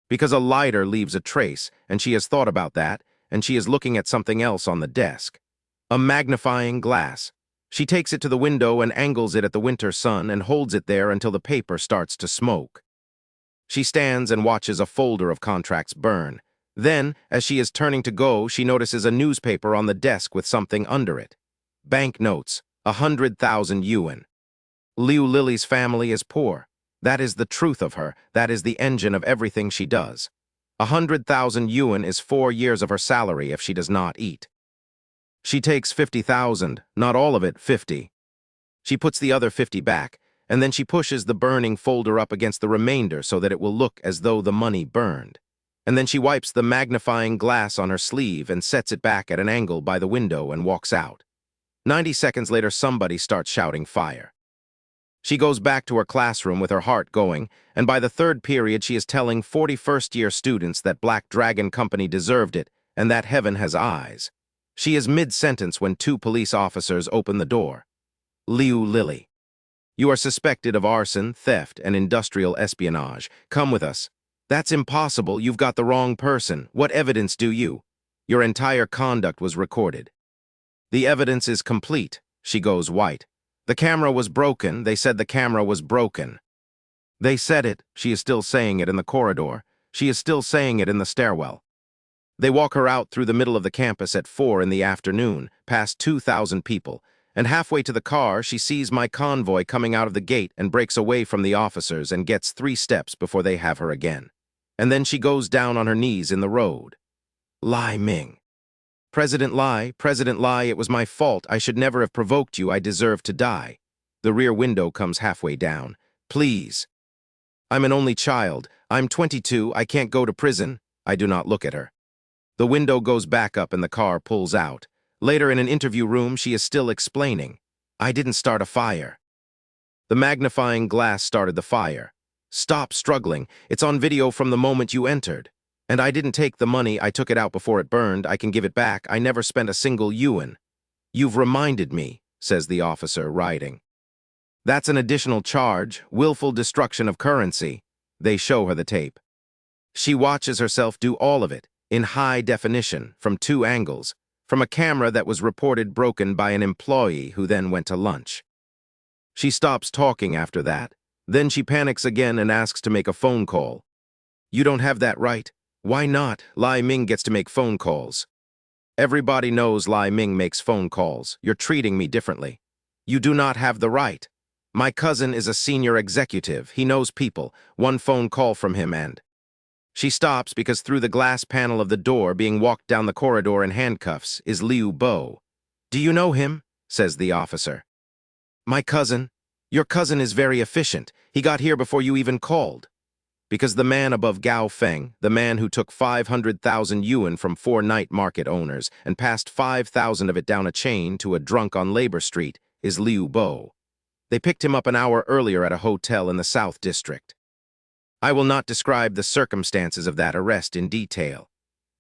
Because a lighter leaves a trace, and she has thought about that, and she is looking at something else on the desk. A magnifying glass. She takes it to the window and angles it at the winter sun and holds it there until the paper starts to smoke. She stands and watches a folder of contracts burn. Then, as she is turning to go, she notices a newspaper on the desk with something under it. Banknotes, 100,000 yuan. Liu Lily's family is poor. That is the truth of her. That is the engine of everything she does. 100,000 yuan is 4 years of her salary if she does not eat. She takes 50,000, not all of it, 50. She puts the other 50 back, and then she pushes the burning folder up against the remainder so that it will look as though the money burned. And then she wipes the magnifying glass on her sleeve and sets it back at an angle by the window and walks out. 90 seconds later, somebody starts shouting fire. She goes back to her classroom with her heart going, and by the 3rd period she is telling 41st-year students that Black Dragon Company deserved it and that heaven has eyes. She is mid-sentence when 2 police officers open the door. Liu Lily. You are suspected of arson, theft, and industrial espionage. Come with us. That's impossible. You've got the wrong person. What evidence do you? Your entire conduct was recorded. The evidence is complete. She goes white. The camera was broken. They said the camera was broken. They said it. She is still saying it in the corridor. She is still saying it in the stairwell. They walk her out through the middle of the campus at 4 in the afternoon, past 2,000 people. And halfway to the car, she sees my convoy coming out of the gate and breaks away from the officers and gets 3 steps before they have her again. And then she goes down on her knees in the road. Lai Ming. President Lai, it was my fault. I should never have provoked you. I deserve to die. The rear window comes halfway down. Please. I'm an only child. I'm 22. I can't go to prison. I do not look at her. The window goes back up and the car pulls out. Later in an interview room, she is still explaining. I didn't start a fire. The magnifying glass started the fire. Stop struggling. It's on video from the moment you entered. And I didn't take the money. I took it out before it burned. I can give it back. I never spent a single yuan. You've reminded me, says the officer, writing. That's an additional charge, willful destruction of currency. They show her the tape. She watches herself do all of it, in high definition, from 2 angles. From a camera that was reported broken by an employee who then went to lunch. She stops talking after that. Then she panics again and asks to make a phone call. You don't have that right. Why not? Lai Ming gets to make phone calls. Everybody knows Lai Ming makes phone calls. You're treating me differently. You do not have the right. My cousin is a senior executive. He knows people. 1 phone call from him and... She stops because through the glass panel of the door being walked down the corridor in handcuffs is Liu Bo. Do you know him? Says the officer. My cousin. Your cousin is very efficient. He got here before you even called. Because the man above Gao Feng, the man who took 500,000 yuan from 4 night market owners and passed 5,000 of it down a chain to a drunk on Labor Street, is Liu Bo. They picked him up an hour earlier at a hotel in the South District. I will not describe the circumstances of that arrest in detail.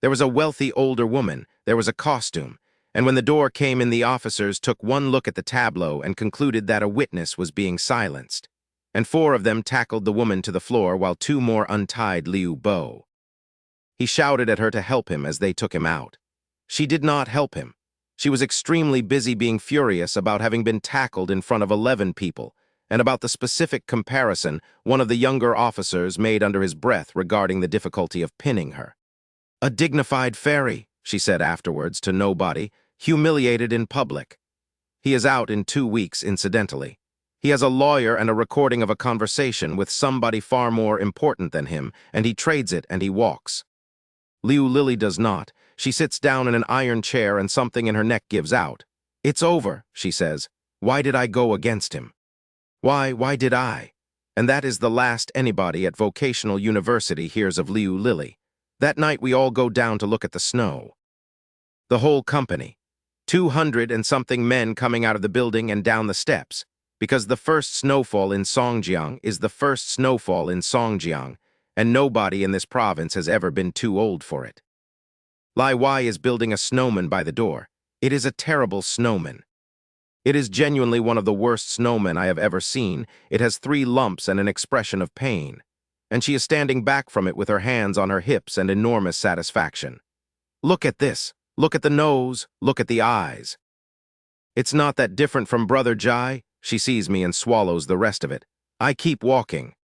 There was a wealthy older woman, there was a costume, and when the door came in, the officers took one look at the tableau and concluded that a witness was being silenced. and 4 of them tackled the woman to the floor while 2 more untied Liu Bo. He shouted at her to help him as they took him out. She did not help him. She was extremely busy being furious about having been tackled in front of 11 people, and about the specific comparison one of the younger officers made under his breath regarding the difficulty of pinning her. "A dignified fairy," she said afterwards to nobody, humiliated in public. He is out in 2 weeks, incidentally. He has a lawyer and a recording of a conversation with somebody far more important than him, and he trades it and he walks. Liu Lily does not. She sits down in an iron chair and something in her neck gives out. "It's over," she says. "Why did I go against him? Why did I?" And that is the last anybody at Vocational University hears of Liu Lily. That night we all go down to look at the snow. The whole company. 200 and something men coming out of the building and down the steps, because the first snowfall in Songjiang is the first snowfall in Songjiang, and nobody in this province has ever been too old for it. Lai Wai is building a snowman by the door. It is a terrible snowman. It is genuinely one of the worst snowmen I have ever seen. It has 3 lumps and an expression of pain, and she is standing back from it with her hands on her hips and enormous satisfaction. "Look at this. Look at the nose. Look at the eyes. It's not that different from Brother Jai." She sees me and swallows the rest of it. I keep walking.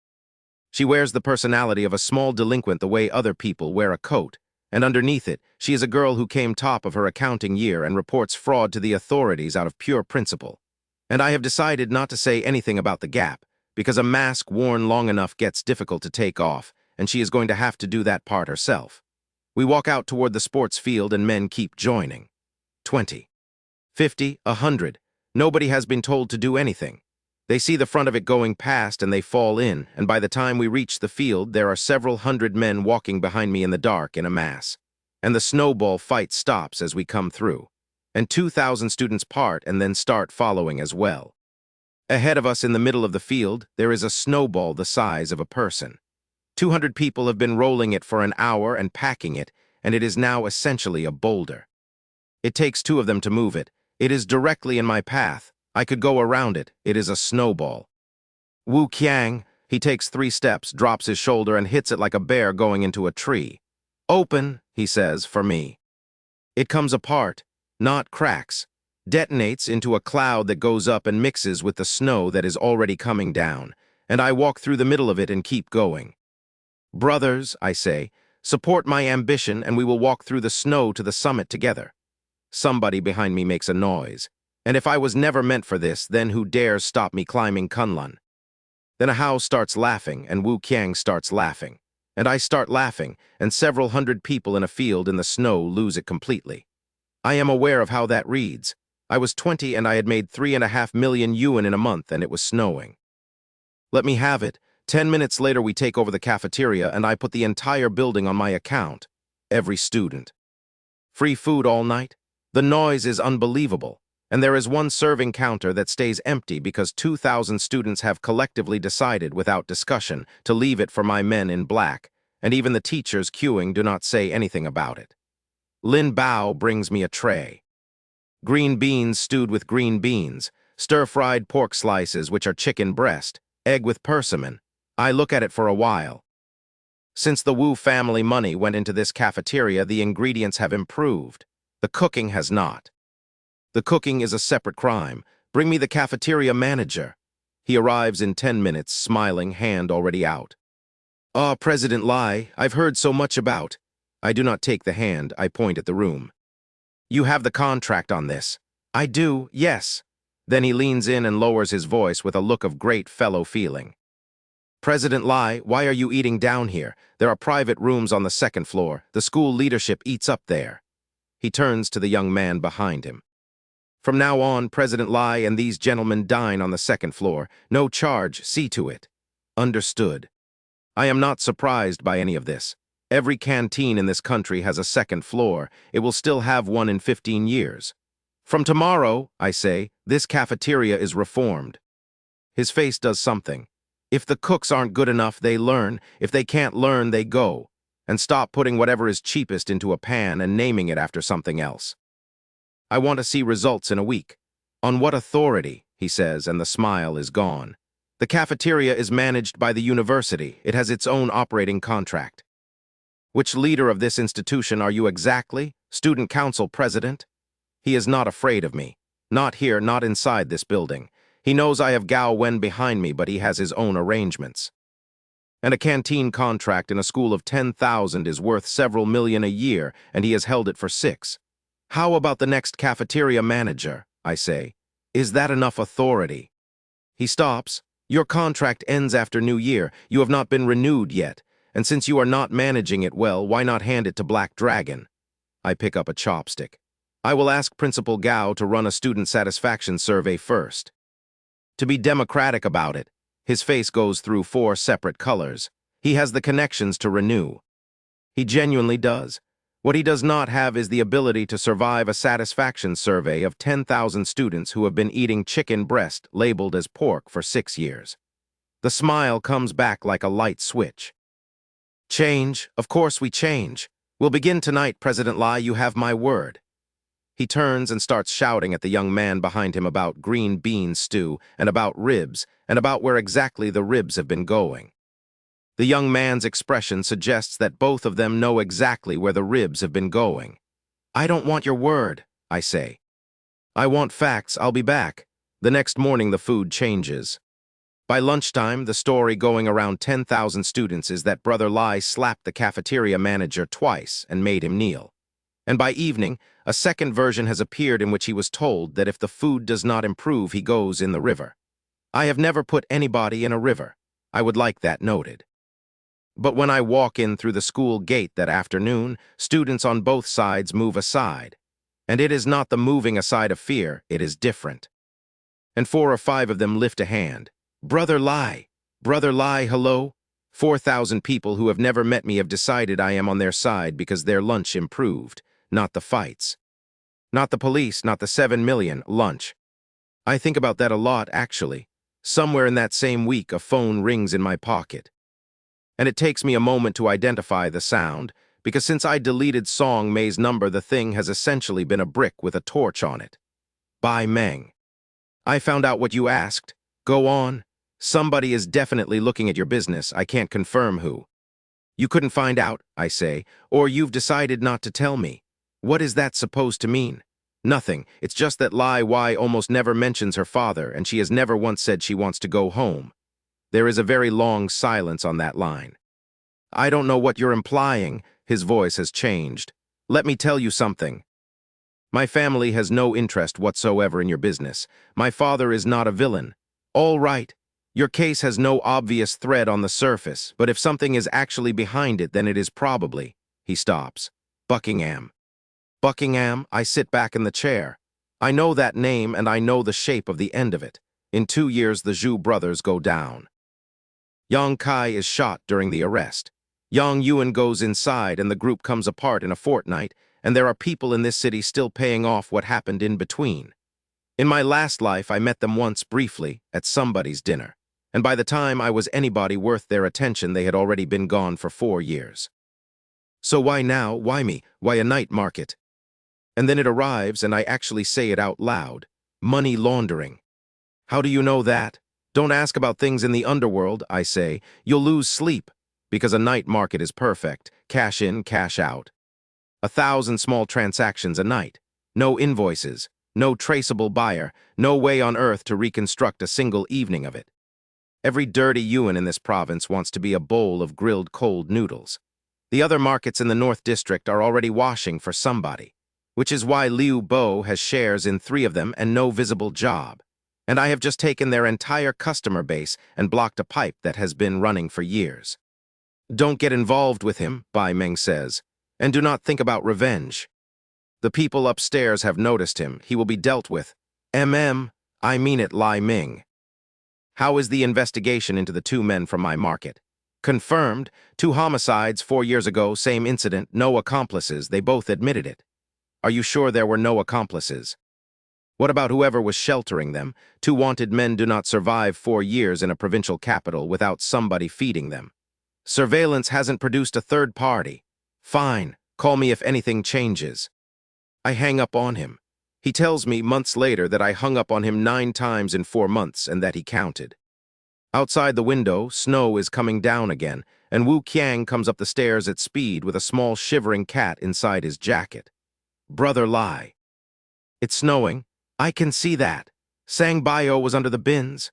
She wears the personality of a small delinquent the way other people wear a coat, and underneath it, she is a girl who came top of her accounting year and reports fraud to the authorities out of pure principle. And I have decided not to say anything about the gap, because a mask worn long enough gets difficult to take off, and she is going to have to do that part herself. We walk out toward the sports field and men keep joining. 20, 50, 100. Nobody has been told to do anything. They see the front of it going past and they fall in, and by the time we reach the field, there are several hundred men walking behind me in the dark in a mass. And the snowball fight stops as we come through. And 2,000 students part and then start following as well. Ahead of us in the middle of the field, there is a snowball the size of a person. 200 people have been rolling it for an hour and packing it, and it is now essentially a boulder. It takes 2 of them to move it. It is directly in my path. I could go around it. It is a snowball. Wu Qiang, he takes 3 steps, drops his shoulder, and hits it like a bear going into a tree. "Open," he says, for me. It comes apart, not cracks, detonates into a cloud that goes up and mixes with the snow that is already coming down, and I walk through the middle of it and keep going. "Brothers," I say, "support my ambition and we will walk through the snow to the summit together." Somebody behind me makes a noise. And if I was never meant for this, then who dares stop me climbing Kunlun? Then a Hao starts laughing, and Wu Qiang starts laughing. And I start laughing, and several hundred people in a field in the snow lose it completely. I am aware of how that reads. I was 20 and I had made 3.5 million yuan in a month, and it was snowing. Let me have it. 10 minutes later we take over the cafeteria, and I put the entire building on my account. Every student. Free food all night? The noise is unbelievable, and there is one serving counter that stays empty because 2,000 students have collectively decided without discussion to leave it for my men in black, and even the teachers queuing do not say anything about it. Lin Bao brings me a tray. Green beans stewed with green beans, stir-fried pork slices which are chicken breast, egg with persimmon. I look at it for a while. Since the Wu family money went into this cafeteria, the ingredients have improved. The cooking has not. The cooking is a separate crime. Bring me the cafeteria manager. He arrives in 10 minutes, smiling, hand already out. "Ah, President Lai, I've heard so much about." I do not take the hand, I point at the room. "You have the contract on this." "I do, yes." Then he leans in and lowers his voice with a look of great fellow feeling. "President Lai, why are you eating down here? There are private rooms on the 2nd floor. The school leadership eats up there." He turns to the young man behind him. "From now on, President Lai and these gentlemen dine on the 2nd floor. No charge, see to it." Understood. I am not surprised by any of this. Every canteen in this country has a 2nd floor. It will still have one in 15 years. "From tomorrow," I say, "this cafeteria is reformed." His face does something. If the cooks aren't good enough, they learn. If they can't learn, they go. And stop putting whatever is cheapest into a pan and naming it after something else. "I want to see results in a week." "On what authority?" he says, and the smile is gone. The cafeteria is managed by the university. It has its own operating contract. Which leader of this institution are you exactly? Student council president? He is not afraid of me. Not here, not inside this building. He knows I have Gao Wen behind me, but he has his own arrangements. And a canteen contract in a school of 10,000 is worth several million a year, and he has held it for 6. How about the next cafeteria manager? I say. Is that enough authority? He stops. Your contract ends after New Year. You have not been renewed yet. And since you are not managing it well, why not hand it to Black Dragon? I pick up a chopstick. I will ask Principal Gao to run a student satisfaction survey first. To be democratic about it, his face goes through 4 separate colors. He has the connections to renew. He genuinely does. What he does not have is the ability to survive a satisfaction survey of 10,000 students who have been eating chicken breast labeled as pork for 6 years. The smile comes back like a light switch. Change, of course we change. We'll begin tonight, President Lai, you have my word. He turns and starts shouting at the young man behind him about green bean stew and about ribs and about where exactly the ribs have been going. The young man's expression suggests that both of them know exactly where the ribs have been going. I don't want your word, I say. I want facts, I'll be back. The next morning the food changes. By lunchtime, the story going around 10,000 students is that Brother Lai slapped the cafeteria manager twice and made him kneel. And by evening, a second version has appeared in which he was told that if the food does not improve, he goes in the river. I have never put anybody in a river. I would like that noted. But when I walk in through the school gate that afternoon, students on both sides move aside. And it is not the moving aside of fear, it is different. And 4 or 5 of them lift a hand. Brother Lai, hello? 4,000 people who have never met me have decided I am on their side because their lunch improved, not the fights. Not the police, not the 7 million, lunch. I think about that a lot, actually. Somewhere in that same week, a phone rings in my pocket. And it takes me a moment to identify the sound, because since I deleted Song May's number, the thing has essentially been a brick with a torch on it. By Meng. I found out what you asked. Go on. Somebody is definitely looking at your business. I can't confirm who. You couldn't find out, I say, or you've decided not to tell me. What is that supposed to mean? Nothing. It's just that Lai Y almost never mentions her father, and she has never once said she wants to go home. There is a very long silence on that line. I don't know what you're implying. His voice has changed. Let me tell you something. My family has no interest whatsoever in your business. My father is not a villain. All right. Your case has no obvious thread on the surface, but if something is actually behind it, then it is probably. He stops. Buckingham. Buckingham, I sit back in the chair. I know that name and I know the shape of the end of it. In 2 years, the Zhu brothers go down. Yang Kai is shot during the arrest. Yang Yuan goes inside and the group comes apart in a fortnight, and there are people in this city still paying off what happened in between. In my last life, I met them once briefly at somebody's dinner, and by the time I was anybody worth their attention, they had already been gone for 4 years. So why now? Why me? Why a night market? And then it arrives and I actually say it out loud. Money laundering. How do you know that? Don't ask about things in the underworld, I say. You'll lose sleep, because a night market is perfect. Cash in, cash out. 1,000 small transactions a night. No invoices. No traceable buyer. No way on earth to reconstruct a single evening of it. Every dirty Yuan in this province wants to be a bowl of grilled cold noodles. The other markets in the North District are already washing for somebody, which is why Liu Bo has shares in 3 of them and no visible job. And I have just taken their entire customer base and blocked a pipe that has been running for years. Don't get involved with him, Bai Meng says, and do not think about revenge. The people upstairs have noticed him. He will be dealt with. I mean it, Lai Ming. How is the investigation into the 2 men from my market? Confirmed. 2 homicides 4 years ago, same incident, no accomplices. They both admitted it. Are you sure there were no accomplices? What about whoever was sheltering them? 2 wanted men do not survive 4 years in a provincial capital without somebody feeding them. Surveillance hasn't produced a third party. Fine, call me if anything changes. I hang up on him. He tells me months later that I hung up on him 9 times in 4 months and that he counted. Outside the window, snow is coming down again, and Wu Qiang comes up the stairs at speed with a small shivering cat inside his jacket. Brother Lai. It's snowing. I can see that. Sang Bio was under the bins.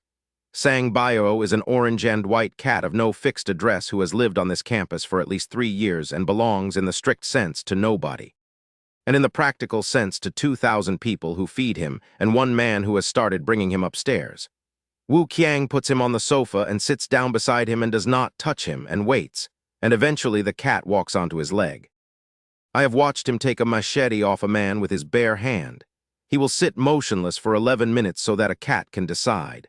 Sang Bio is an orange and white cat of no fixed address who has lived on this campus for at least 3 years and belongs in the strict sense to nobody, and in the practical sense to 2,000 people who feed him and one man who has started bringing him upstairs. Wu Qiang puts him on the sofa and sits down beside him and does not touch him and waits, and eventually the cat walks onto his leg. I have watched him take a machete off a man with his bare hand. He will sit motionless for 11 minutes so that a cat can decide.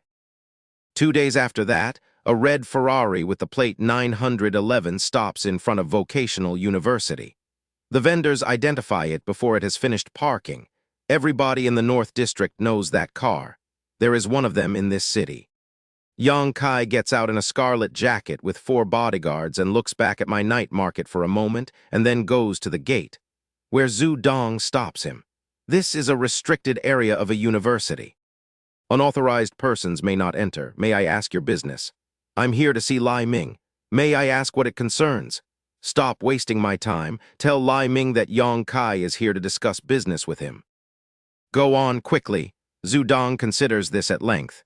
2 days after that, a red Ferrari with the plate 911 stops in front of Vocational University. The vendors identify it before it has finished parking. Everybody in the North District knows that car. There is one of them in this city. Yang Kai gets out in a scarlet jacket with 4 bodyguards and looks back at my night market for a moment and then goes to the gate, where Zhu Dong stops him. This is a restricted area of a university. Unauthorized persons may not enter. May I ask your business? I'm here to see Lai Ming. May I ask what it concerns? Stop wasting my time. Tell Lai Ming that Yang Kai is here to discuss business with him. Go on quickly. Zhu Dong considers this at length.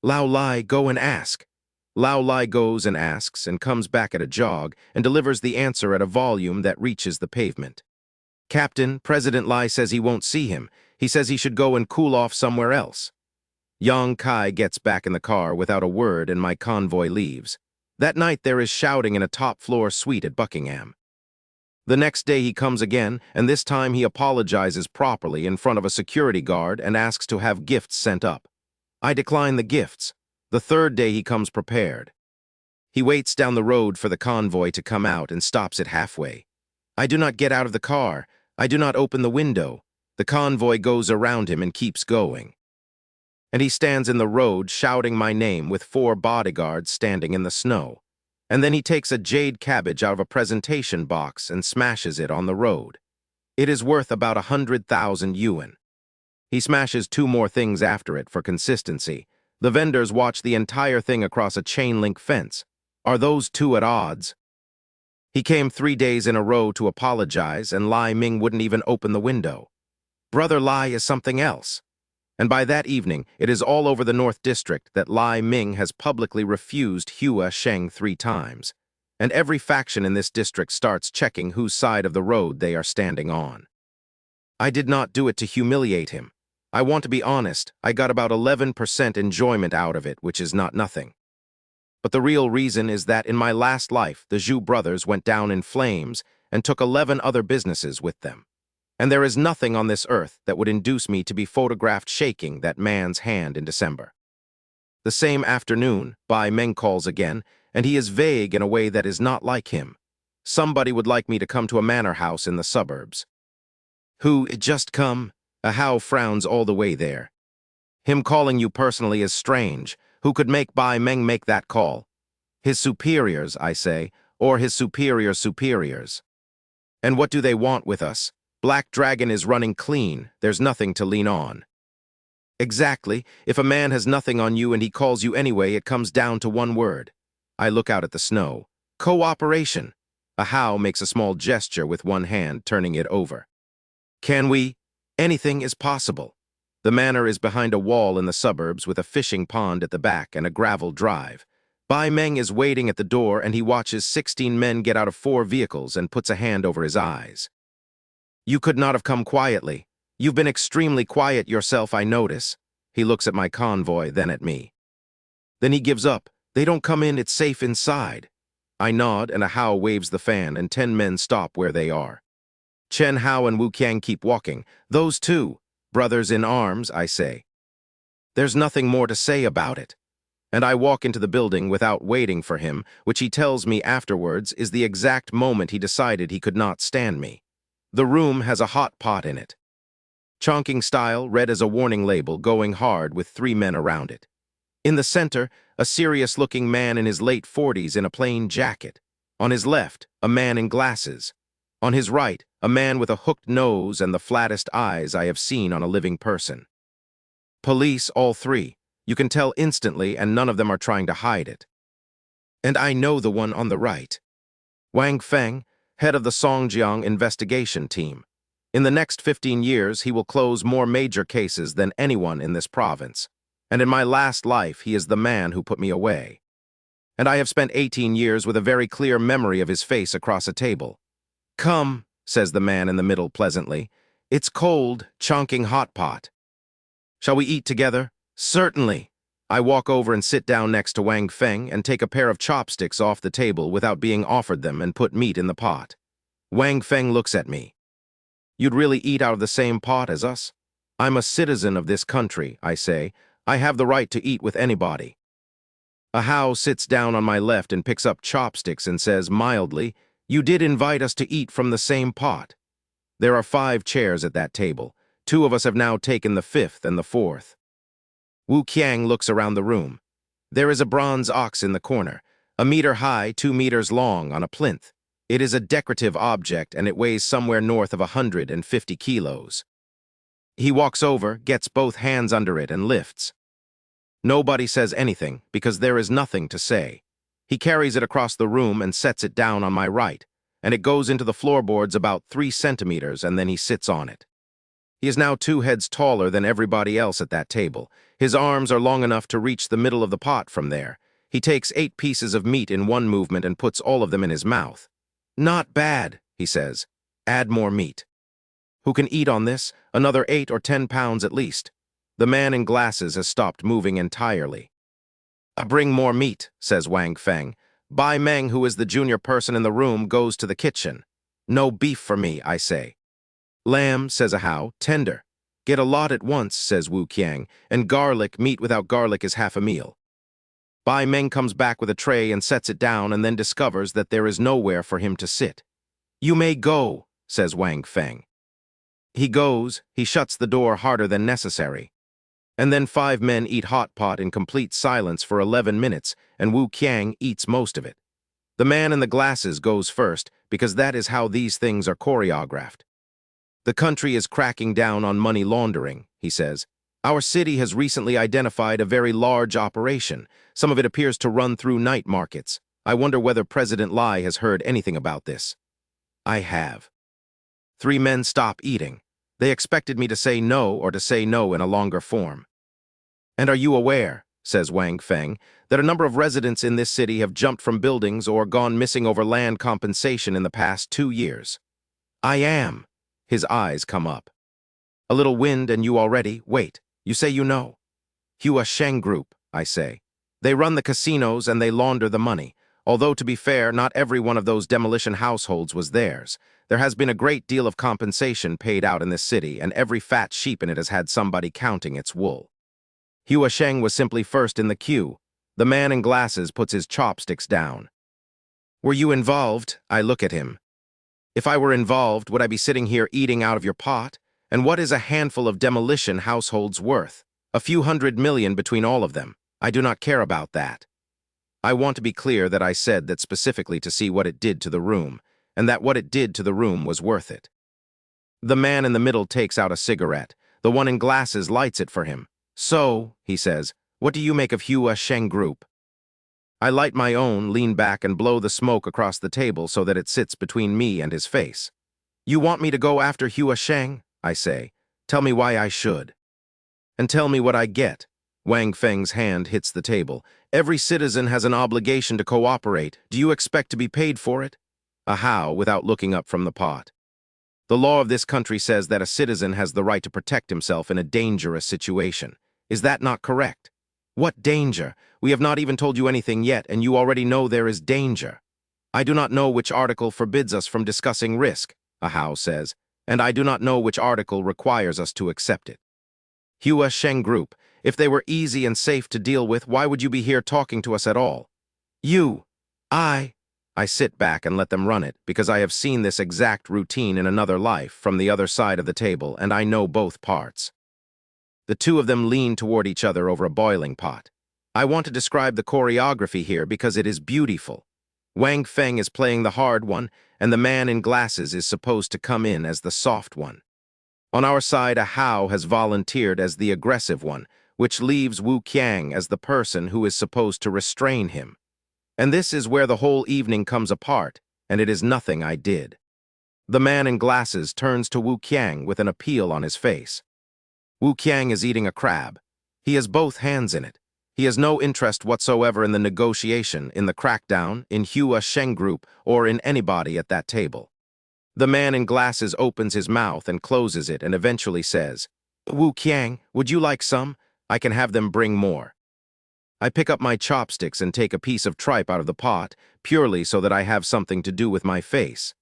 Lao Lai, go and ask. Lao Lai goes and asks and comes back at a jog and delivers the answer at a volume that reaches the pavement. Captain, President Lai says he won't see him. He says he should go and cool off somewhere else. Yang Kai gets back in the car without a word and my convoy leaves. That night there is shouting in a top-floor suite at Buckingham. The next day he comes again, and this time he apologizes properly in front of a security guard and asks to have gifts sent up. I decline the gifts. The third day he comes prepared. He waits down the road for the convoy to come out and stops it halfway. I do not get out of the car. I do not open the window. The convoy goes around him and keeps going. And he stands in the road shouting my name with 4 bodyguards standing in the snow. And then he takes a jade cabbage out of a presentation box and smashes it on the road. It is worth about 100,000 yuan. He smashes 2 more things after it for consistency. The vendors watch the entire thing across a chain-link fence. Are those 2 at odds? He came 3 days in a row to apologize, and Lai Ming wouldn't even open the window. Brother Lai is something else. And by that evening, it is all over the North District that Lai Ming has publicly refused Hua Sheng 3 times. And every faction in this district starts checking whose side of the road they are standing on. I did not do it to humiliate him. I want to be honest, I got about 11% enjoyment out of it, which is not nothing. But the real reason is that in my last life, the Zhu brothers went down in flames and took 11 other businesses with them. And there is nothing on this earth that would induce me to be photographed shaking that man's hand in December. The same afternoon, Bai Meng calls again, and he is vague in a way that is not like him. Somebody would like me to come to a manor house in the suburbs. Who, just come? A Hao frowns all the way there. Him calling you personally is strange. Who could make Bai Meng make that call? His superiors, I say, or his superior's superiors. And what do they want with us? Black Dragon is running clean. There's nothing to lean on. Exactly. If a man has nothing on you and he calls you anyway, it comes down to one word. I look out at the snow. Cooperation. A Hao makes a small gesture with one hand, turning it over. Can we? Anything is possible. The manor is behind a wall in the suburbs with a fishing pond at the back and a gravel drive. Bai Meng is waiting at the door and he watches 16 men get out of 4 vehicles and puts a hand over his eyes. You could not have come quietly. You've been extremely quiet yourself, I notice. He looks at my convoy, then at me. Then he gives up. They don't come in, it's safe inside. I nod and a Hao waves the fan and 10 men stop where they are. Chen Hao and Wu Qiang keep walking. Those 2, brothers in arms, I say. There's nothing more to say about it. And I walk into the building without waiting for him, which he tells me afterwards is the exact moment he decided he could not stand me. The room has a hot pot in it. Chongqing style, red as a warning label, going hard with 3 men around it. In the center, a serious-looking man in his late 40s in a plain jacket. On his left, a man in glasses. On his right, a man with a hooked nose and the flattest eyes I have seen on a living person. Police, all 3. You can tell instantly, and none of them are trying to hide it. And I know the one on the right. Wang Feng, head of the Songjiang investigation team. In the next 15 years, he will close more major cases than anyone in this province. And in my last life, he is the man who put me away. And I have spent 18 years with a very clear memory of his face across a table. Come, says the man in the middle pleasantly. It's cold, chonking hot pot. Shall we eat together? Certainly. I walk over and sit down next to Wang Feng and take a pair of chopsticks off the table without being offered them and put meat in the pot. Wang Feng looks at me. You'd really eat out of the same pot as us? I'm a citizen of this country, I say. I have the right to eat with anybody. A Hao sits down on my left and picks up chopsticks and says mildly, you did invite us to eat from the same pot. There are 5 chairs at that table. 2 of us have now taken the 5th and the 4th. Wu Qiang looks around the room. There is a bronze ox in the corner, 1 meter high, 2 meters long on a plinth. It is a decorative object and it weighs somewhere north of 150 kilos. He walks over, gets both hands under it and lifts. Nobody says anything because there is nothing to say. He carries it across the room and sets it down on my right, and it goes into the floorboards about 3 centimeters and then he sits on it. He is now 2 heads taller than everybody else at that table. His arms are long enough to reach the middle of the pot from there. He takes 8 pieces of meat in one movement and puts all of them in his mouth. Not bad, he says. Add more meat. Who can eat on this? Another 8 or 10 pounds at least. The man in glasses has stopped moving entirely. Bring more meat, says Wang Feng. Bai Meng, who is the junior person in the room, goes to the kitchen. No beef for me, I say. Lamb, says a Hao, tender. Get a lot at once, says Wu Qiang, and garlic, meat without garlic is half a meal. Bai Meng comes back with a tray and sets it down and then discovers that there is nowhere for him to sit. You may go, says Wang Feng. He goes, he shuts the door harder than necessary. And then 5 men eat hot pot in complete silence for 11 minutes, and Wu Qiang eats most of it. The man in the glasses goes first, because that is how these things are choreographed. The country is cracking down on money laundering, he says. Our city has recently identified a very large operation. Some of it appears to run through night markets. I wonder whether President Lai has heard anything about this. I have. 3 men stop eating. They expected me to say no or to say no in a longer form. And are you aware, says Wang Feng, that a number of residents in this city have jumped from buildings or gone missing over land compensation in the past 2 years? I am. His eyes come up. A little wind and you already, wait, you say you know. Hua Sheng Group, I say. They run the casinos and they launder the money. Although, to be fair, not every one of those demolition households was theirs. There has been a great deal of compensation paid out in this city, and every fat sheep in it has had somebody counting its wool. Hua Sheng was simply first in the queue. The man in glasses puts his chopsticks down. Were you involved? I look at him. If I were involved, would I be sitting here eating out of your pot? And what is a handful of demolition households worth? A few 100 million between all of them. I do not care about that. I want to be clear that I said that specifically to see what it did to the room, and that what it did to the room was worth it. The man in the middle takes out a cigarette. The one in glasses lights it for him. So, he says, what do you make of Hua Sheng Group? I light my own, lean back, and blow the smoke across the table so that it sits between me and his face. You want me to go after Hua Sheng? I say. Tell me why I should. And tell me what I get. Wang Feng's hand hits the table. Every citizen has an obligation to cooperate. Do you expect to be paid for it? A Hao, without looking up from the pot. The law of this country says that a citizen has the right to protect himself in a dangerous situation. Is that not correct? What danger? We have not even told you anything yet, and you already know there is danger. I do not know which article forbids us from discussing risk, a Hao says, and I do not know which article requires us to accept it. Hua Sheng Group, if they were easy and safe to deal with, why would you be here talking to us at all? I sit back and let them run it, because I have seen this exact routine in another life from the other side of the table, and I know both parts. The 2 of them lean toward each other over a boiling pot. I want to describe the choreography here because it is beautiful. Wang Feng is playing the hard one, and the man in glasses is supposed to come in as the soft one. On our side, a Hao has volunteered as the aggressive one, which leaves Wu Qiang as the person who is supposed to restrain him. And this is where the whole evening comes apart, and it is nothing I did. The man in glasses turns to Wu Qiang with an appeal on his face. Wu Qiang is eating a crab. He has both hands in it. He has no interest whatsoever in the negotiation, in the crackdown, in Hua Sheng Group, or in anybody at that table. The man in glasses opens his mouth and closes it and eventually says, "Wu Qiang, would you like some? I can have them bring more." I pick up my chopsticks and take a piece of tripe out of the pot, purely so that I have something to do with my face.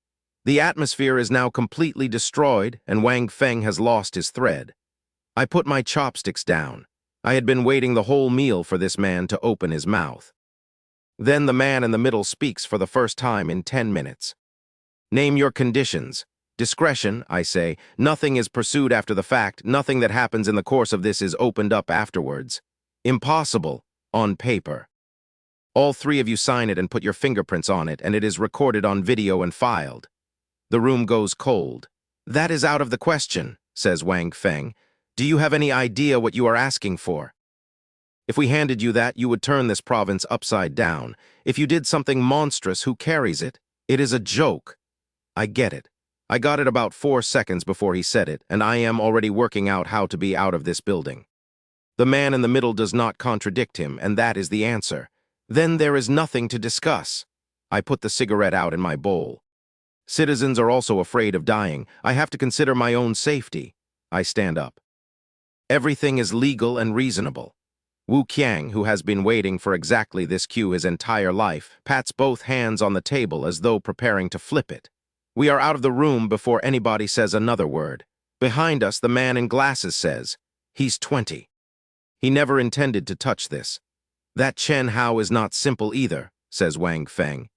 The atmosphere is now completely destroyed, and Wang Feng has lost his thread. I put my chopsticks down. I had been waiting the whole meal for this man to open his mouth. Then the man in the middle speaks for the first time in 10 minutes. "Name your conditions." "Discretion," I say. "Nothing is pursued after the fact. Nothing that happens in the course of this is opened up afterwards." "Impossible." "On paper." "All three of you sign it and put your fingerprints on it, and it is recorded on video and filed." The room goes cold. "That is out of the question," says Wang Feng. "Do you have any idea what you are asking for? If we handed you that, you would turn this province upside down. If you did something monstrous, who carries it? It is a joke." I get it. I got it about 4 seconds before he said it, and I am already working out how to be out of this building. The man in the middle does not contradict him, and that is the answer. Then there is nothing to discuss. I put the cigarette out in my bowl. Citizens are also afraid of dying. I have to consider my own safety. I stand up. Everything is legal and reasonable. Wu Qiang, who has been waiting for exactly this cue his entire life, pats both hands on the table as though preparing to flip it. We are out of the room before anybody says another word. Behind us, the man in glasses says, "He's 20. He never intended to touch this." "That Chen Hao is not simple either," says Wang Feng.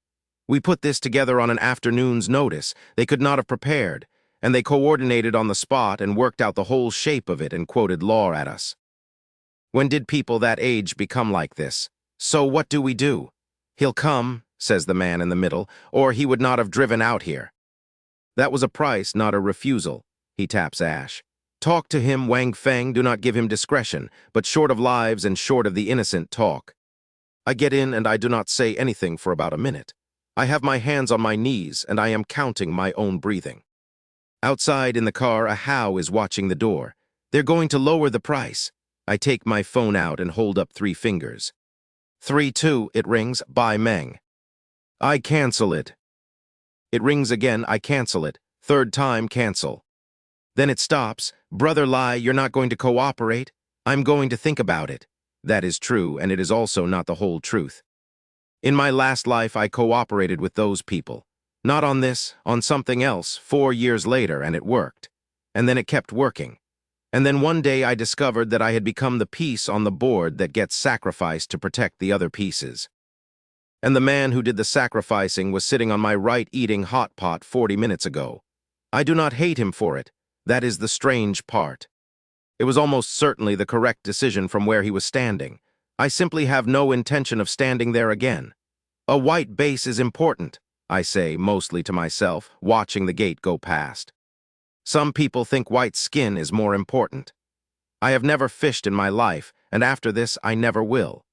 "We put this together on an afternoon's notice. They could not have prepared, and they coordinated on the spot and worked out the whole shape of it and quoted law at us. When did people that age become like this? So what do we do?" "He'll come," says the man in the middle, "or he would not have driven out here." "That was a price, not a refusal." He taps Ash. "Talk to him, Wang Feng. Do not give him discretion, but short of lives and short of the innocent, talk." I get in and I do not say anything for about a minute. I have my hands on my knees and I am counting my own breathing. Outside in the car, a Hao is watching the door. "They're going to lower the price." I take my phone out and hold up 3 fingers. 3-2, it rings. "Bai Meng." I cancel it. It rings again, I cancel it. 3rd time, cancel. Then it stops. "Brother Lai, you're not going to cooperate?" "I'm going to think about it." That is true, and it is also not the whole truth. In my last life, I cooperated with those people. Not on this, on something else, 4 years later, and it worked. And then it kept working. And then one day I discovered that I had become the piece on the board that gets sacrificed to protect the other pieces. And the man who did the sacrificing was sitting on my right eating hot pot 40 minutes ago. I do not hate him for it. That is the strange part. It was almost certainly the correct decision from where he was standing. I simply have no intention of standing there again. A white base is important, I say, mostly to myself, watching the gate go past. Some people think white skin is more important. I have never fished in my life, and after this I never will.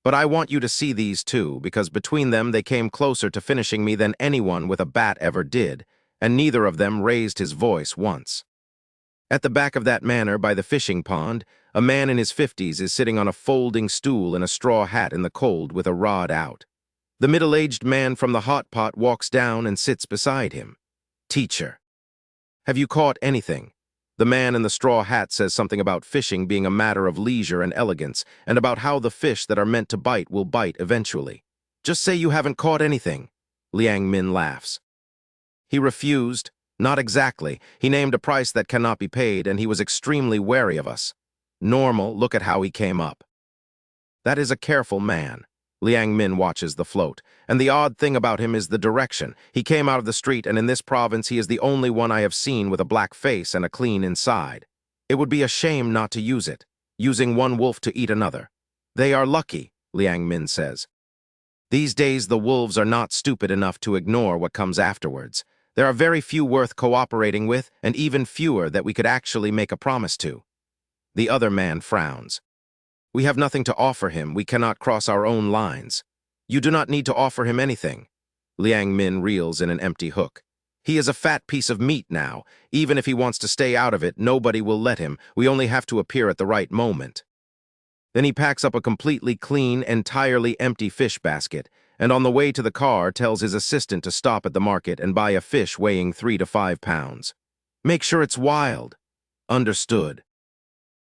But I want you to see these two, because between them they came closer to finishing me than anyone with a bat ever did, and neither of them raised his voice once. At the back of that manor by the fishing pond, a man in his 50s is sitting on a folding stool in a straw hat in the cold with a rod out. The middle-aged man from the hot pot walks down and sits beside him. "Teacher, have you caught anything?" The man in the straw hat says something about fishing being a matter of leisure and elegance, and about how the fish that are meant to bite will bite eventually. "Just say you haven't caught anything." Liang Min laughs. He refused. Not exactly. He named a price that cannot be paid, and he was extremely wary of us. Normal, look at how he came up. That is a careful man. Liang Min watches the float, and the odd thing about him is the direction. He came out of the street, and in this province he is the only one I have seen with a black face and a clean inside. It would be a shame not to use it, using one wolf to eat another. They are lucky, Liang Min says. These days the wolves are not stupid enough to ignore what comes afterwards. There are very few worth cooperating with, and even fewer that we could actually make a promise to. The other man frowns. We have nothing to offer him. We cannot cross our own lines. You do not need to offer him anything. Liang Min reels in an empty hook. He is a fat piece of meat now. Even if he wants to stay out of it, nobody will let him. We only have to appear at the right moment. Then he packs up a completely clean, entirely empty fish basket, and on the way to the car tells his assistant to stop at the market and buy a fish weighing 3 to 5 pounds. Make sure it's wild. Understood.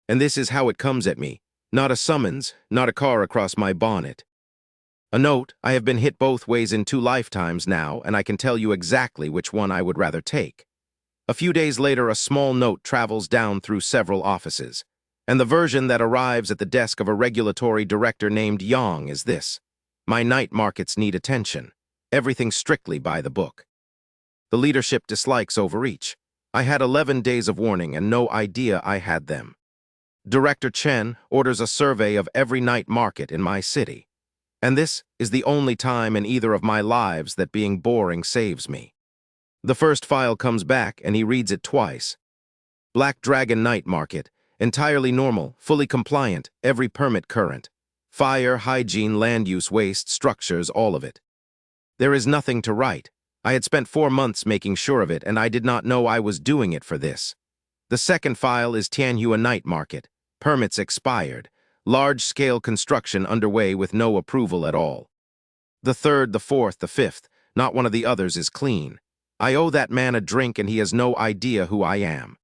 And this is how it comes at me. Not a summons, not a car across my bonnet. A note. I have been hit both ways in 2 lifetimes now, and I can tell you exactly which one I would rather take. A few days later, a small note travels down through several offices, and the version that arrives at the desk of a regulatory director named Yang is this. My night markets need attention. Everything strictly by the book. The leadership dislikes overreach. I had 11 days of warning and no idea I had them. Director Chen orders a survey of every night market in my city. And this is the only time in either of my lives that being boring saves me. The first file comes back and he reads it twice. Black Dragon Night Market, entirely normal, fully compliant, every permit current. Fire, hygiene, land use, waste, structures, all of it. There is nothing to write. I had spent 4 months making sure of it and I did not know I was doing it for this. The second file is Tianhua Night Market. Permits expired. Large-scale construction underway with no approval at all. The third, the fourth, the fifth, not one of the others is clean. I owe that man a drink and he has no idea who I am.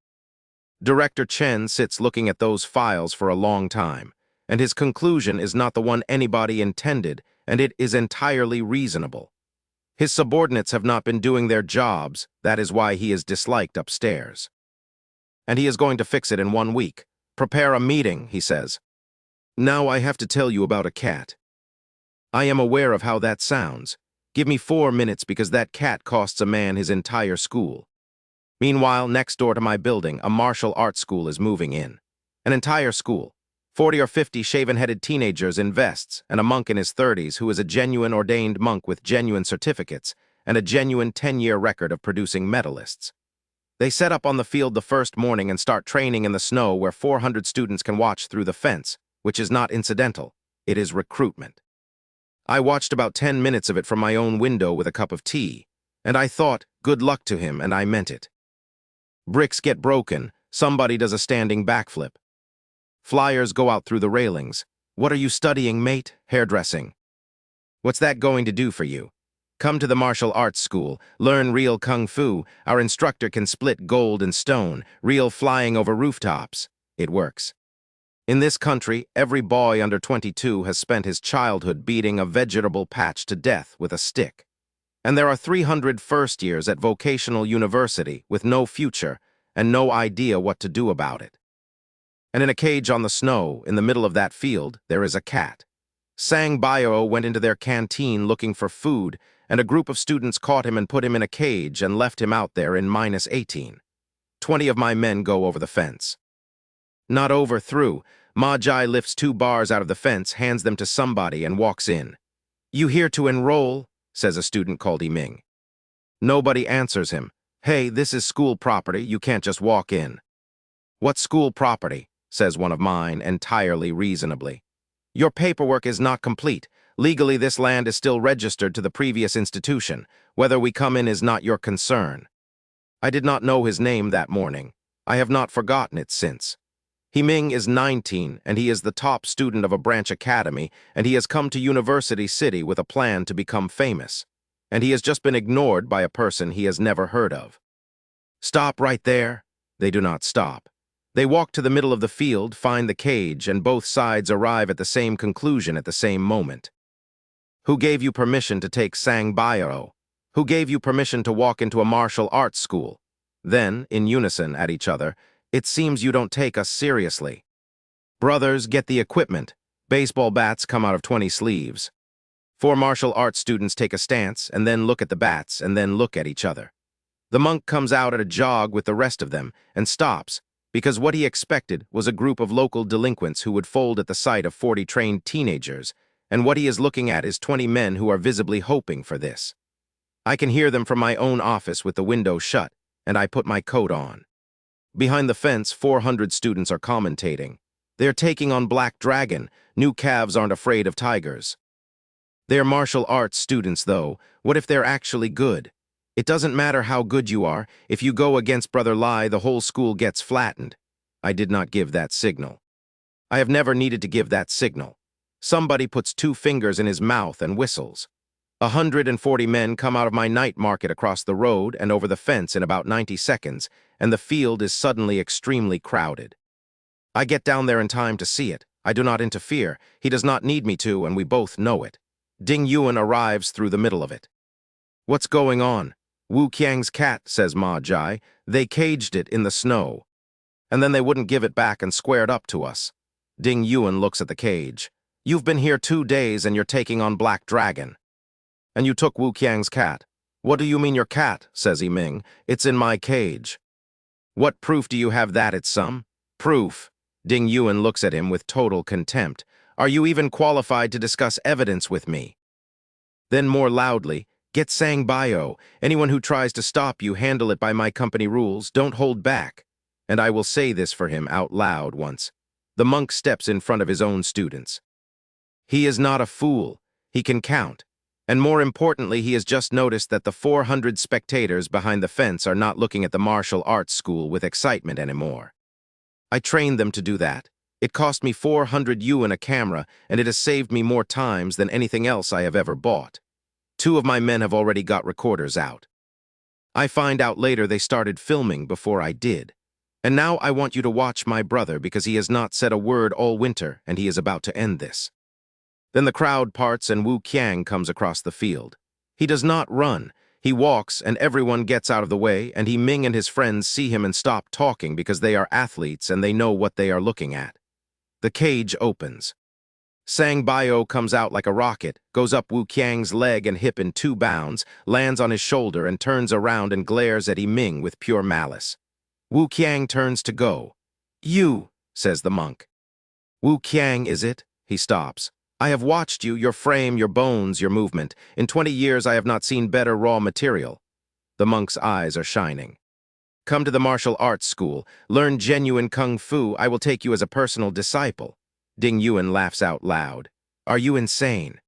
Director Chen sits looking at those files for a long time, and his conclusion is not the one anybody intended, and it is entirely reasonable. His subordinates have not been doing their jobs, that is why he is disliked upstairs. And he is going to fix it in 1 week. Prepare a meeting, he says. Now I have to tell you about a cat. I am aware of how that sounds. Give me 4 minutes because that cat costs a man his entire school. Meanwhile, next door to my building, a martial arts school is moving in. An entire school. 40 or 50 shaven-headed teenagers in vests, and a monk in his 30s who is a genuine ordained monk with genuine certificates and a genuine 10-year record of producing medalists. They set up on the field the first morning and start training in the snow where 400 students can watch through the fence, which is not incidental, it is recruitment. I watched about 10 minutes of it from my own window with a cup of tea, and I thought, good luck to him, and I meant it. Bricks get broken, somebody does a standing backflip. Flyers go out through the railings. What are you studying, mate? Hairdressing. What's that going to do for you? Come to the martial arts school, learn real kung fu. Our instructor can split gold and stone, real flying over rooftops. It works. In this country, every boy under 22 has spent his childhood beating a vegetable patch to death with a stick. And there are 300 first years at vocational university with no future and no idea what to do about it. And in a cage on the snow, in the middle of that field, there is a cat. Sang Bio went into their canteen looking for food, and a group of students caught him and put him in a cage and left him out there in -18. 20 of my men go over the fence. Not over through. Ma Jai lifts 2 bars out of the fence, hands them to somebody, and walks in. You here to enroll? Says a student called Yiming. Nobody answers him. Hey, this is school property, you can't just walk in. What school property? Says one of mine, entirely reasonably. Your paperwork is not complete. Legally, this land is still registered to the previous institution. Whether we come in is not your concern. I did not know his name that morning. I have not forgotten it since. Yiming is 19, and he is the top student of a branch academy, and he has come to University City with a plan to become famous. And he has just been ignored by a person he has never heard of. Stop right there. They do not stop. They walk to the middle of the field, find the cage, and both sides arrive at the same conclusion at the same moment. Who gave you permission to take Sang Bio? Who gave you permission to walk into a martial arts school? Then, in unison at each other, it seems you don't take us seriously. Brothers, get the equipment. Baseball bats come out of 20 sleeves. 4 martial arts students take a stance, and then look at the bats, and then look at each other. The monk comes out at a jog with the rest of them, and stops, because what he expected was a group of local delinquents who would fold at the sight of 40 trained teenagers, and what he is looking at is 20 men who are visibly hoping for this. I can hear them from my own office with the window shut, and I put my coat on. Behind the fence, 400 students are commentating. They're taking on Black Dragon. New calves aren't afraid of tigers. They're martial arts students, though. What if they're actually good? It doesn't matter how good you are. If you go against Brother Lai, the whole school gets flattened. I did not give that signal. I have never needed to give that signal. Somebody puts 2 fingers in his mouth and whistles. 140 men come out of my night market across the road and over the fence in about 90 seconds, and the field is suddenly extremely crowded. I get down there in time to see it. I do not interfere. He does not need me to, and we both know it. Ding Yuan arrives through the middle of it. What's going on? Wu Qiang's cat, says Ma Jai. They caged it in the snow. And then they wouldn't give it back and squared up to us. Ding Yuan looks at the cage. You've been here 2 days and you're taking on Black Dragon. And you took Wu Qiang's cat. What do you mean your cat, says Yiming. It's in my cage. What proof do you have that it's some? Proof. Ding Yuan looks at him with total contempt. Are you even qualified to discuss evidence with me? Then more loudly, get sang bio. Anyone who tries to stop you, handle it by my company rules. Don't hold back. And I will say this for him out loud once. The monk steps in front of his own students. He is not a fool. He can count. And more importantly, he has just noticed that the 400 spectators behind the fence are not looking at the martial arts school with excitement anymore. I trained them to do that. It cost me 400 yuan a camera, and it has saved me more times than anything else I have ever bought. 2 of my men have already got recorders out. I find out later they started filming before I did. And now I want you to watch my brother because he has not said a word all winter and he is about to end this. Then the crowd parts and Wu Qiang comes across the field. He does not run. He walks and everyone gets out of the way, and Ming and his friends see him and stop talking because they are athletes and they know what they are looking at. The cage opens. Sang Bio comes out like a rocket, goes up Wu Qiang's leg and hip in 2 bounds, lands on his shoulder and turns around and glares at Ming with pure malice. Wu Qiang turns to go. You, says the monk. Wu Qiang, is it? He stops. I have watched you, your frame, your bones, your movement. In 20 years I have not seen better raw material. The monk's eyes are shining. Come to the martial arts school. Learn genuine kung fu. I will take you as a personal disciple. Ding Yuan laughs out loud. Are you insane?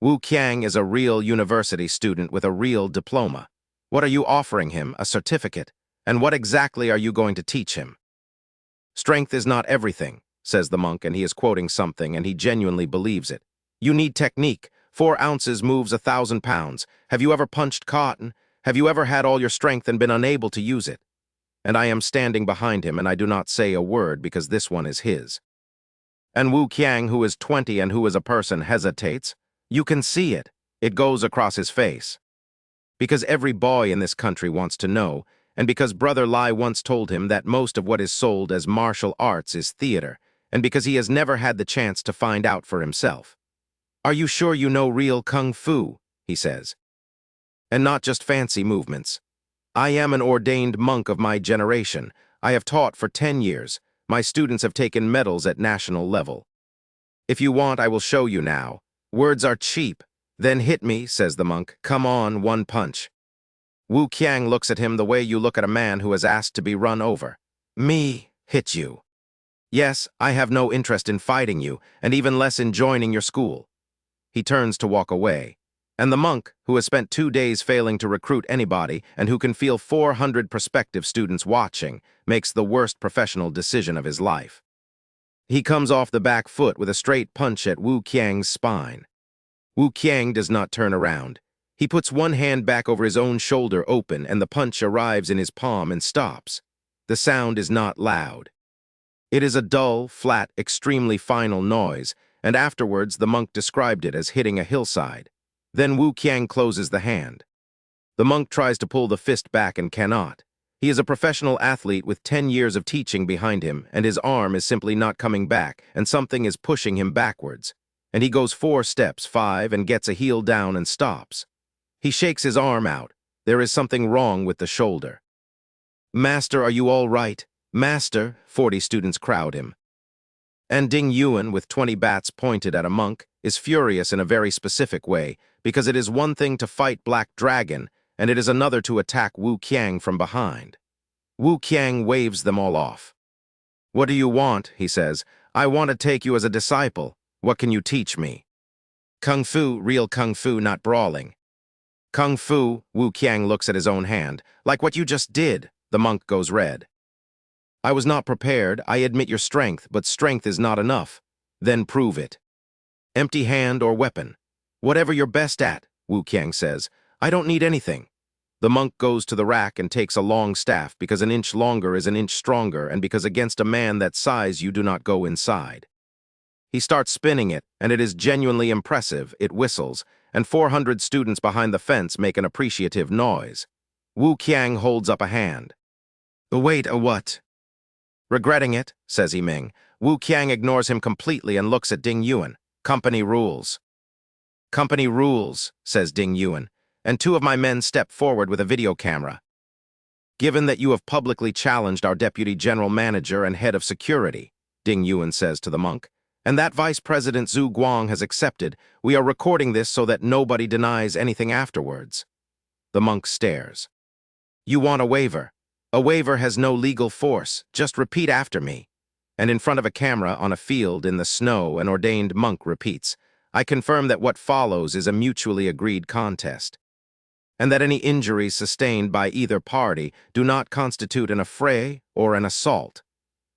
Wu Qiang is a real university student with a real diploma. What are you offering him, a certificate? And what exactly are you going to teach him? Strength is not everything, says the monk, and he is quoting something, and he genuinely believes it. You need technique. 4 ounces moves 1,000 pounds. Have you ever punched cotton? Have you ever had all your strength and been unable to use it? And I am standing behind him, and I do not say a word because this one is his. And Wu Qiang, who is 20 and who is a person, hesitates. You can see it. It goes across his face. Because every boy in this country wants to know, and because Brother Lai once told him that most of what is sold as martial arts is theater, and because he has never had the chance to find out for himself. Are you sure you know real kung fu? He says. And not just fancy movements. I am an ordained monk of my generation. I have taught for 10 years. My students have taken medals at national level. If you want, I will show you now. Words are cheap. Then hit me, says the monk. Come on, 1 punch. Wu Qiang looks at him the way you look at a man who has asked to be run over. Me, hit you. Yes, I have no interest in fighting you, and even less in joining your school. He turns to walk away. And the monk, who has spent 2 days failing to recruit anybody and who can feel 400 prospective students watching, makes the worst professional decision of his life. He comes off the back foot with a straight punch at Wu Qiang's spine. Wu Qiang does not turn around. He puts one hand back over his own shoulder open, and the punch arrives in his palm and stops. The sound is not loud. It is a dull, flat, extremely final noise, and afterwards the monk described it as hitting a hillside. Then Wu Qiang closes the hand. The monk tries to pull the fist back and cannot. He is a professional athlete with 10 years of teaching behind him, and his arm is simply not coming back, and something is pushing him backwards. And he goes 4 steps, 5, and gets a heel down and stops. He shakes his arm out. There is something wrong with the shoulder. Master, are you all right? Master, 40 students crowd him. And Ding Yuan, with 20 bats pointed at a monk, is furious in a very specific way, because it is one thing to fight Black Dragon, and it is another to attack Wu Qiang from behind. Wu Qiang waves them all off. What do you want? He says. I want to take you as a disciple. What can you teach me? Kung Fu, real Kung Fu, not brawling. Kung Fu, Wu Qiang looks at his own hand. Like what you just did. The monk goes red. I was not prepared, I admit your strength, but strength is not enough. Then prove it. Empty hand or weapon. Whatever you're best at, Wu Qiang says. I don't need anything. The monk goes to the rack and takes a long staff because an inch longer is an inch stronger and because against a man that size you do not go inside. He starts spinning it, and it is genuinely impressive. It whistles, and 400 students behind the fence make an appreciative noise. Wu Qiang holds up a hand. Wait, a what? Regretting it, says Yiming. Wu Qiang ignores him completely and looks at Ding Yuan. Company rules. Company rules, says Ding Yuan, and 2 of my men step forward with a video camera. Given that you have publicly challenged our deputy general manager and head of security, Ding Yuan says to the monk, and that Vice President Zhu Guang has accepted, we are recording this so that nobody denies anything afterwards. The monk stares. You want a waiver. A waiver has no legal force. Just repeat after me. And in front of a camera on a field in the snow, an ordained monk repeats, I confirm that what follows is a mutually agreed contest, and that any injuries sustained by either party do not constitute an affray or an assault.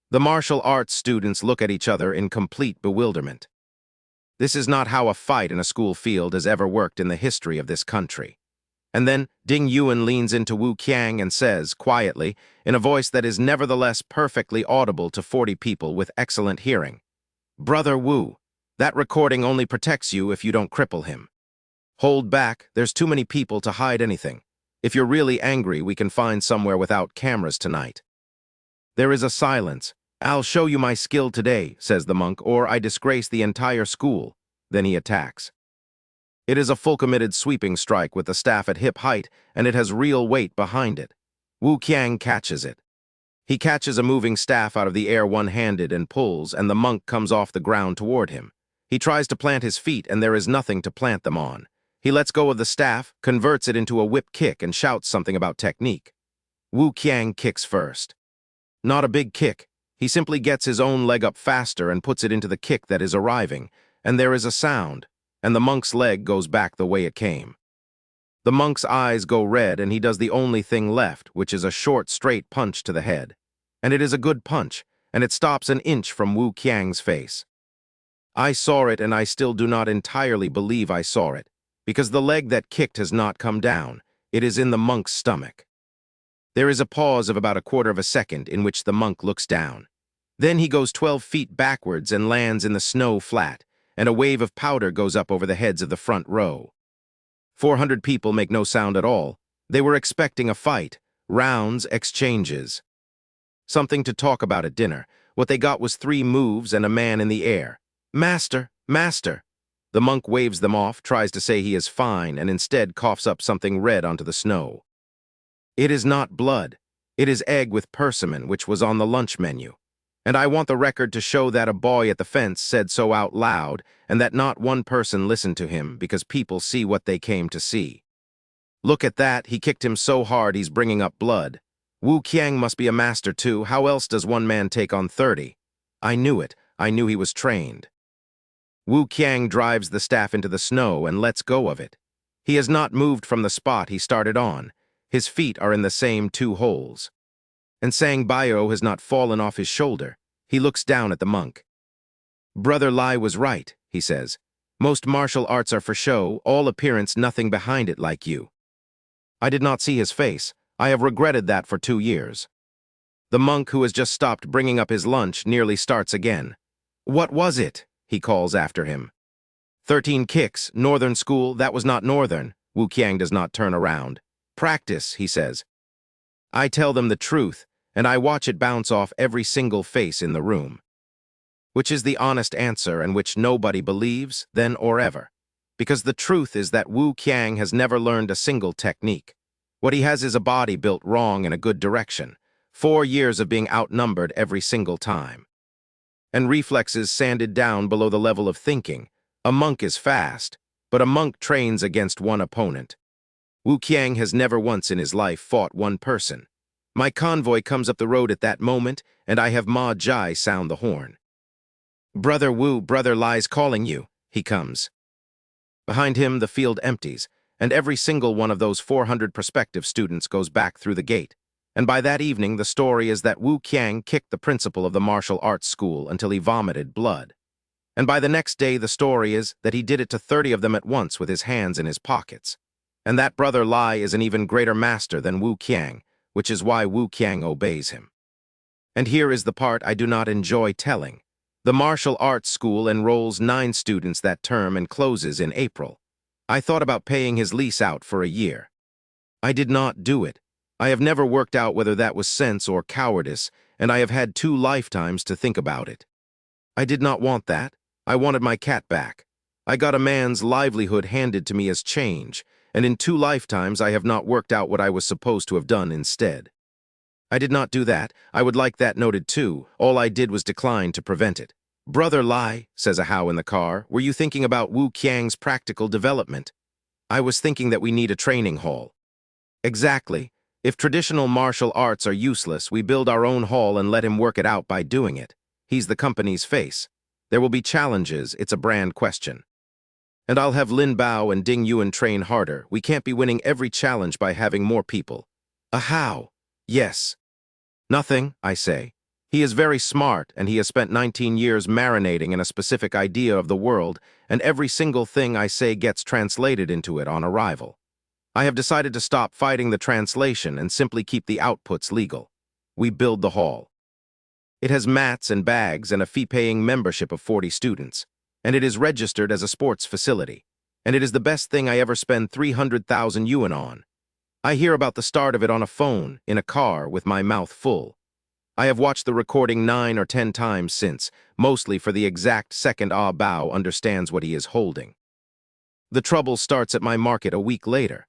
The martial arts students look at each other in complete bewilderment. This is not how a fight in a school field has ever worked in the history of this country. And then Ding Yuan leans into Wu Qiang and says, quietly, in a voice that is nevertheless perfectly audible to 40 people with excellent hearing, Brother Wu, that recording only protects you if you don't cripple him. Hold back, there's too many people to hide anything. If you're really angry, we can find somewhere without cameras tonight. There is a silence. I'll show you my skill today, says the monk, or I disgrace the entire school. Then he attacks. It is a full-committed sweeping strike with the staff at hip height, and it has real weight behind it. Wu Qiang catches it. He catches a moving staff out of the air one-handed and pulls, and the monk comes off the ground toward him. He tries to plant his feet, and there is nothing to plant them on. He lets go of the staff, converts it into a whip kick, and shouts something about technique. Wu Qiang kicks first. Not a big kick. He simply gets his own leg up faster and puts it into the kick that is arriving, and there is a sound, and the monk's leg goes back the way it came. The monk's eyes go red, and he does the only thing left, which is a short, straight punch to the head. And it is a good punch, and it stops an inch from Wu Qiang's face. I saw it, and I still do not entirely believe I saw it, because the leg that kicked has not come down. It is in the monk's stomach. There is a pause of about a quarter of a second in which the monk looks down. Then he goes 12 feet backwards and lands in the snow flat, and a wave of powder goes up over the heads of the front row. 400 people make no sound at all. They were expecting a fight, rounds, exchanges. Something to talk about at dinner. What they got was 3 moves and a man in the air. Master, master. The monk waves them off, tries to say he is fine, and instead coughs up something red onto the snow. It is not blood. It is egg with persimmon, which was on the lunch menu. And I want the record to show that a boy at the fence said so out loud, and that not one person listened to him, because people see what they came to see. Look at that, he kicked him so hard he's bringing up blood. Wu Qiang must be a master too. How else does one man take on 30? I knew it. I knew he was trained. Wu Qiang drives the staff into the snow and lets go of it. He has not moved from the spot he started on. His feet are in the same 2 holes. And Sang Bio has not fallen off his shoulder. He looks down at the monk. Brother Lai was right, he says. Most martial arts are for show, all appearance, nothing behind it like you. I did not see his face. I have regretted that for 2 years. The monk, who has just stopped bringing up his lunch, nearly starts again. What was it? He calls after him. 13 kicks, northern school, that was not northern. Wu Qiang does not turn around. Practice, he says. I tell them the truth, and I watch it bounce off every single face in the room. Which is the honest answer, and which nobody believes, then or ever. Because the truth is that Wu Qiang has never learned a single technique. What he has is a body built wrong in a good direction, 4 years of being outnumbered every single time. And reflexes sanded down below the level of thinking. A monk is fast, but a monk trains against one opponent. Wu Qiang has never once in his life fought one person. My convoy comes up the road at that moment, and I have Ma Jai sound the horn. Brother Wu, brother Lie's calling you. He comes. Behind him, the field empties, and every single one of those 400 prospective students goes back through the gate. And by that evening, the story is that Wu Qiang kicked the principal of the martial arts school until he vomited blood. And by the next day, the story is that he did it to 30 of them at once with his hands in his pockets. And that brother Lai is an even greater master than Wu Qiang, which is why Wu Qiang obeys him. And here is the part I do not enjoy telling. The martial arts school enrolls 9 students that term and closes in April. I thought about paying his lease out for a year. I did not do it. I have never worked out whether that was sense or cowardice, and I have had 2 lifetimes to think about it. I did not want that. I wanted my cat back. I got a man's livelihood handed to me as change, and in 2 lifetimes I have not worked out what I was supposed to have done instead. I did not do that. I would like that noted too. All I did was decline to prevent it. Brother Lai, says a Hao in the car, were you thinking about Wu Qiang's practical development? I was thinking that we need a training hall. Exactly. If traditional martial arts are useless, we build our own hall and let him work it out by doing it. He's the company's face. There will be challenges, it's a brand question. And I'll have Lin Bao and Ding Yuan train harder. We can't be winning every challenge by having more people. A Hao. Yes. Nothing, I say. He is very smart, and he has spent 19 years marinating in a specific idea of the world, and every single thing I say gets translated into it on arrival. I have decided to stop fighting the translation and simply keep the outputs legal. We build the hall. It has mats and bags and a fee-paying membership of 40 students, and it is registered as a sports facility, and it is the best thing I ever spend 300,000 yuan on. I hear about the start of it on a phone, in a car, with my mouth full. I have watched the recording 9 or 10 times since, mostly for the exact second Ah Bao understands what he is holding. The trouble starts at my market a week later.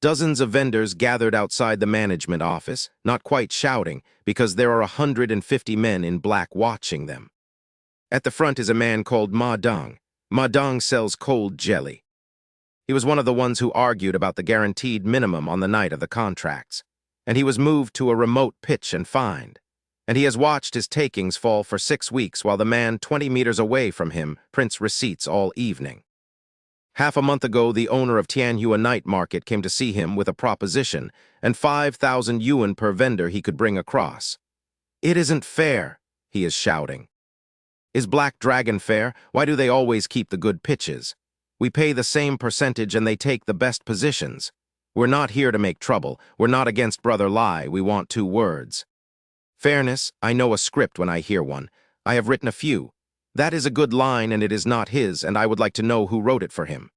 Dozens of vendors gathered outside the management office, not quite shouting, because there are 150 men in black watching them. At the front is a man called Ma Dong. Ma Dong sells cold jelly. He was one of the ones who argued about the guaranteed minimum on the night of the contracts, and he was moved to a remote pitch and fined. And he has watched his takings fall for 6 weeks while the man 20 meters away from him prints receipts all evening. Half a month ago, the owner of Tianhua Night Market came to see him with a proposition and 5,000 yuan per vendor he could bring across. It isn't fair, he is shouting. Is Black Dragon fair? Why do they always keep the good pitches? We pay the same percentage and they take the best positions. We're not here to make trouble. We're not against Brother Lai. We want 2 words. Fairness, I know a script when I hear one. I have written a few. That is a good line and it is not his, and I would like to know who wrote it for him.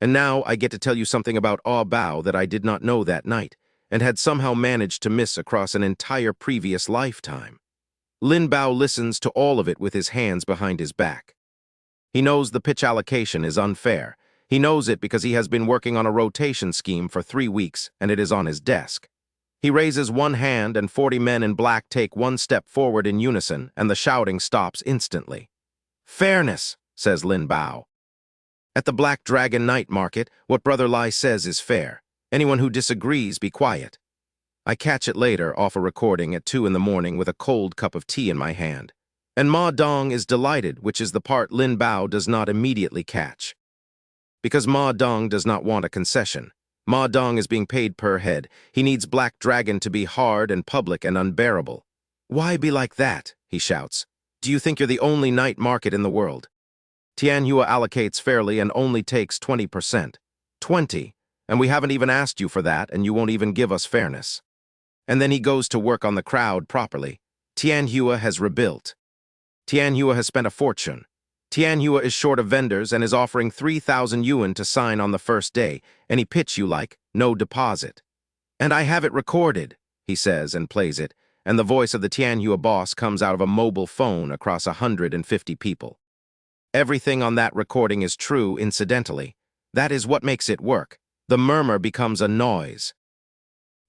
And now I get to tell you something about Ah Bao that I did not know that night, and had somehow managed to miss across an entire previous lifetime. Lin Bao listens to all of it with his hands behind his back. He knows the pitch allocation is unfair. He knows it because he has been working on a rotation scheme for 3 weeks, and it is on his desk. He raises one hand and 40 men in black take 1 step forward in unison, and the shouting stops instantly. Fairness, says Lin Bao. At the Black Dragon Night Market, what Brother Lai says is fair. Anyone who disagrees, be quiet. I catch it later off a recording at 2 in the morning with a cold cup of tea in my hand. And Ma Dong is delighted, which is the part Lin Bao does not immediately catch. Because Ma Dong does not want a concession. Ma Dong is being paid per head. He needs Black Dragon to be hard and public and unbearable. Why be like that? He shouts. Do you think you're the only night market in the world? Tianhua allocates fairly and only takes 20%. 20, and we haven't even asked you for that, and you won't even give us fairness. And then he goes to work on the crowd properly. Tianhua has rebuilt. Tianhua has spent a fortune. Tianhua is short of vendors and is offering 3,000 yuan to sign on the first day, any pitch you like, no deposit. And I have it recorded, he says and plays it, and the voice of the Tianhua boss comes out of a mobile phone across 150 people. Everything on that recording is true, incidentally. That is what makes it work. The murmur becomes a noise.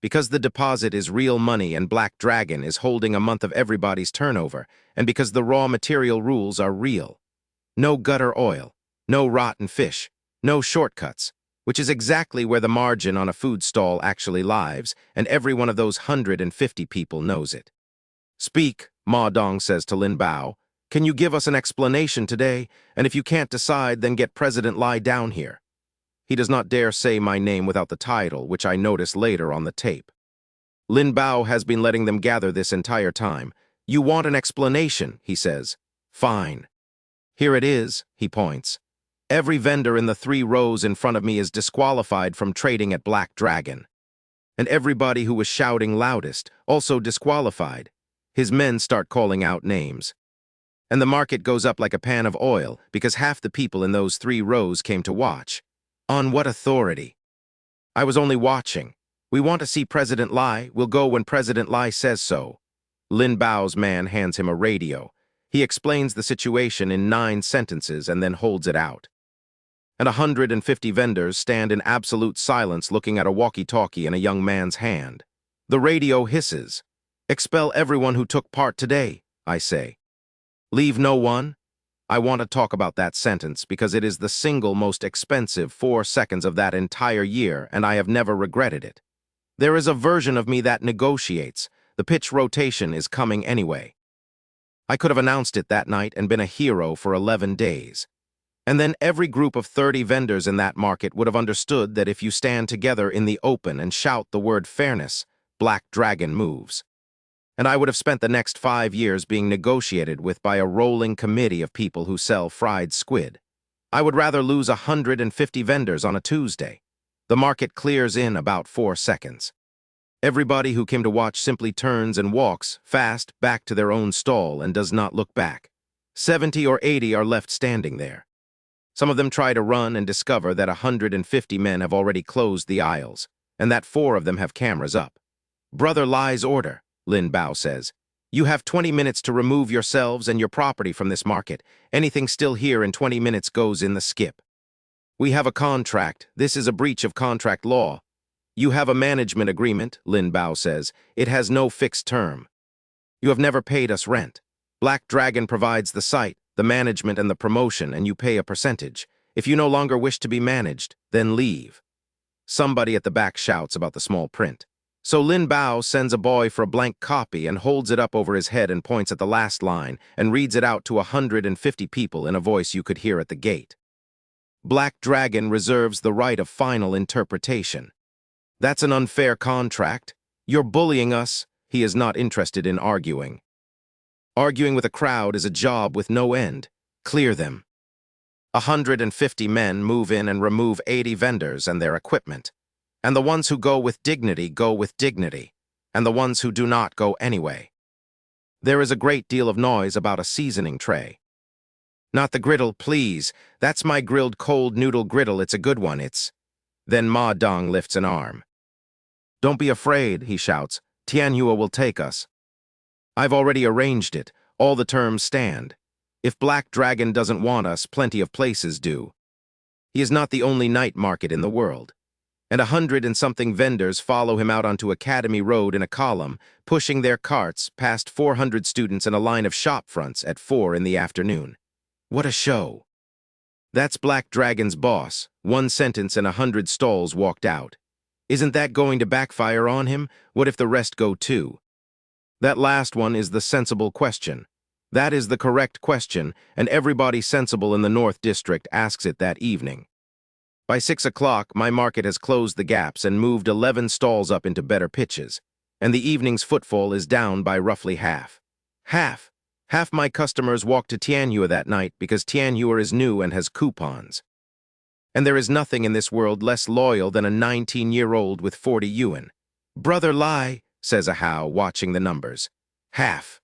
Because the deposit is real money and Black Dragon is holding a month of everybody's turnover, and because the raw material rules are real. No gutter oil, no rotten fish, no shortcuts, which is exactly where the margin on a food stall actually lies, and every one of those 150 people knows it. Speak, Ma Dong says to Lin Bao. Can you give us an explanation today? And if you can't decide, then get President Lai down here. He does not dare say my name without the title, which I notice later on the tape. Lin Bao has been letting them gather this entire time. You want an explanation, he says. Fine. Here it is, he points. Every vendor in the 3 rows in front of me is disqualified from trading at Black Dragon. And everybody who was shouting loudest, also disqualified. His men start calling out names. And the market goes up like a pan of oil because half the people in those 3 rows came to watch. On what authority? I was only watching. We want to see President Lai. We'll go when President Lai says so. Lin Bao's man hands him a radio. He explains the situation in 9 sentences and then holds it out. And 150 vendors stand in absolute silence looking at a walkie-talkie in a young man's hand. The radio hisses. Expel everyone who took part today, I say. Leave no one? I want to talk about that sentence because it is the single most expensive 4 seconds of that entire year, and I have never regretted it. There is a version of me that negotiates. The pitch rotation is coming anyway. I could have announced it that night and been a hero for 11 days. And then every group of 30 vendors in that market would have understood that if you stand together in the open and shout the word fairness, Black Dragon moves. And I would have spent the next 5 years being negotiated with by a rolling committee of people who sell fried squid. I would rather lose 150 vendors on a Tuesday. The market clears in about 4 seconds. Everybody who came to watch simply turns and walks fast back to their own stall and does not look back. 70 or 80 are left standing there. Some of them try to run and discover that 150 men have already closed the aisles, and that 4 of them have cameras up. Brother Lai's order, Lin Bao says. You have 20 minutes to remove yourselves and your property from this market. Anything still here in 20 minutes goes in the skip. We have a contract. This is a breach of contract law. You have a management agreement, Lin Bao says. It has no fixed term. You have never paid us rent. Black Dragon provides the site, the management and the promotion, and you pay a percentage. If you no longer wish to be managed, then leave. Somebody at the back shouts about the small print. So Lin Bao sends a boy for a blank copy and holds it up over his head and points at the last line and reads it out to 150 people in a voice you could hear at the gate. Black Dragon reserves the right of final interpretation. That's an unfair contract. You're bullying us. He is not interested in arguing. Arguing with a crowd is a job with no end. Clear them. 150 men move in and remove 80 vendors and their equipment. And the ones who go with dignity go with dignity, and the ones who do not go anyway. There is a great deal of noise about a seasoning tray. Not the griddle, please. That's my grilled cold noodle griddle. It's a good one, it's... Then Ma Dong lifts an arm. Don't be afraid, he shouts. Tianhua will take us. I've already arranged it. All the terms stand. If Black Dragon doesn't want us, plenty of places do. He is not the only night market in the world. And 100-and-something vendors follow him out onto Academy Road in a column, pushing their carts past 400 students in a line of shop fronts at 4 in the afternoon. What a show! That's Black Dragon's boss. 1 sentence and 100 stalls walked out. Isn't that going to backfire on him? What if the rest go too? That last one is the sensible question. That is the correct question, and everybody sensible in the North District asks it that evening. By 6 o'clock, my market has closed the gaps and moved 11 stalls up into better pitches, and the evening's footfall is down by roughly half. Half! Half my customers walk to Tianhua that night because Tianhua is new and has coupons. And there is nothing in this world less loyal than a 19-year-old with 40 yuan. Brother Lai, says a Hao, watching the numbers. Half.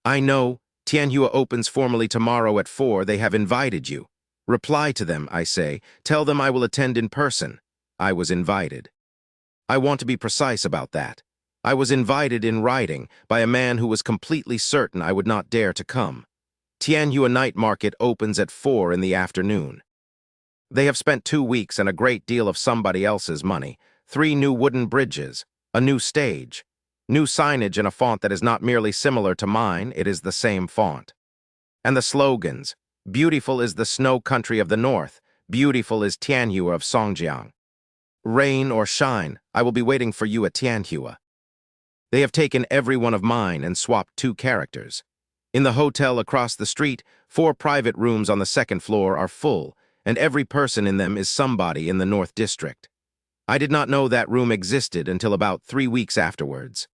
I know. Tianhua opens formally tomorrow at 4. They have invited you. Reply to them, I say. Tell them I will attend in person. I was invited. I want to be precise about that. I was invited in writing by a man who was completely certain I would not dare to come. Tianhua night market opens at 4 in the afternoon. They have spent 2 weeks and a great deal of somebody else's money. 3 new wooden bridges, a new stage, new signage in a font that is not merely similar to mine, it is the same font. And the slogans, beautiful is the snow country of the north, beautiful is Tianhua of Songjiang. Rain or shine, I will be waiting for you at Tianhua. They have taken every one of mine and swapped 2 characters. In the hotel across the street, 4 private rooms on the second floor are full, and every person in them is somebody in the North District. I did not know that room existed until about 3 weeks afterwards.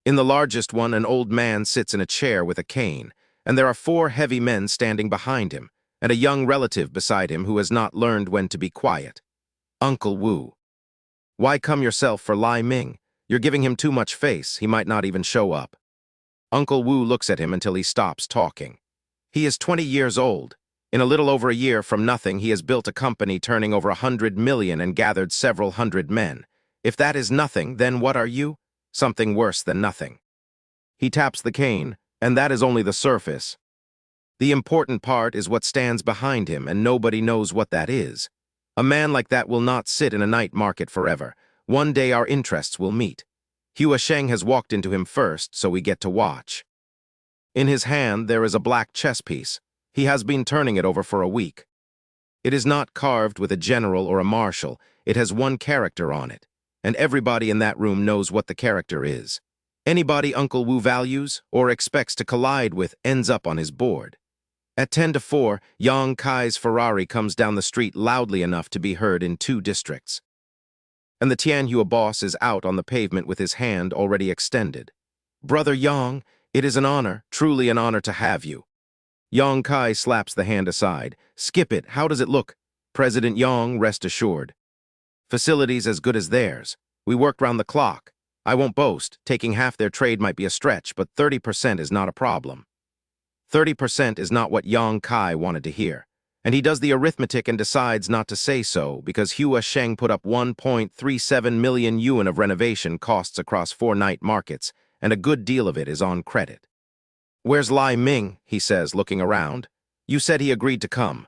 In the largest one, an old man sits in a chair with a cane, and there are 4 heavy men standing behind him, and a young relative beside him who has not learned when to be quiet. Uncle Wu. Why come yourself for Lai Ming? You're giving him too much face, he might not even show up. Uncle Wu looks at him until he stops talking. He is 20 years old. In a little over a year from nothing, he has built a company turning over 100 million and gathered several hundred men. If that is nothing, then what are you? Something worse than nothing. He taps the cane, and that is only the surface. The important part is what stands behind him, and nobody knows what that is. A man like that will not sit in a night market forever. One day our interests will meet. Hua Sheng has walked into him first, so we get to watch. In his hand there is a black chess piece. He has been turning it over for a week. It is not carved with a general or a marshal. It has one character on it, and everybody in that room knows what the character is. Anybody Uncle Wu values or expects to collide with ends up on his board. At 10 to 4, Yang Kai's Ferrari comes down the street loudly enough to be heard in 2 districts. And the Tianhua boss is out on the pavement with his hand already extended. Brother Yang, it is an honor, truly an honor to have you. Yang Kai slaps the hand aside. Skip it, how does it look? President Yang, rest assured. Facilities as good as theirs. We worked round the clock. I won't boast, taking half their trade might be a stretch, but 30% is not a problem. 30% is not what Yang Kai wanted to hear. And he does the arithmetic and decides not to say so because Hua Sheng put up 1.37 million yuan of renovation costs across 4 night markets, and a good deal of it is on credit. Where's Lai Ming? He says, looking around. You said he agreed to come.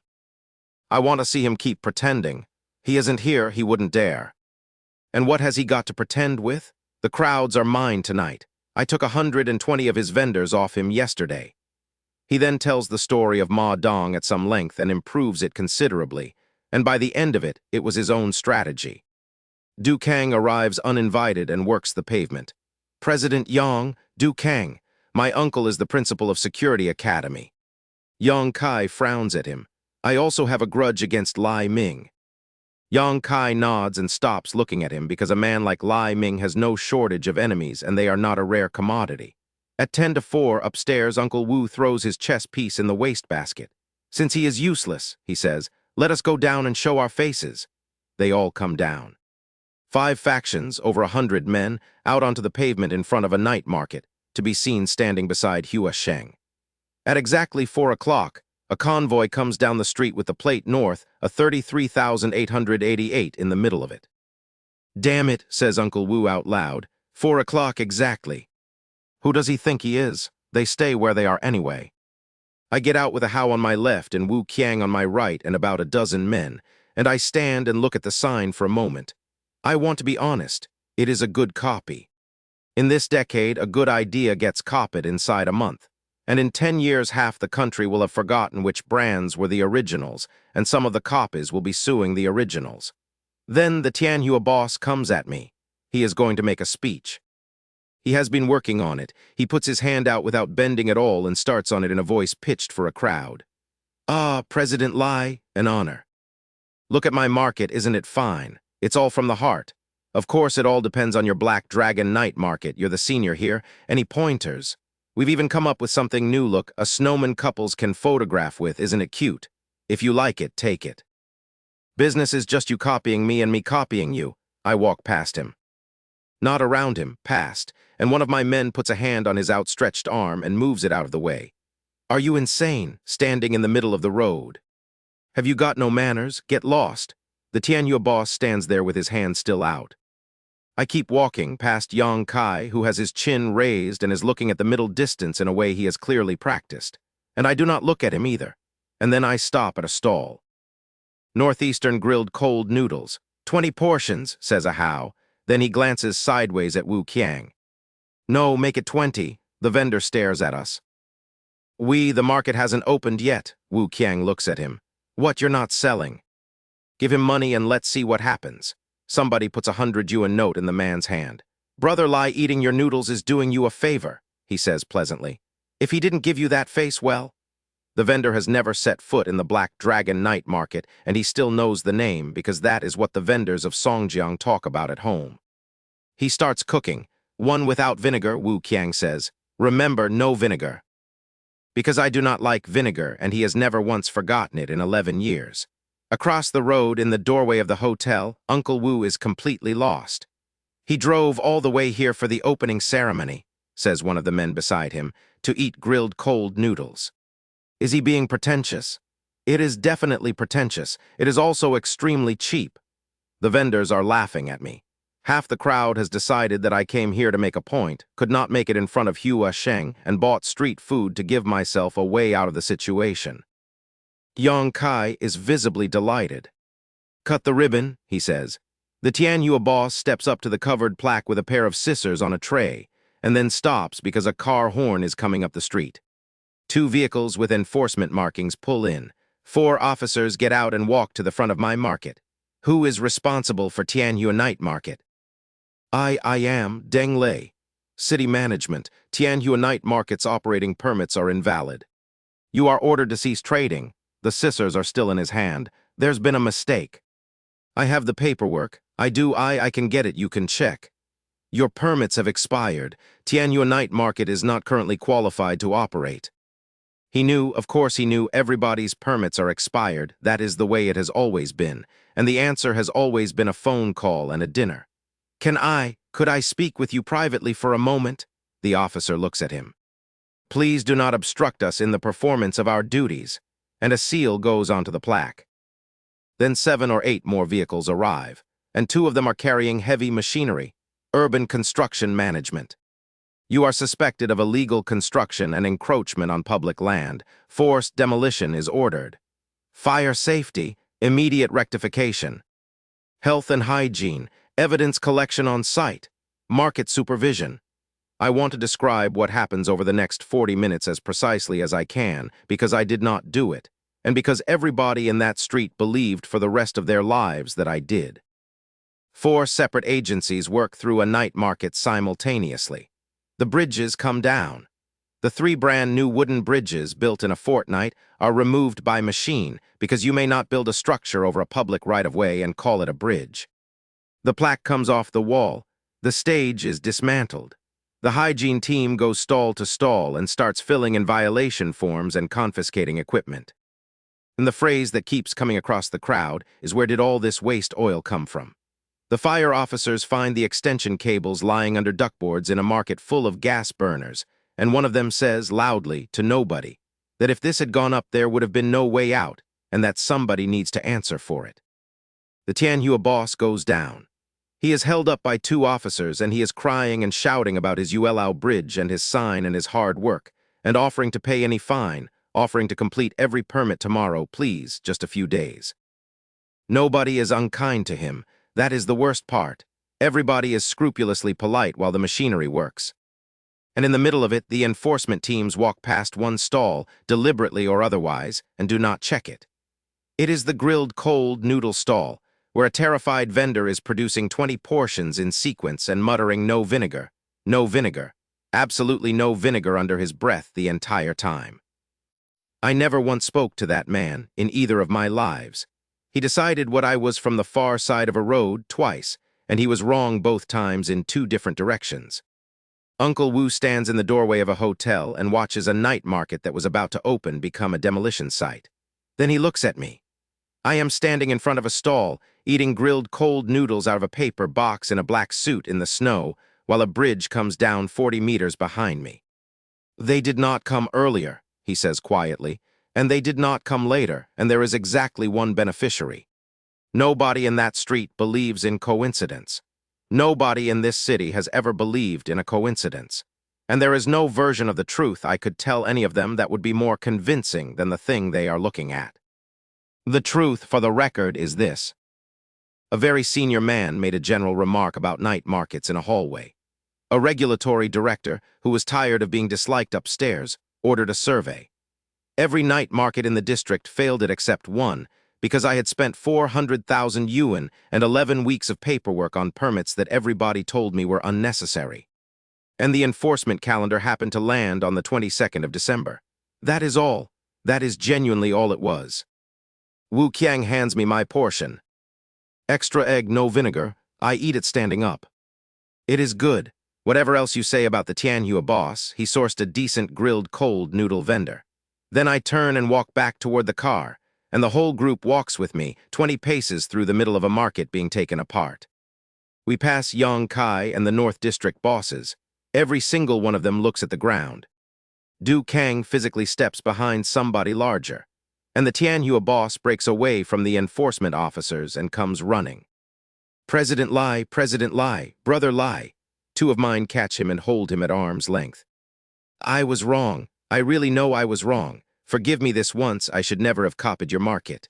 I want to see him keep pretending. He isn't here, he wouldn't dare. And what has he got to pretend with? The crowds are mine tonight. I took 120 of his vendors off him yesterday. He then tells the story of Ma Dong at some length and improves it considerably, and by the end of it, it was his own strategy. Du Kang arrives uninvited and works the pavement. President Yang, Du Kang, my uncle is the principal of Security Academy. Yang Kai frowns at him. I also have a grudge against Lai Ming. Yang Kai nods and stops looking at him because a man like Lai Ming has no shortage of enemies and they are not a rare commodity. At 10 to 4, upstairs, Uncle Wu throws his chess piece in the wastebasket. Since he is useless, he says, let us go down and show our faces. They all come down. 5 factions, over 100 men, out onto the pavement in front of a night market, to be seen standing beside Hua Sheng. At exactly 4 o'clock, a convoy comes down the street with the plate north, a 33,888 in the middle of it. Damn it, says Uncle Wu out loud. 4 o'clock exactly. Who does he think he is? They stay where they are anyway. I get out with a Hao on my left and Wu Qiang on my right and about a dozen men, and I stand and look at the sign for a moment. I want to be honest, it is a good copy. In this decade, a good idea gets copied inside a month, and in 10 years half the country will have forgotten which brands were the originals, and some of the copies will be suing the originals. Then the Tianhua boss comes at me. He is going to make a speech. He has been working on it. He puts his hand out without bending at all and starts on it in a voice pitched for a crowd. Ah, President Lai, an honor. Look at my market, isn't it fine? It's all from the heart. Of course, it all depends on your Black Dragon night market. You're the senior here. Any pointers? We've even come up with something new. Look, a snowman couples can photograph with. Isn't it cute? If you like it, take it. Business is just you copying me and me copying you. I walk past him. Not around him, past, and one of my men puts a hand on his outstretched arm and moves it out of the way. Are you insane, standing in the middle of the road? Have you got no manners? Get lost. The Tianhua boss stands there with his hand still out. I keep walking past Yang Kai, who has his chin raised and is looking at the middle distance in a way he has clearly practiced. And I do not look at him either. And then I stop at a stall. Northeastern grilled cold noodles. 20 portions, says a Hao. Then he glances sideways at Wu Qiang. No, make it 20. The vendor stares at us. The market hasn't opened yet. Wu Qiang looks at him. What, you're not selling? Give him money and let's see what happens. Somebody puts 100 yuan note in the man's hand. Brother Lai, eating your noodles is doing you a favor, he says pleasantly. If he didn't give you that face, well, the vendor has never set foot in the Black Dragon night market, and he still knows the name because that is what the vendors of Songjiang talk about at home. He starts cooking. One without vinegar, Wu Qiang says. Remember, no vinegar. Because I do not like vinegar, and he has never once forgotten it in 11 years. Across the road, in the doorway of the hotel, Uncle Wu is completely lost. He drove all the way here for the opening ceremony, says one of the men beside him, to eat grilled cold noodles. Is he being pretentious? It is definitely pretentious. It is also extremely cheap. The vendors are laughing at me. Half the crowd has decided that I came here to make a point, could not make it in front of Hua Sheng, and bought street food to give myself a way out of the situation. Yang Kai is visibly delighted. Cut the ribbon, he says. The Tianyua boss steps up to the covered plaque with a pair of scissors on a tray, and then stops because a car horn is coming up the street. 2 vehicles with enforcement markings pull in. 4 officers get out and walk to the front of my market. Who is responsible for Tianyua night market? I am Deng Lei. City management. Tianyua night market's operating permits are invalid. You are ordered to cease trading. The scissors are still in his hand. There's been a mistake. I have the paperwork. I can get it, you can check. Your permits have expired. Tianyua night market is not currently qualified to operate. Of course he knew everybody's permits are expired. That is the way it has always been. And the answer has always been a phone call and a dinner. Could I speak with you privately for a moment? The officer looks at him. Please do not obstruct us in the performance of our duties. And a seal goes onto the plaque. Then 7 or 8 more vehicles arrive, and 2 of them are carrying heavy machinery, urban construction management. You are suspected of illegal construction and encroachment on public land. Forced demolition is ordered. Fire safety, immediate rectification. Health and hygiene, evidence collection on site, market supervision. I want to describe what happens over the next 40 minutes as precisely as I can because I did not do it, and because everybody in that street believed for the rest of their lives that I did. 4 separate agencies work through a night market simultaneously. The bridges come down. The 3 brand new wooden bridges built in a fortnight are removed by machine because you may not build a structure over a public right-of-way and call it a bridge. The plaque comes off the wall. The stage is dismantled. The hygiene team goes stall to stall and starts filling in violation forms and confiscating equipment. And the phrase that keeps coming across the crowd is, where did all this waste oil come from? The fire officers find the extension cables lying under duckboards in a market full of gas burners, and one of them says loudly to nobody that if this had gone up there would have been no way out, and that somebody needs to answer for it. The Tianyua boss goes down. He is held up by 2 officers, and he is crying and shouting about his Yuelau bridge and his sign and his hard work, and offering to pay any fine, offering to complete every permit tomorrow, please, just a few days. Nobody is unkind to him. That is the worst part. Everybody is scrupulously polite while the machinery works. And in the middle of it, the enforcement teams walk past one stall, deliberately or otherwise, and do not check it. It is the grilled cold noodle stall, where a terrified vendor is producing 20 portions in sequence and muttering no vinegar, absolutely no vinegar under his breath the entire time. I never once spoke to that man in either of my lives. He decided what I was from the far side of a road twice, and he was wrong both times in 2 different directions. Uncle Wu stands in the doorway of a hotel and watches a night market that was about to open become a demolition site. Then he looks at me. I am standing in front of a stall, eating grilled cold noodles out of a paper box in a black suit in the snow, while a bridge comes down 40 meters behind me. They did not come earlier, he says quietly, and they did not come later, and there is exactly one beneficiary. Nobody in that street believes in coincidence. Nobody in this city has ever believed in a coincidence. And there is no version of the truth I could tell any of them that would be more convincing than the thing they are looking at. The truth, for the record, is this. A very senior man made a general remark about night markets in a hallway. A regulatory director, who was tired of being disliked upstairs, ordered a survey. Every night market in the district failed it except one, because I had spent 400,000 yuan and 11 weeks of paperwork on permits that everybody told me were unnecessary. And the enforcement calendar happened to land on the 22nd of December. That is all. That is genuinely all it was. Wu Qiang hands me my portion. Extra egg, no vinegar. I eat it standing up. It is good. Whatever else you say about the Tianhua boss, he sourced a decent grilled cold noodle vendor. Then I turn and walk back toward the car, and the whole group walks with me, 20 paces through the middle of a market being taken apart. We pass Yang Kai and the North District bosses. Every single one of them looks at the ground. Du Kang physically steps behind somebody larger, and the Tianhua boss breaks away from the enforcement officers and comes running. President Lai, Brother Lai. Two of mine catch him and hold him at arm's length. I was wrong. I really know I was wrong. Forgive me this once. I should never have copied your market.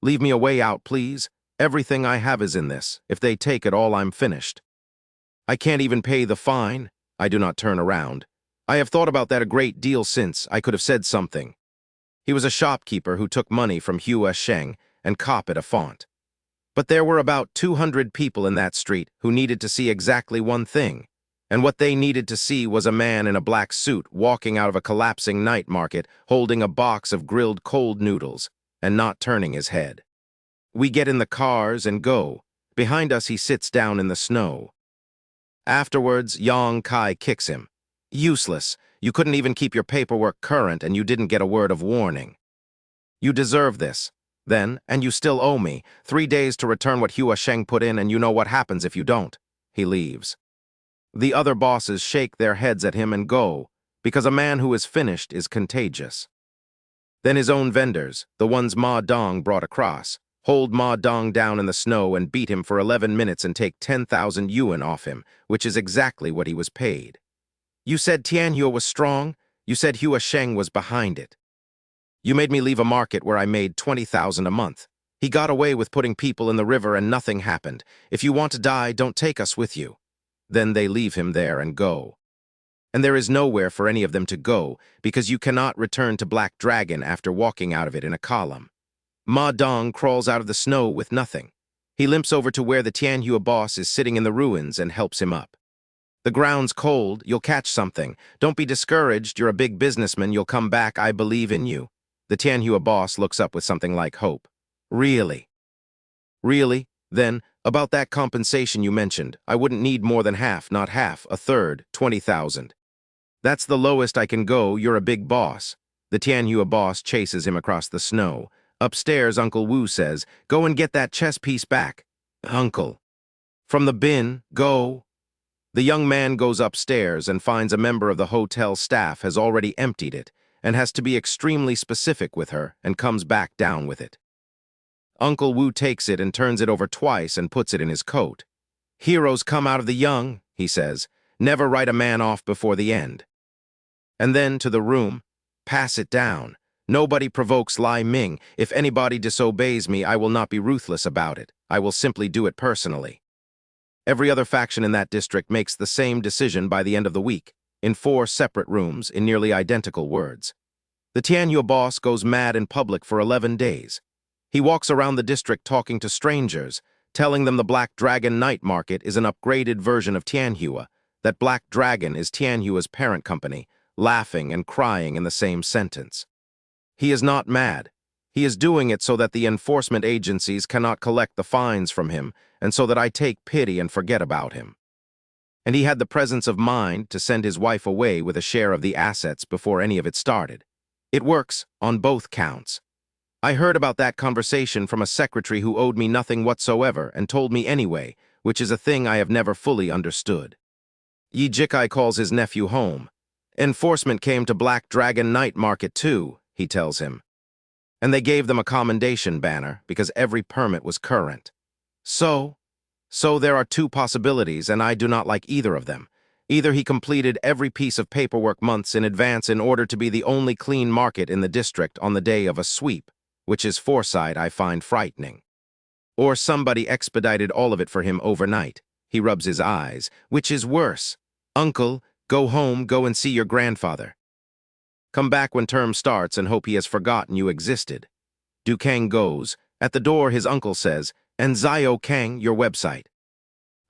Leave me a way out, please. Everything I have is in this. If they take it all, I'm finished. I can't even pay the fine. I do not turn around. I have thought about that a great deal since. I could have said something. He was a shopkeeper who took money from Hua Sheng and copied a font. But there were about 200 people in that street who needed to see exactly one thing, and what they needed to see was a man in a black suit walking out of a collapsing night market holding a box of grilled cold noodles and not turning his head. We get in the cars and go. Behind us he sits down in the snow. Afterwards, Yang Kai kicks him. Useless. You couldn't even keep your paperwork current and you didn't get a word of warning. You deserve this. Then, and you still owe me, 3 days to return what Hua Sheng put in, and you know what happens if you don't. He leaves. The other bosses shake their heads at him and go, because a man who is finished is contagious. Then his own vendors, the ones Ma Dong brought across, hold Ma Dong down in the snow and beat him for 11 minutes and take 10,000 yuan off him, which is exactly what he was paid. You said Tianhua was strong? You said Hua Sheng was behind it. You made me leave a market where I made 20,000 a month. He got away with putting people in the river and nothing happened. If you want to die, don't take us with you. Then they leave him there and go. And there is nowhere for any of them to go because you cannot return to Black Dragon after walking out of it in a column. Ma Dong crawls out of the snow with nothing. He limps over to where the Tianhua boss is sitting in the ruins and helps him up. The ground's cold, you'll catch something. Don't be discouraged, you're a big businessman, you'll come back, I believe in you. The Tianhua boss looks up with something like hope. Really? Really? Then, about that compensation you mentioned, I wouldn't need more than half, not half, a third, 20,000. That's the lowest I can go, you're a big boss. The Tianhua boss chases him across the snow. Upstairs, Uncle Wu says, go and get that chess piece back. Uncle. From the bin, go. The young man goes upstairs and finds a member of the hotel staff has already emptied it, and has to be extremely specific with her, and comes back down with it. Uncle Wu takes it and turns it over twice and puts it in his coat. Heroes come out of the young, he says. Never write a man off before the end. And then to the room, pass it down. Nobody provokes Lai Ming. If anybody disobeys me, I will not be ruthless about it. I will simply do it personally. Every other faction in that district makes the same decision by the end of the week, in 4 separate rooms, in nearly identical words. The Tianhua boss goes mad in public for 11 days. He walks around the district talking to strangers, telling them the Black Dragon night market is an upgraded version of Tianhua, that Black Dragon is Tianhua's parent company, laughing and crying in the same sentence. He is not mad. He is doing it so that the enforcement agencies cannot collect the fines from him, and so that I take pity and forget about him. And he had the presence of mind to send his wife away with a share of the assets before any of it started. It works on both counts. I heard about that conversation from a secretary who owed me nothing whatsoever and told me anyway, which is a thing I have never fully understood. Yi Jikai calls his nephew home. Enforcement came to Black Dragon night market too, he tells him. And they gave them a commendation banner because every permit was current. So there are 2 possibilities, and I do not like either of them. Either he completed every piece of paperwork months in advance in order to be the only clean market in the district on the day of a sweep, which is foresight I find frightening. Or somebody expedited all of it for him overnight. He rubs his eyes. Which is worse? Uncle, go home, go and see your grandfather. Come back when term starts and hope he has forgotten you existed. Du Kang goes. At the door, his uncle says, and Zio Kang, your website.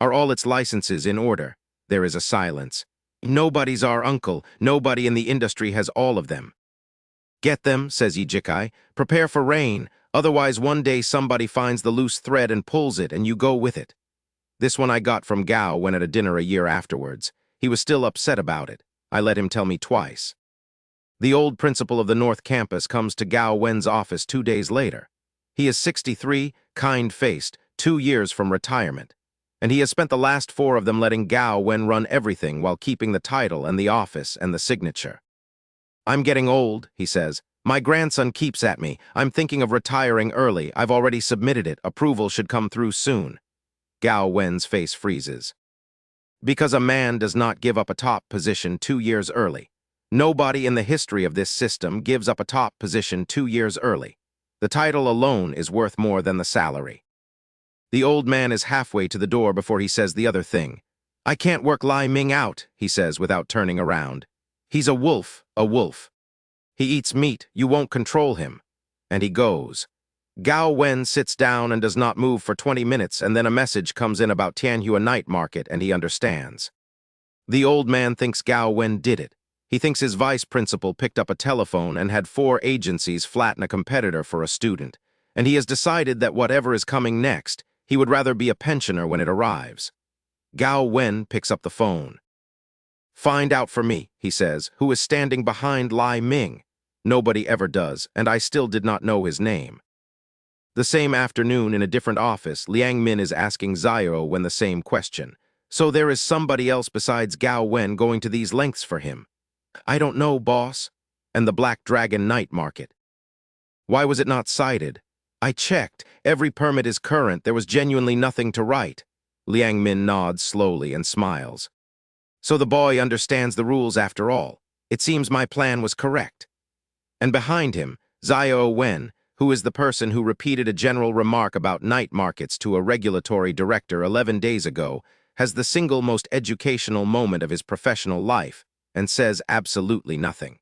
Are all its licenses in order? There is a silence. Nobody's our uncle. Nobody in the industry has all of them. Get them, says Ijikai. Prepare for rain. Otherwise, one day somebody finds the loose thread and pulls it, and you go with it. This one I got from Gao when at a dinner a year afterwards. He was still upset about it. I let him tell me twice. The old principal of the North Campus comes to Gao Wen's office 2 days later. He is 63, kind-faced, 2 years from retirement. And he has spent the last 4 of them letting Gao Wen run everything while keeping the title and the office and the signature. I'm getting old, he says. My grandson keeps at me. I'm thinking of retiring early. I've already submitted it. Approval should come through soon. Gao Wen's face freezes. Because a man does not give up a top position 2 years early. Nobody in the history of this system gives up a top position 2 years early. The title alone is worth more than the salary. The old man is halfway to the door before he says the other thing. I can't work Lai Ming out, he says without turning around. He's a wolf, a wolf. He eats meat, you won't control him. And he goes. Gao Wen sits down and does not move for 20 minutes, and then a message comes in about Tianhua night market, and he understands. The old man thinks Gao Wen did it. He thinks his vice principal picked up a telephone and had 4 agencies flatten a competitor for a student, and he has decided that whatever is coming next, he would rather be a pensioner when it arrives. Gao Wen picks up the phone. Find out for me, he says, who is standing behind Lai Ming. Nobody ever does, and I still did not know his name. The same afternoon in a different office, Liang Min is asking Xiao Wen the same question. So there is somebody else besides Gao Wen going to these lengths for him. I don't know, boss. And the Black Dragon night market. Why was it not cited? I checked. Every permit is current. There was genuinely nothing to write. Liang Min nods slowly and smiles. So the boy understands the rules after all. It seems my plan was correct. And behind him, Xiao Wen, who is the person who repeated a general remark about night markets to a regulatory director 11 days ago, has the single most educational moment of his professional life and says absolutely nothing.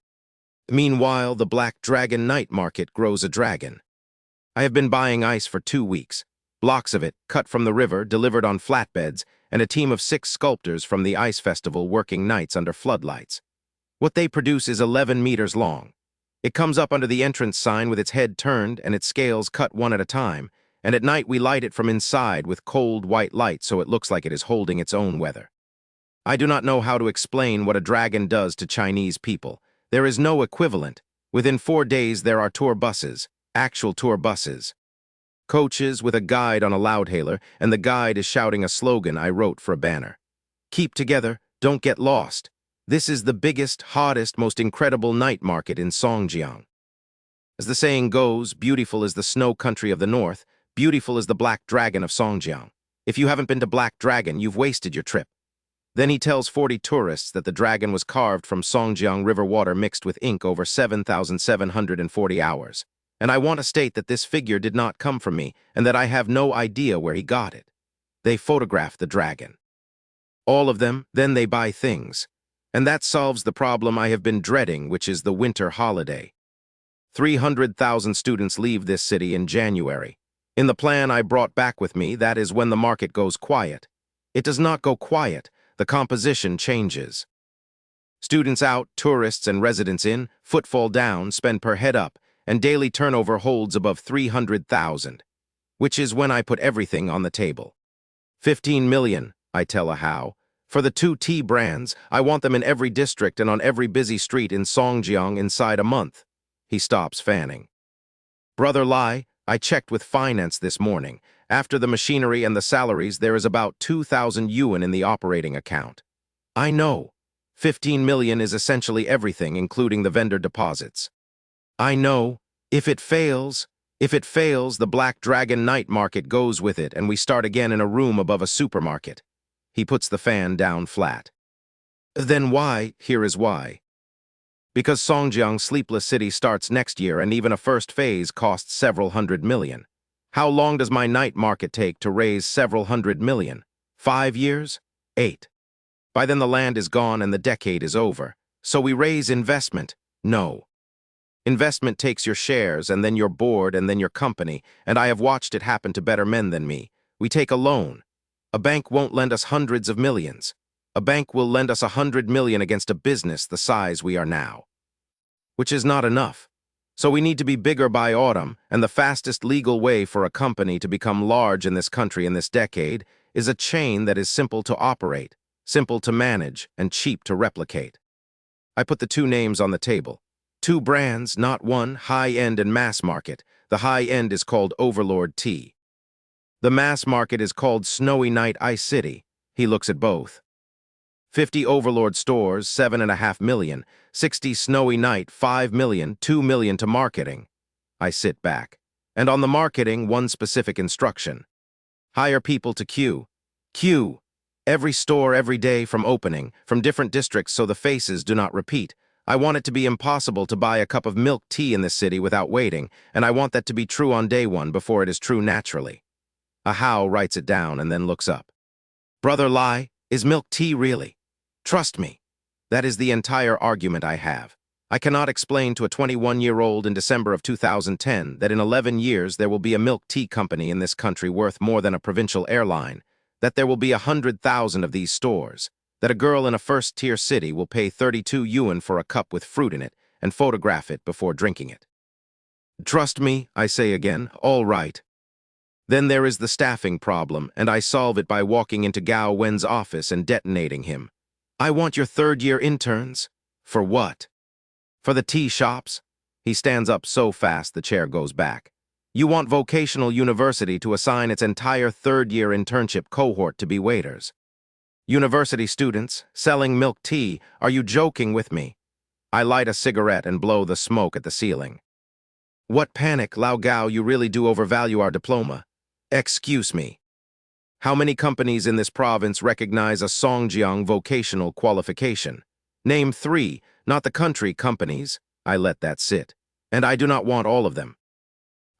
Meanwhile, the Black Dragon night market grows a dragon. I have been buying ice for 2 weeks, blocks of it cut from the river, delivered on flatbeds, and a team of 6 sculptors from the ice festival working nights under floodlights. What they produce is 11 meters long. It comes up under the entrance sign with its head turned and its scales cut one at a time, and at night we light it from inside with cold white light so it looks like it is holding its own weather. I do not know how to explain what a dragon does to Chinese people. There is no equivalent. Within 4 days there are tour buses, actual tour buses. Coaches with a guide on a loudhailer, and the guide is shouting a slogan I wrote for a banner. Keep together, don't get lost. This is the biggest, hottest, most incredible night market in Songjiang. As the saying goes, beautiful is the snow country of the north, beautiful is the Black Dragon of Songjiang. If you haven't been to Black Dragon, you've wasted your trip. Then he tells 40 tourists that the dragon was carved from Songjiang river water mixed with ink over 7,740 hours. And I want to state that this figure did not come from me, and that I have no idea where he got it. They photograph the dragon. All of them, then they buy things. And that solves the problem I have been dreading, which is the winter holiday. 300,000 students leave this city in January. In the plan I brought back with me, that is when the market goes quiet. It does not go quiet. The composition changes. Students out, tourists and residents in, footfall down, spend per head up, and daily turnover holds above 300,000, which is when I put everything on the table. 15 million, I tell a how. For the 2 tea brands, I want them in every district and on every busy street in Songjiang inside a month. He stops fanning. Brother Lai, I checked with finance this morning. After the machinery and the salaries, there is about 2,000 yuan in the operating account. I know. 15 million is essentially everything, including the vendor deposits. I know. If it fails, the Black Dragon night market goes with it, and we start again in a room above a supermarket. He puts the fan down flat. Then why? Here is why. Because Songjiang Sleepless City starts next year, and even a first phase costs several hundred million. How long does my night market take to raise several hundred million? 5 years? 8. By then the land is gone and the decade is over. So we raise investment? No. Investment takes your shares, and then your board, and then your company, and I have watched it happen to better men than me. We take a loan. A bank won't lend us hundreds of millions. A bank will lend us 100 million against a business the size we are now. Which is not enough. So we need to be bigger by autumn, and the fastest legal way for a company to become large in this country in this decade is a chain that is simple to operate, simple to manage, and cheap to replicate. I put the two names on the table. Two brands, not one, high-end and mass market. The high-end is called Overlord Tea. The mass market is called Snowy Night Ice City. He looks at both. 50 Overlord stores, 7.5 million. 60 Snowy Night, 5 million, 2 million to marketing. I sit back. And on the marketing, one specific instruction. Hire people to queue. Queue. Every store every day from opening, from different districts so the faces do not repeat. I want it to be impossible to buy a cup of milk tea in this city without waiting, and I want that to be true on day one before it is true naturally. Ahau writes it down and then looks up. Brother Lai, is milk tea really? Trust me. That is the entire argument I have. I cannot explain to a 21-year-old in December of 2010 that in 11 years there will be a milk tea company in this country worth more than a provincial airline, that there will be 100,000 of these stores, that a girl in a first-tier city will pay 32 yuan for a cup with fruit in it and photograph it before drinking it. Trust me, I say again, all right. Then there is the staffing problem, and I solve it by walking into Gao Wen's office and detonating him. I want your third-year interns. For what? For the tea shops? He stands up so fast the chair goes back. You want vocational university to assign its entire third-year internship cohort to be waiters. University students, selling milk tea, are you joking with me? I light a cigarette and blow the smoke at the ceiling. What panic, Lao Gao, you really do overvalue our diploma. Excuse me. How many companies in this province recognize a Songjiang vocational qualification? Name 3, not the country companies. I let that sit. And I do not want all of them.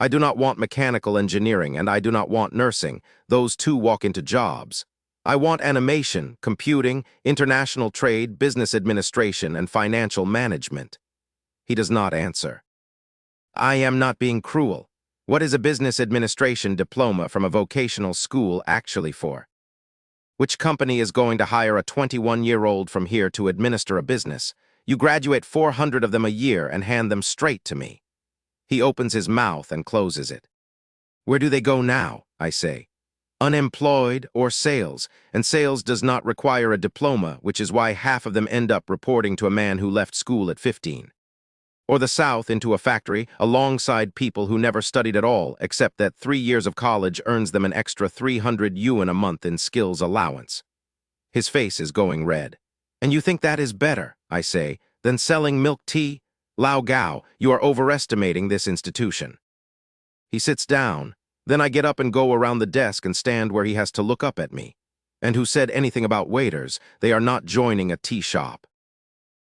I do not want mechanical engineering, and I do not want nursing. Those two walk into jobs. I want animation, computing, international trade, business administration, and financial management. He does not answer. I am not being cruel. What is a business administration diploma from a vocational school actually for? Which company is going to hire a 21-year-old from here to administer a business? You graduate 400 of them a year and hand them straight to me. He opens his mouth and closes it. Where do they go now? I say. Unemployed or sales, and sales does not require a diploma, which is why half of them end up reporting to a man who left school at 15. Or the South into a factory alongside people who never studied at all, except that 3 years of college earns them an extra 300 yuan a month in skills allowance. His face is going red. And you think that is better, I say, than selling milk tea? Lao Gao, you are overestimating this institution. He sits down. Then I get up and go around the desk and stand where he has to look up at me. And who said anything about waiters? They are not joining a tea shop.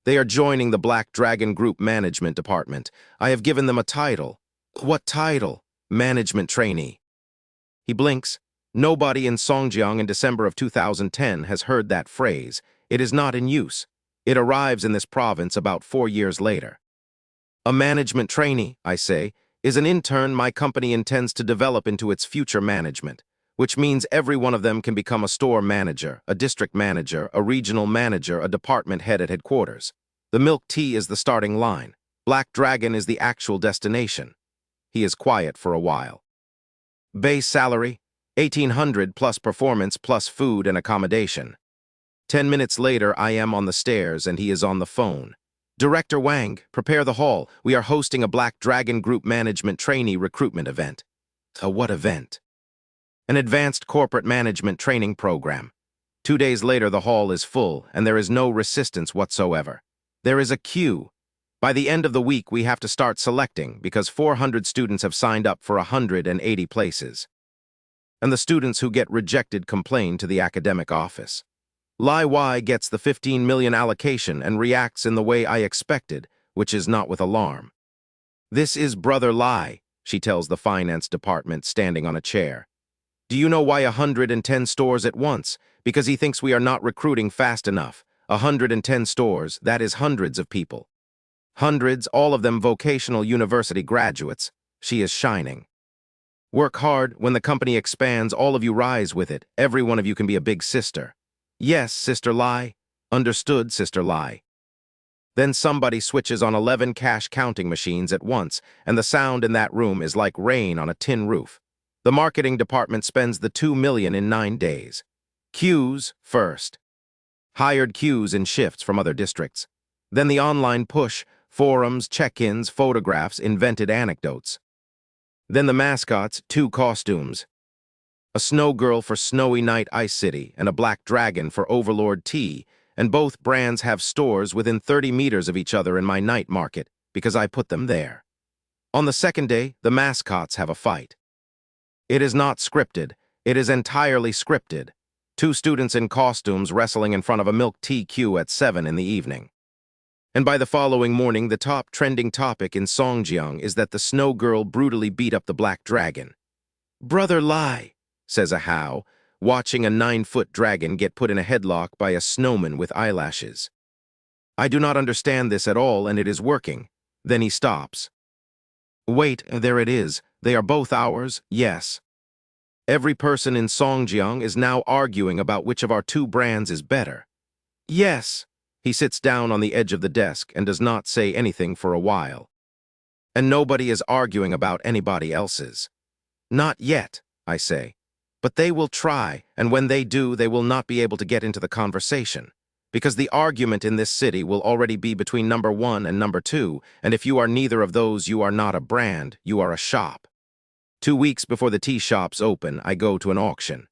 They are joining the Black Dragon Group Management Department. I have given them a title. What title? Management trainee. He blinks. Nobody in Songjiang in December of 2010 has heard that phrase. It is not in use. It arrives in this province about 4 years later. A management trainee, I say, is an intern my company intends to develop into its future management, which means every one of them can become a store manager, a district manager, a regional manager, a department head at headquarters. The milk tea is the starting line. Black Dragon is the actual destination. He is quiet for a while. Base salary, 1,800 plus performance plus food and accommodation. 10 minutes later, I am on the stairs and he is on the phone. Director Wang, prepare the hall. We are hosting a Black Dragon Group Management Trainee Recruitment event. A what event? An advanced corporate management training program. 2 days later, the hall is full and there is no resistance whatsoever. There is a queue. By the end of the week, we have to start selecting because 400 students have signed up for 180 places. And the students who get rejected complain to the academic office. Lai Y gets the 15 million allocation and reacts in the way I expected, which is not with alarm. This is Brother Lai, she tells the finance department standing on a chair. Do you know why 110 stores at once? Because he thinks we are not recruiting fast enough. 110 stores, that is hundreds of people. Hundreds, all of them vocational university graduates. She is shining. Work hard. When the company expands, all of you rise with it. Every one of you can be a big sister. Yes, Sister Lai. Understood, Sister Lai. Then somebody switches on 11 cash counting machines at once, and the sound in that room is like rain on a tin roof. The marketing department spends the 2 million in 9 days. Queues first. Hired queues in shifts from other districts. Then the online push, forums, check-ins, photographs, invented anecdotes. Then the mascots, 2 costumes. A snow girl for Snowy Night Ice City and a black dragon for Overlord Tea, and both brands have stores within 30 meters of each other in my night market because I put them there. On the second day, the mascots have a fight. It is not scripted. It is entirely scripted. 2 students in costumes wrestling in front of a milk tea queue at 7 in the evening. And by the following morning, the top trending topic in Songjiang is that the snow girl brutally beat up the black dragon. Brother Lai, says a How, watching a 9-foot dragon get put in a headlock by a snowman with eyelashes. I do not understand this at all, and it is working. Then he stops. Wait, there it is. They are both ours, yes. Every person in Songjiang is now arguing about which of our 2 brands is better. Yes. He sits down on the edge of the desk and does not say anything for a while. And nobody is arguing about anybody else's. Not yet, I say. But they will try, and when they do, they will not be able to get into the conversation. Because the argument in this city will already be between number 1 and number 2, and if you are neither of those, you are not a brand, you are a shop. 2 weeks before the tea shops open, I go to an auction.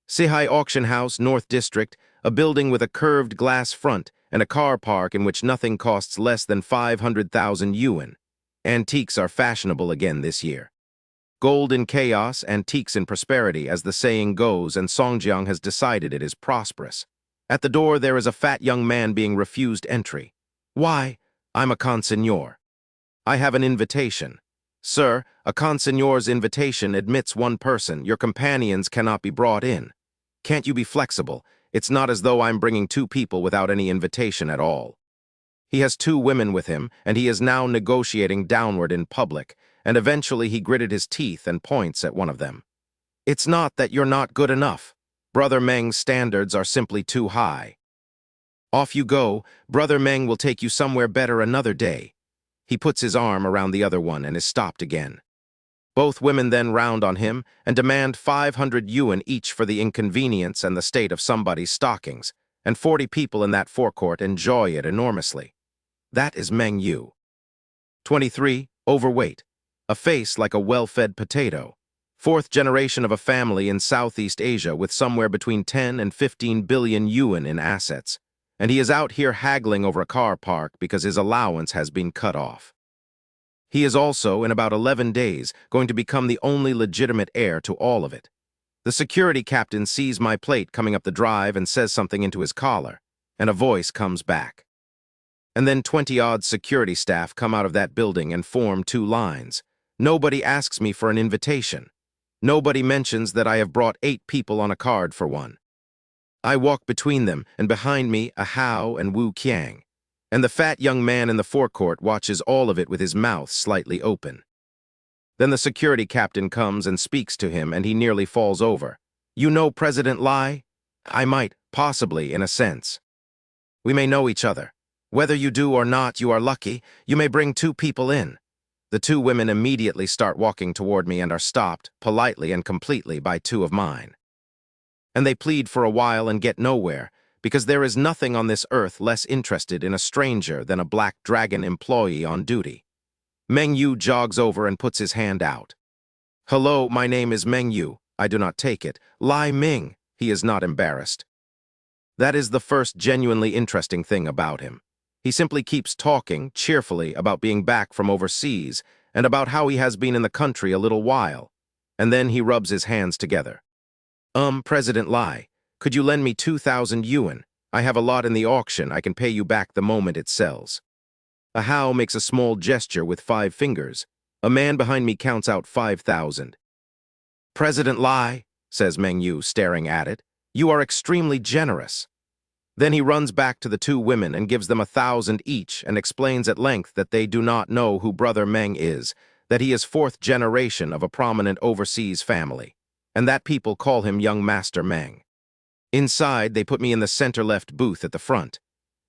Sihai Auction House, North District, a building with a curved glass front and a car park in which nothing costs less than 500,000 yuan. Antiques are fashionable again this year. Gold in chaos, antiques in prosperity, as the saying goes, and Songjiang has decided it is prosperous. At the door, there is a fat young man being refused entry. Why? I'm a consignor. I have an invitation. Sir, a consignor's invitation admits 1 person. Your companions cannot be brought in. Can't you be flexible? It's not as though I'm bringing 2 people without any invitation at all. He has 2 women with him, and he is now negotiating downward in public, and eventually he gritted his teeth and points at one of them. It's not that you're not good enough. Brother Meng's standards are simply too high. Off you go. Brother Meng will take you somewhere better another day. He puts his arm around the other one and is stopped again. Both women then round on him and demand 500 yuan each for the inconvenience and the state of somebody's stockings, and 40 people in that forecourt enjoy it enormously. That is Meng Yu. 23, overweight. A face like a well-fed potato. 4th generation of a family in Southeast Asia with somewhere between 10 and 15 billion yuan in assets. And he is out here haggling over a car park because his allowance has been cut off. He is also, in about 11 days, going to become the only legitimate heir to all of it. The security captain sees my plate coming up the drive and says something into his collar, and a voice comes back. And then 20-odd security staff come out of that building and form 2 lines. Nobody asks me for an invitation. Nobody mentions that I have brought 8 people on a card for one. I walk between them, and behind me, a Hao and Wu Qiang. And the fat young man in the forecourt watches all of it with his mouth slightly open. Then the security captain comes and speaks to him, and he nearly falls over. You know President Lai? I might, possibly, in a sense. We may know each other. Whether you do or not, you are lucky. You may bring 2 people in. The 2 women immediately start walking toward me and are stopped, politely and completely, by 2 of mine. And they plead for a while and get nowhere, because there is nothing on this earth less interested in a stranger than a black dragon employee on duty. Meng Yu jogs over and puts his hand out. Hello, my name is Meng Yu. I do not take it. Lai Ming. He is not embarrassed. That is the first genuinely interesting thing about him. He simply keeps talking, cheerfully, about being back from overseas, and about how he has been in the country a little while. And then he rubs his hands together. President Lai, could you lend me 2,000 yuan? I have a lot in the auction. I can pay you back the moment it sells. A Hao makes a small gesture with 5 fingers. A man behind me counts out 5,000. President Lai, says Meng Yu, staring at it, you are extremely generous. Then he runs back to the 2 women and gives them 1,000 each and explains at length that they do not know who Brother Meng is, that he is 4th generation of a prominent overseas family, and that people call him Young Master Meng. Inside, they put me in the center-left booth at the front.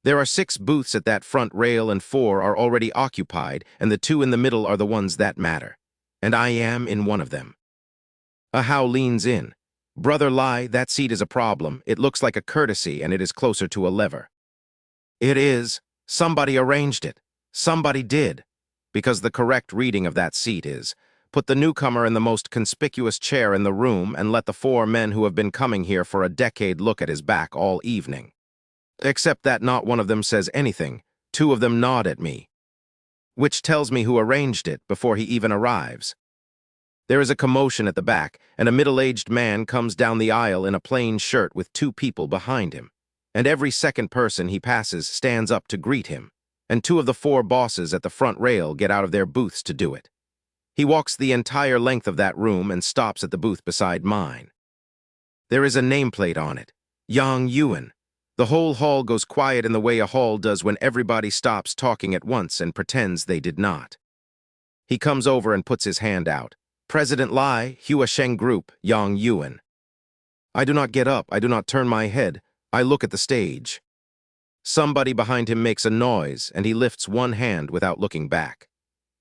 There are 6 booths at that front rail and 4 are already occupied, and the 2 in the middle are the ones that matter. And I am in one of them. Ahau leans in. Brother Lai, that seat is a problem. It looks like a courtesy, and it is closer to a lever. It is. Somebody arranged it. Somebody did. Because the correct reading of that seat is, put the newcomer in the most conspicuous chair in the room and let the 4 men who have been coming here for a decade look at his back all evening. Except that not one of them says anything. 2 of them nod at me, which tells me who arranged it before he even arrives. There is a commotion at the back, and a middle-aged man comes down the aisle in a plain shirt with 2 people behind him, and every second person he passes stands up to greet him, and 2 of the 4 bosses at the front rail get out of their booths to do it. He walks the entire length of that room and stops at the booth beside mine. There is a nameplate on it, Yang Yuan. The whole hall goes quiet in the way a hall does when everybody stops talking at once and pretends they did not. He comes over and puts his hand out. President Lai, Hua Sheng Group, Yang Yuan. I do not get up, I do not turn my head, I look at the stage. Somebody behind him makes a noise, and he lifts one hand without looking back.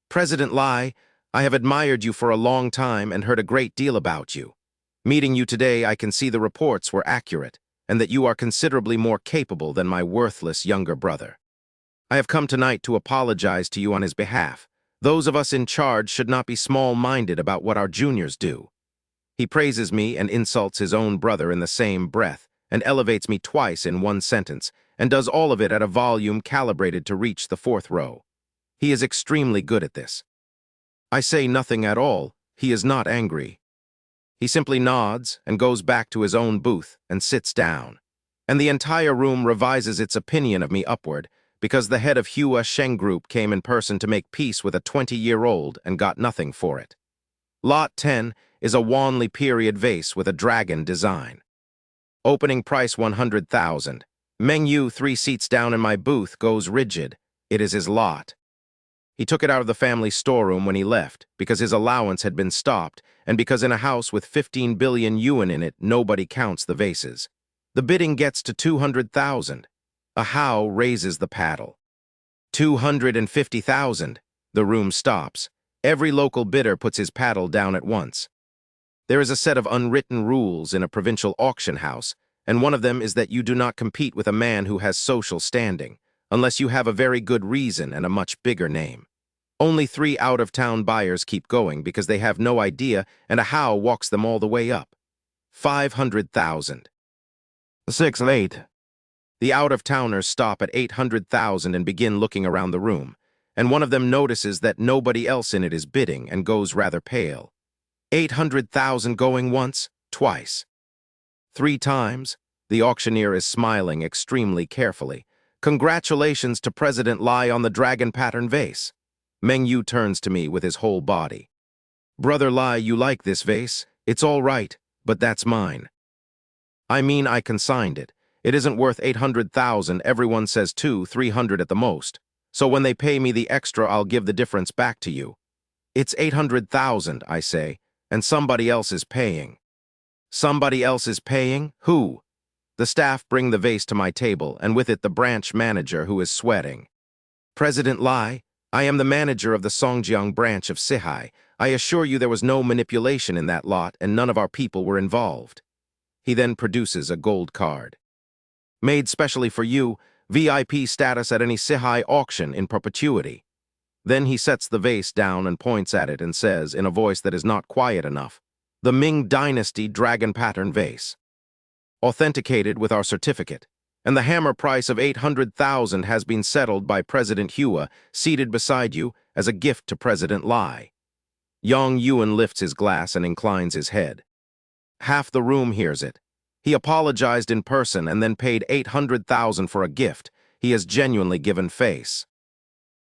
President Lai, I have admired you for a long time and heard a great deal about you. Meeting you today, I can see the reports were accurate, and that you are considerably more capable than my worthless younger brother. I have come tonight to apologize to you on his behalf. Those of us in charge should not be small-minded about what our juniors do. He praises me and insults his own brother in the same breath, and elevates me twice in one sentence, and does all of it at a volume calibrated to reach the 4th row. He is extremely good at this. I say nothing at all. He is not angry. He simply nods and goes back to his own booth and sits down. And the entire room revises its opinion of me upward, because the head of Hua Sheng Group came in person to make peace with a 20-year-old and got nothing for it. Lot 10 is a Wanli period vase with a dragon design. Opening price 100,000. Meng Yu 3 seats down in my booth goes rigid. It is his lot. He took it out of the family storeroom when he left, because his allowance had been stopped, and because in a house with 15 billion yuan in it, nobody counts the vases. The bidding gets to 200,000. Ahau raises the paddle. 250,000. The room stops. Every local bidder puts his paddle down at once. There is a set of unwritten rules in a provincial auction house, and one of them is that you do not compete with a man who has social standing, unless you have a very good reason and a much bigger name. Only 3 out-of-town buyers keep going because they have no idea, and Ahau walks them all the way up. 500,000. 6 late. The out-of-towners stop at 800,000 and begin looking around the room, and one of them notices that nobody else in it is bidding and goes rather pale. 800,000 going once, twice. 3 times. The auctioneer is smiling extremely carefully. Congratulations to President Lai on the dragon pattern vase. Meng Yu turns to me with his whole body. Brother Lai, you like this vase? It's all right, but that's mine. I mean, I consigned it. It isn't worth 800,000. Everyone says 300 at the most. So when they pay me the extra, I'll give the difference back to you. It's 800,000, I say, and somebody else is paying. Somebody else is paying? Who? The staff bring the vase to my table, and with it the branch manager, who is sweating. President Lai, I am the manager of the Songjiang branch of Sihai. I assure you there was no manipulation in that lot, and none of our people were involved. He then produces a gold card. Made specially for you, VIP status at any Sihai auction in perpetuity. Then he sets the vase down and points at it and says, in a voice that is not quiet enough, the Ming Dynasty Dragon Pattern Vase. Authenticated with our certificate, and the hammer price of 800,000 has been settled by President Hua, seated beside you, as a gift to President Lai. Yang Yuan lifts his glass and inclines his head. Half the room hears it. He apologized in person and then paid 800,000 for a gift. He has genuinely given face.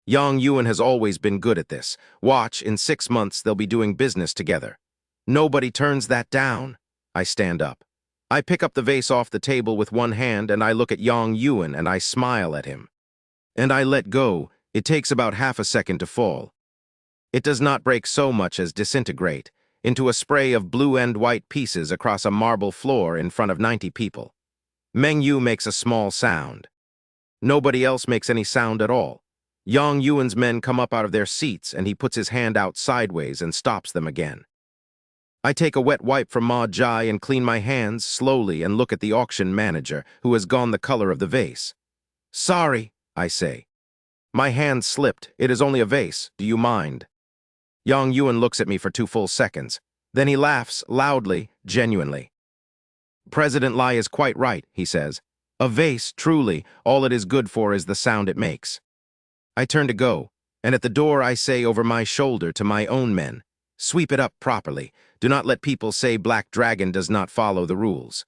Yang Yuan has always been good at this. Watch, in 6 months they'll be doing business together. Nobody turns that down. I stand up. I pick up the vase off the table with one hand and I look at Yang Yuan and I smile at him. And I let go. It takes about half a second to fall. It does not break so much as disintegrate into a spray of blue and white pieces across a marble floor in front of 90 people. Meng Yu makes a small sound. Nobody else makes any sound at all. Yang Yuan's men come up out of their seats, and he puts his hand out sideways and stops them again. I take a wet wipe from Ma Jai and clean my hands slowly and look at the auction manager, who has gone the color of the vase. "Sorry," I say. "My hand slipped. It is only a vase. Do you mind?" Yang Yuan looks at me for 2 full seconds. Then he laughs loudly, genuinely. "President Lai is quite right," he says. "A vase, truly, all it is good for is the sound it makes." I turn to go, and at the door I say over my shoulder to my own men, "Sweep it up properly. Do not let people say Black Dragon does not follow the rules.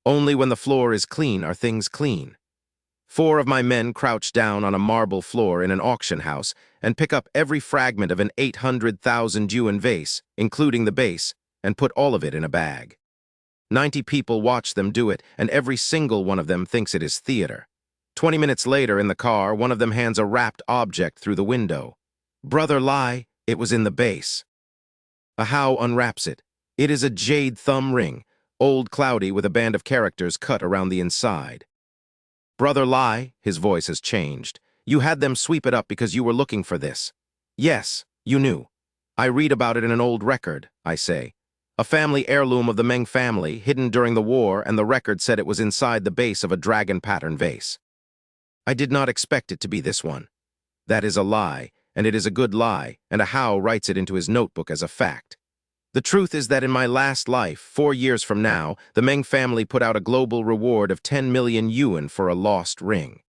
Only when the floor is clean are things clean." 4 of my men crouch down on a marble floor in an auction house and pick up every fragment of an 800,000 yuan vase, including the base, and put all of it in a bag. 90 people watch them do it, and every single one of them thinks it is theater. 20 minutes later, in the car, one of them hands a wrapped object through the window. "Brother Lai, it was in the base." Ahau unwraps it. It is a jade thumb ring, old cloudy with a band of characters cut around the inside. "Brother Lai," his voice has changed, "you had them sweep it up because you were looking for this." "Yes, you knew. I read about it in an old record," I say. "A family heirloom of the Meng family, hidden during the war, and the record said it was inside the base of a dragon pattern vase. I did not expect it to be this one. That is a lie, and it is a good lie, and Ahau writes it into his notebook as a fact. The truth is that in my last life, 4 years from now, the Meng family put out a global reward of 10 million yuan for a lost ring.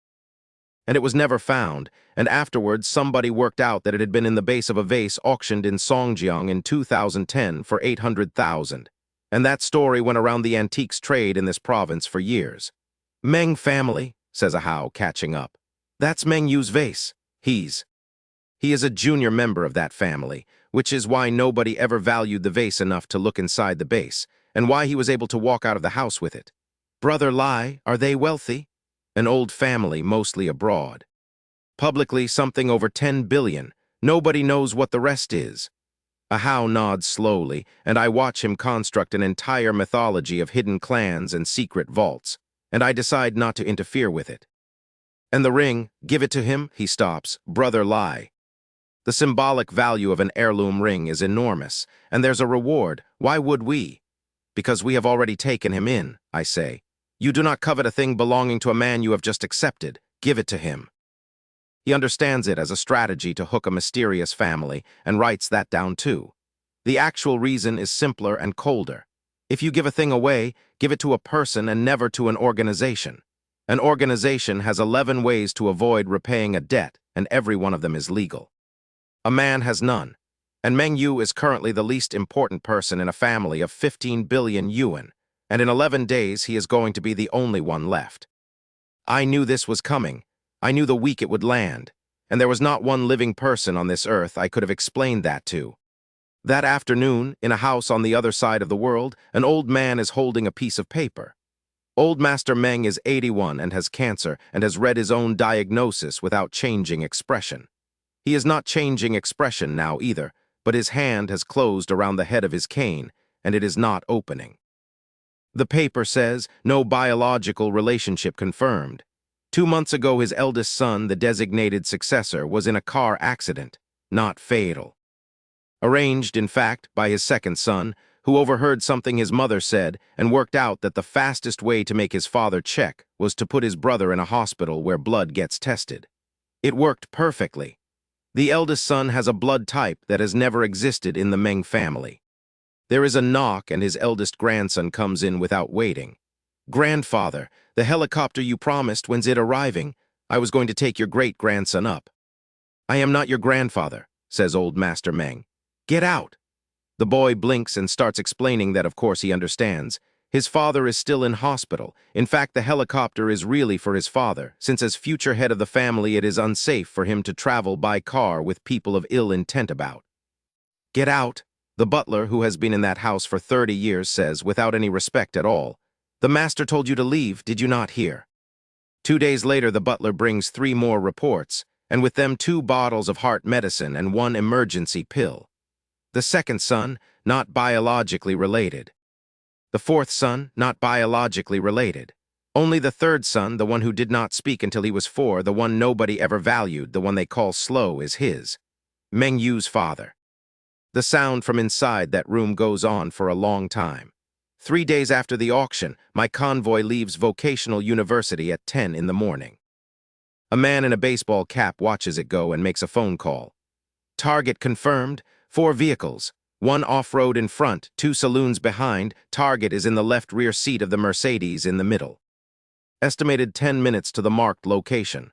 And it was never found, and afterwards somebody worked out that it had been in the base of a vase auctioned in Songjiang in 2010 for 800,000. And that story went around the antiques trade in this province for years. "Meng family," says Ahau, catching up. "That's Meng Yu's vase. He is a junior member of that family, which is why nobody ever valued the vase enough to look inside the base, and why he was able to walk out of the house with it. Brother Lai, are they wealthy? An old family, mostly abroad. Publicly, something over 10 billion. Nobody knows what the rest is." Ahau nods slowly, and I watch him construct an entire mythology of hidden clans and secret vaults, and I decide not to interfere with it. "And the ring, give it to him," he stops. "Brother Lai. The symbolic value of an heirloom ring is enormous, and there's a reward. Why would we?" "Because we have already taken him in," I say. "You do not covet a thing belonging to a man you have just accepted. Give it to him." He understands it as a strategy to hook a mysterious family, and writes that down too. The actual reason is simpler and colder. If you give a thing away, give it to a person and never to an organization. An organization has 11 ways to avoid repaying a debt, and every one of them is legal. A man has none, and Meng Yu is currently the least important person in a family of 15 billion yuan, and in 11 days he is going to be the only one left. I knew this was coming. I knew the week it would land, and there was not one living person on this earth I could have explained that to. That afternoon, in a house on the other side of the world, an old man is holding a piece of paper. Old Master Meng is 81 and has cancer and has read his own diagnosis without changing expression. He is not changing expression now either, but his hand has closed around the head of his cane, and it is not opening. The paper says, "No biological relationship confirmed." 2 months ago, his eldest son, the designated successor, was in a car accident, not fatal. Arranged, in fact, by his second son, who overheard something his mother said and worked out that the fastest way to make his father check was to put his brother in a hospital where blood gets tested. It worked perfectly. The eldest son has a blood type that has never existed in the Meng family. There is a knock, and his eldest grandson comes in without waiting. "Grandfather, the helicopter you promised, when's it arriving? I was going to take your great-grandson up." "I am not your grandfather," says old Master Meng. "Get out." The boy blinks and starts explaining that of course he understands. His father is still in hospital. In fact, the helicopter is really for his father, since as future head of the family it is unsafe for him to travel by car with people of ill intent about. "Get out," the butler, who has been in that house for 30 years, says without any respect at all. "The master told you to leave, did you not hear?" 2 days later, the butler brings 3 more reports, and with them 2 bottles of heart medicine and 1 emergency pill. The second son, not biologically related. The fourth son, not biologically related. Only the third son, the one who did not speak until he was 4, the one nobody ever valued, the one they call slow, is his. Meng Yu's father. The sound from inside that room goes on for a long time. 3 days after the auction, my convoy leaves vocational university at 10 in the morning. A man in a baseball cap watches it go and makes a phone call. Target confirmed, 4 vehicles. 1 off-road in front, 2 saloons behind. Target is in the left rear seat of the Mercedes in the middle. Estimated 10 minutes to the marked location.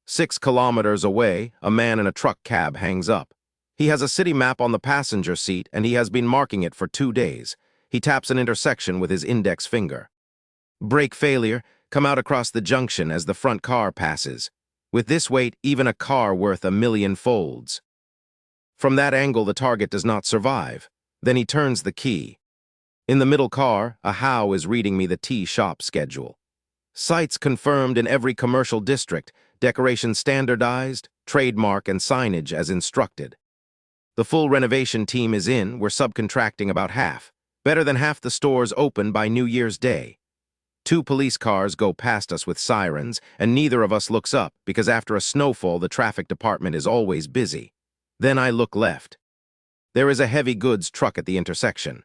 6 kilometers away, a man in a truck cab hangs up. He has a city map on the passenger seat and he has been marking it for 2 days. He taps an intersection with his index finger. Brake failure, come out across the junction as the front car passes. With this weight, even a car worth 1,000,000 folds. From that angle, the target does not survive. Then he turns the key. In the middle car, a How is reading me the tea shop schedule. Sites confirmed in every commercial district, decoration standardized, trademark and signage as instructed. The full renovation team is in, we're subcontracting about half. Better than half the stores open by New Year's Day. 2 police cars go past us with sirens, and neither of us looks up because after a snowfall the traffic department is always busy. Then I look left. There is a heavy goods truck at the intersection.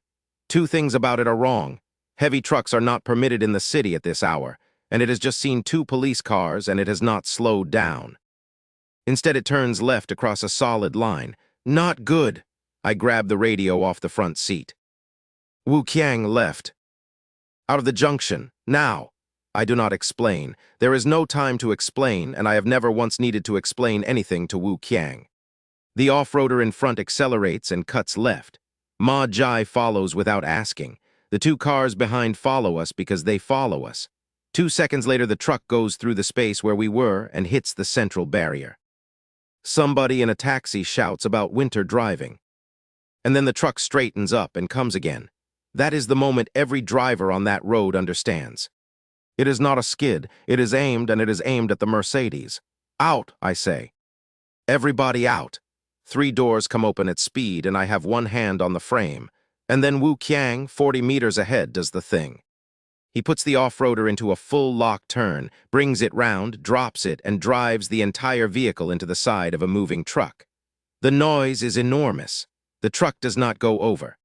2 things about it are wrong. Heavy trucks are not permitted in the city at this hour, and it has just seen 2 police cars and it has not slowed down. Instead it turns left across a solid line. Not good. I grab the radio off the front seat. Wu Qiang left. Out of the junction, now. I do not explain. There is no time to explain, and I have never once needed to explain anything to Wu Qiang. The off-roader in front accelerates and cuts left. Ma Jai follows without asking. The 2 cars behind follow us because they follow us. 2 seconds later, the truck goes through the space where we were and hits the central barrier. Somebody in a taxi shouts about winter driving. And then the truck straightens up and comes again. That is the moment every driver on that road understands. It is not a skid. It is aimed, and it is aimed at the Mercedes. Out, I say. Everybody out. 3 doors come open at speed, and I have one hand on the frame. And then Wu Qiang, 40 meters ahead, does the thing. He puts the off-roader into a full lock turn, brings it round, drops it, and drives the entire vehicle into the side of a moving truck. The noise is enormous. The truck does not go over.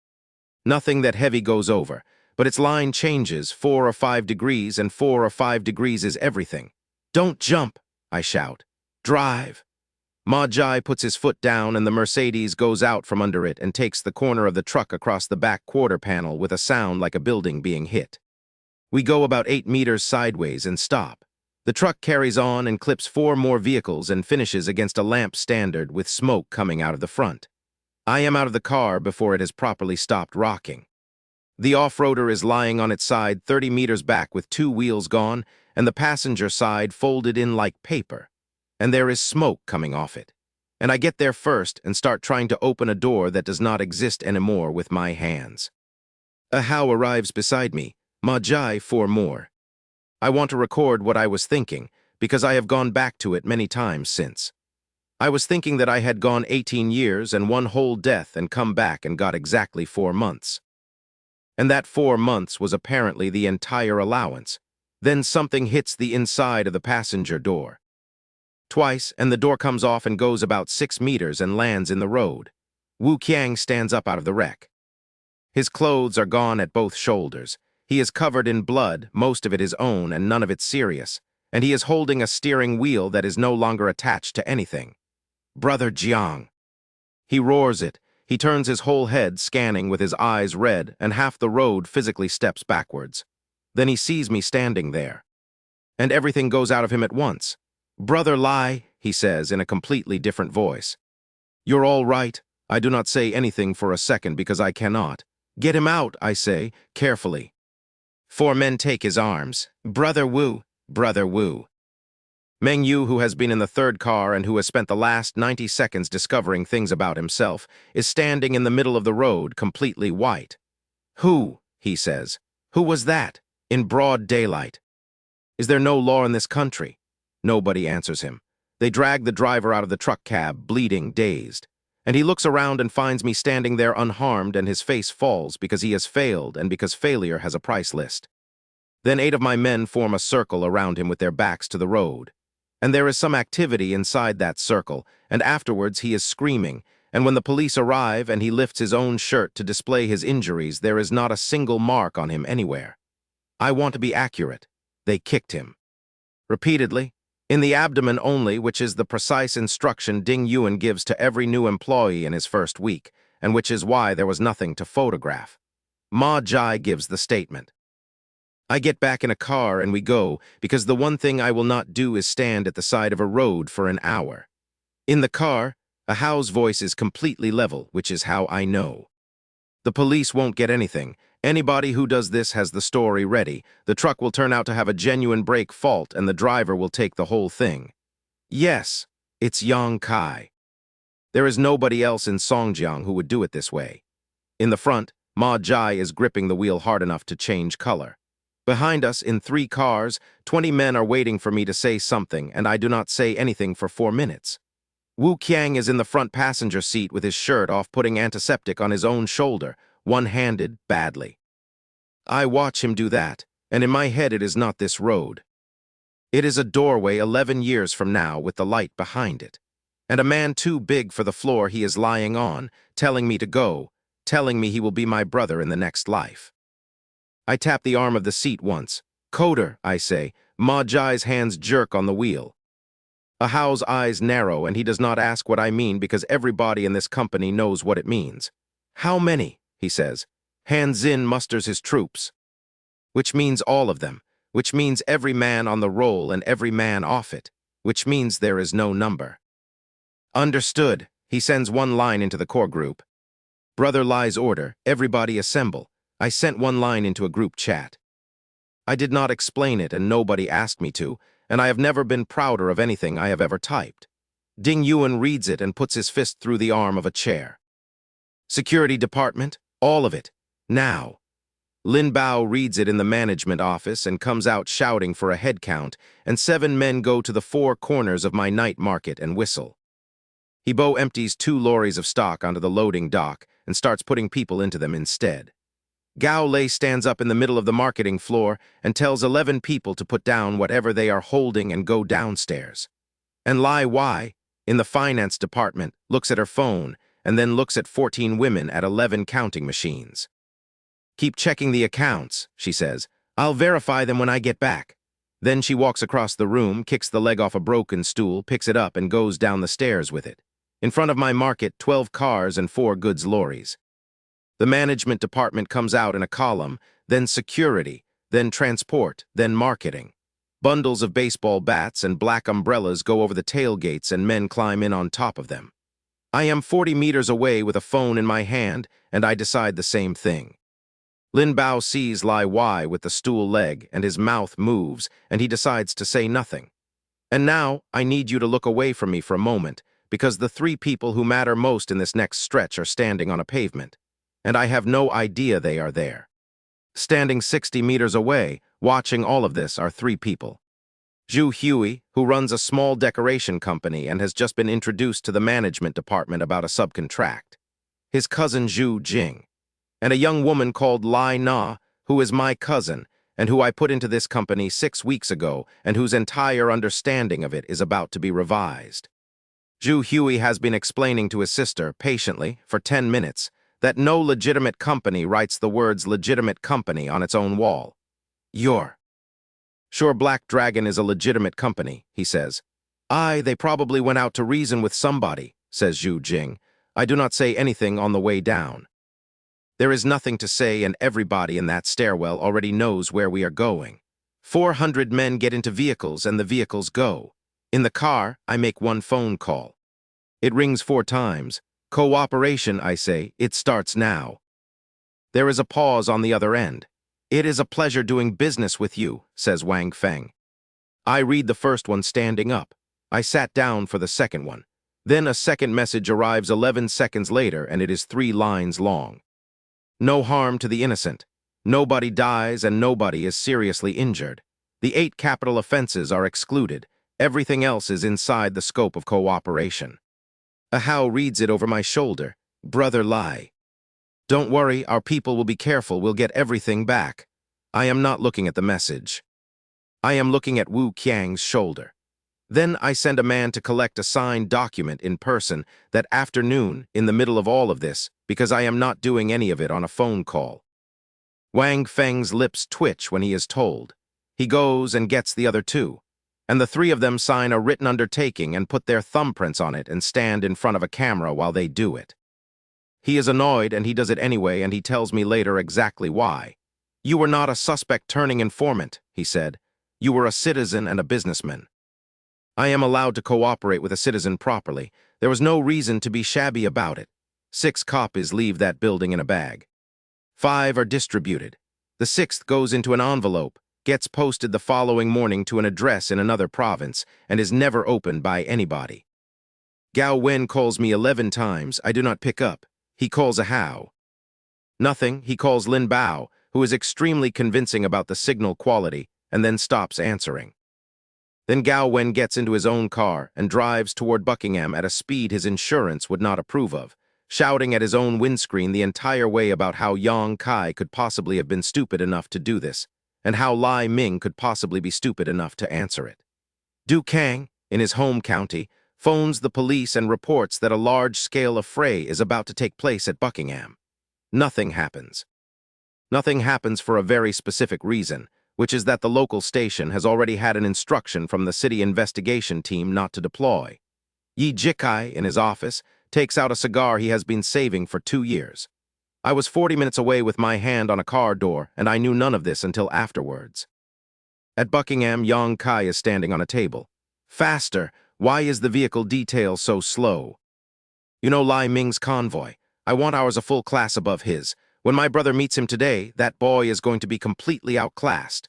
Nothing that heavy goes over, but its line changes 4 or 5 degrees, and 4 or 5 degrees is everything. Don't jump, I shout. Drive. Ma Jai puts his foot down and the Mercedes goes out from under it and takes the corner of the truck across the back quarter panel with a sound like a building being hit. We go about 8 meters sideways and stop. The truck carries on and clips 4 more vehicles and finishes against a lamp standard with smoke coming out of the front. I am out of the car before it has properly stopped rocking. The off-roader is lying on its side 30 meters back with 2 wheels gone and the passenger side folded in like paper. And there is smoke coming off it. And I get there first and start trying to open a door that does not exist anymore with my hands. A How arrives beside me, Ma Jai 4 more. I want to record what I was thinking, because I have gone back to it many times since. I was thinking that I had gone 18 years and 1 whole death and come back and got exactly 4 months. And that 4 months was apparently the entire allowance. Then something hits the inside of the passenger door. Twice, and the door comes off and goes about 6 meters and lands in the road. Wu Qiang stands up out of the wreck. His clothes are gone at both shoulders. He is covered in blood, most of it his own and none of it serious, and he is holding a steering wheel that is no longer attached to anything. Brother Jiang. He roars it. He turns his whole head, scanning with his eyes red, and half the road physically steps backwards. Then he sees me standing there. And everything goes out of him at once. Brother Lai, he says in a completely different voice. You're all right. I do not say anything for a second because I cannot. Get him out, I say, carefully. 4 men take his arms. Brother Wu, Brother Wu. Meng Yu, who has been in the 3rd car and who has spent the last 90 seconds discovering things about himself, is standing in the middle of the road, completely white. Who, he says, who was that, in broad daylight? Is there no law in this country? Nobody answers him. They drag the driver out of the truck cab, bleeding, dazed. And he looks around and finds me standing there unharmed, and his face falls because he has failed and because failure has a price list. Then 8 of my men form a circle around him with their backs to the road. And there is some activity inside that circle, and afterwards he is screaming, and when the police arrive and he lifts his own shirt to display his injuries, there is not a single mark on him anywhere. I want to be accurate. They kicked him. Repeatedly, in the abdomen only, which is the precise instruction Ding Yuan gives to every new employee in his first week, and which is why there was nothing to photograph. Ma Jai gives the statement. I get back in a car and we go, because the one thing I will not do is stand at the side of a road for an hour. In the car, Ahao's voice is completely level, which is how I know. The police won't get anything. Anybody who does this has the story ready. The truck will turn out to have a genuine brake fault and the driver will take the whole thing. Yes, it's Yang Kai. There is nobody else in Songjiang who would do it this way. In the front, Ma Jai is gripping the wheel hard enough to change color. Behind us, in 3 cars, 20 men are waiting for me to say something, and I do not say anything for 4 minutes. Wu Qiang is in the front passenger seat with his shirt off, putting antiseptic on his own shoulder, one-handed, badly. I watch him do that, and in my head it is not this road. It is a doorway 11 years from now with the light behind it, and a man too big for the floor he is lying on, telling me to go, telling me he will be my brother in the next life. I tap the arm of the seat once. Coder, I say. Ma Jai's hands jerk on the wheel. Ahao's eyes narrow, and he does not ask what I mean because everybody in this company knows what it means. How many? He says. Han Xin musters his troops. Which means all of them. Which means every man on the roll and every man off it. Which means there is no number. Understood. He sends one line into the core group. Brother Lai's order, everybody assemble. I sent one line into a group chat. I did not explain it and nobody asked me to, and I have never been prouder of anything I have ever typed. Ding Yuan reads it and puts his fist through the arm of a chair. Security department, all of it, now. Lin Bao reads it in the management office and comes out shouting for a head count, and 7 men go to the 4 corners of my night market and whistle. Hebo empties 2 lorries of stock onto the loading dock and starts putting people into them instead. Gao Lei stands up in the middle of the marketing floor and tells 11 people to put down whatever they are holding and go downstairs. And Lai Wai, in the finance department, looks at her phone and then looks at 14 women at 11 counting machines. Keep checking the accounts, she says. I'll verify them when I get back. Then she walks across the room, kicks the leg off a broken stool, picks it up and goes down the stairs with it. In front of my market, 12 cars and 4 goods lorries. The management department comes out in a column, then security, then transport, then marketing. Bundles of baseball bats and black umbrellas go over the tailgates and men climb in on top of them. I am 40 meters away with a phone in my hand, and I decide the same thing. Lin Bao sees Lai Wai with the stool leg, and his mouth moves, and he decides to say nothing. And now, I need you to look away from me for a moment, because the 3 people who matter most in this next stretch are standing on a pavement. And I have no idea they are there. Standing 60 meters away, watching all of this, are 3 people. Zhu Hui, who runs a small decoration company and has just been introduced to the management department about a subcontract. His cousin Zhu Jing. And a young woman called Lai Na, who is my cousin, and who I put into this company 6 weeks ago, and whose entire understanding of it is about to be revised. Zhu Hui has been explaining to his sister, patiently, for 10 minutes, that no legitimate company writes the words legitimate company on its own wall. You're. Sure, Black Dragon is a legitimate company, he says. They probably went out to reason with somebody, says Zhu Jing. I do not say anything on the way down. There is nothing to say, and everybody in that stairwell already knows where we are going. 400 men get into vehicles and the vehicles go. In the car, I make one phone call. It rings 4 times. Cooperation, I say, it starts now. There is a pause on the other end. It is a pleasure doing business with you, says Wang Feng. I read the first one standing up. I sat down for the second one. Then a second message arrives 11 seconds later, and it is 3 lines long. No harm to the innocent. Nobody dies and nobody is seriously injured. The 8 capital offenses are excluded. Everything else is inside the scope of cooperation. Ahao reads it over my shoulder. Brother Lai. Don't worry, our people will be careful, we'll get everything back. I am not looking at the message. I am looking at Wu Qiang's shoulder. Then I send a man to collect a signed document in person that afternoon in the middle of all of this because I am not doing any of it on a phone call. Wang Feng's lips twitch when he is told. He goes and gets the other two, and the three of them sign a written undertaking and put their thumbprints on it and stand in front of a camera while they do it. He is annoyed and he does it anyway, and he tells me later exactly why. "You were not a suspect turning informant," he said. "You were a citizen and a businessman." I am allowed to cooperate with a citizen properly. There was no reason to be shabby about it. 6 copies leave that building in a bag. 5 are distributed. The 6th goes into an envelope, gets posted the following morning to an address in another province, and is never opened by anybody. Gao Wen calls me 11 times. I do not pick up. He calls a Hao. Nothing. He calls Lin Bao, who is extremely convincing about the signal quality, and then stops answering. Then Gao Wen gets into his own car and drives toward Buckingham at a speed his insurance would not approve of, shouting at his own windscreen the entire way about how Yang Kai could possibly have been stupid enough to do this, and how Lai Ming could possibly be stupid enough to answer it. Du Kang, in his home county, phones the police and reports that a large-scale affray is about to take place at Buckingham. Nothing happens. Nothing happens for a very specific reason, which is that the local station has already had an instruction from the city investigation team not to deploy. Yi Jikai, in his office, takes out a cigar he has been saving for 2 years. I was 40 minutes away with my hand on a car door, and I knew none of this until afterwards. At Buckingham, Yang Kai is standing on a table. "Faster! Why is the vehicle detail so slow?" "You know Lai Ming's convoy. I want ours a full class above his. When my brother meets him today, that boy is going to be completely outclassed.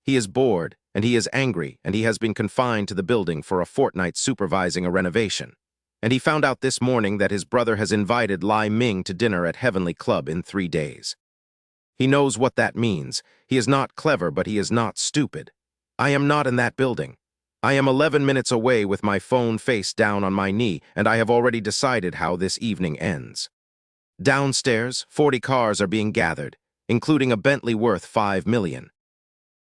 He is bored, and he is angry, and he has been confined to the building for a fortnight supervising a renovation. And he found out this morning that his brother has invited Lai Ming to dinner at Heavenly Club in 3 days. He knows what that means. He is not clever, but he is not stupid. I am not in that building. I am 11 minutes away with my phone face down on my knee, and I have already decided how this evening ends. Downstairs, 40 cars are being gathered, including a Bentley worth 5 million.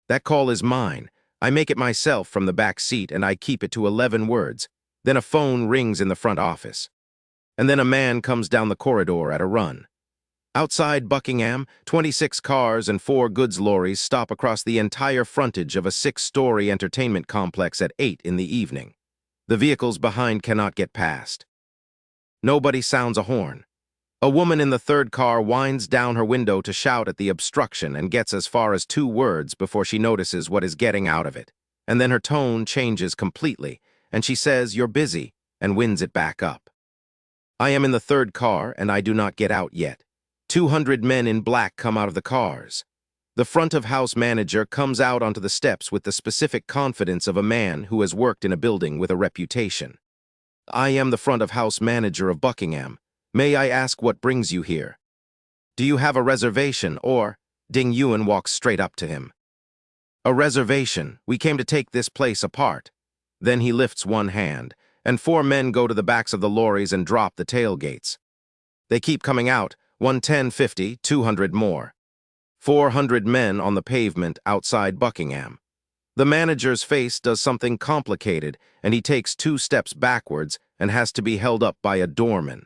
That call is mine. I make it myself from the back seat, and I keep it to 11 words. Then a phone rings in the front office. And then a man comes down the corridor at a run. Outside Buckingham, 26 cars and 4 goods lorries stop across the entire frontage of a 6-story entertainment complex at 8 in the evening. The vehicles behind cannot get past. Nobody sounds a horn. A woman in the 3rd car winds down her window to shout at the obstruction and gets as far as 2 words before she notices what is getting out of it. And then her tone changes completely, and she says, "You're busy," and winds it back up. I am in the 3rd car, and I do not get out yet. 200 men in black come out of the cars. The front-of-house manager comes out onto the steps with the specific confidence of a man who has worked in a building with a reputation. "I am the front-of-house manager of Buckingham. May I ask what brings you here? Do you have a reservation, or—" Ding Yuan walks straight up to him. "A reservation. We came to take this place apart." Then he lifts one hand, and 4 men go to the backs of the lorries and drop the tailgates. They keep coming out, 110, 50, 200 more. 400 men on the pavement outside Buckingham. The manager's face does something complicated, and he takes 2 steps backwards and has to be held up by a doorman.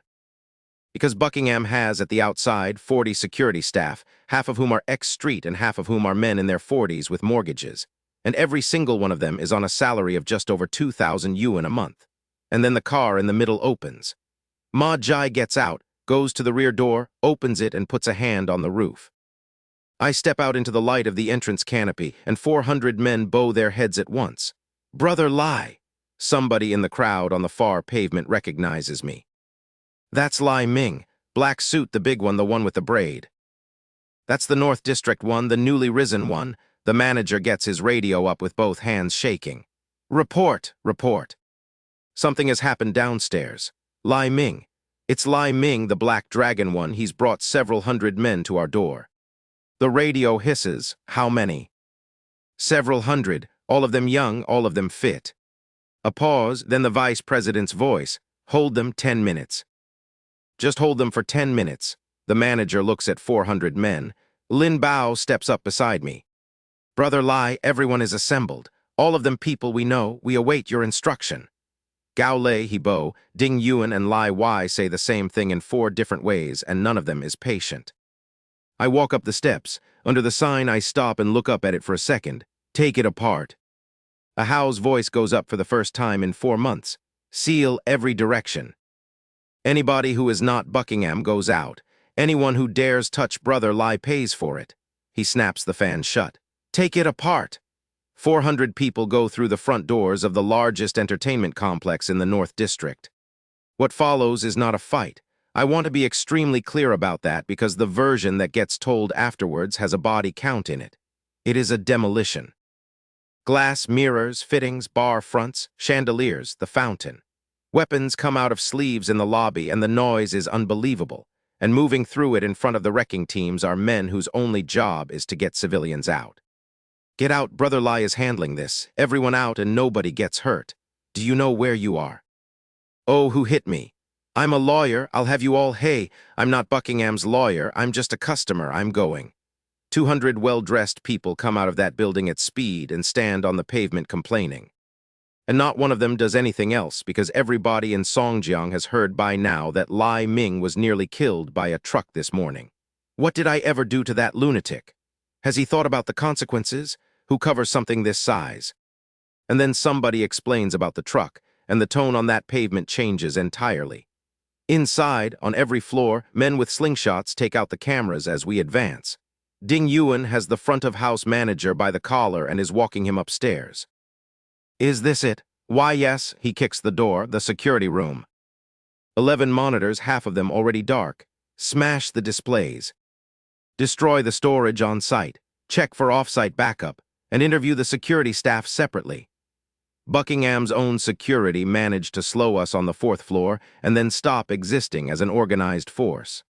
Because Buckingham has, at the outside, 40 security staff, half of whom are ex-street and half of whom are men in their 40s with mortgages. And every single one of them is on a salary of just over 2,000 yuan a month. And then the car in the middle opens. Ma Jai gets out, goes to the rear door, opens it, and puts a hand on the roof. I step out into the light of the entrance canopy, and 400 men bow their heads at once. "Brother Lai!" Somebody in the crowd on the far pavement recognizes me. "That's Lai Ming, black suit, the big one, the one with the braid." "That's the North District one, the newly risen one." The manager gets his radio up with both hands shaking. "Report, report." "Something has happened downstairs. Lai Ming. It's Lai Ming, the Black Dragon one. He's brought several hundred men to our door." The radio hisses. "How many?" "Several hundred, all of them young, all of them fit." A pause, then the vice president's voice. "Hold them 10 minutes. Just hold them for 10 minutes. The manager looks at 400 men. Lin Bao steps up beside me. Brother Lai, everyone is assembled. All of them people we know, we await your instruction. Gao Lei, Hebo, Ding Yuan, and Lai Wai say the same thing in 4 different ways, and none of them is patient. I walk up the steps. Under the sign, I stop and look up at it for a second. Take it apart. A Hao's voice goes up for the first time in 4 months. Seal every direction. Anybody who is not Buckingham goes out. Anyone who dares touch Brother Lai pays for it. He snaps the fan shut. Take it apart. 400 people go through the front doors of the largest entertainment complex in the North District. What follows is not a fight. I want to be extremely clear about that because the version that gets told afterwards has a body count in it. It is a demolition. Glass, mirrors, fittings, bar fronts, chandeliers, the fountain. Weapons come out of sleeves in the lobby and the noise is unbelievable. And moving through it in front of the wrecking teams are men whose only job is to get civilians out. Get out, Brother Lai is handling this. Everyone out and nobody gets hurt. Do you know where you are? Oh, who hit me? I'm a lawyer, I'll have you all, hey, I'm not Buckingham's lawyer, I'm just a customer, I'm going. 200 well-dressed people come out of that building at speed and stand on the pavement complaining. And not one of them does anything else because everybody in Songjiang has heard by now that Lai Ming was nearly killed by a truck this morning. What did I ever do to that lunatic? Has he thought about the consequences? Who covers something this size? And then somebody explains about the truck, and the tone on that pavement changes entirely. Inside, on every floor, men with slingshots take out the cameras as we advance. Ding Yuan has the front-of-house manager by the collar and is walking him upstairs. Is this it? Why, yes, he kicks the door, the security room. 11 monitors, half of them already dark. Smash the displays. Destroy the storage on site. Check for off-site backup. And interview the security staff separately. Buckingham's own security managed to slow us on the 4th floor and then stop existing as an organized force.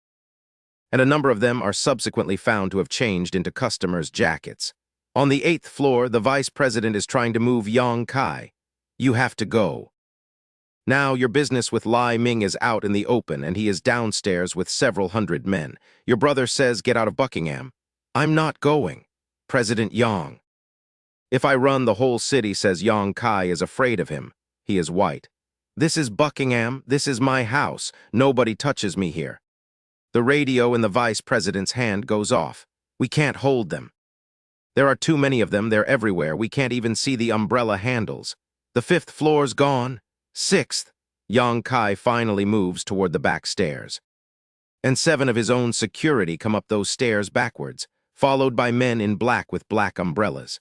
And a number of them are subsequently found to have changed into customers' jackets. On the 8th floor, the vice president is trying to move Yang Kai. You have to go. Now your business with Lai Ming is out in the open and he is downstairs with several hundred men. Your brother says get out of Buckingham. I'm not going. President Yang. If I run, the whole city says Yang Kai is afraid of him. He is white. This is Buckingham. This is my house. Nobody touches me here. The radio in the vice president's hand goes off. We can't hold them. There are too many of them. They're everywhere. We can't even see the umbrella handles. The 5th floor's gone. 6th. Yang Kai finally moves toward the back stairs. And 7 of his own security come up those stairs backwards, followed by men in black with black umbrellas.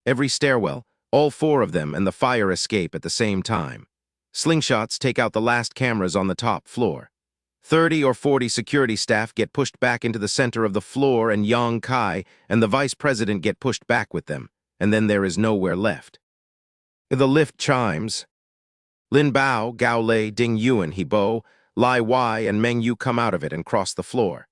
Every stairwell, all 4 of them, and the fire escape at the same time. Slingshots take out the last cameras on the top floor. 30 or 40 security staff get pushed back into the center of the floor and Yang Kai and the vice president get pushed back with them, and then there is nowhere left. The lift chimes. Lin Bao, Gao Lei, Ding Yuan, Hebo, Lai Wai, and Meng Yu come out of it and cross the floor.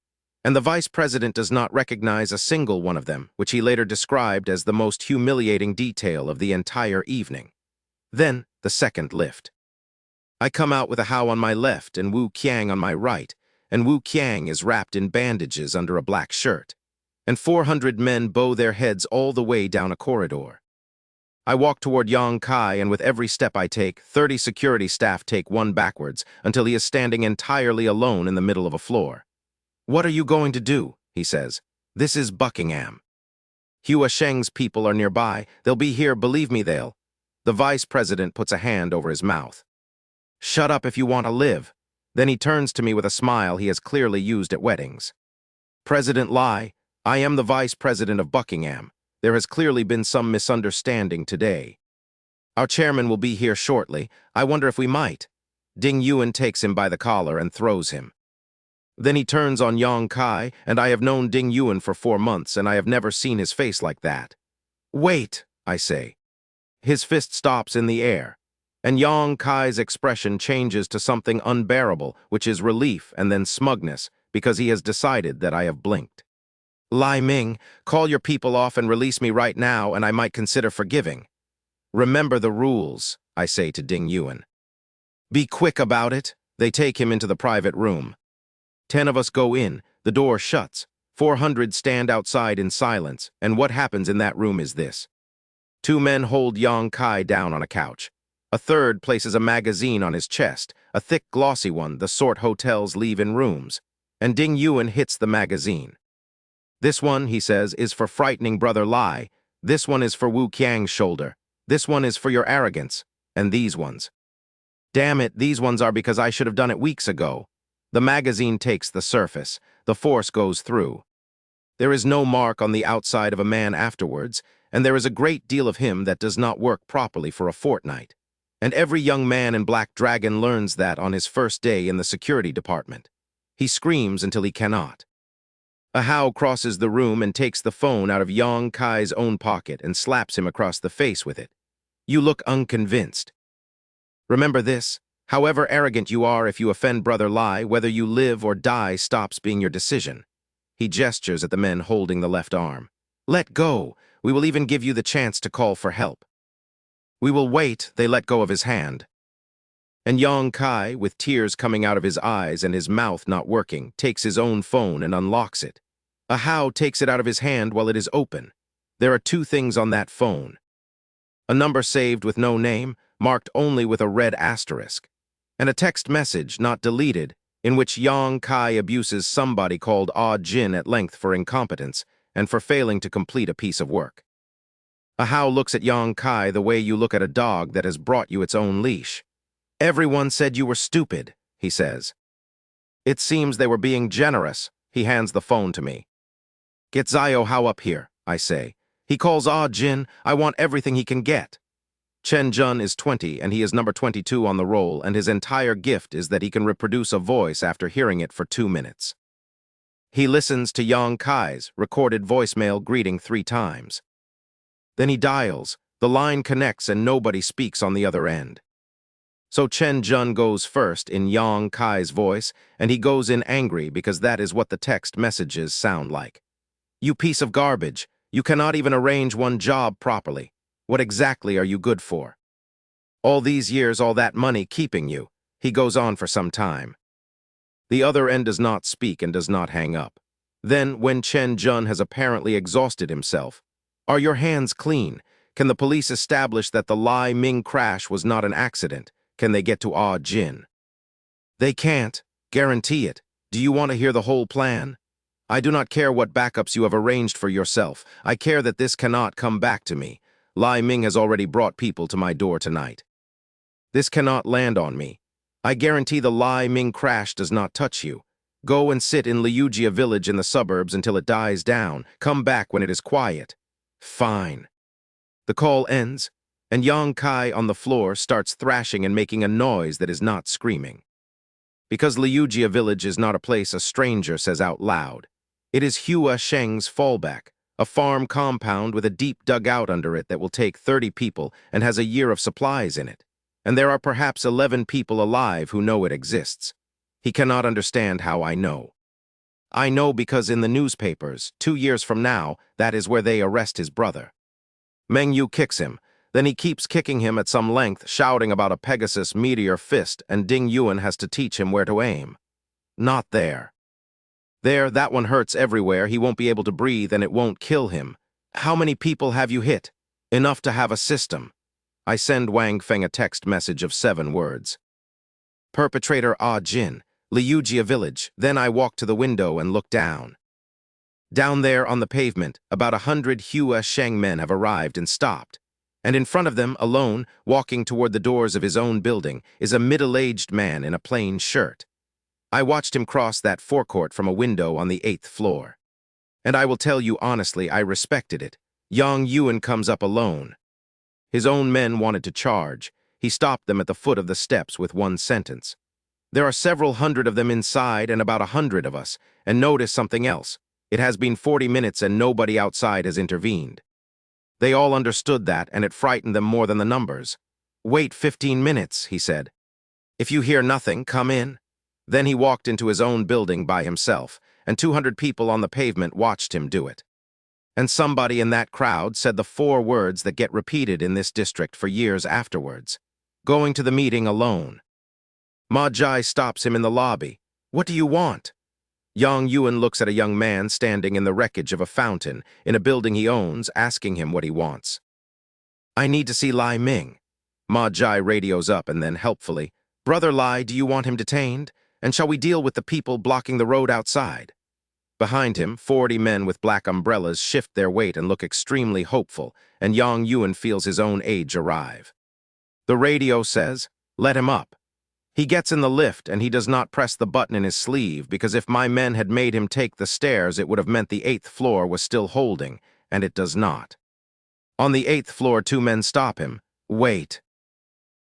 And the vice president does not recognize a single one of them, which he later described as the most humiliating detail of the entire evening. Then, the 2nd lift. I come out with a Hao on my left and Wu Qiang on my right, and Wu Qiang is wrapped in bandages under a black shirt. And 400 men bow their heads all the way down a corridor. I walk toward Yang Kai, and with every step I take, 30 security staff take one backwards until he is standing entirely alone in the middle of a floor. What are you going to do? He says. This is Buckingham. Hua Sheng's people are nearby. They'll be here, believe me, they'll. The vice president puts a hand over his mouth. Shut up if you want to live. Then he turns to me with a smile he has clearly used at weddings. President Lai, I am the vice president of Buckingham. There has clearly been some misunderstanding today. Our chairman will be here shortly. I wonder if we might. Ding Yuan takes him by the collar and throws him. Then he turns on Yang Kai, and I have known Ding Yuan for 4 months, and I have never seen his face like that. Wait, I say. His fist stops in the air, and Yang Kai's expression changes to something unbearable, which is relief and then smugness, because he has decided that I have blinked. Lai Ming, call your people off and release me right now, and I might consider forgiving. Remember the rules, I say to Ding Yuan. Be quick about it. They take him into the private room. 10 of us go in, the door shuts. 400 stand outside in silence, and what happens in that room is this. 2 men hold Yang Kai down on a couch. A third places a magazine on his chest, a thick, glossy one, the sort hotels leave in rooms. And Ding Yuan hits the magazine. This one, he says, is for frightening Brother Lai. This one is for Wu Qiang's shoulder. This one is for your arrogance. And these ones. Damn it, these ones are because I should have done it weeks ago. The magazine takes the surface. The force goes through. There is no mark on the outside of a man afterwards, and there is a great deal of him that does not work properly for a fortnight. And every young man in Black Dragon learns that on his first day in the security department. He screams until he cannot. A Hao crosses the room and takes the phone out of Yang Kai's own pocket and slaps him across the face with it. You look unconvinced. Remember this, however arrogant you are, if you offend Brother Lai, whether you live or die stops being your decision. He gestures at the men holding the left arm. Let go. We will even give you the chance to call for help. We will wait. They let go of his hand. And Yang Kai, with tears coming out of his eyes and his mouth not working, takes his own phone and unlocks it. A Hao takes it out of his hand while it is open. There are 2 things on that phone. A number saved with no name, marked only with a red asterisk. And a text message, not deleted, in which Yang Kai abuses somebody called Ah Jin at length for incompetence and for failing to complete a piece of work. A Hao looks at Yang Kai the way you look at a dog that has brought you its own leash. Everyone said you were stupid, he says. It seems they were being generous. He hands the phone to me. Get Zio Hao up here, I say. He calls Ah Jin. I want everything he can get. Chen Jun is 20, and he is number 22 on the roll, and his entire gift is that he can reproduce a voice after hearing it for 2 minutes. He listens to Yang Kai's recorded voicemail greeting 3 times. Then he dials, the line connects, and nobody speaks on the other end. So Chen Jun goes first in Yang Kai's voice, and he goes in angry because that is what the text messages sound like. You piece of garbage, you cannot even arrange one job properly. What exactly are you good for? All these years, all that money keeping you. He goes on for some time. The other end does not speak and does not hang up. Then, when Chen Jun has apparently exhausted himself, are your hands clean? Can the police establish that the Lai Ming crash was not an accident? Can they get to Ah Jin? They can't. Guarantee it. Do you want to hear the whole plan? I do not care what backups you have arranged for yourself. I care that this cannot come back to me. Lai Ming has already brought people to my door tonight. This cannot land on me. I guarantee the Lai Ming crash does not touch you. Go and sit in Liujia village in the suburbs until it dies down. Come back when it is quiet. Fine. The call ends, and Yang Kai on the floor starts thrashing and making a noise that is not screaming. Because Liujia village is not a place a stranger says out loud. It is Hua Sheng's fallback, a farm compound with a deep dugout under it that will take 30 people and has a year of supplies in it. And there are perhaps 11 people alive who know it exists. He cannot understand how I know. I know because in the newspapers, 2 years from now, that is where they arrest his brother. Meng Yu kicks him. Then he keeps kicking him at some length, shouting about a Pegasus meteor fist, and Ding Yuan has to teach him where to aim. Not there. There, that one hurts everywhere. He won't be able to breathe and it won't kill him. How many people have you hit? Enough to have a system. I send Wang Feng a text message of 7 words. Perpetrator Ah Jin, Liujia village. Then I walk to the window and look down. Down there on the pavement, about 100 Hua Sheng men have arrived and stopped. And in front of them, alone, walking toward the doors of his own building, is a middle-aged man in a plain shirt. I watched him cross that forecourt from a window on the 8th floor. And I will tell you honestly, I respected it. Yang Yuan comes up alone. His own men wanted to charge. He stopped them at the foot of the steps with one sentence. There are several hundred of them inside and about 100 of us. And notice something else. It has been 40 minutes and nobody outside has intervened. They all understood that, and it frightened them more than the numbers. Wait 15 minutes, he said. If you hear nothing, come in. Then he walked into his own building by himself, and 200 people on the pavement watched him do it. And somebody in that crowd said the 4 words that get repeated in this district for years afterwards. Going to the meeting alone. Ma Jai stops him in the lobby. What do you want? Yang Yuan looks at a young man standing in the wreckage of a fountain in a building he owns, asking him what he wants. "I need to see Lai Ming." Ma Jai radios up and then helpfully, "Brother Lai, do you want him detained? And shall we deal with the people blocking the road outside?" Behind him, 40 men with black umbrellas shift their weight and look extremely hopeful, and Yang Yuan feels his own age arrive. The radio says, "Let him up." He gets in the lift and he does not press the button in his sleeve because if my men had made him take the stairs, it would have meant the 8th floor was still holding, and it does not. On the 8th floor, 2 men stop him. "Wait."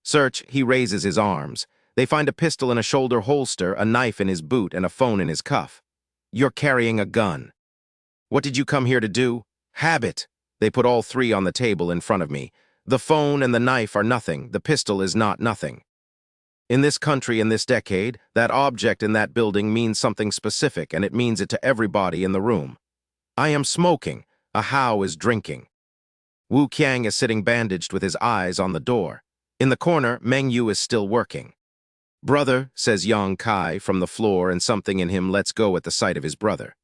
Search, he raises his arms. They find a pistol in a shoulder holster, a knife in his boot, and a phone in his cuff. "You're carrying a gun." "What did you come here to do?" "Habit." They put all 3 on the table in front of me. The phone and the knife are nothing. The pistol is not nothing. In this country, in this decade, that object in that building means something specific, and it means it to everybody in the room. I am smoking. A Hao is drinking. Wu Qiang is sitting bandaged with his eyes on the door. In the corner, Meng Yu is still working. "Brother," says Yang Kai from the floor, and something in him lets go at the sight of his brother.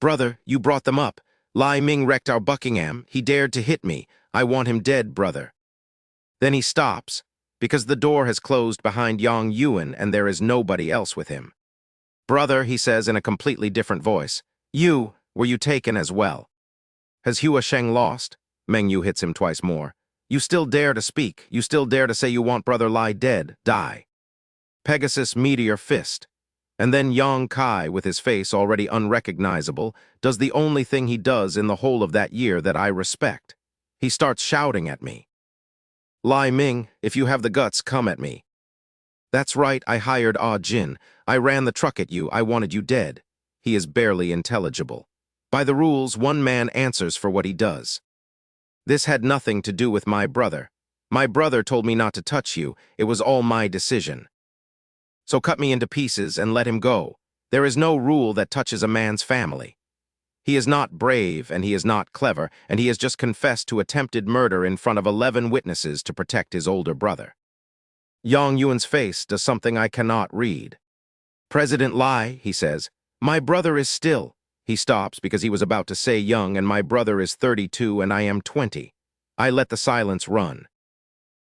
"Brother, you brought them up. Lai Ming wrecked our Buckingham. He dared to hit me. I want him dead, brother." Then he stops, because the door has closed behind Yang Yuan and there is nobody else with him. "Brother," he says in a completely different voice, were you taken as well?" "Has Hua Sheng lost?" Meng Yu hits him twice more. "You still dare to speak. You still dare to say you want Brother Lai dead. Die." Pegasus Meteor Fist. And then Yang Kai, with his face already unrecognizable, does the only thing he does in the whole of that year that I respect. He starts shouting at me. "Lai Ming, if you have the guts, come at me." "That's right, I hired Ah Jin. I ran the truck at you. I wanted you dead." He is barely intelligible. By the rules, one man answers for what he does. "This had nothing to do with my brother. My brother told me not to touch you. It was all my decision. So cut me into pieces and let him go. There is no rule that touches a man's family. He is not brave and he is not clever, and he has just confessed to attempted murder in front of 11 witnesses to protect his older brother." Yang Yuan's face does something I cannot read. "President Lai," he says, "my brother is still." He stops because he was about to say young, and my brother is 32 and I am 20. I let the silence run.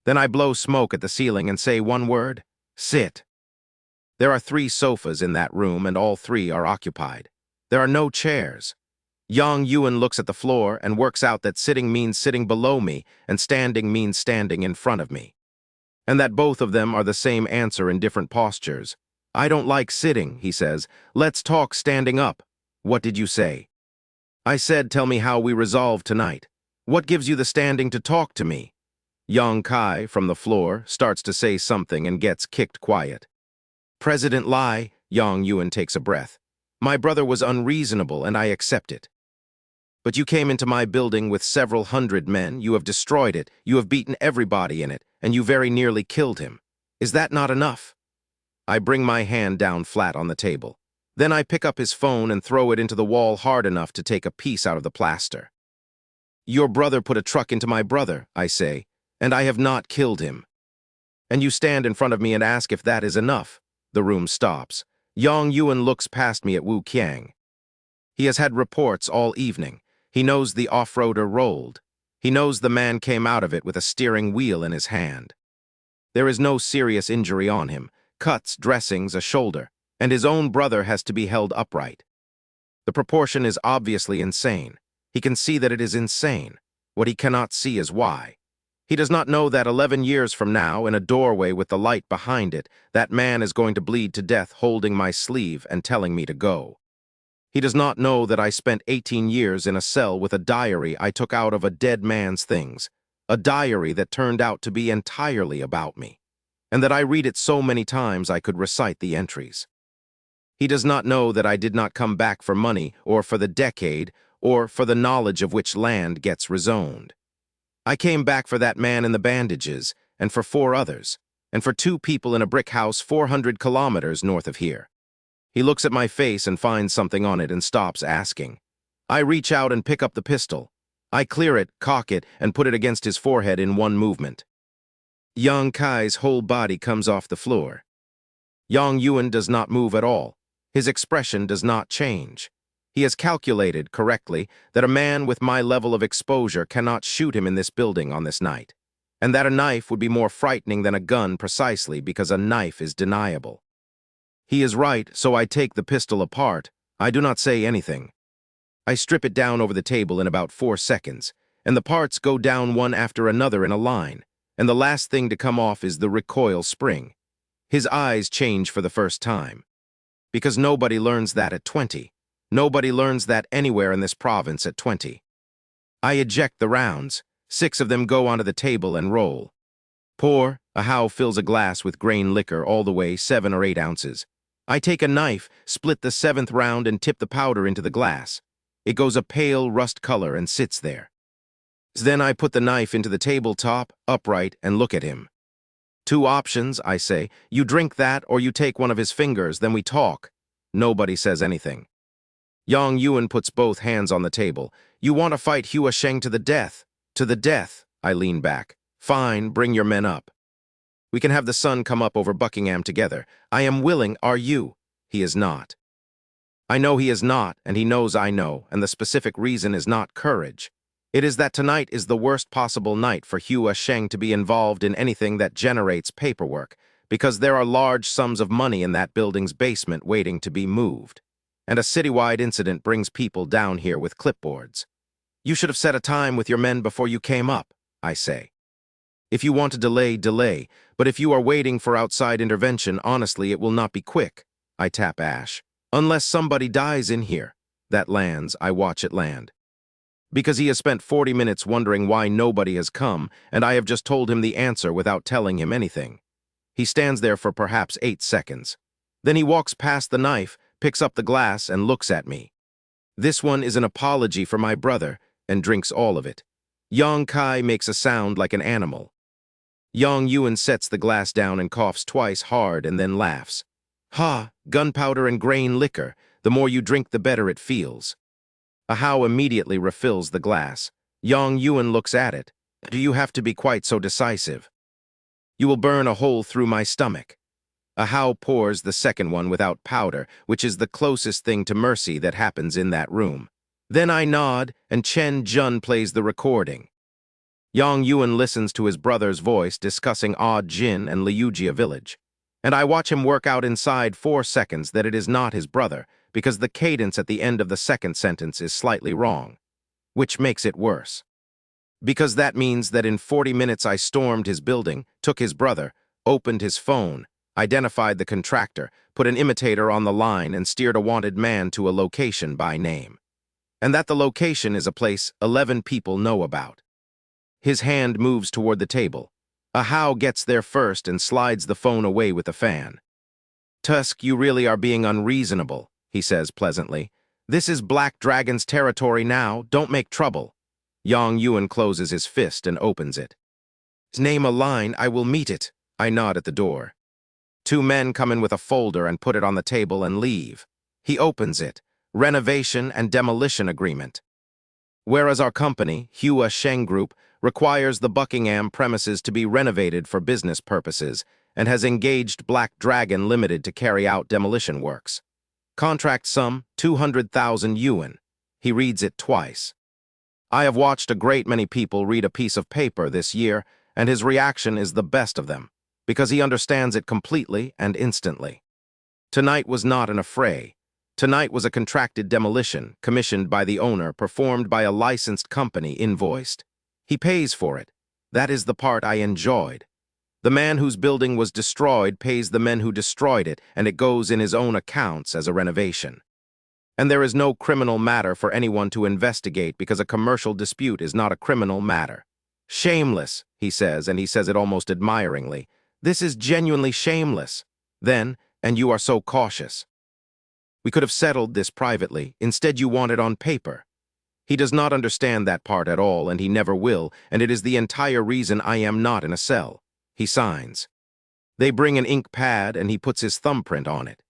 Then I blow smoke at the ceiling and say one word: "Sit." There are 3 sofas in that room and all 3 are occupied. There are no chairs. Yang Yuan looks at the floor and works out that sitting means sitting below me and standing means standing in front of me. And that both of them are the same answer in different postures. "I don't like sitting," he says. "Let's talk standing up." "What did you say?" "I said, tell me how we resolve tonight. What gives you the standing to talk to me?" Yang Kai, from the floor, starts to say something and gets kicked quiet. "President Lai," Yang Yuan takes a breath. "My brother was unreasonable and I accept it. But you came into my building with several hundred men, you have destroyed it, you have beaten everybody in it, and you very nearly killed him. Is that not enough?" I bring my hand down flat on the table. Then I pick up his phone and throw it into the wall hard enough to take a piece out of the plaster. "Your brother put a truck into my brother," I say, "and I have not killed him." And you stand in front of me and ask if that is enough. The room stops. Yang Yuan looks past me at Wu Qiang. He has had reports all evening. He knows the off-roader rolled. He knows the man came out of it with a steering wheel in his hand. There is no serious injury on him. Cuts, dressings, a shoulder, and his own brother has to be held upright. The proportion is obviously insane. He can see that it is insane. What he cannot see is why. He does not know that 11 years from now, in a doorway with the light behind it, that man is going to bleed to death holding my sleeve and telling me to go. He does not know that I spent 18 years in a cell with a diary I took out of a dead man's things, a diary that turned out to be entirely about me, and that I read it so many times I could recite the entries. He does not know that I did not come back for money or for the decade or for the knowledge of which land gets rezoned. I came back for that man in the bandages, and for 4 others, and for 2 people in a brick house 400 kilometers north of here. He looks at my face and finds something on it and stops asking. I reach out and pick up the pistol. I clear it, cock it, and put it against his forehead in one movement. Yang Kai's whole body comes off the floor. Yang Yuan does not move at all. His expression does not change. He has calculated correctly that a man with my level of exposure cannot shoot him in this building on this night, and that a knife would be more frightening than a gun precisely because a knife is deniable. He is right, so I take the pistol apart. I do not say anything. I strip it down over the table in about 4 seconds, and the parts go down one after another in a line, and the last thing to come off is the recoil spring. His eyes change for the first time. Because nobody learns that at 20. Nobody learns that anywhere in this province at 20. I eject the rounds. 6 of them go onto the table and roll. Pour. A How fills a glass with grain liquor all the way 7 or 8 ounces. I take a knife, split the 7th round and tip the powder into the glass. It goes a pale rust color and sits there. Then I put the knife into the tabletop, upright, and look at him. 2 options, I say. You drink that or you take one of his fingers, then we talk. Nobody says anything. Yang Yuan puts both hands on the table. You want to fight Hua Sheng to the death. To the death, I lean back. Fine, bring your men up. We can have the sun come up over Buckingham together. I am willing, are you? He is not. I know he is not, and he knows I know, and the specific reason is not courage. It is that tonight is the worst possible night for Hua Sheng to be involved in anything that generates paperwork, because there are large sums of money in that building's basement waiting to be moved. And a citywide incident brings people down here with clipboards. You should have set a time with your men before you came up, I say. If you want to delay, delay, but if you are waiting for outside intervention, honestly, it will not be quick. I tap Ash. Unless somebody dies in here. That lands, I watch it land. Because he has spent 40 minutes wondering why nobody has come, and I have just told him the answer without telling him anything. He stands there for perhaps 8 seconds. Then he walks past the knife, picks up the glass, and looks at me. This one is an apology for my brother, and drinks all of it. Yang Kai makes a sound like an animal. Yang Yuan sets the glass down and coughs twice hard and then laughs. Ha, gunpowder and grain liquor. The more you drink, the better it feels. A How immediately refills the glass. Yang Yuan looks at it. Do you have to be quite so decisive? You will burn a hole through my stomach. A How pours the second one without powder, which is the closest thing to mercy that happens in that room. Then I nod, and Chen Jun plays the recording. Yang Yuan listens to his brother's voice discussing Odd Jin and Liujia village. And I watch him work out inside 4 seconds that it is not his brother, because the cadence at the end of the second sentence is slightly wrong, which makes it worse. Because that means that in 40 minutes I stormed his building, took his brother, opened his phone, identified the contractor, put an imitator on the line, and steered a wanted man to a location by name. And that the location is a place 11 people know about. His hand moves toward the table. A How gets there first and slides the phone away with a fan. Tusk, you really are being unreasonable, he says pleasantly. This is Black Dragon's territory now, don't make trouble. Yang Yuan closes his fist and opens it. Name a line, I will meet it. I nod at the door. 2 men come in with a folder and put it on the table and leave. He opens it. Renovation and demolition agreement. Whereas our company, Hua Sheng Group, requires the Buckingham premises to be renovated for business purposes and has engaged Black Dragon Limited to carry out demolition works. Contract sum, 200,000 yuan. He reads it twice. I have watched a great many people read a piece of paper this year, and his reaction is the best of them, because he understands it completely and instantly. Tonight was not an affray. Tonight was a contracted demolition, commissioned by the owner, performed by a licensed company, invoiced. He pays for it. That is the part I enjoyed. The man whose building was destroyed pays the men who destroyed it, and it goes in his own accounts as a renovation. And there is no criminal matter for anyone to investigate because a commercial dispute is not a criminal matter. Shameless, he says, and he says it almost admiringly. This is genuinely shameless. Then, and you are so cautious. We could have settled this privately. Instead, you want it on paper. He does not understand that part at all, and he never will, and it is the entire reason I am not in a cell. He signs. They bring an ink pad, and he puts his thumbprint on it.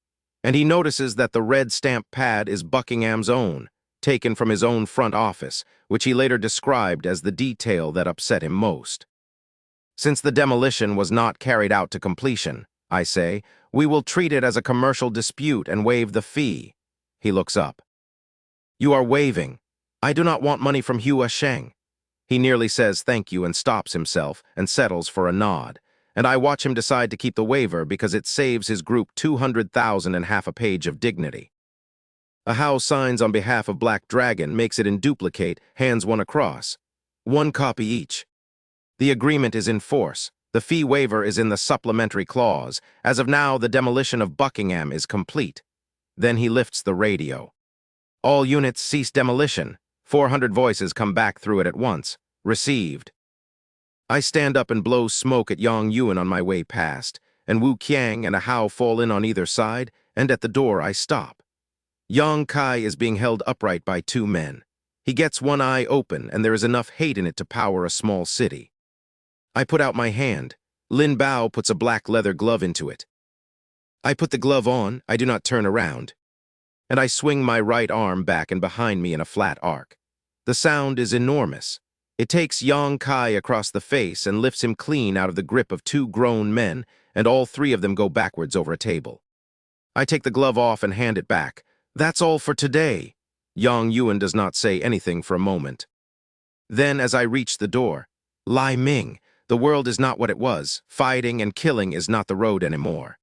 And he notices that the red stamp pad is Buckingham's own, taken from his own front office, which he later described as the detail that upset him most. Since the demolition was not carried out to completion, I say. We will treat it as a commercial dispute and waive the fee. He looks up. You are waiving. I do not want money from Hua Sheng. He nearly says thank you and stops himself and settles for a nod. And I watch him decide to keep the waiver because it saves his group 200,000 and half a page of dignity. A How signs on behalf of Black Dragon, makes it in duplicate, hands one across. 1 copy each. The agreement is in force. The fee waiver is in the supplementary clause. As of now, the demolition of Buckingham is complete. Then he lifts the radio. All units cease demolition. 400 voices come back through it at once. Received. I stand up and blow smoke at Yang Yuan on my way past, and Wu Qiang and a How fall in on either side, and at the door I stop. Yang Kai is being held upright by 2 men. He gets one eye open, and there is enough hate in it to power a small city. I put out my hand. Lin Bao puts a black leather glove into it. I put the glove on, I do not turn around, and I swing my right arm back and behind me in a flat arc. The sound is enormous. It takes Yang Kai across the face and lifts him clean out of the grip of 2 grown men, and all 3 of them go backwards over a table. I take the glove off and hand it back. That's all for today. Yang Yuan does not say anything for a moment. Then, as I reach the door, Lai Ming, the world is not what it was. Fighting and killing is not the road anymore.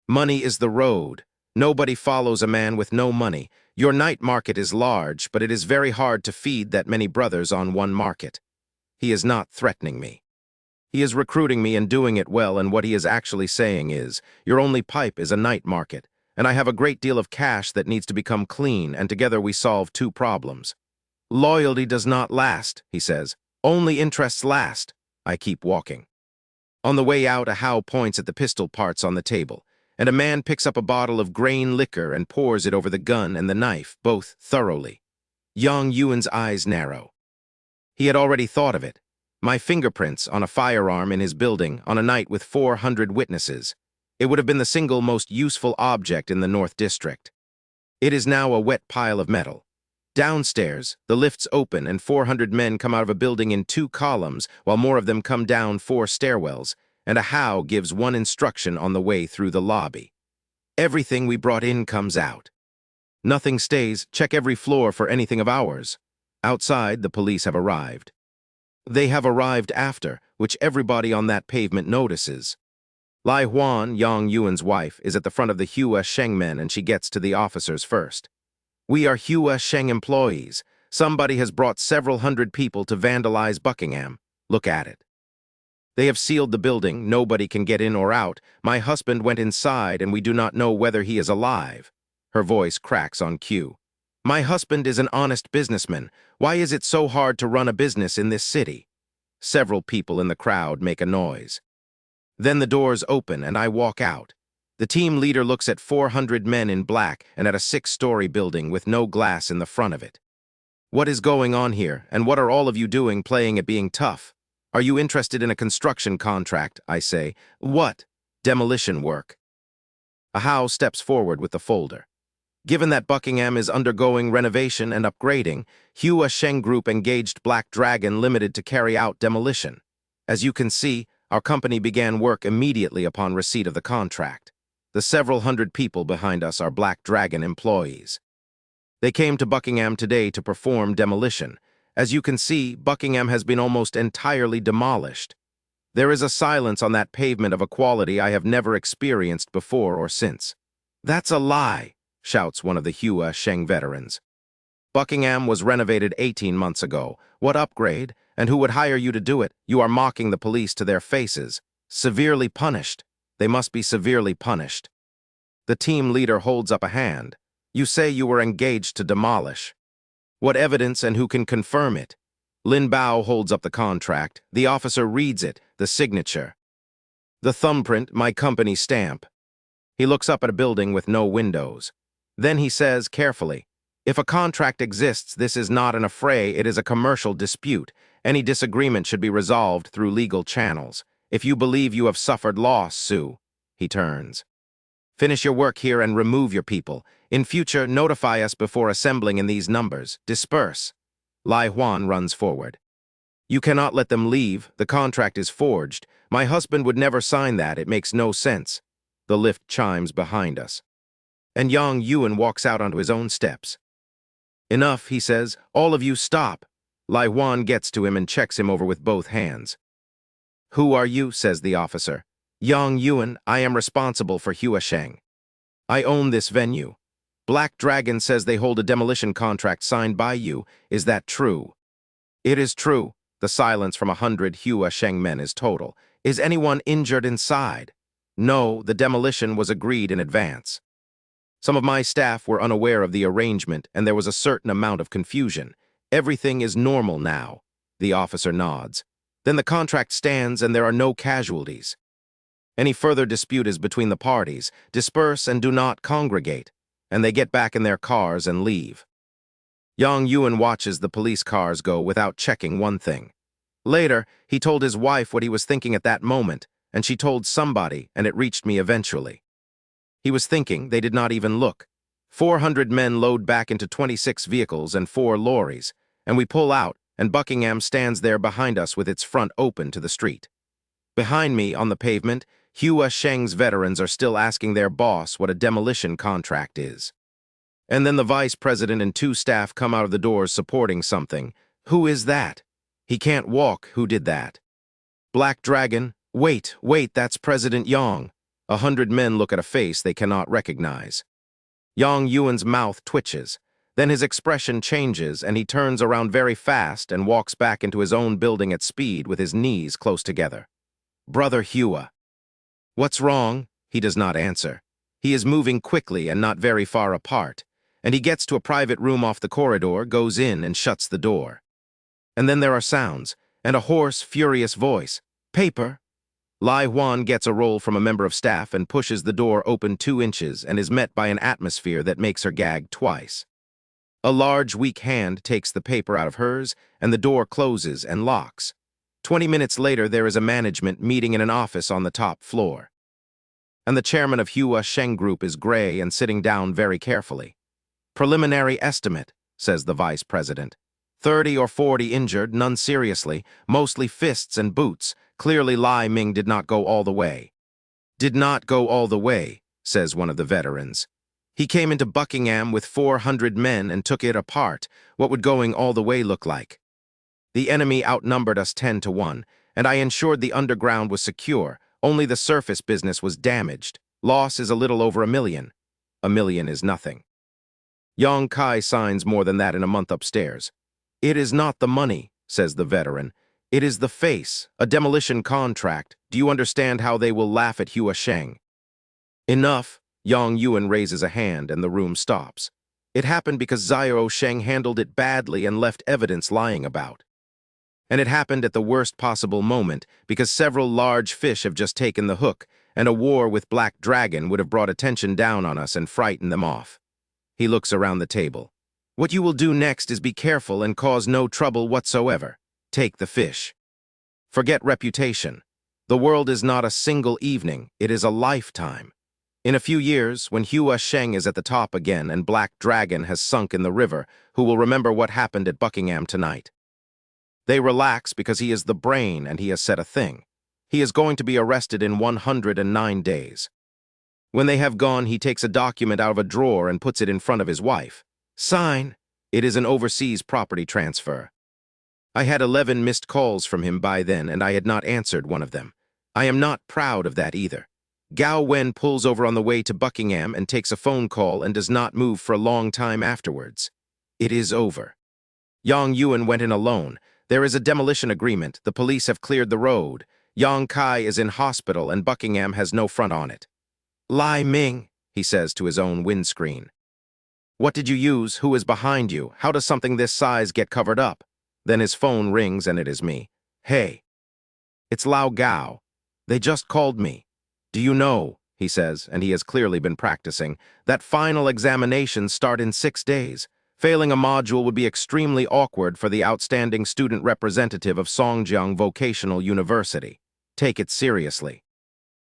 Money is the road. Nobody follows a man with no money. Your night market is large, but it is very hard to feed that many brothers on one market. He is not threatening me. He is recruiting me and doing it well, and what he is actually saying is, your only pipe is a night market, and I have a great deal of cash that needs to become clean, and together we solve 2 problems. Loyalty does not last, he says. Only interests last. I keep walking. On the way out, a How points at the pistol parts on the table, and a man picks up a bottle of grain liquor and pours it over the gun and the knife, both thoroughly. Yang Yuan's eyes narrow. He had already thought of it. My fingerprints on a firearm in his building on a night with 400 witnesses. It would have been the single most useful object in the North District. It is now a wet pile of metal. Downstairs, the lifts open and 400 men come out of a building in 2 columns, while more of them come down 4 stairwells, and a How gives 1 instruction on the way through the lobby. Everything we brought in comes out. Nothing stays. Check every floor for anything of ours. Outside, the police have arrived. They have arrived after, which everybody on that pavement notices. Lai Huan, Yang Yuan's wife, is at the front of the Hua Sheng men, and she gets to the officers first. We are Hua Sheng employees. Somebody has brought several hundred people to vandalize Buckingham. Look at it. They have sealed the building. Nobody can get in or out. My husband went inside, and we do not know whether he is alive. Her voice cracks on cue. My husband is an honest businessman. Why is it so hard to run a business in this city? Several people in the crowd make a noise. Then the doors open, and I walk out. The team leader looks at 400 men in black and at a 6-story building with no glass in the front of it. What is going on here, and what are all of you doing playing at being tough? Are you interested in a construction contract, I say. What? Demolition work. A How steps forward with the folder. Given that Buckingham is undergoing renovation and upgrading, Hua Sheng Group engaged Black Dragon Limited to carry out demolition. As you can see, our company began work immediately upon receipt of the contract. The several hundred people behind us are Black Dragon employees. They came to Buckingham today to perform demolition. As you can see, Buckingham has been almost entirely demolished. There is a silence on that pavement of a quality I have never experienced before or since. That's a lie, shouts one of the Hua Sheng veterans. Buckingham was renovated 18 months ago. What upgrade? And who would hire you to do it? You are mocking the police to their faces. Severely punished. They must be severely punished. The team leader holds up a hand. You say you were engaged to demolish. What evidence and who can confirm it? Lin Bao holds up the contract. The officer reads it, the signature. The thumbprint, my company stamp. He looks up at a building with no windows. Then he says carefully, if a contract exists, this is not an affray, it is a commercial dispute. Any disagreement should be resolved through legal channels. If you believe you have suffered loss, Sue. He turns. Finish your work here and remove your people. In future, notify us before assembling in these numbers. Disperse. Lai Huan runs forward. You cannot let them leave. The contract is forged. My husband would never sign that. It makes no sense. The lift chimes behind us. And Yang Yuan walks out onto his own steps. Enough, he says. All of you stop. Lai Huan gets to him and checks him over with both hands. Who are you? Says the officer. Yang Yuan, I am responsible for Huasheng. I own this venue. Black Dragon says they hold a demolition contract signed by you. Is that true? It is true. The silence from 100 Huasheng men is total. Is anyone injured inside? No, the demolition was agreed in advance. Some of my staff were unaware of the arrangement, and there was a certain amount of confusion. Everything is normal now. The officer nods. Then the contract stands and there are no casualties. Any further dispute is between the parties. Disperse and do not congregate. And they get back in their cars and leave. Yang Yuan watches the police cars go without checking one thing. Later, he told his wife what he was thinking at that moment, and she told somebody, and it reached me eventually. He was thinking, they did not even look. 400 men load back into 26 vehicles and 4 lorries, and we pull out, and Buckingham stands there behind us with its front open to the street. Behind me, on the pavement, Huasheng's veterans are still asking their boss what a demolition contract is. And then the vice president and 2 staff come out of the doors supporting something. Who is that? He can't walk. Who did that? Black Dragon. Wait, that's President Yang. 100 men look at a face they cannot recognize. Yang Yuan's mouth twitches. Then his expression changes and he turns around very fast and walks back into his own building at speed with his knees close together. Brother Hua. What's wrong? He does not answer. He is moving quickly and not very far apart, and he gets to a private room off the corridor, goes in and shuts the door. And then there are sounds, and a hoarse, furious voice. Paper. Lai Huan gets a roll from a member of staff and pushes the door open 2 inches and is met by an atmosphere that makes her gag twice. A large, weak hand takes the paper out of hers, and the door closes and locks. 20 minutes later, there is a management meeting in an office on the top floor. And the chairman of Huasheng Group is gray and sitting down very carefully. Preliminary estimate, says the vice president. 30 or 40 injured, none seriously, mostly fists and boots. Clearly Lai Ming did not go all the way. Did not go all the way, says one of the veterans. He came into Buckingham with 400 men and took it apart. What would going all the way look like? The enemy outnumbered us 10 to 1, and I ensured the underground was secure. Only the surface business was damaged. Loss is a little over 1 million. 1 million is nothing. Yang Kai signs more than that in a month upstairs. It is not the money, says the veteran. It is the face, a demolition contract. Do you understand how they will laugh at Huasheng? Enough. Yang Yuan raises a hand and the room stops. It happened because Zhao Sheng handled it badly and left evidence lying about. And it happened at the worst possible moment because several large fish have just taken the hook, and a war with Black Dragon would have brought attention down on us and frightened them off. He looks around the table. What you will do next is be careful and cause no trouble whatsoever. Take the fish. Forget reputation. The world is not a single evening, it is a lifetime. In a few years, when Huasheng is at the top again and Black Dragon has sunk in the river, who will remember what happened at Buckingham tonight? They relax because he is the brain and he has said a thing. He is going to be arrested in 109 days. When they have gone, he takes a document out of a drawer and puts it in front of his wife. Sign. It is an overseas property transfer. I had 11 missed calls from him by then, and I had not answered one of them. I am not proud of that either. Gao Wen pulls over on the way to Buckingham and takes a phone call and does not move for a long time afterwards. It is over. Yang Yuan went in alone. There is a demolition agreement. The police have cleared the road. Yang Kai is in hospital and Buckingham has no front on it. Lai Ming, he says to his own windscreen. What did you use? Who is behind you? How does something this size get covered up? Then his phone rings and it is me. Hey. It's Lao Gao. They just called me. Do you know, he says, and he has clearly been practicing, that final examinations start in 6 days. Failing a module would be extremely awkward for the outstanding student representative of Songjiang Vocational University. Take it seriously.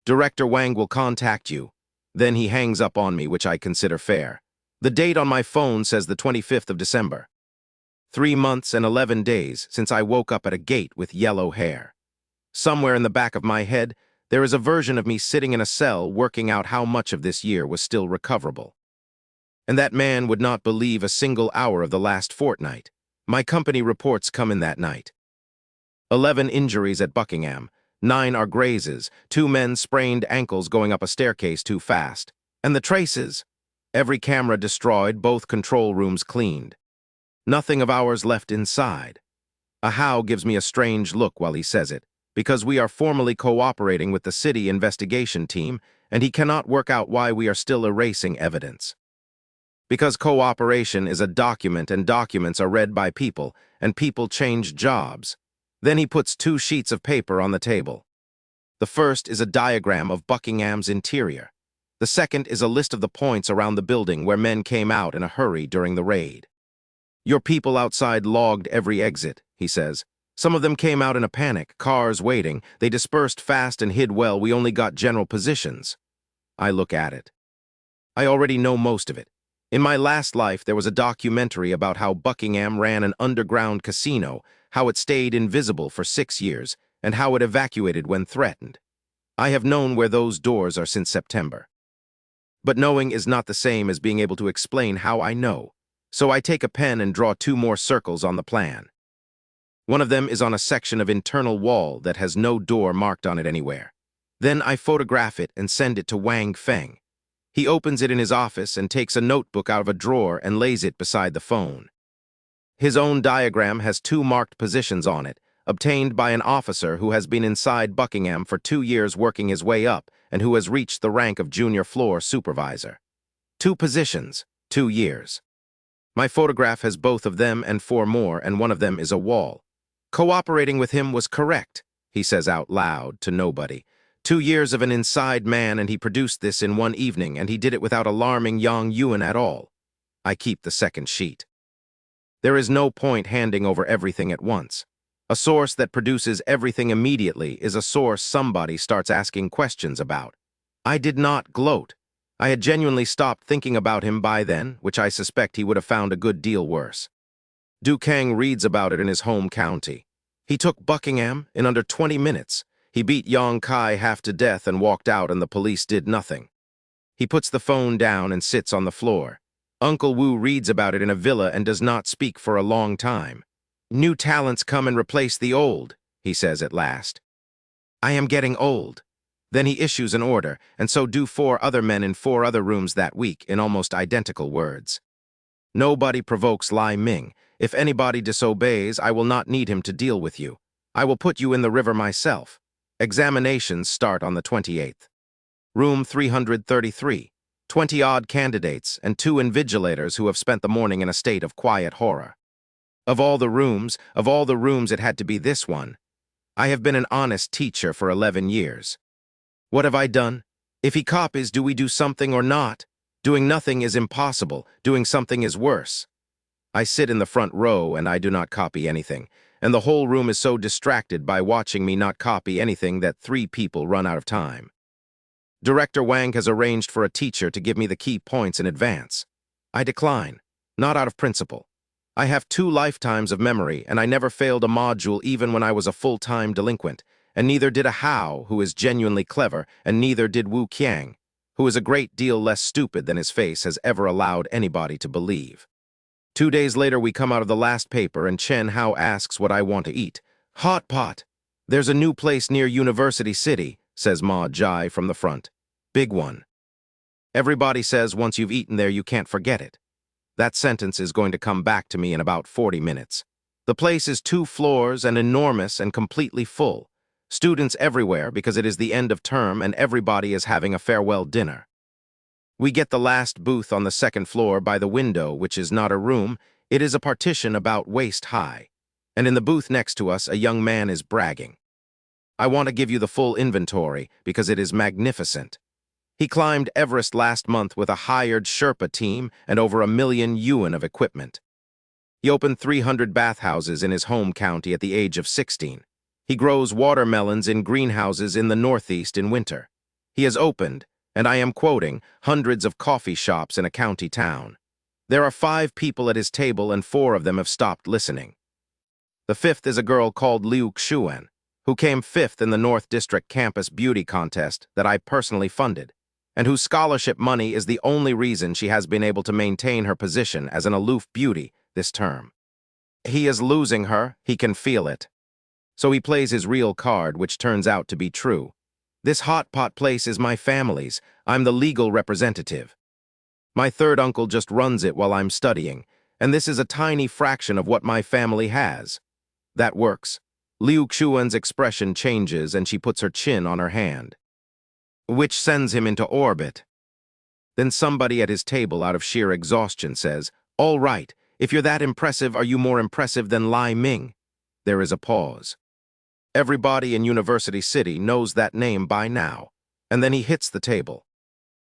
Director Wang will contact you. Then he hangs up on me, which I consider fair. The date on my phone says the 25th of December. 3 months and 11 days since I woke up at a gate with yellow hair. Somewhere in the back of my head, There is a version of me sitting in a cell working out how much of this year was still recoverable. And that man would not believe a single hour of the last fortnight. My company reports come in that night. 11 injuries at Buckingham, 9 are grazes, 2 men sprained ankles going up a staircase too fast. And the traces? Every camera destroyed, both control rooms cleaned. Nothing of ours left inside. A How gives me a strange look while he says it, because we are formally cooperating with the city investigation team, and he cannot work out why we are still erasing evidence. Because cooperation is a document and documents are read by people, and people change jobs. Then he puts 2 sheets of paper on the table. The first is a diagram of Buckingham's interior. The second is a list of the points around the building where men came out in a hurry during the raid. Your people outside logged every exit, he says. Some of them came out in a panic, cars waiting. They dispersed fast and hid well. We only got general positions. I look at it. I already know most of it. In my last life, there was a documentary about how Buckingham ran an underground casino, how it stayed invisible for 6 years, and how it evacuated when threatened. I have known where those doors are since September. But knowing is not the same as being able to explain how I know. So I take a pen and draw 2 more circles on the plan. One of them is on a section of internal wall that has no door marked on it anywhere. Then I photograph it and send it to Wang Feng. He opens it in his office and takes a notebook out of a drawer and lays it beside the phone. His own diagram has 2 marked positions on it, obtained by an officer who has been inside Buckingham for 2 years working his way up and who has reached the rank of junior floor supervisor. 2 positions, 2 years. My photograph has both of them and 4 more, and one of them is a wall. Cooperating with him was correct, he says out loud to nobody. 2 years of an inside man, and he produced this in 1 evening, and he did it without alarming Yang Yuan at all. I keep the second sheet. There is no point handing over everything at once. A source that produces everything immediately is a source somebody starts asking questions about. I did not gloat. I had genuinely stopped thinking about him by then, which I suspect he would have found a good deal worse. Du Kang reads about it in his home county. He took Buckingham in under 20 minutes. He beat Yang Kai half to death and walked out, and the police did nothing. He puts the phone down and sits on the floor. Uncle Wu reads about it in a villa and does not speak for a long time. New talents come and replace the old, he says at last. I am getting old. Then he issues an order, and so do 4 other men in 4 other rooms that week in almost identical words. Nobody provokes Lai Ming. If anybody disobeys, I will not need him to deal with you. I will put you in the river myself. Examinations start on the 28th. Room 333. 20-odd candidates and 2 invigilators who have spent the morning in a state of quiet horror. Of all the rooms, it had to be this one. I have been an honest teacher for 11 years. What have I done? If he copies, do we do something or not? Doing nothing is impossible. Doing something is worse. I sit in the front row and I do not copy anything, and the whole room is so distracted by watching me not copy anything that 3 people run out of time. Director Wang has arranged for a teacher to give me the key points in advance. I decline, not out of principle. I have 2 lifetimes of memory, and I never failed a module even when I was a full-time delinquent, and neither did a Hao, who is genuinely clever, and neither did Wu Qiang, who is a great deal less stupid than his face has ever allowed anybody to believe. 2 days later, we come out of the last paper, and Chen Hao asks what I want to eat. Hot pot. There's a new place near University City, says Ma Jai from the front. Big one. Everybody says once you've eaten there, you can't forget it. That sentence is going to come back to me in about 40 minutes. The place is 2 floors and enormous and completely full. Students everywhere because it is the end of term and everybody is having a farewell dinner. We get the last booth on the 2nd floor by the window, which is not a room, it is a partition about waist high. And in the booth next to us, a young man is bragging. I want to give you the full inventory because it is magnificent. He climbed Everest last month with a hired Sherpa team and over 1 million yuan of equipment. He opened 300 bathhouses in his home county at the age of 16. He grows watermelons in greenhouses in the Northeast in winter. He has opened, and I am quoting, hundreds of coffee shops in a county town. There are 5 people at his table and 4 of them have stopped listening. The 5th is a girl called Liu Xuan, who came 5th in the North District Campus Beauty Contest that I personally funded, and whose scholarship money is the only reason she has been able to maintain her position as an aloof beauty this term. He is losing her, he can feel it. So he plays his real card, which turns out to be true. This hot pot place is my family's. I'm the legal representative. My third uncle just runs it while I'm studying, and this is a tiny fraction of what my family has. That works. Liu Xuan's expression changes and she puts her chin on her hand, which sends him into orbit. Then somebody at his table, out of sheer exhaustion, says, "All right, if you're that impressive, are you more impressive than Lai Ming?" There is a pause. Everybody in University City knows that name by now, and then he hits the table.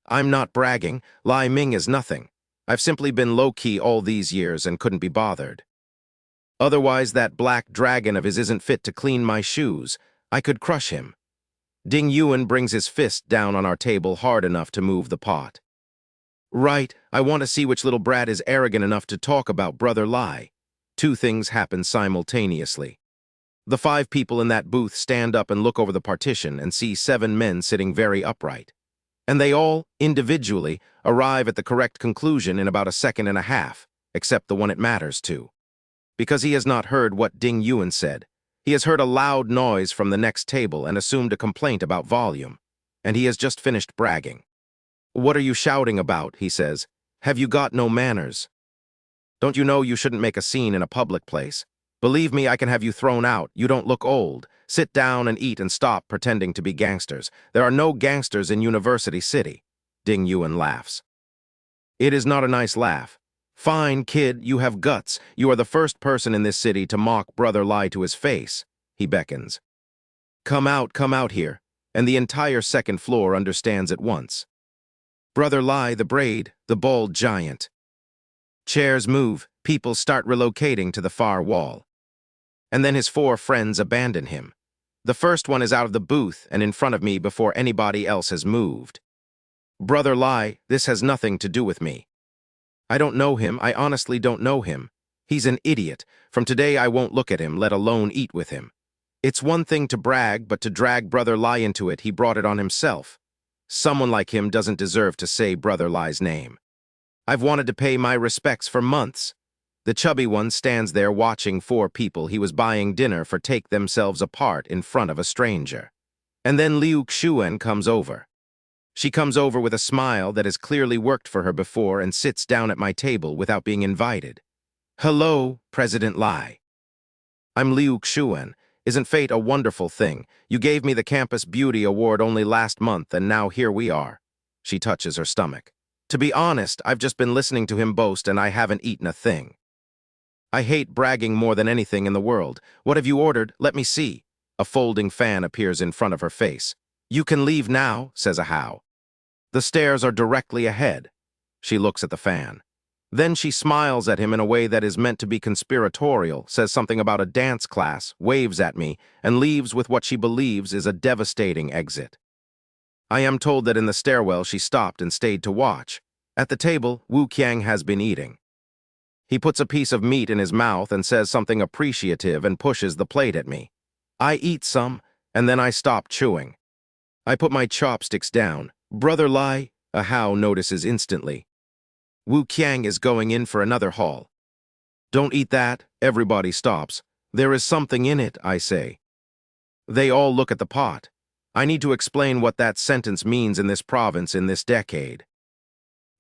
I'm not bragging. Lai Ming is nothing. I've simply been low-key all these years and couldn't be bothered. Otherwise, that black dragon of his isn't fit to clean my shoes. I could crush him. Ding Yuan brings his fist down on our table hard enough to move the pot. Right, I want to see which little brat is arrogant enough to talk about Brother Lai. Two things happen simultaneously. The 5 people in that booth stand up and look over the partition and see 7 men sitting very upright. And they all, individually, arrive at the correct conclusion in about a second and a half, except the one it matters to. Because he has not heard what Ding Yuan said. He has heard a loud noise from the next table and assumed a complaint about volume. And he has just finished bragging. "What are you shouting about?" he says. "Have you got no manners? Don't you know you shouldn't make a scene in a public place? Believe me, I can have you thrown out. You don't look old. Sit down and eat and stop pretending to be gangsters. There are no gangsters in University City." Ding Yuan laughs. It is not a nice laugh. "Fine, kid, you have guts. You are the first person in this city to mock Brother Lai to his face." He beckons. Come out here." And the entire second floor understands at once. Brother Lai, the braid, the bald giant. Chairs move, people start relocating to the far wall. And then his 4 friends abandon him. The first one is out of the booth and in front of me before anybody else has moved. Brother Lai, this has nothing to do with me. I don't know him, I honestly don't know him. He's an idiot. From today I won't look at him, let alone eat with him. It's one thing to brag, but to drag Brother Lai into it, he brought it on himself. Someone like him doesn't deserve to say Brother Lai's name. I've wanted to pay my respects for months. The chubby one stands there watching 4 people he was buying dinner for take themselves apart in front of a stranger. And then Liu Xuan comes over. She comes over with a smile that has clearly worked for her before and sits down at my table without being invited. "Hello, President Lai. I'm Liu Xuan. Isn't fate a wonderful thing? You gave me the Campus Beauty Award only last month, and now here we are." She touches her stomach. "To be honest, I've just been listening to him boast and I haven't eaten a thing. I hate bragging more than anything in the world. What have you ordered? Let me see." A folding fan appears in front of her face. "You can leave now," says a How. The stairs are directly ahead. She looks at the fan. Then she smiles at him in a way that is meant to be conspiratorial, says something about a dance class, waves at me, and leaves with what she believes is a devastating exit. I am told that in the stairwell she stopped and stayed to watch. At the table, Wu Qiang has been eating. He puts a piece of meat in his mouth and says something appreciative and pushes the plate at me. I eat some, and then I stop chewing. I put my chopsticks down. "Brother Lai," a How notices instantly. "Wu Qiang is going in for another haul." "Don't eat that." Everybody stops. "There is something in it," I say. They all look at the pot. I need to explain what that sentence means in this province in this decade.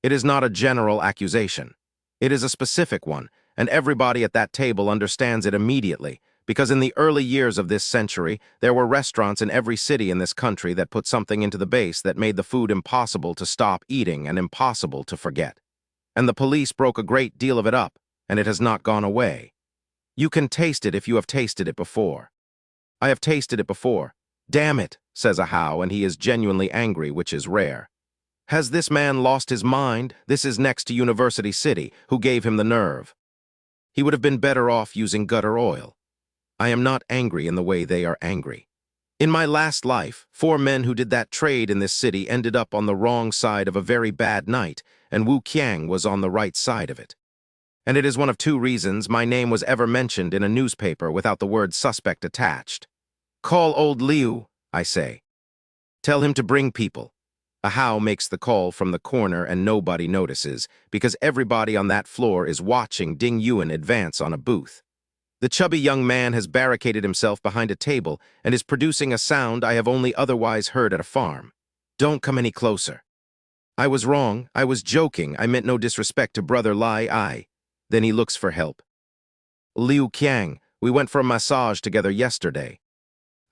It is not a general accusation. It is a specific one, and everybody at that table understands it immediately, because in the early years of this century, there were restaurants in every city in this country that put something into the base that made the food impossible to stop eating and impossible to forget. And the police broke a great deal of it up, and it has not gone away. You can taste it if you have tasted it before. I have tasted it before. "Damn it," says a How, and he is genuinely angry, which is rare. Has this man lost his mind? This is next to University City. Who gave him the nerve? He would have been better off using gutter oil. I am not angry in the way they are angry. In my last life, 4 men who did that trade in this city ended up on the wrong side of a very bad night, and Wu Qiang was on the right side of it. And it is one of 2 reasons my name was ever mentioned in a newspaper without the word suspect attached. Call old Liu, I say. Tell him to bring people. A Hao makes the call from the corner and nobody notices, because everybody on that floor is watching Ding Yuan advance on a booth. The chubby young man has barricaded himself behind a table and is producing a sound I have only otherwise heard at a farm. Don't come any closer. I was wrong. I was joking. I meant no disrespect to Brother Lai. Then he looks for help. Liu Qiang, we went for a massage together yesterday.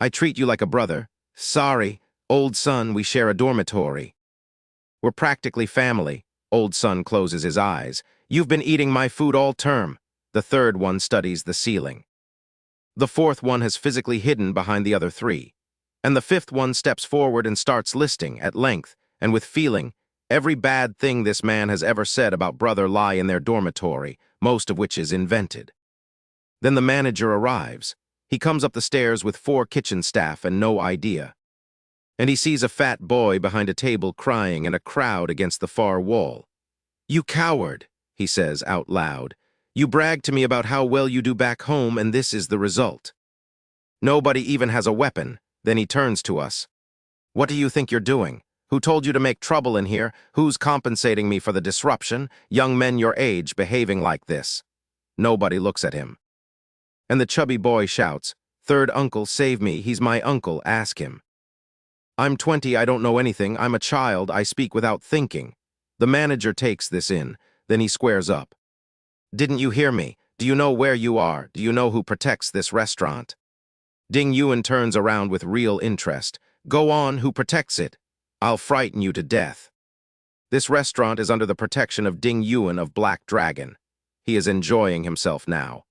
I treat you like a brother. Sorry, old son, we share a dormitory. We're practically family. Old son closes his eyes. You've been eating my food all term. The third one studies the ceiling. The fourth one has physically hidden behind the other three. And the fifth one steps forward and starts listing, at length, and with feeling, every bad thing this man has ever said about Brother Lai in their dormitory, most of which is invented. Then the manager arrives. He comes up the stairs with 4 kitchen staff and no idea. And he sees a fat boy behind a table crying and a crowd against the far wall. You coward, he says out loud. You brag to me about how well you do back home, and this is the result. Nobody even has a weapon. Then he turns to us. What do you think you're doing? Who told you to make trouble in here? Who's compensating me for the disruption? Young men your age behaving like this. Nobody looks at him. And the chubby boy shouts, Third uncle, save me, he's my uncle, ask him. I'm 20, I don't know anything, I'm a child, I speak without thinking. The manager takes this in, then he squares up. Didn't you hear me? Do you know where you are? Do you know who protects this restaurant? Ding Yuan turns around with real interest. Go on, who protects it? I'll frighten you to death. This restaurant is under the protection of Ding Yuan of Black Dragon. He is enjoying himself now.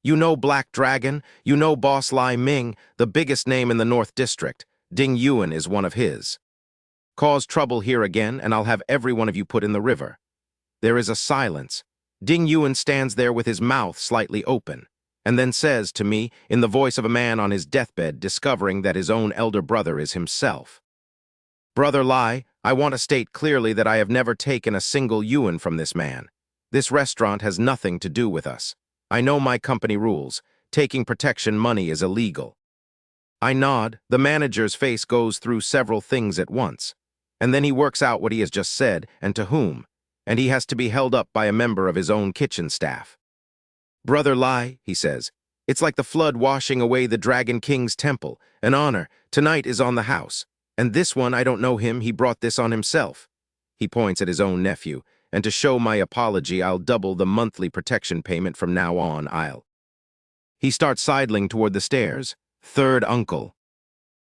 You know Black Dragon? You know Boss Lai Ming, the biggest name in the North District. Ding Yuan is one of his. Cause trouble here again, and I'll have every one of you put in the river. There is a silence. Ding Yuan stands there with his mouth slightly open, and then says to me, in the voice of a man on his deathbed discovering that his own elder brother is himself. Brother Lai, I want to state clearly that I have never taken a single yuan from this man. This restaurant has nothing to do with us. I know my company rules. Taking protection money is illegal. I nod. The manager's face goes through several things at once. And then he works out what he has just said and to whom. And he has to be held up by a member of his own kitchen staff. Brother Lai, he says, it's like the flood washing away the Dragon King's temple. An honor. Tonight is on the house. And this one, I don't know him, he brought this on himself. He points at his own nephew. And to show my apology, I'll double the monthly protection payment from now on, He starts sidling toward the stairs. Third uncle.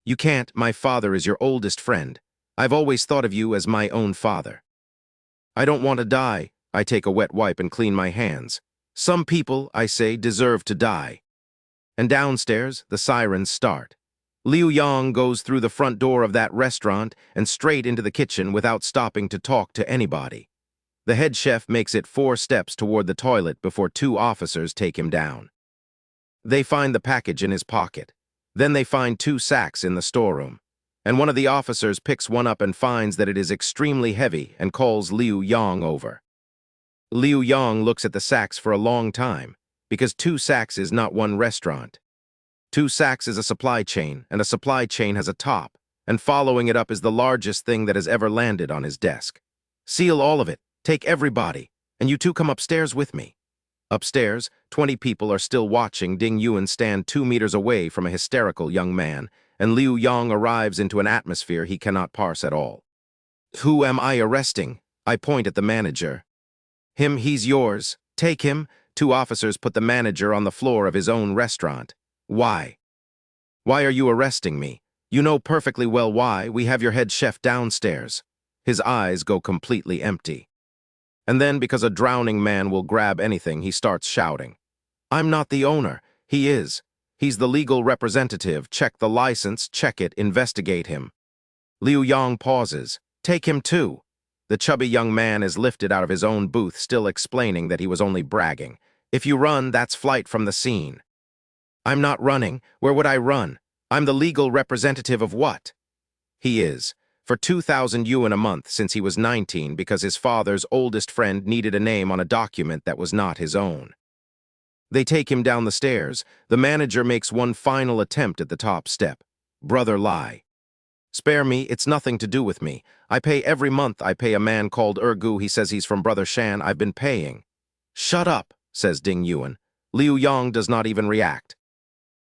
You can't, my father is your oldest friend. I've always thought of you as my own father. I don't want to die. I take a wet wipe and clean my hands. Some people, I say, deserve to die. And downstairs, the sirens start. Liu Yang goes through the front door of that restaurant and straight into the kitchen without stopping to talk to anybody. The head chef makes it 4 steps toward the toilet before 2 officers take him down. They find the package in his pocket. Then they find 2 sacks in the storeroom. And one of the officers picks one up and finds that it is extremely heavy and calls Liu Yang over. Liu Yang looks at the sacks for a long time, because 2 sacks is not one restaurant. 2 sacks is a supply chain, and a supply chain has a top, and following it up is the largest thing that has ever landed on his desk. Seal all of it. Take everybody, and you 2 come upstairs with me. Upstairs, 20 people are still watching Ding Yuan stand 2 meters away from a hysterical young man, and Liu Yang arrives into an atmosphere he cannot parse at all. Who am I arresting? I point at the manager. Him, he's yours. Take him. 2 officers put the manager on the floor of his own restaurant. Why? Why are you arresting me? You know perfectly well why. We have your head chef downstairs. His eyes go completely empty. And then, because a drowning man will grab anything, he starts shouting. I'm not the owner. He is. He's the legal representative. Check the license, check it, investigate him. Liu Yang pauses. Take him too. The chubby young man is lifted out of his own booth, still explaining that he was only bragging. If you run, that's flight from the scene. I'm not running. Where would I run? I'm the legal representative of what? He is. For 2,000 yuan a month since he was 19 because his father's oldest friend needed a name on a document that was not his own. They take him down the stairs. The manager makes one final attempt at the top step. Brother Lai. Spare me, it's nothing to do with me. I pay every month. I pay a man called Ergu. He says he's from Brother Shan. I've been paying. Shut up, says Ding Yuan. Liu Yang does not even react.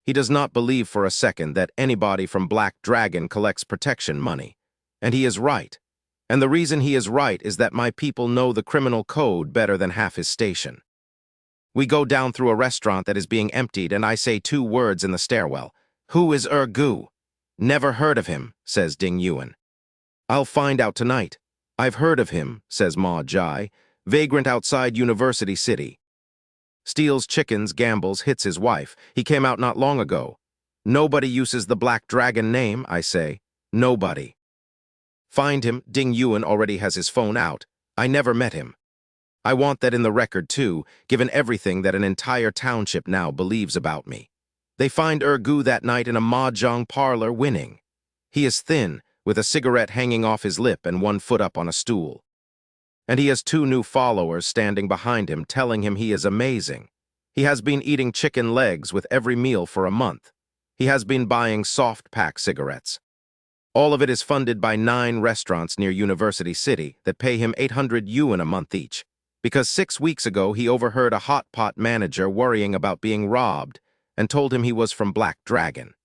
He does not believe for a second that anybody from Black Dragon collects protection money. And he is right. And the reason he is right is that my people know the criminal code better than half his station. We go down through a restaurant that is being emptied, and I say 2 words in the stairwell. Who is Ergu? Never heard of him, says Ding Yuan. I'll find out tonight. I've heard of him, says Ma Jai, vagrant outside University City. Steals chickens, gambles, hits his wife. He came out not long ago. Nobody uses the Black Dragon name, I say. Nobody. Find him. Ding Yuan already has his phone out. I never met him. I want that in the record too, given everything that an entire township now believes about me. They find Ergu that night in a mahjong parlor winning. He is thin, with a cigarette hanging off his lip and 1 foot up on a stool. And he has 2 new followers standing behind him telling him he is amazing. He has been eating chicken legs with every meal for a month. He has been buying soft-pack cigarettes. All of it is funded by 9 restaurants near University City that pay him 800 yuan a month each, because 6 weeks ago he overheard a hot pot manager worrying about being robbed and told him he was from Black Dragon.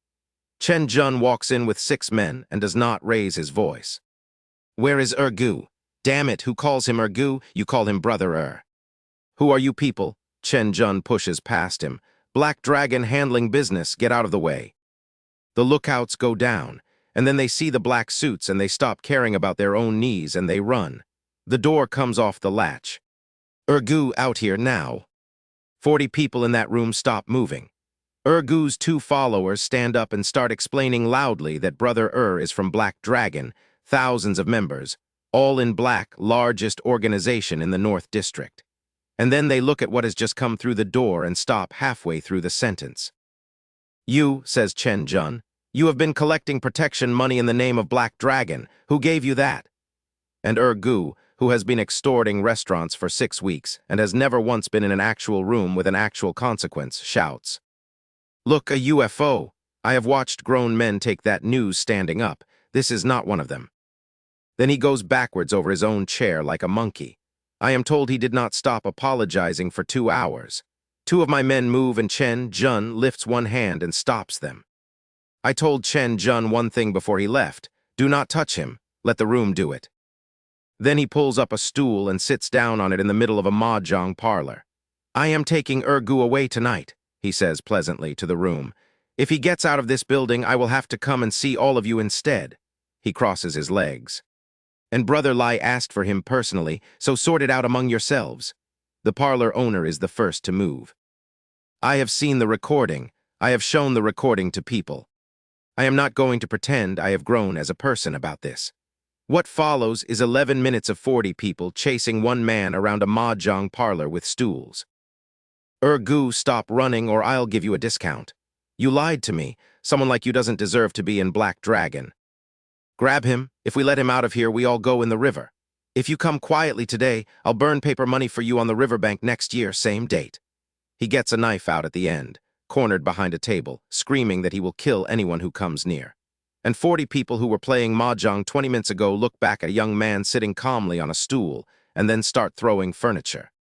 Chen Jun walks in with 6 men and does not raise his voice. Where is Ergu? Damn it, who calls him Ergu? You call him Brother. Who are you people? Chen Jun pushes past him. Black Dragon handling business, get out of the way. The lookouts go down, and then they see the black suits and they stop caring about their own knees and they run. The door comes off the latch. Ergu out here now. 40 people in that room stop moving. Ergu's 2 followers stand up and start explaining loudly that Brother is from Black Dragon, thousands of members, all in black, largest organization in the North District. And then they look at what has just come through the door and stop halfway through the sentence. You, says Chen Jun, you have been collecting protection money in the name of Black Dragon. Who gave you that? And Ergu, who has been extorting restaurants for 6 weeks and has never once been in an actual room with an actual consequence, shouts. Look, a UFO. I have watched grown men take that news standing up. This is not one of them. Then he goes backwards over his own chair like a monkey. I am told he did not stop apologizing for 2 hours. 2 of my men move and Chen Jun lifts one hand and stops them. I told Chen Jun one thing before he left. Do not touch him. Let the room do it. Then he pulls up a stool and sits down on it in the middle of a mahjong parlor. I am taking Ergu away tonight, he says pleasantly to the room. If he gets out of this building, I will have to come and see all of you instead. He crosses his legs. And Brother Lai asked for him personally, so sort it out among yourselves. The parlor owner is the first to move. I have seen the recording. I have shown the recording to people. I am not going to pretend I have grown as a person about this. What follows is 11 minutes of 40 people chasing one man around a mahjong parlor with stools. Ergu, stop running or I'll give you a discount. You lied to me. Someone like you doesn't deserve to be in Black Dragon. Grab him. If we let him out of here, we all go in the river. If you come quietly today, I'll burn paper money for you on the riverbank next year, same date. He gets a knife out at the end, cornered behind a table, screaming that he will kill anyone who comes near. And 40 people who were playing mahjong 20 minutes ago look back at a young man sitting calmly on a stool and then start throwing furniture.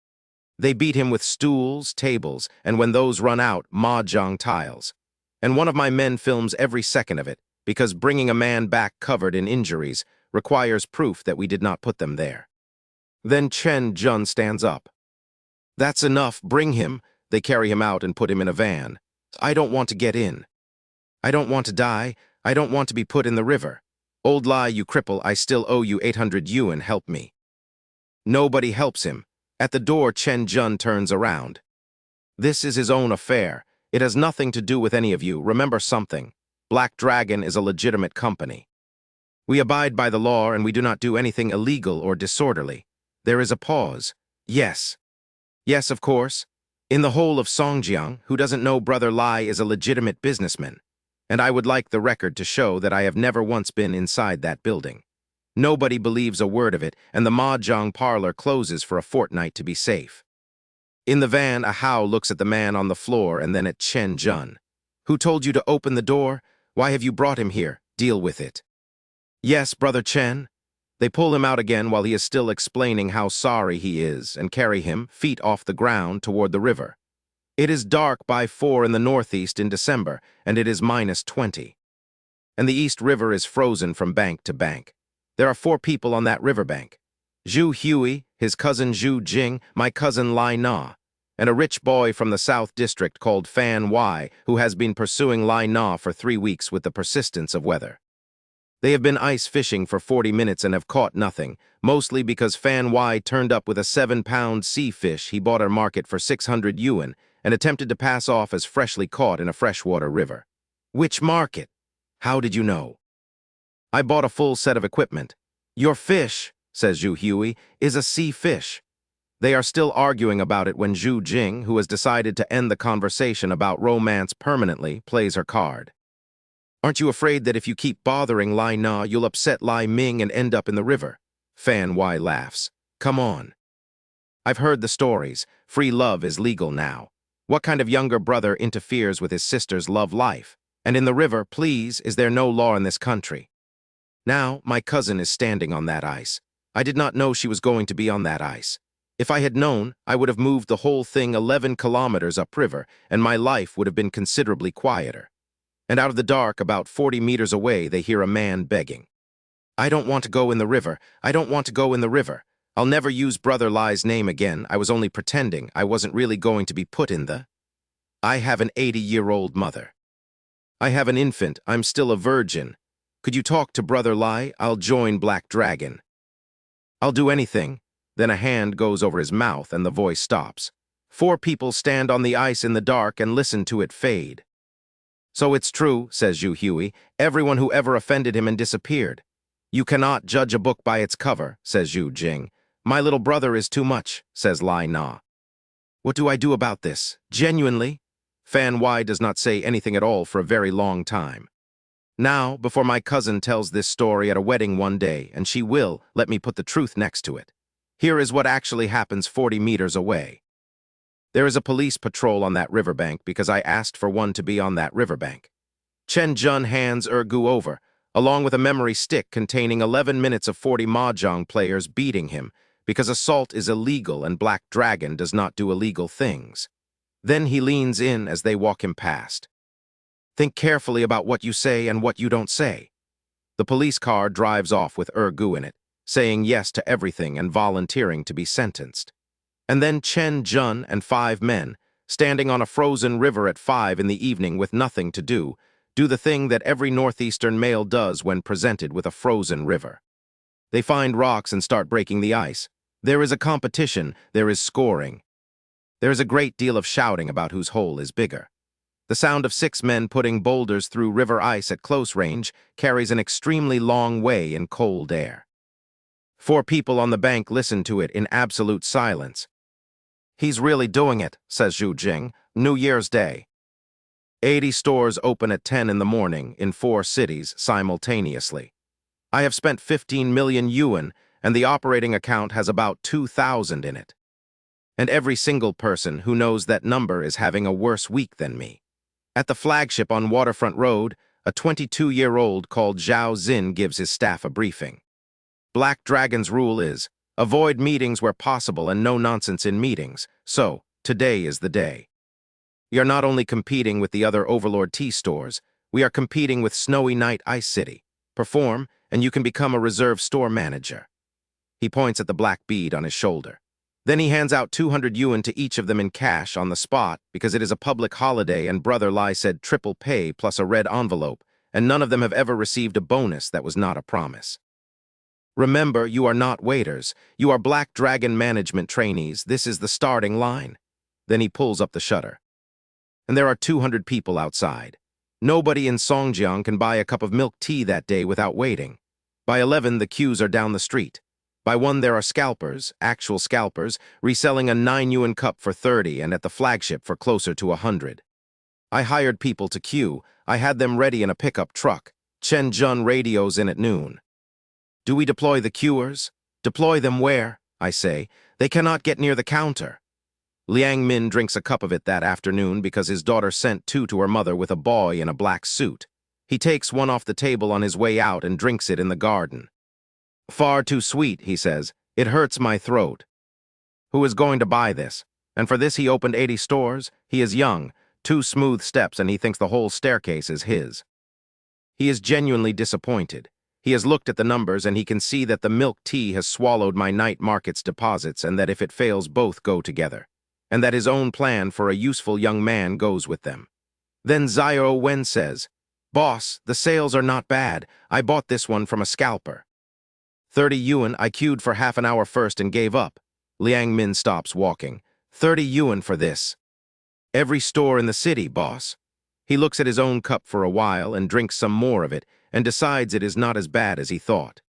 They beat him with stools, tables, and when those run out, mahjong tiles. And one of my men films every second of it, because bringing a man back covered in injuries requires proof that we did not put them there. Then Chen Jun stands up. That's enough, bring him. They carry him out and put him in a van. I don't want to get in. I don't want to die. I don't want to be put in the river. Old Lai, you cripple, I still owe you 800 yuan, help me. Nobody helps him. At the door, Chen Jun turns around. This is his own affair. It has nothing to do with any of you. Remember something. Black Dragon is a legitimate company. We abide by the law and we do not do anything illegal or disorderly. There is a pause. Yes. Yes, of course. In the whole of Songjiang, who doesn't know Brother Lai is a legitimate businessman. And I would like the record to show that I have never once been inside that building. Nobody believes a word of it, and the mahjong parlor closes for a fortnight to be safe. In the van, a Hao looks at the man on the floor and then at Chen Jun. Who told you to open the door? Why have you brought him here? Deal with it. Yes, Brother Chen. They pull him out again while he is still explaining how sorry he is and carry him, feet off the ground, toward the river. It is dark by 4 in the northeast in December, and it is -20. And the East River is frozen from bank to bank. There are 4 people on that riverbank. Zhu Hui, his cousin Zhu Jing, my cousin Lai Na, and a rich boy from the South District called Fan Wai, who has been pursuing Lai Na for 3 weeks with the persistence of weather. They have been ice fishing for 40 minutes and have caught nothing, mostly because Fan Wai turned up with a 7-pound sea fish he bought at market for 600 yuan and attempted to pass off as freshly caught in a freshwater river. Which market? How did you know? I bought a full set of equipment. Your fish, says Zhu Hui, is a sea fish. They are still arguing about it when Zhu Jing, who has decided to end the conversation about romance permanently, plays her card. Aren't you afraid that if you keep bothering Lai Na, you'll upset Lai Ming and end up in the river? Fan Wai laughs. Come on. I've heard the stories. Free love is legal now. What kind of younger brother interferes with his sister's love life? And in the river, please, is there no law in this country? Now, my cousin is standing on that ice. I did not know she was going to be on that ice. If I had known, I would have moved the whole thing 11 kilometers upriver, and my life would have been considerably quieter. And out of the dark, about 40 meters away, they hear a man begging. I don't want to go in the river. I don't want to go in the river. I'll never use Brother Lai's name again. I was only pretending. I wasn't really going to be put in the... I have an 80-year-old mother. I have an infant. I'm still a virgin. Could you talk to Brother Lai? I'll join Black Dragon. I'll do anything. Then a hand goes over his mouth and the voice stops. 4 people stand on the ice in the dark and listen to it fade. So it's true, says Zhu Hui. Everyone who ever offended him and disappeared. You cannot judge a book by its cover, says Zhu Jing. My little brother is too much, says Lai Na. What do I do about this? Genuinely? Fan Wai does not say anything at all for a very long time. Now, before my cousin tells this story at a wedding one day, and she will, let me put the truth next to it. Here is what actually happens 40 meters away. There is a police patrol on that riverbank because I asked for one to be on that riverbank. Chen Jun hands Gu over, along with a memory stick containing 11 minutes of 40 mahjong players beating him, because assault is illegal and Black Dragon does not do illegal things. Then he leans in as they walk him past. Think carefully about what you say and what you don't say. The police car drives off with Gu in it, saying yes to everything and volunteering to be sentenced. And then Chen Jun and 5 men, standing on a frozen river at 5 in the evening with nothing to do the thing that every northeastern male does when presented with a frozen river. They find rocks and start breaking the ice. There is a competition, there is scoring. There is a great deal of shouting about whose hole is bigger. The sound of 6 men putting boulders through river ice at close range carries an extremely long way in cold air. 4 people on the bank listen to it in absolute silence. He's really doing it, says Zhu Jing. New Year's Day. 80 stores open at 10 in the morning in 4 cities simultaneously. I have spent 15 million yuan, and the operating account has about 2,000 in it. And every single person who knows that number is having a worse week than me. At the flagship on Waterfront Road, a 22-year-old called Zhao Xin gives his staff a briefing. Black Dragon's rule is, avoid meetings where possible and no nonsense in meetings, so today is the day. We are not only competing with the other Overlord Tea stores, we are competing with Snowy Night Ice City. Perform, and you can become a reserve store manager. He points at the black bead on his shoulder. Then he hands out 200 yuan to each of them in cash on the spot because it is a public holiday and Brother Lai said triple pay plus a red envelope, and none of them have ever received a bonus that was not a promise. Remember, you are not waiters. You are Black Dragon management trainees. This is the starting line. Then he pulls up the shutter. And there are 200 people outside. Nobody in Songjiang can buy a cup of milk tea that day without waiting. By 11, the queues are down the street. By 1, there are scalpers, actual scalpers, reselling a 9 yuan cup for 30 and at the flagship for closer to 100. I hired people to queue. I had them ready in a pickup truck. Chen Jun radios in at noon. Do we deploy the queuers? Deploy them where? I say. They cannot get near the counter. Liang Min drinks a cup of it that afternoon because his daughter sent two to her mother with a boy in a black suit. He takes one off the table on his way out and drinks it in the garden. Far too sweet, he says. It hurts my throat. Who is going to buy this? And for this he opened 80 stores? He is young, 2 smooth steps, and he thinks the whole staircase is his. He is genuinely disappointed. He has looked at the numbers and he can see that the milk tea has swallowed my night market's deposits and that if it fails both go together. And that his own plan for a useful young man goes with them. Then Xiao Wen says, "Boss, the sales are not bad. I bought this one from a scalper." 30 yuan. I queued for half an hour first and gave up. Liang Min stops walking. 30 yuan for this. Every store in the city, boss. He looks at his own cup for a while and drinks some more of it and decides it is not as bad as he thought.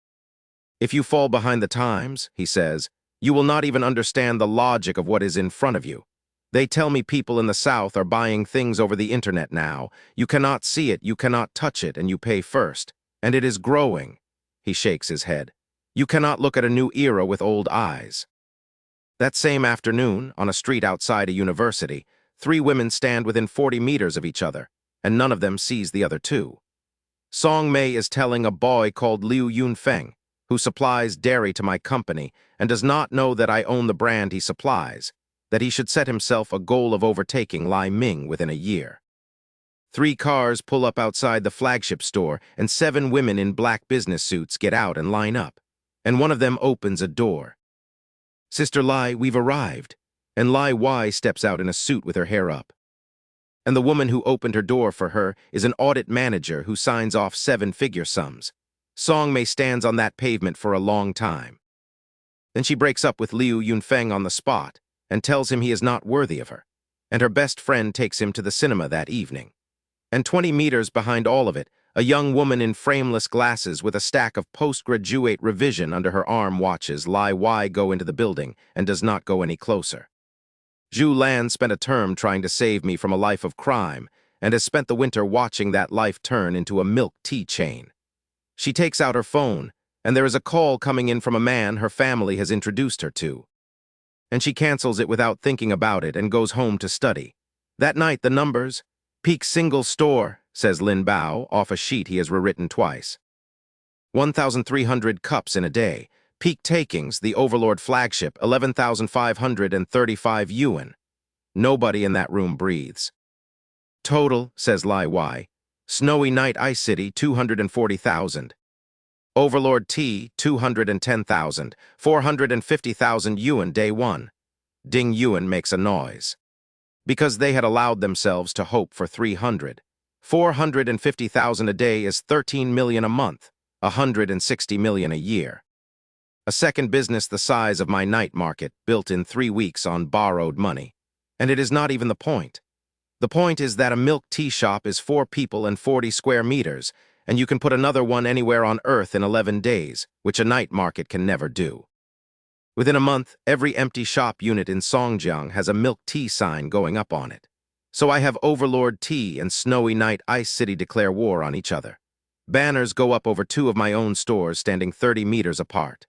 If you fall behind the times, he says, you will not even understand the logic of what is in front of you. They tell me people in the South are buying things over the internet now. You cannot see it, you cannot touch it, and you pay first. And it is growing. He shakes his head. You cannot look at a new era with old eyes. That same afternoon, on a street outside a university, 3 women stand within 40 meters of each other, and none of them sees the other 2. Song Mei is telling a boy called Liu Yunfeng, who supplies dairy to my company and does not know that I own the brand he supplies, that he should set himself a goal of overtaking Lai Ming within a year. 3 cars pull up outside the flagship store, and 7 women in black business suits get out and line up, and one of them opens a door. "Sister Lai, we've arrived," and Lai Y steps out in a suit with her hair up. And the woman who opened her door for her is an audit manager who signs off 7-figure sums. Song Mei stands on that pavement for a long time. Then she breaks up with Liu Yunfeng on the spot and tells him he is not worthy of her, and her best friend takes him to the cinema that evening. And 20 meters behind all of it, a young woman in frameless glasses with a stack of postgraduate revision under her arm watches Lai Y go into the building and does not go any closer. Zhu Lan spent a term trying to save me from a life of crime and has spent the winter watching that life turn into a milk tea chain. She takes out her phone, and there is a call coming in from a man her family has introduced her to. And she cancels it without thinking about it and goes home to study. That night, the numbers, "Peak single store," says Lin Bao, off a sheet he has rewritten twice. 1,300 cups in a day. Peak takings, the Overlord flagship, 11,535 yuan. Nobody in that room breathes. Total, says Lai Y. Snowy Night Ice City, 240,000. Overlord T, 210,000. 450,000 yuan day 1. Ding Yuan makes a noise. Because they had allowed themselves to hope for 300. 450,000 a day is 13 million a month, 160 million a year. A second business the size of my night market, built in 3 weeks on borrowed money. And it is not even the point. The point is that a milk tea shop is 4 people and 40 square meters, and you can put another one anywhere on Earth in 11 days, which a night market can never do. Within a month, every empty shop unit in Songjiang has a milk tea sign going up on it. So I have Overlord Tea and Snowy Night Ice City declare war on each other. Banners go up over 2 of my own stores standing 30 meters apart.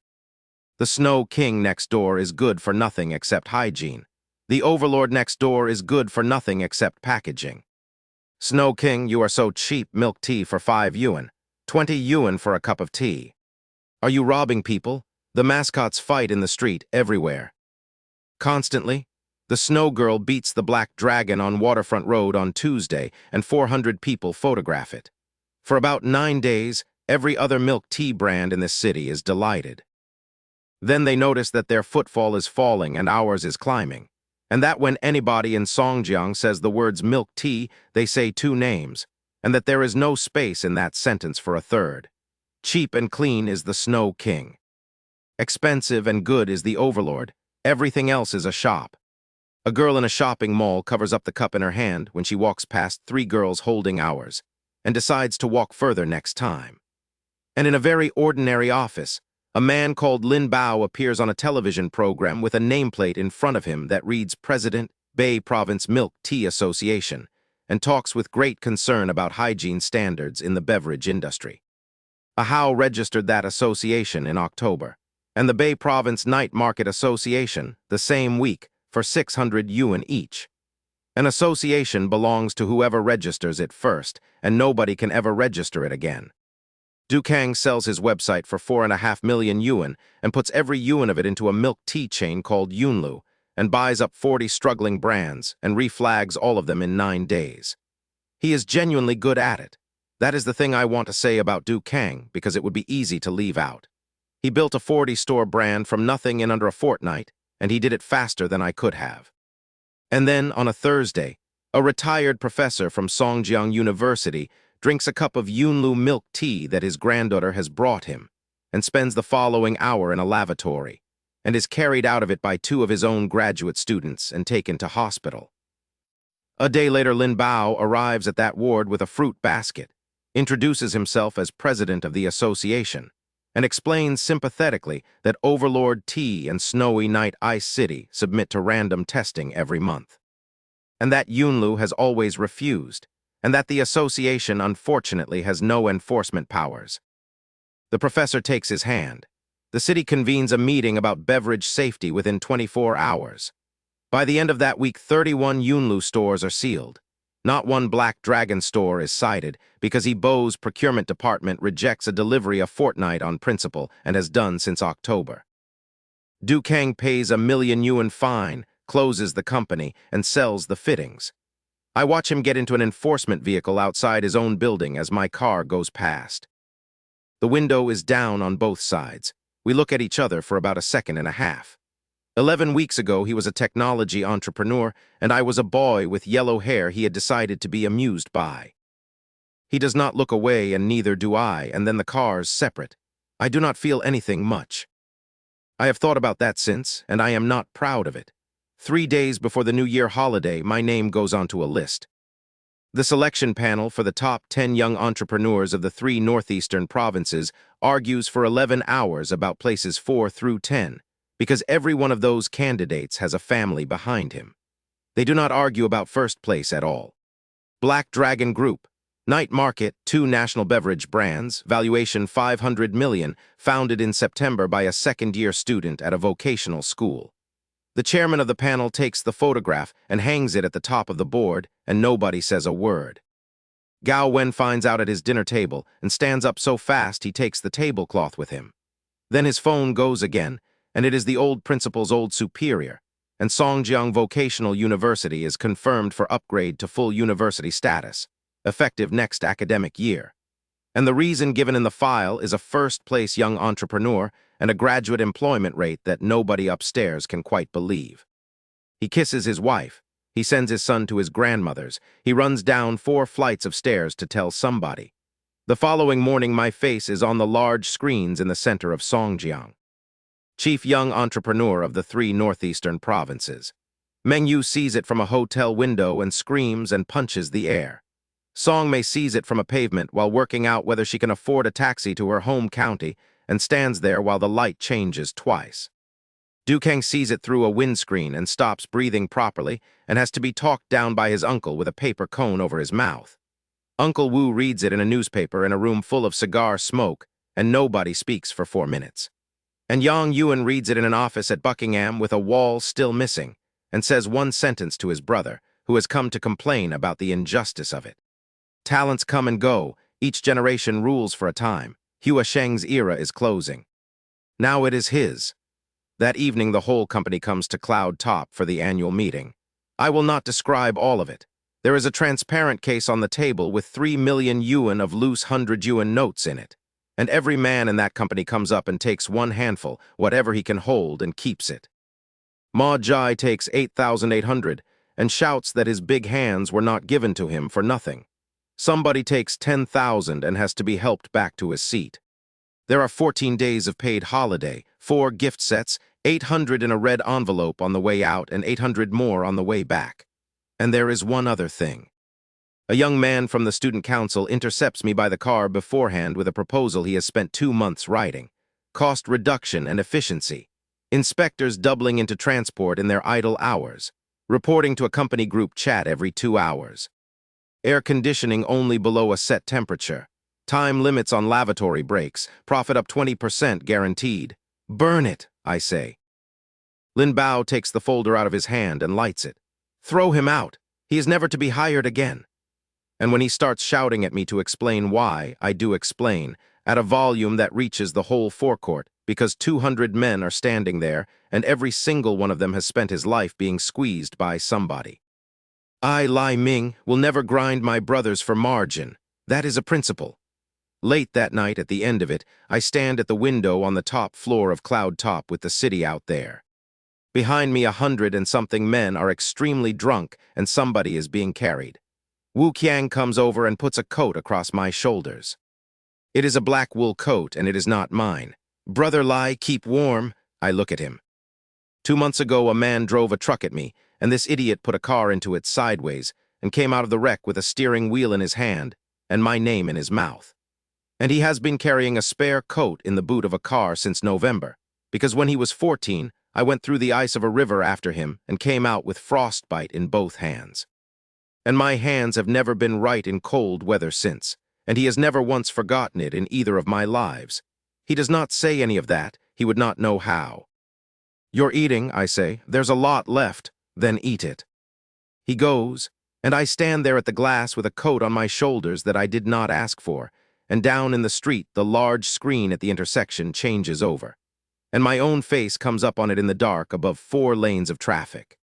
The Snow King next door is good for nothing except hygiene. The Overlord next door is good for nothing except packaging. Snow King, you are so cheap, milk tea for 5 yuan. 20 yuan for a cup of tea. Are you robbing people? The mascots fight in the street everywhere. Constantly, the Snow Girl beats the Black Dragon on Waterfront Road on Tuesday, and 400 people photograph it. For about 9 days, every other milk tea brand in this city is delighted. Then they notice that their footfall is falling and ours is climbing. And that when anybody in Songjiang says the words milk tea, they say 2 names, and that there is no space in that sentence for a third. Cheap and clean is the Snow King. Expensive and good is the Overlord. Everything else is a shop. A girl in a shopping mall covers up the cup in her hand when she walks past 3 girls holding ours, and decides to walk further next time. And in a very ordinary office, a man called Lin Bao appears on a television program with a nameplate in front of him that reads President, Bay Province Milk Tea Association, and talks with great concern about hygiene standards in the beverage industry. Ahau registered that association in October, and the Bay Province Night Market Association, the same week, for 600 yuan each. An association belongs to whoever registers it first, and nobody can ever register it again. Dukang sells his website for 4.5 million yuan and puts every yuan of it into a milk tea chain called Yunlu and buys up 40 struggling brands and reflags all of them in 9 days. He is genuinely good at it. That is the thing I want to say about Dukang because it would be easy to leave out. He built a 40-store brand from nothing in under a fortnight, and he did it faster than I could have. And then, on a Thursday, a retired professor from Songjiang University drinks a cup of Yunlu milk tea that his granddaughter has brought him, and spends the following hour in a lavatory, and is carried out of it by 2 of his own graduate students and taken to hospital. A day later, Lin Bao arrives at that ward with a fruit basket, introduces himself as president of the association, and explains sympathetically that Overlord T and Snowy Night Ice City submit to random testing every month, and that Yunlu has always refused, and that the association unfortunately has no enforcement powers. The professor takes his hand. The city convenes a meeting about beverage safety within 24 hours. By the end of that week, 31 Yunlu stores are sealed. Not one Black Dragon store is cited because Ebo's procurement department rejects a delivery a fortnight on principle and has done since October. Dukang pays 1 million yuan fine, closes the company, and sells the fittings. I watch him get into an enforcement vehicle outside his own building as my car goes past. The window is down on both sides. We look at each other for about a second and a half. 11 weeks ago, he was a technology entrepreneur, and I was a boy with yellow hair he had decided to be amused by. He does not look away, and neither do I, and then the cars separate. I do not feel anything much. I have thought about that since, and I am not proud of it. 3 days before the New Year holiday, my name goes onto a list. The selection panel for the top 10 young entrepreneurs of the 3 northeastern provinces argues for 11 hours about places 4 through 10, because every one of those candidates has a family behind him. They do not argue about first place at all. Black Dragon Group, Night Market, 2 national beverage brands, valuation 500 million, founded in September by a second-year student at a vocational school. The chairman of the panel takes the photograph and hangs it at the top of the board, and nobody says a word. Gao Wen finds out at his dinner table and stands up so fast he takes the tablecloth with him. Then his phone goes again, and it is the old principal's old superior, and Songjiang Vocational University is confirmed for upgrade to full university status, effective next academic year. And the reason given in the file is a first-place young entrepreneur and a graduate employment rate that nobody upstairs can quite believe. He kisses his wife. He sends his son to his grandmother's. He runs down 4 flights of stairs to tell somebody. The following morning, my face is on the large screens in the center of Songjiang. Chief young entrepreneur of the 3 northeastern provinces. Meng Yu sees it from a hotel window and screams and punches the air. Song Mei sees it from a pavement while working out whether she can afford a taxi to her home county and stands there while the light changes twice. Dukang sees it through a windscreen and stops breathing properly and has to be talked down by his uncle with a paper cone over his mouth. Uncle Wu reads it in a newspaper in a room full of cigar smoke, and nobody speaks for 4 minutes. And Yang Yuan reads it in an office at Buckingham with a wall still missing, and says 1 sentence to his brother, who has come to complain about the injustice of it. Talents come and go, each generation rules for a time. Hua Sheng's era is closing. Now it is his. That evening the whole company comes to Cloud Top for the annual meeting. I will not describe all of it. There is a transparent case on the table with 3 million yuan of loose 100 yuan notes in it. And every man in that company comes up and takes 1 handful, whatever he can hold, and keeps it. Ma Jai takes 8,800 and shouts that his big hands were not given to him for nothing. Somebody takes 10,000 and has to be helped back to his seat. There are 14 days of paid holiday, 4 gift sets, 800 in a red envelope on the way out and 800 more on the way back. And there is one other thing. A young man from the student council intercepts me by the car beforehand with a proposal he has spent 2 months writing. Cost reduction and efficiency. Inspectors doubling into transport in their idle hours. Reporting to a company group chat every 2 hours. Air conditioning only below a set temperature. Time limits on lavatory breaks. Profit up 20% guaranteed. Burn it, I say. Lin Bao takes the folder out of his hand and lights it. Throw him out. He is never to be hired again. And when he starts shouting at me to explain why, I do explain, at a volume that reaches the whole forecourt, because 200 men are standing there, and every single one of them has spent his life being squeezed by somebody. I, Lai Ming, will never grind my brothers for margin. That is a principle. Late that night, at the end of it, I stand at the window on the top floor of Cloud Top with the city out there. Behind me 100-and-something men are extremely drunk, and somebody is being carried. Wu Qiang comes over and puts a coat across my shoulders. It is a black wool coat, and it is not mine. Brother Lai, keep warm. I look at him. 2 months ago, a man drove a truck at me, and this idiot put a car into it sideways and came out of the wreck with a steering wheel in his hand and my name in his mouth. And he has been carrying a spare coat in the boot of a car since November, because when he was 14, I went through the ice of a river after him and came out with frostbite in both hands. And my hands have never been right in cold weather since, and he has never once forgotten it in either of my lives. He does not say any of that. He would not know how. You're eating, I say. There's a lot left. Then eat it. He goes, and I stand there at the glass with a coat on my shoulders that I did not ask for, and down in the street the large screen at the intersection changes over, and my own face comes up on it in the dark above 4 lanes of traffic.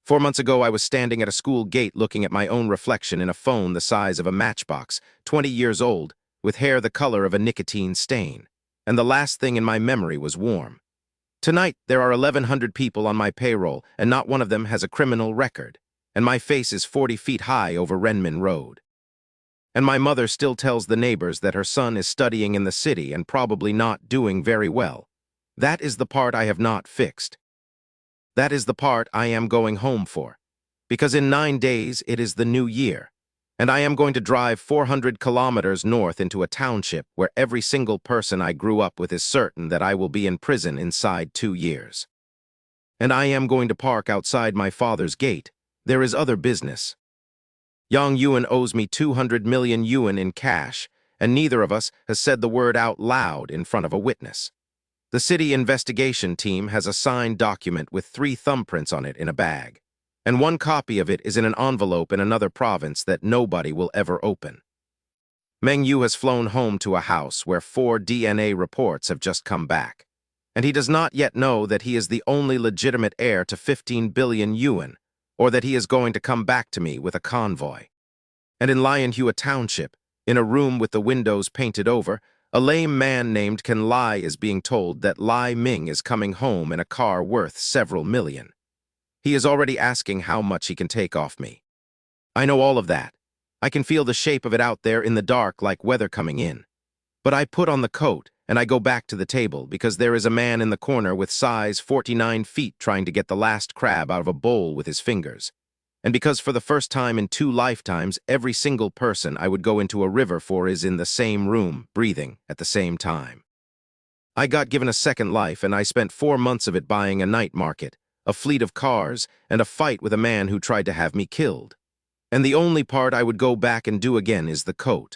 4 months ago, I was standing at a school gate looking at my own reflection in a phone the size of a matchbox, 20 years old, with hair the color of a nicotine stain, and the last thing in my memory was warm. Tonight, there are 1,100 people on my payroll, and not one of them has a criminal record, and my face is 40 feet high over Renmin Road. And my mother still tells the neighbors that her son is studying in the city and probably not doing very well. That is the part I have not fixed. That is the part I am going home for, because in 9 days it is the new year, and I am going to drive 400 kilometers north into a township where every single person I grew up with is certain that I will be in prison inside 2 years. And I am going to park outside my father's gate. There is other business. Yang Yuan owes me 200 million yuan in cash, and neither of us has said the word out loud in front of a witness. The city investigation team has a signed document with 3 thumbprints on it in a bag, and 1 copy of it is in an envelope in another province that nobody will ever open. Meng Yu has flown home to a house where 4 DNA reports have just come back, and he does not yet know that he is the only legitimate heir to 15 billion yuan, or that he is going to come back to me with a convoy. And in Lionhua Township, in a room with the windows painted over, a lame man named Can Lai is being told that Lai Ming is coming home in a car worth several million. He is already asking how much he can take off me. I know all of that. I can feel the shape of it out there in the dark like weather coming in. But I put on the coat and I go back to the table because there is a man in the corner with size 49 feet trying to get the last crab out of a bowl with his fingers. And because for the first time in 2 lifetimes, every single person I would go into a river for is in the same room, breathing at the same time. I got given a second life, and I spent 4 months of it buying a night market, a fleet of cars, and a fight with a man who tried to have me killed. And the only part I would go back and do again is the coat.